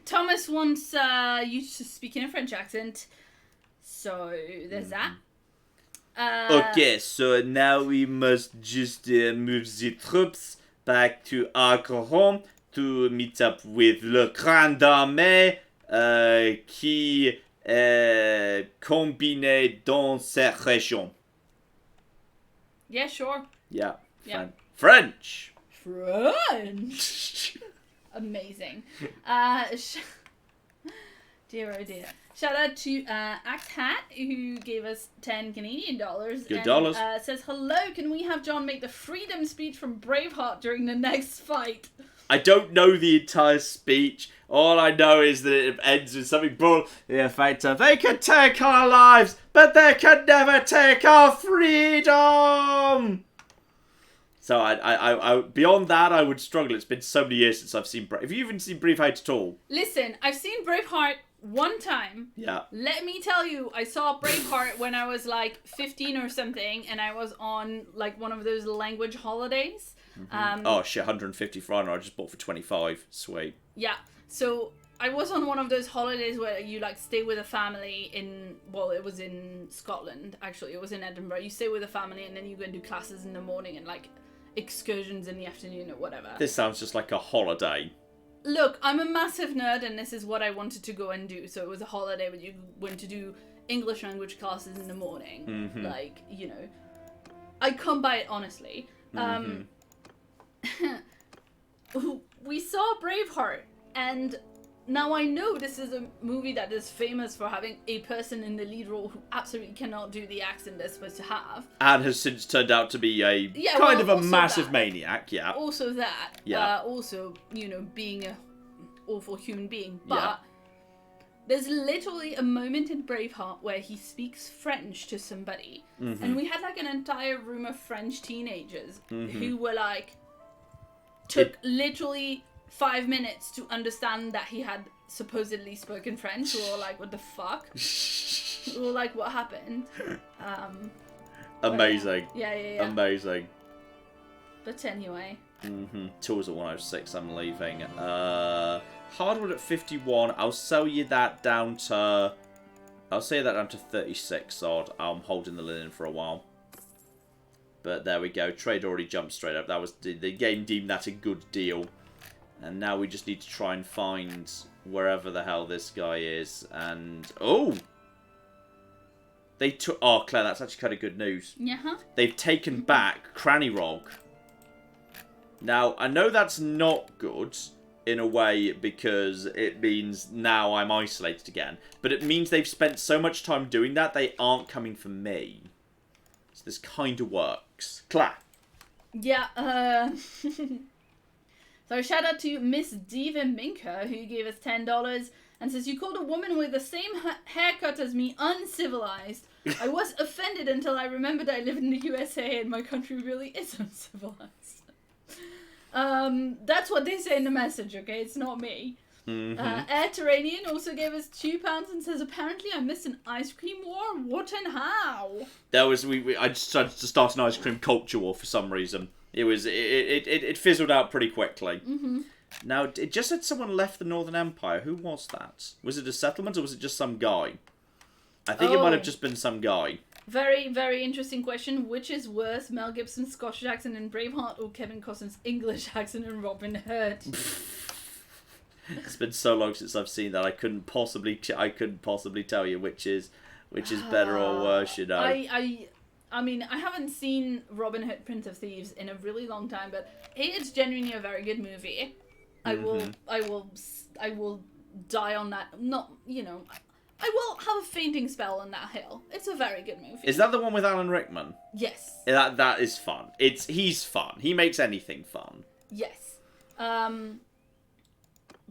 Thomas wants you to speak in a French accent. So, there's that. Okay, so now we must just move the troops back to Arcohom to meet up with le Grand Armée qui est combiné dans cette région. Yeah, sure. Yeah. Yeah. French! Amazing. Dear oh dear. Shout out to Act Hat, who gave us 10 Canadian dollars. Good dollars. Says, hello, can we have John make the freedom speech from Braveheart during the next fight? I don't know the entire speech. All I know is that it ends with something bull. The effect of, they can take our lives, but they can never take our freedom! So I beyond that, I would struggle. It's been so many years since I've seen Have you even seen Braveheart at all? Listen, I've seen Braveheart one time. Yeah. Let me tell you, I saw Braveheart when I was like 15 or something, and I was on like one of those language holidays. Oh shit, 150 francs. I just bought for 25. Sweet. Yeah. So I was on one of those holidays where you like stay with a family it was in Scotland, actually. It was in Edinburgh. You stay with a family and then you go and do classes in the morning and like excursions in the afternoon or whatever. This sounds just like a holiday. Look, I'm a massive nerd and this is what I wanted to go and do. So it was a holiday where you went to do English language classes in the morning. Like, you know, I come by it honestly. We saw Braveheart, and now I know this is a movie that is famous for having a person in the lead role who absolutely cannot do the accent they're supposed to have. And has since turned out to be a kind of a massive maniac, yeah. Also that. Yeah. Also, you know, being an awful human being. But there's literally a moment in Braveheart where he speaks French to somebody. And we had like an entire room of French teenagers who were like, took literally 5 minutes to understand that he had supposedly spoken French. We were all like, what the fuck? We were like, what happened? Amazing. Yeah. Amazing. But anyway. Tours at 106, I'm leaving. Hardwood at 51. I'll sell you that down to 36 odd. I'm holding the linen for a while. But there we go. Trade already jumped straight up. That was the game deemed that a good deal. And now we just need to try and find wherever the hell this guy is. And they took. Oh, Claire, that's actually kind of good news. Yeah. They've taken back Cranny Rog. Now I know that's not good in a way because it means now I'm isolated again. But it means they've spent so much time doing that they aren't coming for me. So this kind of works. Claire. Yeah. So shout out to Miss Diva Minka, who gave us $10 and says, you called a woman with the same haircut as me uncivilized. I was offended until I remembered I live in the USA and my country really is uncivilized. That's what they say in the message, okay? It's not me. Air Terranian also gave us £2 and says, apparently I missed an ice cream war. What and how? That was I just decided to start an ice cream culture war for some reason. It fizzled out pretty quickly. Now it just said someone left the Northern Empire. Who was that? Was it a settlement or was it just some guy? I think it might have just been some guy. Very, very interesting question. Which is worse, Mel Gibson's Scottish accent in Braveheart or Kevin Costner's English accent in Robin Hood? It's been so long since I've seen that I couldn't possibly tell you which is better or worse. You know. I mean, I haven't seen Robin Hood, Prince of Thieves in a really long time, but it's genuinely a very good movie. I will die on that. Not, you know, I will have a fainting spell on that hill. It's a very good movie. Is that the one with Alan Rickman? Yes. That is fun. He's fun. He makes anything fun. Yes.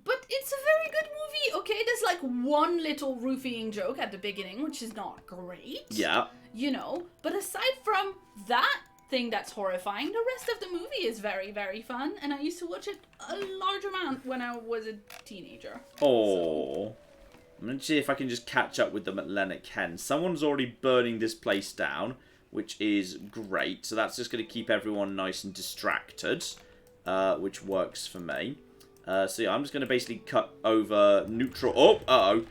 But it's a very good movie, okay? There's like one little roofing joke at the beginning, which is not great. Yeah. You know, but aside from that thing that's horrifying, the rest of the movie is very, very fun, and I used to watch it a large amount when I was a teenager. Oh. I'm going to see if I can just catch up with them at Lennox Hen. Someone's already burning this place down, which is great. So that's just going to keep everyone nice and distracted, which works for me. So yeah, I'm just going to basically cut over neutral... Oh, uh-oh.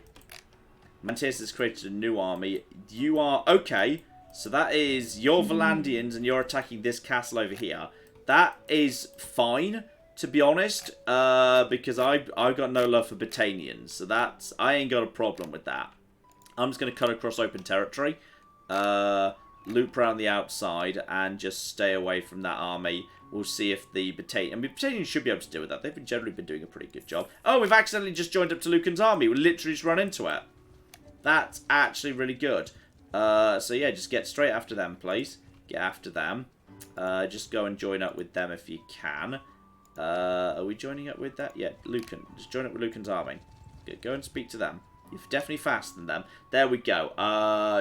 Mantius has created a new army. You are... Okay, so that is your Valandians and you're attacking this castle over here. That is fine, to be honest, because I've got no love for Britanians. So that's... I ain't got a problem with that. I'm just going to cut across open territory. Loop around the outside and just stay away from that army. We'll see if the Britanians... I mean, Britanians should be able to deal with that. They've generally been doing a pretty good job. Oh, we've accidentally just joined up to Lucan's army. We literally just run into it. That's actually really good. So yeah, just get straight after them, please. Get after them. Just go and join up with them if you can. Are we joining up with that? Yeah, Lucan. Just join up with Lucan's army. Good. Go and speak to them. You're definitely faster than them. There we go.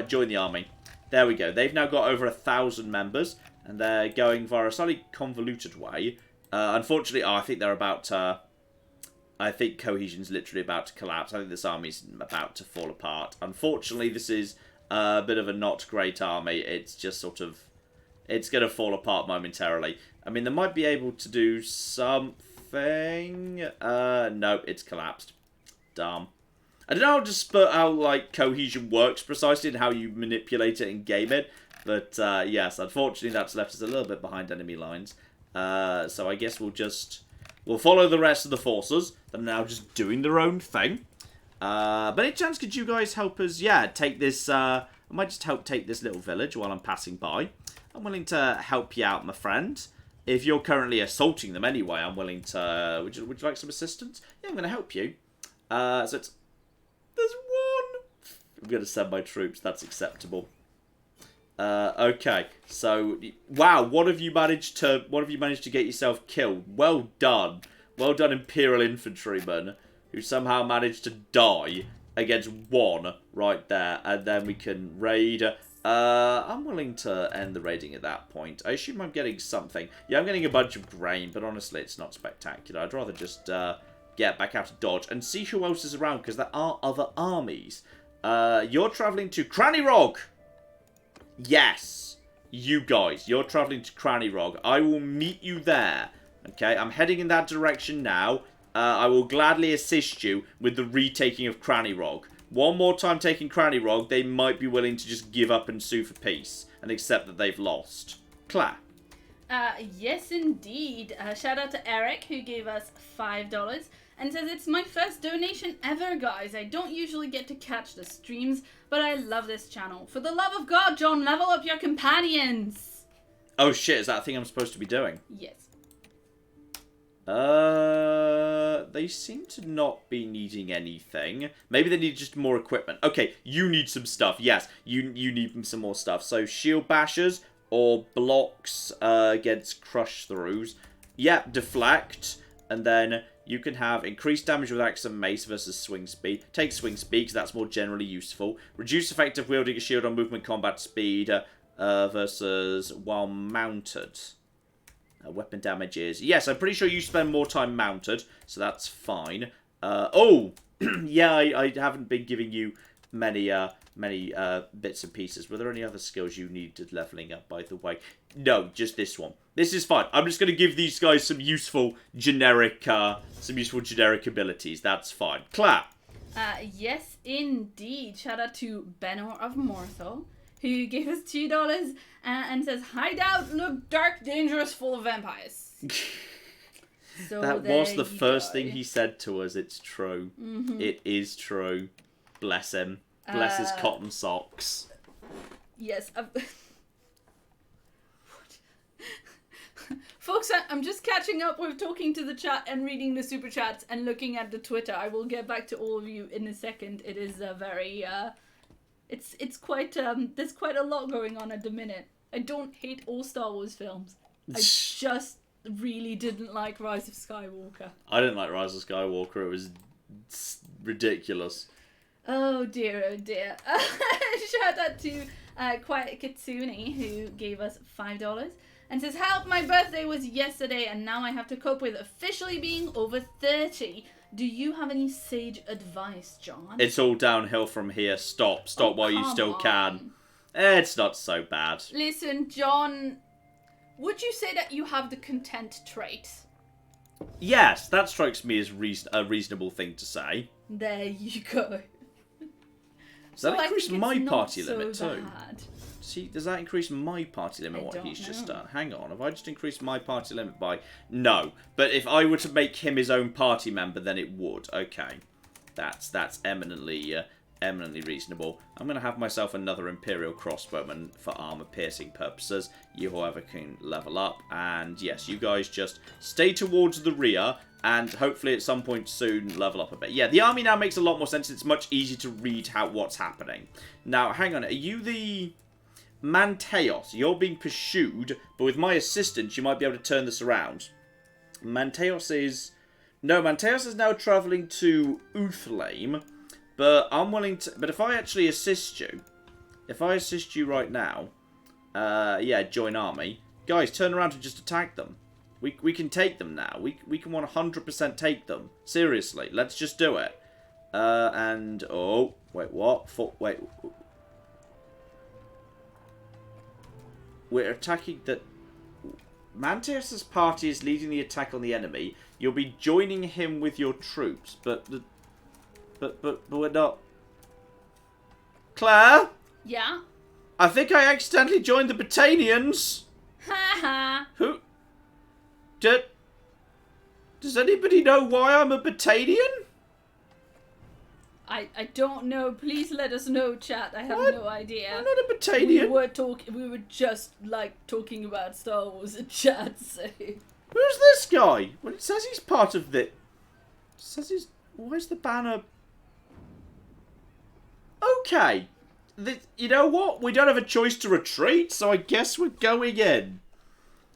Join the army. There we go. They've now got over 1,000 members, and they're going via a slightly convoluted way. Unfortunately, I think they're about to... I think cohesion's literally about to collapse. I think this army's about to fall apart. Unfortunately, this is a bit of a not great army. It's just sort of... It's going to fall apart momentarily. I mean, they might be able to do something. No, it's collapsed. Damn. I don't know how like, cohesion works precisely and how you manipulate it and game it. But, yes, unfortunately, that's left us a little bit behind enemy lines. So I guess we'll follow the rest of the forces. They're now just doing their own thing. But any chance could you guys help us, yeah, take this, I might just help take this little village while I'm passing by. I'm willing to help you out, my friend. If you're currently assaulting them anyway, I'm willing to, would you like some assistance? Yeah, I'm going to help you. So it's, there's one. I'm going to send my troops, that's acceptable. Okay, so, wow, what have you managed to get yourself killed? Well done. Well done, Imperial Infantryman, who somehow managed to die against one right there, and then we can raid. I'm willing to end the raiding at that point. I assume I'm getting something. Yeah, I'm getting a bunch of grain, but honestly, it's not spectacular. I'd rather just, get back out of Dodge and see who else is around, because there are other armies. You're travelling to Cranny-Rog! Yes, you guys, you're travelling to Cranny-Rog. I will meet you there. Okay, I'm heading in that direction now. I will gladly assist you with the retaking of Cranny-Rog. One more time taking Cranny-Rog, they might be willing to just give up and sue for peace and accept that they've lost. Claire. Yes, indeed. Shout out to Eric, who gave us $5 and says, it's my first donation ever, guys. I don't usually get to catch the streams, but I love this channel. For the love of God, John, level up your companions. Oh shit, is that a thing I'm supposed to be doing? Yes. They seem to not be needing anything. Maybe they need just more equipment. Okay, you need some stuff. Yes, you need some more stuff. So, shield bashers or blocks against crush throughs. Yep, deflect. And then you can have increased damage with axe and mace versus swing speed. Take swing speed, because that's more generally useful. Reduce effective wielding a shield on movement combat speed versus while mounted. Weapon damages. Yes, I'm pretty sure you spend more time mounted, so that's fine. Oh, yeah, I haven't been giving you many bits and pieces. Were there any other skills you needed leveling up, by the way? No, just this one. This is fine. I'm just going to give these guys some useful generic abilities. That's fine. Claire. Yes, indeed. Shout out to Bannerlord of Morthal, who gave us $2 and says, hideout, look dark, dangerous, full of vampires. So that was the first thing he said to us. It's true. Mm-hmm. It is true. Bless him. Bless his cotton socks. Yes. Folks, I'm just catching up with talking to the chat and reading the super chats and looking at the Twitter. I will get back to all of you in a second. It is a very... It's quite, there's quite a lot going on at the minute. I don't hate all Star Wars films. I just really didn't like Rise of Skywalker. I didn't like Rise of Skywalker. It was ridiculous. Oh dear, oh dear. Shout out to Quiet Kitsune, who gave us $5 and says, help, my birthday was yesterday and now I have to cope with officially being over 30. Do you have any sage advice, John? It's all downhill from here. Stop while you still can. It's not so bad. Listen, John, would you say that you have the content trait? Yes, that strikes me as a reasonable thing to say. There you go. Does that increase my party limit too? Bad. See, does that increase my party limit? I He's don't just know. done? Hang on, have I just increased my party limit by? No, but if I were to make him his own party member, then it would. Okay, that's eminently reasonable. I'm gonna have myself another Imperial crossbowman for armor-piercing purposes. You, however, can level up, and yes, you guys just stay towards the rear. And hopefully at some point soon level up a bit. Yeah, the army now makes a lot more sense. It's much easier to read what's happening. Now, hang on. Are you the Manteos? You're being pursued, but with my assistance, you might be able to turn this around. Manteos is... No, Manteos is now travelling to Uthlame, but I'm willing to... But if I actually assist you... If I assist you right now... yeah, join army. Guys, turn around and just attack them. We can take them now. We can 100% take them. Seriously, let's just do it. And... Oh, wait, what? Wait. We're attacking the... Manteos' party is leading the attack on the enemy. You'll be joining him with your troops, but we're not... Claire? Yeah? I think I accidentally joined the Battanians. Haha. Who... Does anybody know why I'm a Battanian? I don't know. Please let us know, chat. I have no idea. I'm not a Battanian. We were just like talking about Star Wars in chat, so. Who's this guy? Well, it says he's part of the... It says he's... Where's the banner? Okay. You know what? We don't have a choice to retreat, so I guess we're going in.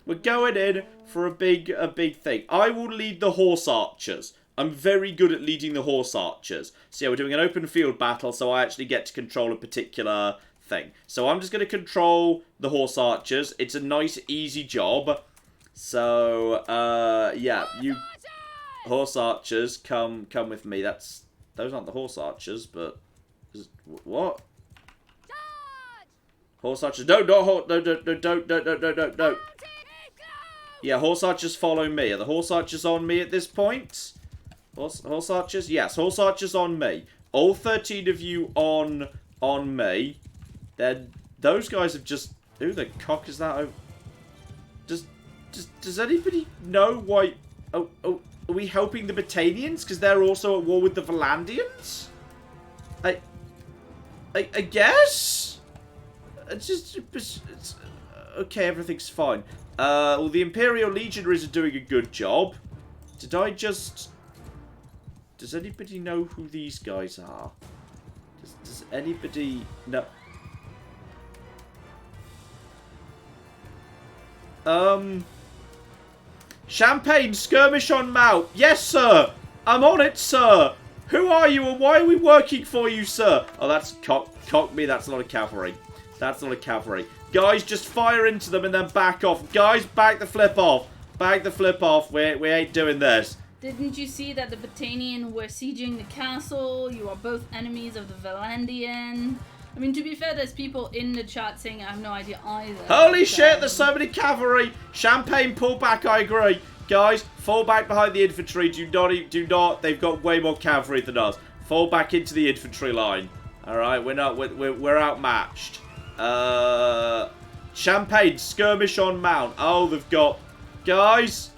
We're going in for a big thing. I will lead the horse archers. I'm very good at leading the horse archers. So yeah, we're doing an open field battle, so I actually get to control a particular thing. So I'm just going to control the horse archers. It's a nice, easy job. So, yeah, you horse archers, come with me. Those aren't the horse archers, but what? Horse archers, no, don't. Yeah, horse archers follow me. Are the horse archers on me at this point? Horse archers? Yes, horse archers on me. All 13 of you on me. Then those guys have just... Who the cock is that? Does anybody know why... Oh, are we helping the Battanians? Because they're also at war with the Valandians? I guess? It's okay, everything's fine. Well, the Imperial Legionaries are doing a good job. Does anybody know who these guys are? Does anybody know? Champagne, skirmish on Mount. Yes, sir. I'm on it, sir. Who are you and why are we working for you, sir? Oh, that's cock me. That's not a cavalry. That's not a cavalry. Guys, just fire into them and then back off. Guys, back the flip off. Back the flip off. We ain't doing this. Didn't you see that the Battanian were sieging the castle? You are both enemies of the Valandian. I mean, to be fair, there's people in the chat saying I have no idea either. Holy shit, there's so many cavalry. Champagne, pull back, I agree. Guys, fall back behind the infantry. Do not. They've got way more cavalry than us. Fall back into the infantry line. Alright, we're outmatched. Champagne, skirmish on Mount. Oh, they've got... Guys,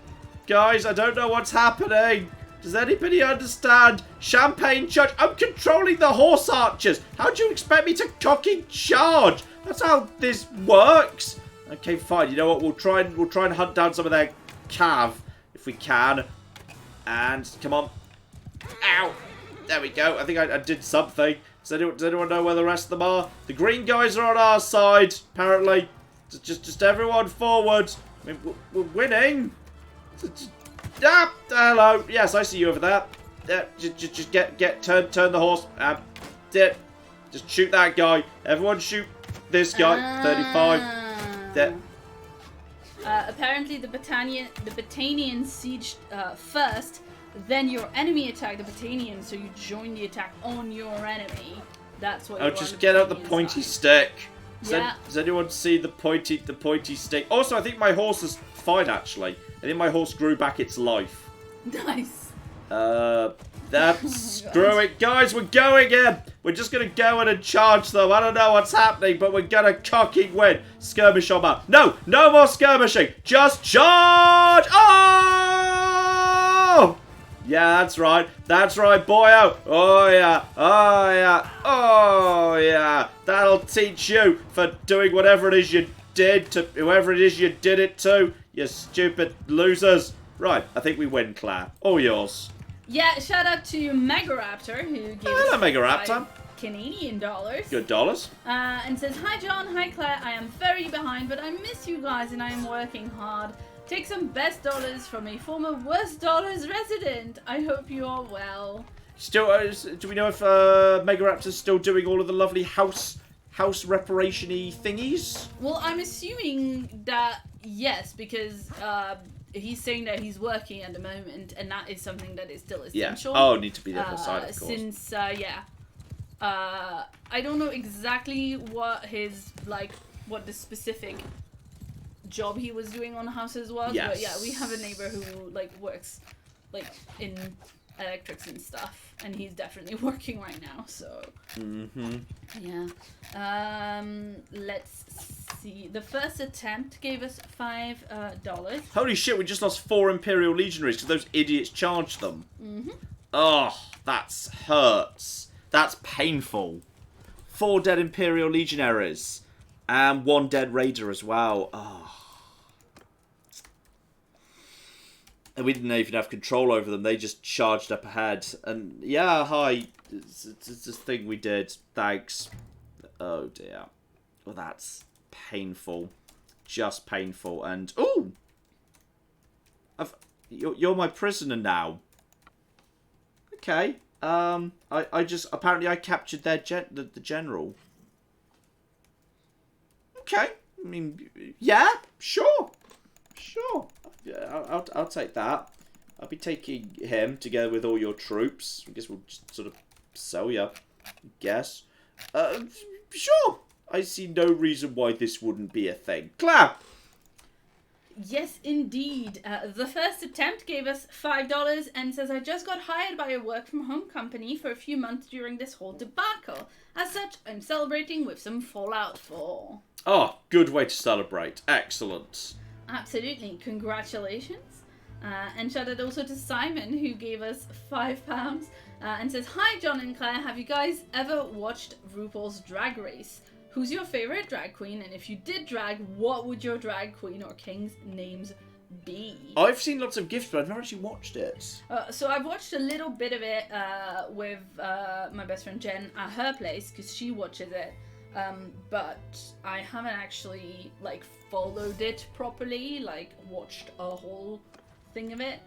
I don't know what's happening. Does anybody understand? Champagne charge. I'm controlling the horse archers. How do you expect me to cocking charge? That's how this works. Okay, fine. You know what? We'll try and hunt down some of their cav if we can. And come on. Ow. There we go. I think I did something. Does anyone know where the rest of them are? The green guys are on our side, apparently. Just everyone forward. I mean, we're winning. Ah, hello. Yes, I see you over there. Just turn the horse. Just shoot that guy. Everyone shoot this guy. 35. Apparently the Battanians sieged first. then your enemy attack the Botanian, so you join the attack on your enemy. That's what. Oh, just get out the pointy stick. Yeah. Does anyone see the pointy stick? Also, I think my horse is fine, actually. I think my horse grew back its life. Nice. Screw it. Guys, we're going in. We're just going to go in and charge them. I don't know what's happening, but we're going to cocking win. Skirmish on map. No more skirmishing. Just charge. Oh! Yeah, that's right. That's right, boyo. Oh, yeah. Oh, yeah. Oh, yeah. That'll teach you for doing whatever it is you did to whoever it is you did it to. You stupid losers. Right, I think we win, Claire. All yours. Yeah, shout out to Megaraptor, who gave Hello, us Megaraptor. Canadian dollars. Good dollars. And says, hi John, hi Claire, I am very behind, but I miss you guys and I am working hard. Take some best dollars from a former worst dollars resident. I hope you are well. Still, do we know if Megaraptor's still doing all of the lovely house reparation-y thingies? Well, I'm assuming that yes, because he's saying that he's working at the moment, and that is something that is still essential. Yeah. Oh, need to be there for the side, of course. Since, I don't know exactly what what the specific job he was doing on houses was, but yeah, we have a neighbor who works in electrics and stuff, and he's definitely working right now. So yeah. Let's see. The first attempt gave us $5. Holy shit! We just lost 4 Imperial Legionaries because those idiots charged them. Oh, that hurts. That's painful. 4 dead Imperial Legionaries. And 1 dead Raider as well. Oh. And we didn't even have control over them. They just charged up ahead. And yeah, hi. It's this thing we did. Thanks. Oh dear. Well, that's painful. Just painful. And ooh, you're my prisoner now. Okay. I just apparently I captured their the general. Okay. I mean, yeah, sure. I'll take that. I'll be taking him together with all your troops. I guess we'll just sort of sell you. I guess. Sure. I see no reason why this wouldn't be a thing. Claire! Yes, indeed. The first attempt gave us $5 and says, I just got hired by a work-from-home company for a few months during this whole debacle. As such, I'm celebrating with some Fallout 4. Oh, good way to celebrate. Excellent. Absolutely. Congratulations. And shout out also to Simon, who gave us £5 and says, hi, John and Claire. Have you guys ever watched RuPaul's Drag Race? Who's your favorite drag queen? And if you did drag, what would your drag queen or king's names be? I've seen lots of gifs, but I've never actually watched it. So I've watched a little bit of it with my best friend Jen at her place, because she watches it. But I haven't actually followed it properly, watched a whole thing of it.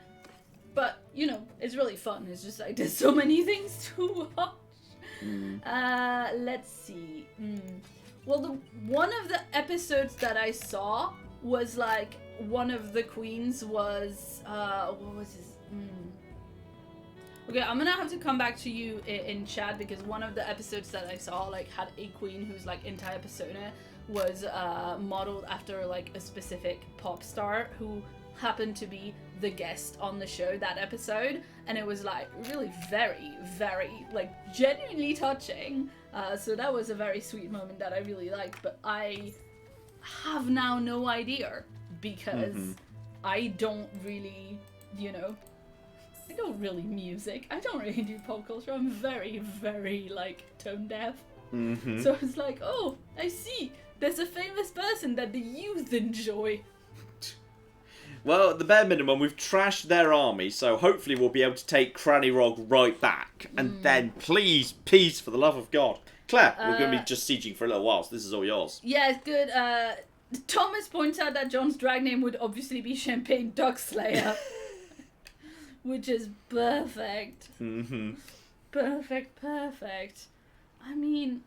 But it's really fun. It's just there's so many things to watch. Let's see. Well, one of the episodes that I saw was one of the queens was what was his? Okay, I'm gonna have to come back to you in chat, because one of the episodes that I saw had a queen whose entire persona was modeled after a specific pop star who happened to be the guest on the show that episode, and it was really very, very genuinely touching. So that was a very sweet moment that I really liked, but I have now no idea, because I don't really, I don't really music. I don't really do pop culture. I'm very, very tone deaf. So it's oh, I see. There's a famous person that the youth enjoy. Well, at the bare minimum, we've trashed their army, so hopefully we'll be able to take Cranny Rog right back. And then, please, for the love of God. Claire, we're going to be just sieging for a little while, so this is all yours. Yeah, it's good. Thomas points out that John's drag name would obviously be Champagne Dog Slayer. Which is perfect. Perfect. I mean,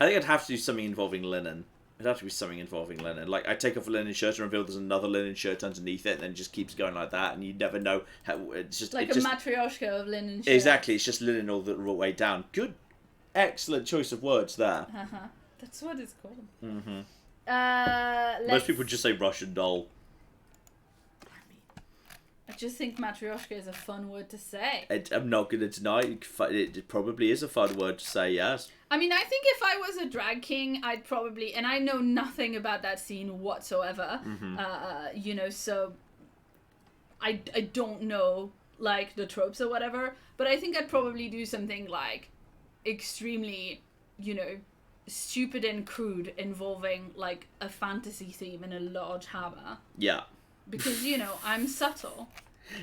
I think I'd have to do something involving linen. It'd have to be something involving linen. Like, I take off a linen shirt and reveal there's another linen shirt underneath it, and then it just keeps going like that, and you never know how... It's just... Like matryoshka of linen shirts. Exactly, it's just linen all the way down. Good, excellent choice of words there. That's what it's called. Most people just say Russian doll. I just think matryoshka is a fun word to say. I'm not going to deny it probably is a fun word to say, yes. I mean, I think if I was a drag king, I'd probably... And I know nothing about that scene whatsoever. You know, so... I don't know, like, the tropes or whatever. But I think I'd probably do something, like, extremely, you know, stupid and crude involving, like, a fantasy theme and a large hammer. Yeah. Because, you know, I'm subtle.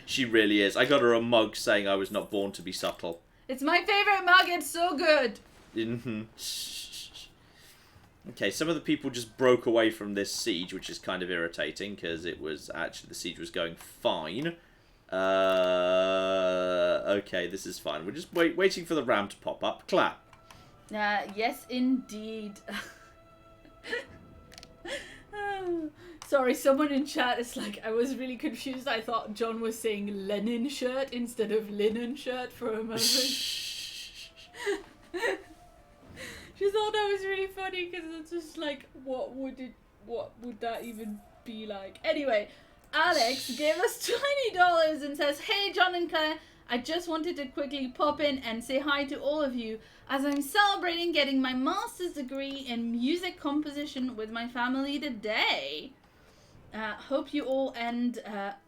She really is. I got her a mug saying I was not born to be subtle. It's my favorite mug. It's so good. Okay, some of the people just broke away from this siege, which is kind of irritating, because it was actually, the siege was going fine. Okay, this is fine. We're just waiting for the ram to pop up. Clap. Yes, indeed. Sorry, someone in chat is like, I was really confused. I thought John was saying Lenin shirt instead of linen shirt for a moment. She thought that was really funny because it's just like, what would that even be like? Anyway, Alex gave us $20 and says, hey, John and Claire, I just wanted to quickly pop in and say hi to all of you as I'm celebrating getting my master's degree in music composition with my family today. Hope that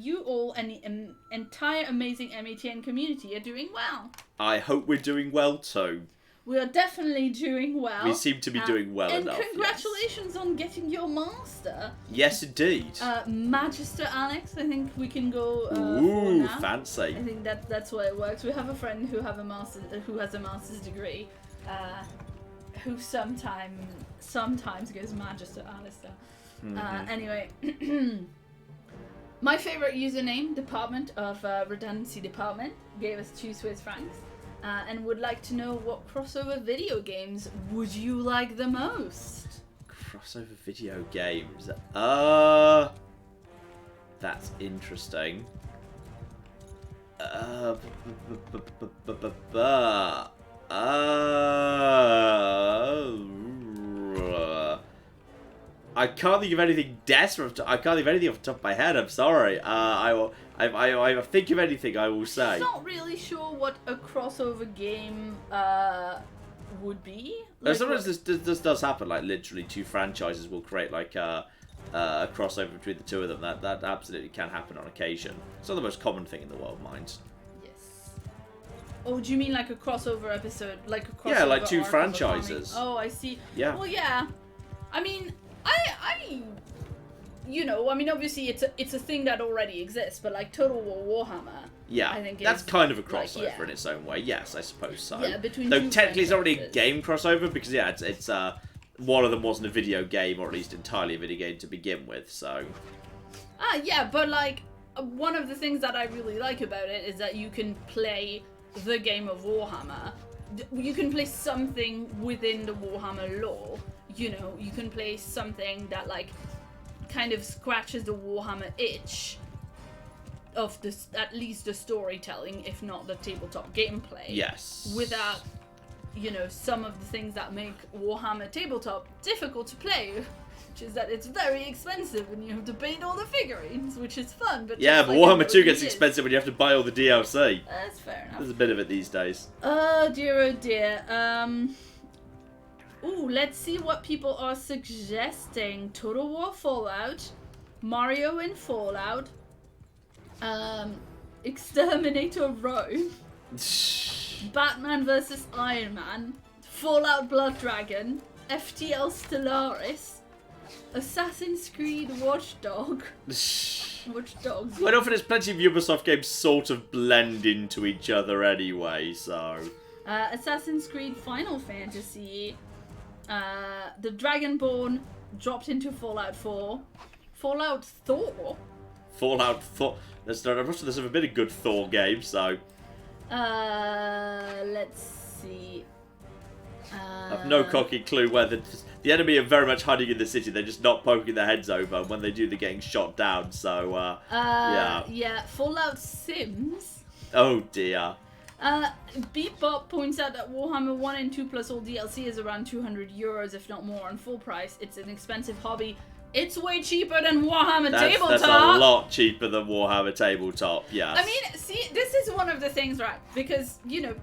you all and the entire amazing MATN community are doing well. I hope we're doing well too. We are definitely doing well. We seem to be doing well enough. And congratulations on getting your master. Yes, indeed. Magister Alex, I think we can go Ooh, for now. fancy. I think that's why it works. We have a friend who has a master's degree, who sometimes goes Magister Alistair. Anyway, my favorite username, Department of Redundancy Department, gave us 2 Swiss francs, and would like to know what crossover video games would you like the most? Crossover video games. That's interesting. I can't think of anything desperate. I can't think of anything off the top of my head. I'm sorry. I think of anything, I will say. I'm not really sure what a crossover game would be. Like, sometimes this does happen. Like literally, 2 franchises will create like a crossover between the 2 of them. That absolutely can happen on occasion. It's not the most common thing in the world, mind. Yes. Oh, do you mean like a crossover episode, like a crossover? Yeah, like 2 arc franchises. Oh, I see. Yeah. Well, yeah. I mean, I you know, I mean, obviously it's a thing that already exists, but like Total War Warhammer. Yeah, I think that's kind of a crossover like, in its own way. Yes, I suppose so. Yeah, between though 2 technically it's already a franchises. game crossover because it's one of them wasn't a video game, or at least entirely a video game to begin with. So. Yeah, but like one of the things that I really like about it is that you can play the game of Warhammer. You can play something within the Warhammer lore. You know, you can play something that like kind of scratches the Warhammer itch of this, at least the storytelling, if not the tabletop gameplay. Yes. Without, you know, some of the things that make Warhammer tabletop difficult to play, which is that it's very expensive and you have to paint all the figurines, which is fun. But yeah, just, but like, Warhammer 2 it gets is. expensive when you have to buy all the DLC. That's fair enough. There's a bit of it these days. Oh dear. Ooh, let's see what people are suggesting. Total War Fallout, Mario in Fallout, Exterminator Rome, Batman vs Iron Man, Fallout Blood Dragon, FTL Stellaris, Assassin's Creed Watch Dogs. Quite often, there's plenty of Ubisoft games sort of blend into each other anyway, so. Assassin's Creed Final Fantasy, the Dragonborn dropped into Fallout 4, Fallout Thor. Fallout Thor. I'm not sure there's ever been a good Thor game, so. Let's see. I've no cocky clue where the enemy are very much hiding in the city. They're just not poking their heads over. When they do, they're getting shot down. So, yeah. Yeah, Fallout Sims. Oh, dear. Beatbop points out that Warhammer 1 and 2 plus all DLC is around €200, if not more, on full price. It's an expensive hobby. It's way cheaper than Warhammer Tabletop. That's a lot cheaper than Warhammer Tabletop, yes. I mean, see, this is one of the things, right? Because, you know,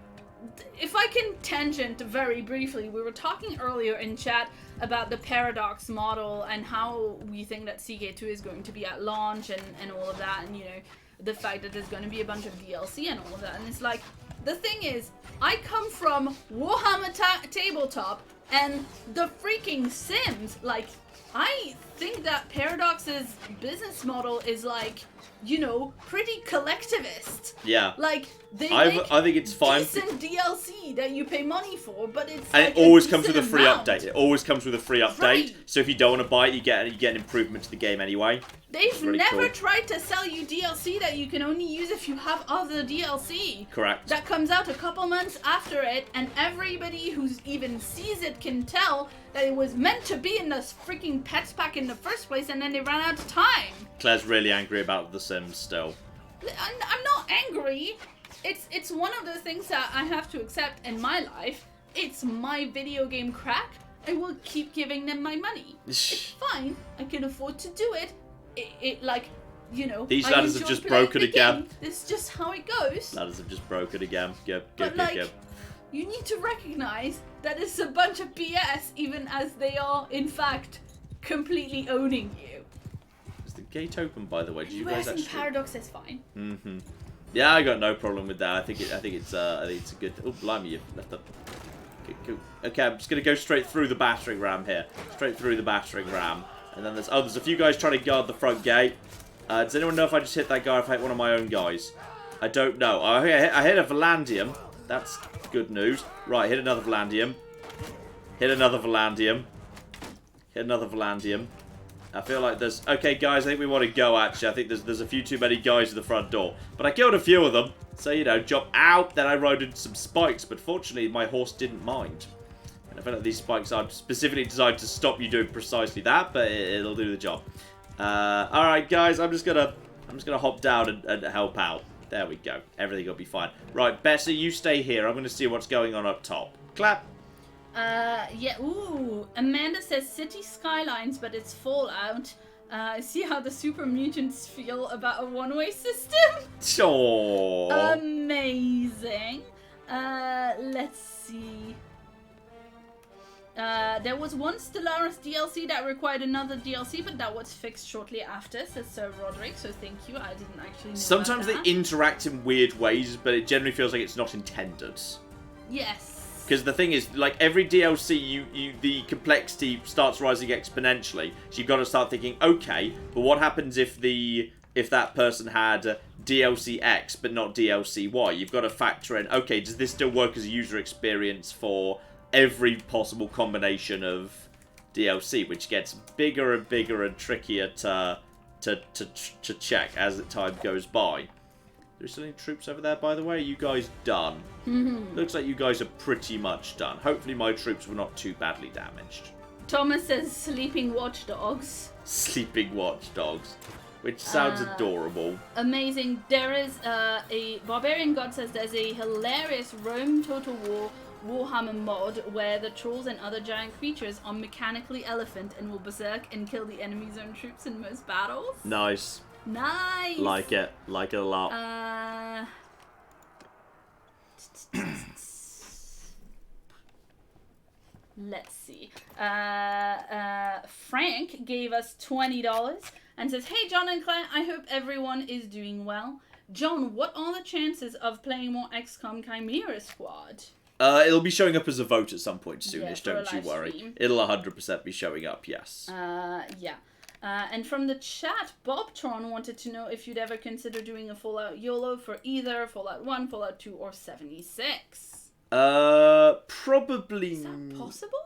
if I can tangent very briefly, we were talking earlier in chat about the Paradox model and how we think that CK2 is going to be at launch and all of that, and, you know, the fact that there's going to be a bunch of DLC and all of that. And it's like, the thing is, I come from Warhammer Tabletop and the freaking Sims. Like, I think that Paradox's business model is like, you know, pretty collectivist. Yeah. Like, I think it's fine. Decent DLC that you pay money for, but it's and like it always comes with a free amount. update. It always comes with a free update. Right. So if you don't want to buy it, you get an improvement to the game anyway. They've really never cool. tried to sell you DLC that you can only use if you have other DLC. Correct. That comes out a couple months after it, and everybody who even sees it can tell that it was meant to be in this freaking pets pack in the first place, and then they ran out of time. Claire's really angry about The Sims still. I'm not angry. It's one of those things that I have to accept in my life. It's my video game crack. I will keep giving them my money. It's fine. I can afford to do it. It like, you know. These I ladders have enjoy just playing broken the again. game. It's just how it goes. Ladders have just broken again. Go. You need to recognize that it's a bunch of BS, even as they are, in fact, completely owning you. Is the gate open, by the way? Did you US guys and actually? Paradox is fine. Mm-hmm. Yeah, I got no problem with that. I think it's a good. Oh, blimey, you've left up. Okay, I'm just gonna go straight through the battering ram here. Straight through the battering ram, and then there's a few guys trying to guard the front gate. Does anyone know if I just hit that guy or if I hit one of my own guys? I don't know. I hit a Valandium. That's good news. Right, hit another Valandium. Hit another Valandium. Hit another Valandium. I feel like there's... Okay, guys, I think we want to go, actually. I think there's a few too many guys at the front door. But I killed a few of them. So, you know, jump out. Then I rode into some spikes. But fortunately, my horse didn't mind. And I feel like these spikes are specifically designed to stop you doing precisely that. But it'll do the job. Alright, guys, I'm just gonna hop down and help out. There we go. Everything will be fine. Right, Bessie, you stay here. I'm going to see what's going on up top. Clap. Yeah, ooh. Amanda says City Skylines, but it's Fallout. See how the super mutants feel about a one-way system? Sure. Amazing. Let's see. There was one Stellaris DLC that required another DLC, but that was fixed shortly after, says Sir Roderick, so thank you. I didn't actually know Sometimes they about that. interact in weird ways, but it generally feels like it's not intended. Yes. Because the thing is, like, every DLC, the complexity starts rising exponentially. So you've got to start thinking, okay, but what happens if that person had DLC X but not DLC Y? You've got to factor in, okay, does this still work as a user experience for every possible combination of DLC, which gets bigger and bigger and trickier to check as the time goes by. There still any troops over there, by the way? Are you guys done? Looks like you guys are pretty much done. Hopefully my troops were not too badly damaged. Thomas says sleeping watchdogs. Sleeping watchdogs, which sounds adorable. Amazing. There is a Barbarian God says there's a hilarious Rome Total War Warhammer mod where the trolls and other giant creatures are mechanically elephant and will berserk and kill the enemy's own troops in most battles. Nice. Nice. Like it a lot. Let's see. Frank gave us $20 and says, "Hey John and Claire, I hope everyone is doing well. John, what are the chances of playing more XCOM Chimera Squad?" It'll be showing up as a vote at some point soonish, for a don't you live worry. stream. It'll 100% be showing up, yes. Yeah. And from the chat, Bobtron wanted to know if you'd ever consider doing a Fallout YOLO for either Fallout 1, Fallout 2, or 76. Probably... Is that possible?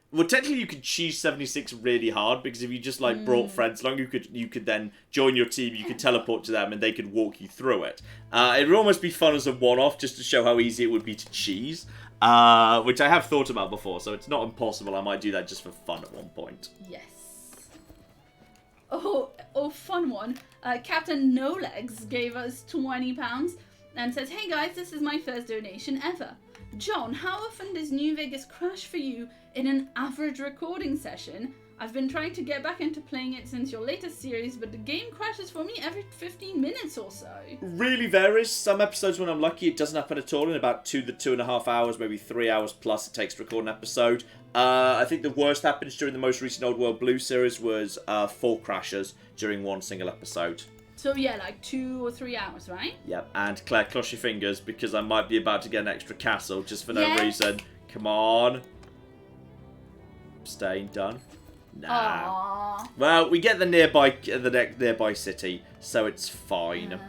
Well, technically, you could cheese 76 really hard because if you just like brought friends along, you could then join your team. You could teleport to them, and they could walk you through it. It would almost be fun as a one-off, just to show how easy it would be to cheese, which I have thought about before. So it's not impossible. I might do that just for fun at one point. Yes. Oh, fun one. Captain No Legs gave us £20 and says, "Hey guys, this is my first donation ever. John, how often does New Vegas crash for you in an average recording session? I've been trying to get back into playing it since your latest series, but the game crashes for me every 15 minutes or so." Really varies. Some episodes, when I'm lucky, it doesn't happen at all. In about 2 to 2.5 hours, maybe 3 hours plus it takes to record an episode. I think the worst happens during the most recent Old World Blue series was 4 crashes during one single episode. So yeah, like 2 or 3 hours, right? Yep, and Claire, cross your fingers because I might be about to get an extra castle just for no reason. Come on. Staying done. Nah. Aww. Well, we get the nearby city, so it's fine.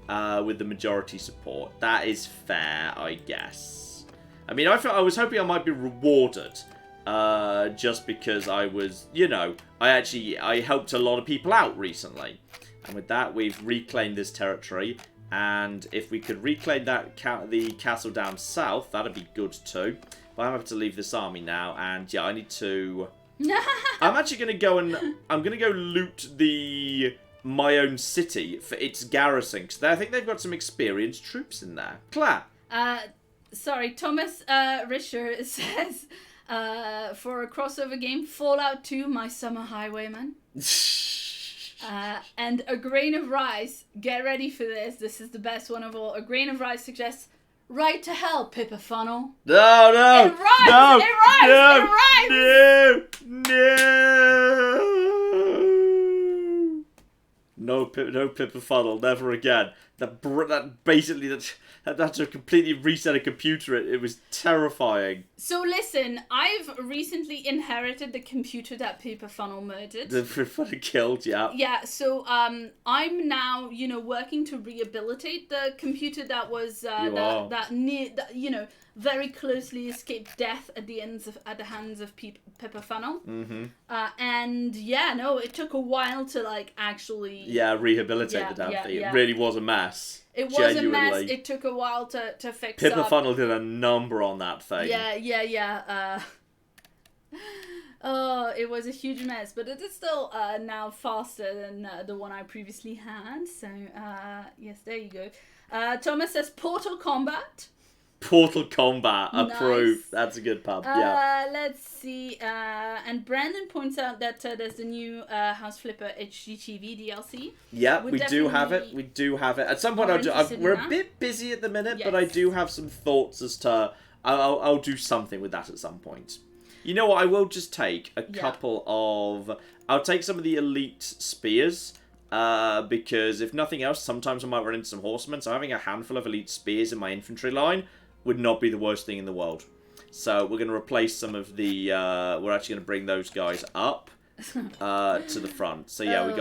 With the majority support, that is fair, I guess. I mean, I was hoping I might be rewarded, just because I was, I helped a lot of people out recently. And with that, we've reclaimed this territory. And if we could reclaim that the castle down south, that'd be good too. But I'm having to leave this army now. And yeah, I need to... I'm actually going to go loot my own city for its garrison. Because I think they've got some experienced troops in there. Claire? Sorry, Thomas Risher says, for a crossover game, Fallout 2, My Summer Highwayman. And A Grain of Rice, get ready for this. This is the best one of all. A Grain of Rice suggests, "Right to hell, Pippa Funnel." No! It rhymes! No! It rhymes! It rhymes! No! No Pippa Funnel, never again. That to completely reset a computer. It was terrifying. So listen, I've recently inherited the computer that Pippa Funnel murdered. The Funnel killed, yeah. Yeah, so I'm now, working to rehabilitate the computer that was very closely escaped death at the hands of Pippa Funnel. Mm-hmm. And yeah, no, it took a while to actually rehabilitate the damn thing. It really was a mess. It was a mess. It took a while to fix Pippa up. Funnel did a number on that thing. Yeah. Oh, it was a huge mess, but it is still now faster than the one I previously had. So, yes, there you go. Thomas says Portal Combat. Portal Combat, approved. Nice. That's a good pub, yeah. Let's see. And Brandon points out that there's the new House Flipper HGTV DLC. Yeah, we do have it. We do have it. At some point, we're a bit busy at the minute, but I do have some thoughts as to... I'll do something with that at some point. You know what? I will just take a couple of... I'll take some of the elite spears. Because if nothing else, sometimes I might run into some horsemen. So having a handful of elite spears in my infantry line would not be the worst thing in the world. So we're going to replace some of the... we're actually going to bring those guys up to the front. So yeah, we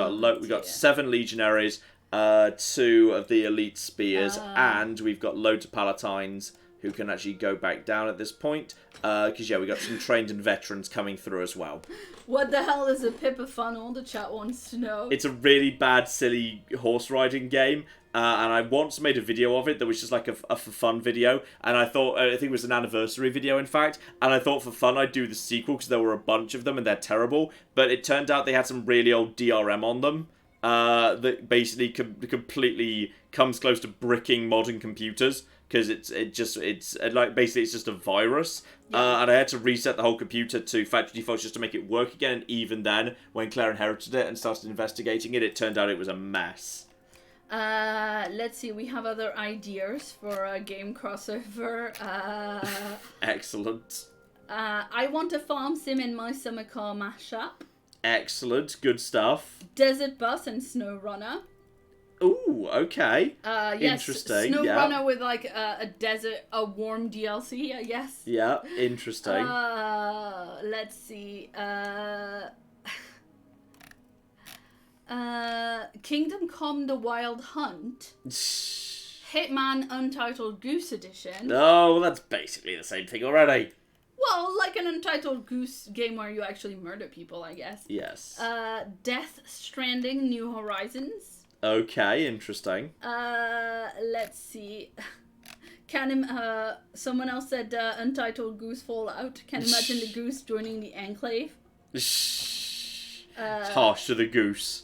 got 7 legionaries, 2 of the elite spears, and we've got loads of palatines who can actually go back down at this point. Because, we got some trained and veterans coming through as well. What the hell is a Pippa Funnel? The chat wants to know. It's a really bad, silly horse riding game. And I once made a video of it that was just like a for fun video. And I think it was an anniversary video, in fact. And I thought for fun I'd do the sequel because there were a bunch of them and they're terrible. But it turned out they had some really old DRM on them. That basically completely comes close to bricking modern computers. Because it's just a virus. And I had to reset the whole computer to factory defaults just to make it work again. And even then, when Claire inherited it and started investigating it, it turned out it was a mess. Let's see, we have other ideas for a game crossover. Excellent. I want a farm sim in My Summer Car mashup. Excellent, good stuff. Desert Bus and Snow Runner. Ooh, okay. Yes, interesting. Snow Runner with a warm DLC, I guess. Yeah, interesting. Let's see. Kingdom Come: The Wild Hunt. Hitman Untitled Goose Edition. Oh, well, that's basically the same thing already. Well, like an Untitled Goose game where you actually murder people, I guess. Yes. Death Stranding: New Horizons. Okay, interesting. Let's see. Someone else said Untitled Goose Fallout. Can't imagine the goose joining the Enclave. It's harsh to the goose.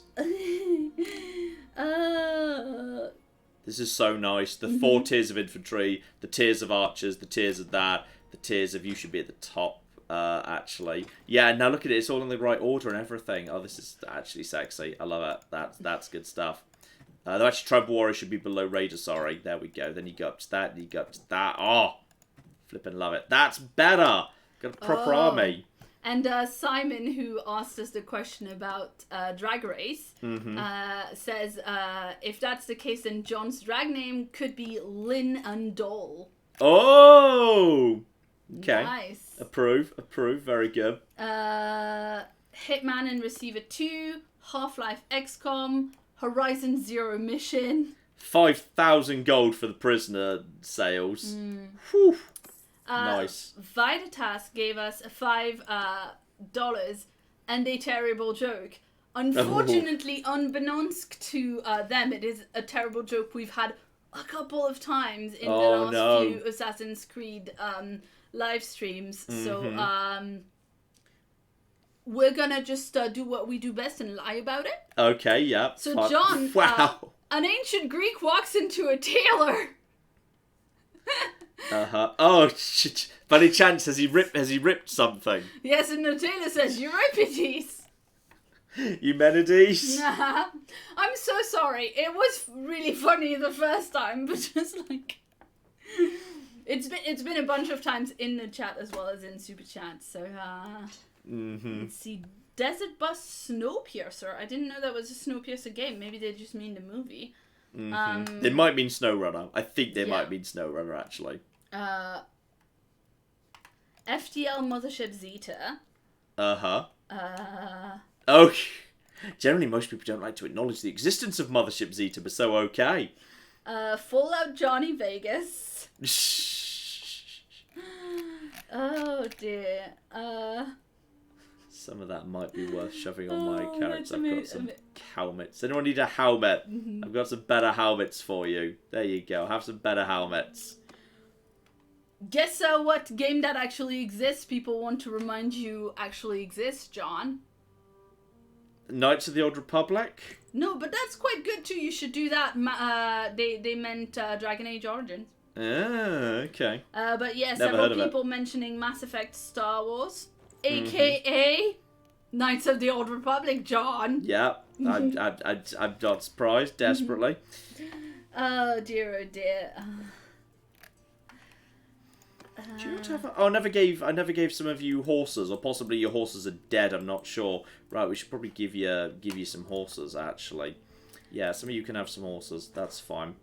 This is so nice. The 4 tiers of infantry, the tiers of archers, the tiers of that, the tiers of you should be at the top, actually. Yeah, now look at it. It's all in the right order and everything. Oh, this is actually sexy. I love it. That's good stuff. Though actually, Tribal Warrior should be below Raider, sorry. There we go. Then you go up to that, and you go up to that. Oh, flipping love it. That's better. Got a proper army. And Simon, who asked us the question about Drag Race, says, if that's the case, then John's drag name could be Lynn Undole. Oh! Okay. Nice. Approve. Very good. Hitman and Receiver 2, Half-Life XCOM, Horizon Zero Mission. 5,000 gold for the prisoner sales. Whew. Nice. Vitatas gave us $5 and a terrible joke. Unfortunately, unbeknownst to them, it is a terrible joke we've had a couple of times in the last few Assassin's Creed live streams. So we're gonna just do what we do best and lie about it. Okay, yeah. So John, wow. An ancient Greek walks into a tailor. Oh, funny chance, has he ripped something? Yes, and the tailor says, Euripides. Eumenides? Nah. I'm so sorry. It was really funny the first time, but just like it's been a bunch of times in the chat as well as in super chat. So let's see. Desert Bus Snowpiercer. I didn't know that was a Snowpiercer game. Maybe they just mean the movie. They might mean SnowRunner. I think they might mean SnowRunner, actually. FTL Mothership Zeta. Oh, generally most people don't like to acknowledge the existence of Mothership Zeta, but so okay. Fallout Johnny Vegas. Oh dear. Some of that might be worth shoving on my character. I've got some helmets. Anyone need a helmet? I've got some better helmets for you. There you go. Have some better helmets. Guess what game that actually exists people want to remind you actually exists, John? Knights of the Old Republic? No, but that's quite good too. You should do that. They meant Dragon Age Origins. Ah, okay. But yeah, Never several people mentioning Mass Effect Star Wars. AKA Knights of the Old Republic, John. Yeah, I'm not surprised, desperately. Oh dear, oh dear. Do you want to have I never gave some of you horses, or possibly your horses are dead, I'm not sure. Right, we should probably give you some horses, actually. Yeah, some of you can have some horses, that's fine.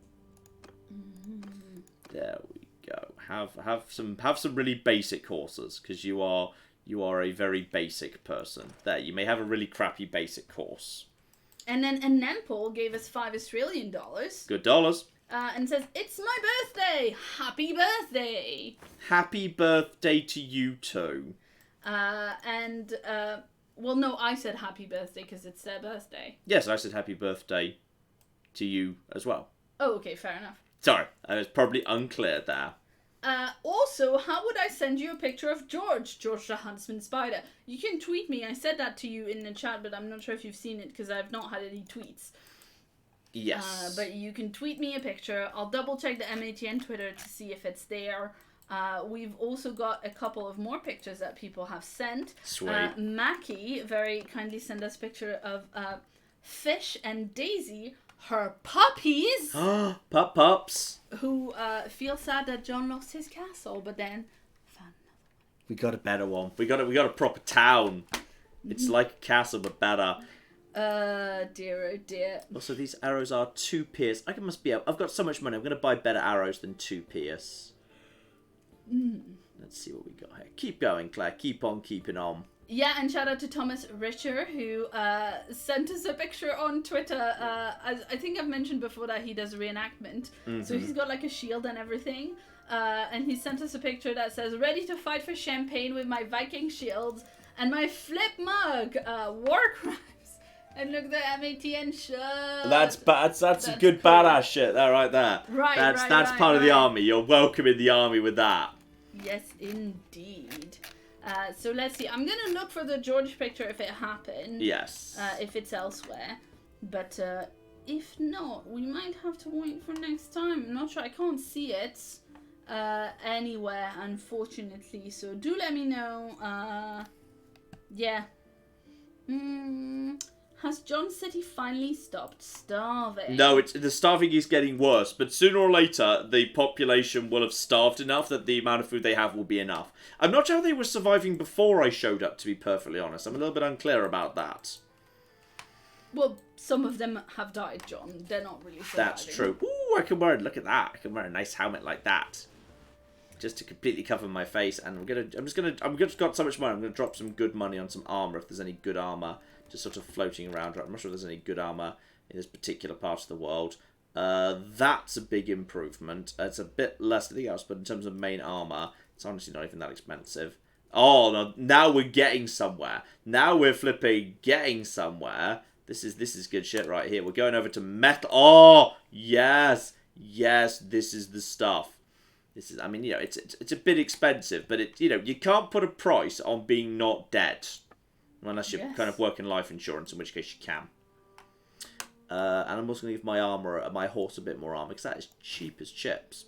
There we go. Have some really basic horses, because you are a very basic person. There, you may have a really crappy basic horse. And then Nempel gave us $5 Australian. Good dollars. And says, it's my birthday! Happy birthday! Happy birthday to you too. Well, no, I said happy birthday because it's their birthday. Yes, I said happy birthday to you as well. Oh, okay, fair enough. Sorry, I was probably unclear there. Also, how would I send you a picture of George the Huntsman Spider? You can tweet me. I said that to you in the chat, but I'm not sure if you've seen it because I've not had any tweets. Yes. But you can tweet me a picture. I'll double check the MATN Twitter to see if it's there. We've also got a couple of more pictures that people have sent. Sweet. Mackie very kindly sent us a picture of Fish and Daisy, her puppies. Pups. Who feel sad that John lost his castle, but then found another one. We got a better one. We got a proper town. It's like a castle, but better. Dear, oh dear. Also, these arrows are 2 pierce. I've got so much money. I'm going to buy better arrows than 2 pierce. Let's see what we got here. Keep going, Claire. Keep on keeping on. Yeah, and shout out to Thomas Richer, who sent us a picture on Twitter. I think I've mentioned before that he does reenactment. So he's got like a shield and everything. and he sent us a picture that says, "Ready to fight for Champagne with my Viking shields and my flip mug, war crimes." And look, the MATN shirt. That's good cool. badass shit there, right there. Right, That's part of the army. You're welcome in the army with that. Yes, indeed. So let's see. I'm gonna look for the George picture if it happened. Yes. If it's elsewhere. But if not, we might have to wait for next time. I'm not sure. I can't see it anywhere, unfortunately. So do let me know. Yeah. Has John City finally stopped starving? No, the starving is getting worse, but sooner or later, the population will have starved enough that the amount of food they have will be enough. I'm not sure how they were surviving before I showed up, to be perfectly honest. I'm a little bit unclear about that. Well, some of them have died, John. They're not really surviving. That's true. Ooh, I can wear, look at that. I can wear a nice helmet like that. Just to completely cover my face, and I've just got so much money. I'm gonna drop some good money on some armor if there's any good armor just sort of floating around. I'm not sure if there's any good armor in this particular part of the world. That's a big improvement. It's a bit less than anything else, but in terms of main armor, it's honestly not even that expensive. Oh, no, now we're getting somewhere. Now we're flipping getting somewhere. This is good shit right here. We're going over to metal. Oh, yes, this is the stuff. This is, I mean, you know, it's a bit expensive, but it, you know, you can't put a price on being not dead. Unless you're kind of working life insurance, in which case you can. And I'm also going to give my horse a bit more armor, because that is cheap as chips.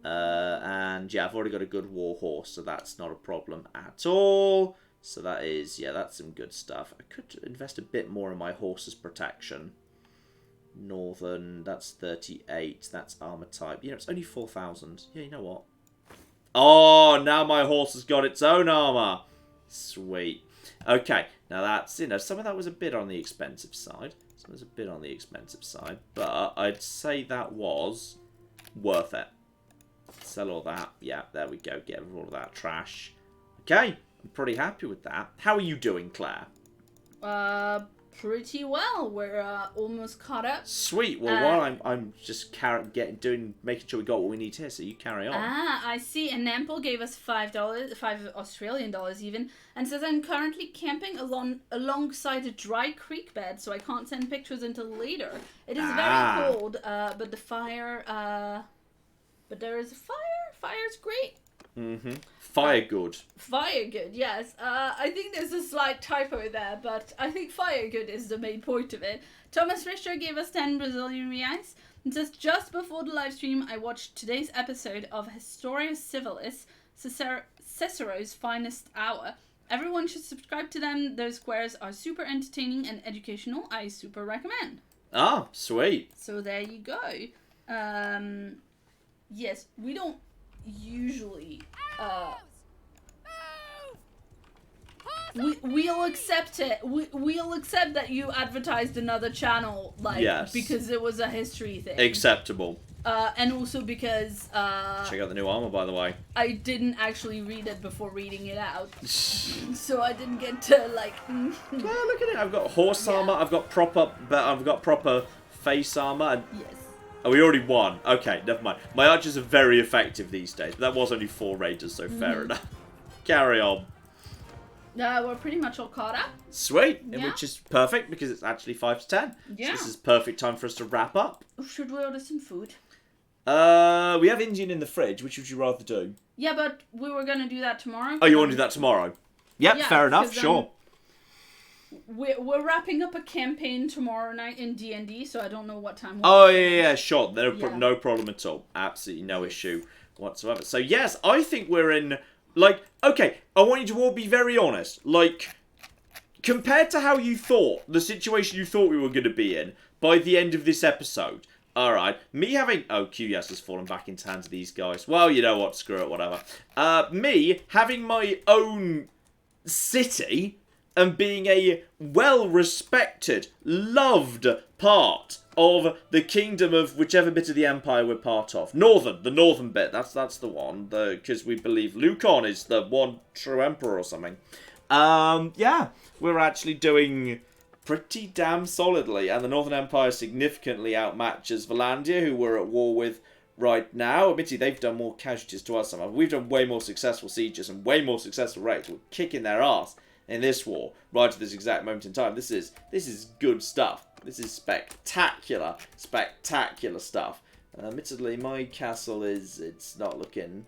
And yeah, I've already got a good war horse, so that's not a problem at all. So that is, yeah, that's some good stuff. I could invest a bit more in my horse's protection. Northern, that's 38, that's armor type. You know, it's only 4,000. Yeah, you know what? Oh, now my horse has got its own armor. Sweet. Okay, now that's, you know, some of that was a bit on the expensive side. Some was a bit on the expensive side, but I'd say that was worth it. Sell all that. Yeah, there we go. Get rid of all of that trash. Okay, I'm pretty happy with that. How are you doing, Claire? Pretty well. We're almost caught up. Sweet. Well, while I'm just making sure we got what we need here, so you carry on. I see. And Nample gave us $5, $5 even, and says I'm currently camping alongside a dry creek bed, so I can't send pictures until later. It is very cold, but the fire, but there is a fire. Fire's great. Mm-hmm. Fire good. Fire good, yes. I think there's a slight typo there, but I think fire good is the main point of it. Thomas Richter gave us 10 Brazilian reais and says, just before the live stream, I watched today's episode of Historia Civilis, Cicero's finest hour. Everyone should subscribe to them. Those squares are super entertaining and educational. I super recommend. Ah, sweet. So there you go. Yes, we don't usually we'll accept it. We'll accept that you advertised another channel, like, yes, because it was a history thing. Acceptable. And also because check out the new armor, by the way. I didn't actually read it before reading it out, so I didn't get to like. Well, look at it. I've got horse armor. I've got proper face armor. And yes. Oh, we already won. Okay, never mind. My archers are very effective these days, but that was only 4 raiders, so fair enough. Carry on. We're pretty much all caught up. Sweet, yeah. Which is perfect because it's actually 5 to 10. Yeah. So this is perfect time for us to wrap up. Should we order some food? We have Indian in the fridge. Which would you rather do? Yeah, but we were gonna do that tomorrow. Oh, you want to do that tomorrow? Yep, yeah, fair enough. Sure. We're wrapping up a campaign tomorrow night in D&D, so I don't know what time. Yeah, sure. No problem at all. Absolutely no issue whatsoever. So yes, I think we're in. Like, okay, I want you to all be very honest. Like, compared to how you thought, the situation you thought we were going to be in by the end of this episode. Alright, me having... Oh, QES has fallen back into hands of these guys. Well, you know what, screw it, whatever. Me having my own city and being a well-respected, loved part of the kingdom of whichever bit of the empire we're part of. The northern bit, that's the one, because we believe Lucon is the one true emperor or something. Yeah, we're actually doing pretty damn solidly, and the Northern Empire significantly outmatches Valandia, who we're at war with right now. Admittedly, they've done more casualties to us somehow. We've done way more successful sieges and way more successful raids. We're kicking their ass in this war right at this exact moment in time. This is good stuff. This is spectacular stuff. Admittedly, my castle it's not looking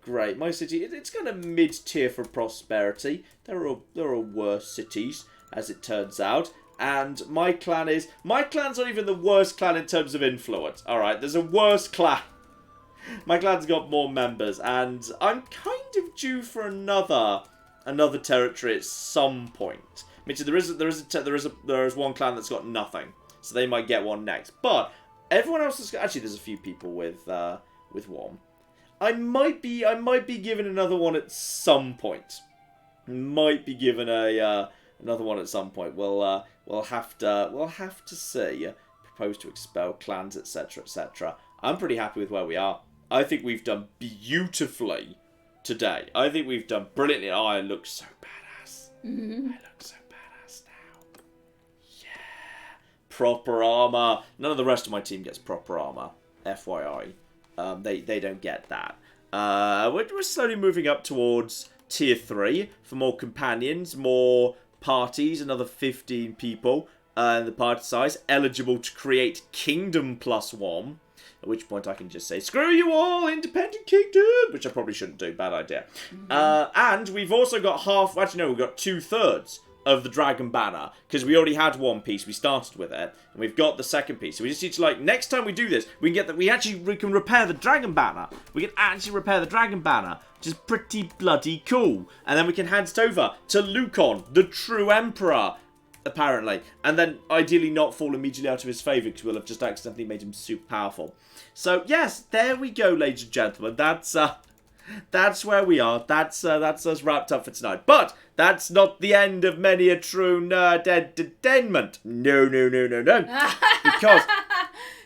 great. My city, it's kind of mid-tier for prosperity. There are worse cities, as it turns out. And my clan's not even the worst clan in terms of influence. Alright, there's a worse clan. My clan's got more members, and I'm kind of due for another territory at some point. I mean, there is one clan that's got nothing, so they might get one next. But everyone else has got, actually, there's a few people with one. I might be given another one at some point. Might be given another one at some point. We'll have to see. Propose to expel clans, etc., etc. I'm pretty happy with where we are. I think we've done beautifully today. I think we've done brilliantly. Oh, I look so badass. Mm-hmm. I look so badass now. Yeah. Proper armor. None of the rest of my team gets proper armor. FYI. They don't get that. We're slowly moving up towards tier 3 for more companions, more parties, another 15 people in the party size, eligible to create Kingdom +1. At which point I can just say, screw you all, independent kingdom! Which I probably shouldn't do, bad idea. Mm-hmm. And we've also got we've got 2/3 of the Dragon Banner, because we already had one piece, we started with it, and we've got the second piece. So we just need to, like, next time we do this, we can repair the Dragon Banner. We can actually repair the Dragon Banner, which is pretty bloody cool. And then we can hand it over to Lukon, the true Emperor, apparently. And then, ideally not fall immediately out of his favour, because we'll have just accidentally made him super powerful. So, yes, there we go, ladies and gentlemen. That's where we are. That's us wrapped up for tonight. But that's not the end of many a true nerd entertainment. No. Because...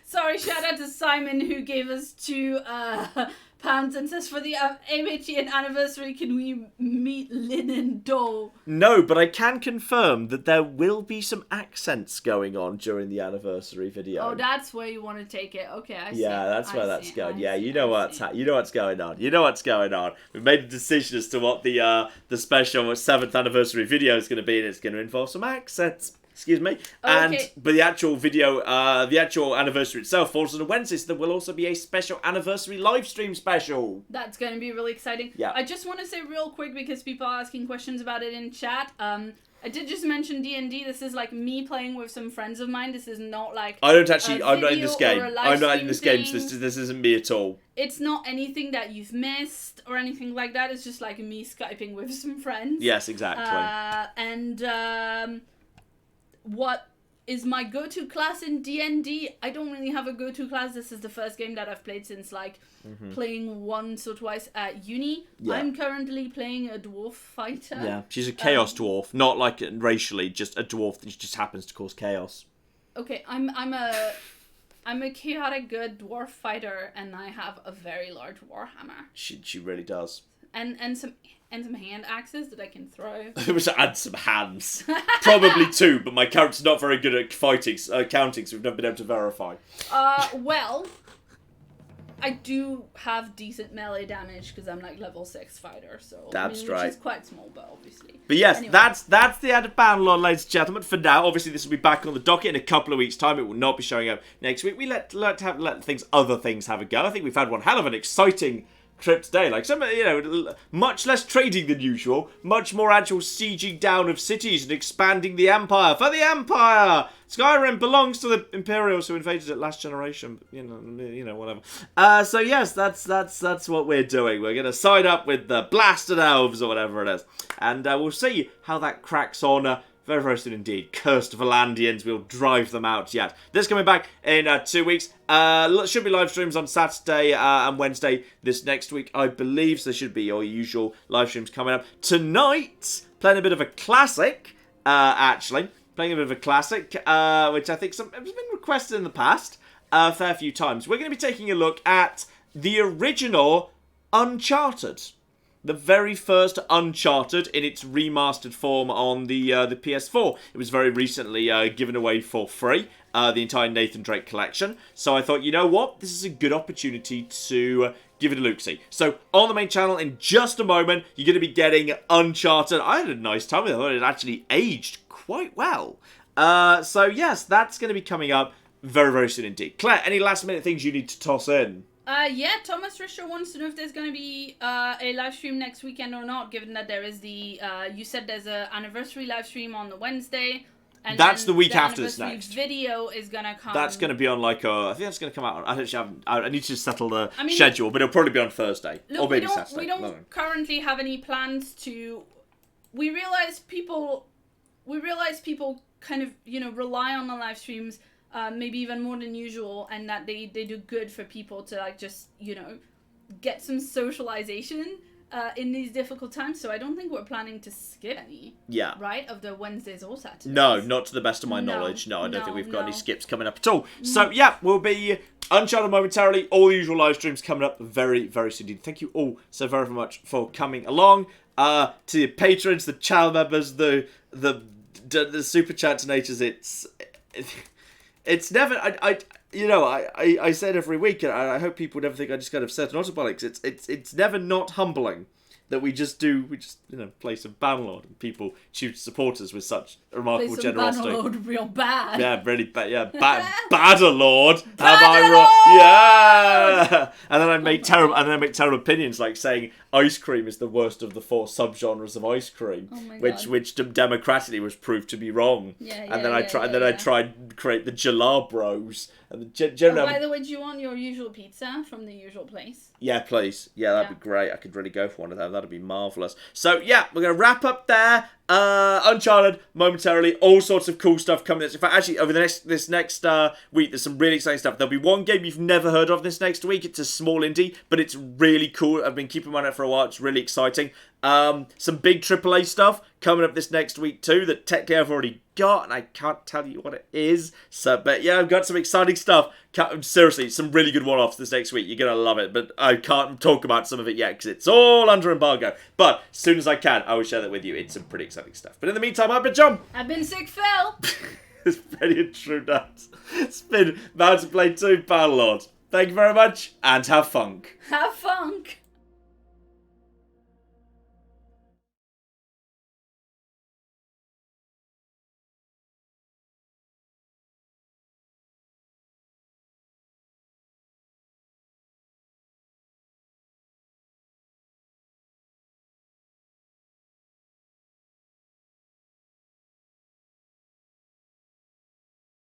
Sorry, shout out to Simon, who gave us £2 and says, for the 80th anniversary, can we meet Linen Doll? No, but I can confirm that there will be some accents going on during the anniversary video. Oh, that's where you want to take it. Okay, I see. Yeah, that's where that's going. Yeah, you know what's going on. You know what's going on. We've made a decision as to what the special 7th anniversary video is going to be, and it's going to involve some accents. Excuse me. Okay. But the actual video, the actual anniversary itself falls on a Wednesday, so there will also be a special anniversary live stream special. That's going to be really exciting. Yeah. I just want to say real quick, because people are asking questions about it in chat. I did just mention D&D. This is like me playing with some friends of mine. This is not like I'm not in this game. I'm not in this game, so this isn't me at all. It's not anything that you've missed or anything like that. It's just like me Skyping with some friends. Yes, exactly. What is my go-to class in D&D? I don't really have a go-to class. This is the first game that I've played since, like, playing once or twice at uni. Yeah. I'm currently playing a dwarf fighter. Yeah, she's a chaos dwarf. Not, like, racially, just a dwarf that just happens to cause chaos. Okay, I'm a chaotic good dwarf fighter, and I have a very large warhammer. She really does. And some hand axes that I can throw. And some hands. Probably 2, but my character's not very good at counting, so we've never been able to verify. Well, I do have decent melee damage because I'm like level 6 fighter, so that's right. Which is quite small, but obviously. But yes, anyway. that's the end of Bannerlord, ladies and gentlemen. For now, obviously this will be back on the docket in a couple of weeks' time. It will not be showing up next week. We let other things have a go. I think we've had one hell of an exciting trip today, like some, much less trading than usual, much more actual sieging down of cities and expanding the empire for the empire. Skyrim belongs to the Imperials who invaded it last generation, whatever. So yes, that's what we're doing. We're gonna side up with the blasted elves or whatever it is, and we'll see how that cracks on. Very, very soon indeed. Cursed Valandians, we'll drive them out yet. This coming back in 2 weeks. Should be live streams on Saturday and Wednesday this next week, I believe. So there should be your usual live streams coming up. Tonight, playing a bit of a classic, actually. Playing a bit of a classic, which I think has been requested in the past a fair few times. We're going to be taking a look at the original Uncharted. the very first Uncharted in its remastered form on the PS4. It was very recently given away for free, the entire Nathan Drake collection. So I thought, you know what? This is a good opportunity to give it a look-see. So on the main channel, in just a moment, you're going to be getting Uncharted. I had a nice time with it. I thought it actually aged quite well. So yes, that's going to be coming up very, very soon indeed. Claire, any last-minute things you need to toss in? Yeah, Thomas Risher wants to know if there's going to be a live stream next weekend or not, given that there is the, you said there's an anniversary live stream on the Wednesday. And that's the week after this next. Video is going to come. That's going to be on I think that's going to come out on, I need to settle the schedule, but it'll probably be on Thursday. Look, or maybe Saturday. We don't currently have any plans to, we realize people kind of, rely on the live streams maybe even more than usual, and that they do good for people to like just get some socialization in these difficult times. So I don't think we're planning to skip any. Yeah. Right, of the Wednesdays or Saturdays. No, not to the best of my knowledge. No, I don't think we've got any skips coming up at all. So yeah, we'll be Uncharted momentarily. All the usual live streams coming up very, very soon indeed. Thank you all so very, very much for coming along. To the patrons, the channel members, the super chat donators. It's never, I said every week, and I hope people never think I just kind of said autobotics. It's never not humbling that we just play some Bannerlord and people choose to support us with such remarkable generosity. Bannerlord real bad. Yeah, really bad. Yeah, Bannerlord. Have I? Yeah. And then I make terrible opinions, like saying ice cream is the worst of the 4 subgenres of ice cream, which democratically was proved to be wrong. And then I tried to create the Jalab Bros. And by the way, do you want your usual pizza from the usual place? Yeah, please. Yeah, that'd be great. I could really go for one of them. That'd be marvellous. So, yeah, we're going to wrap up there. Uncharted momentarily. All sorts of cool stuff coming. In fact, actually, over this next week, there's some really exciting stuff. There'll be one game you've never heard of this next week. It's a small indie, but it's really cool. I've been keeping my eye on it for a while. It's really exciting. Some big AAA stuff coming up this next week too that technically I've already got, and I can't tell you what it is. So, but yeah, I've got some exciting stuff. Seriously, some really good one-offs this next week. You're gonna love it, but I can't talk about some of it yet because it's all under embargo. But as soon as I can, I will share that with you. It's some pretty exciting stuff. But in the meantime, I've been John. I've been Sick Phil. It's very true that. It's been Bound to Play 2 Bannerlord. Thank you very much, and have funk. Have funk.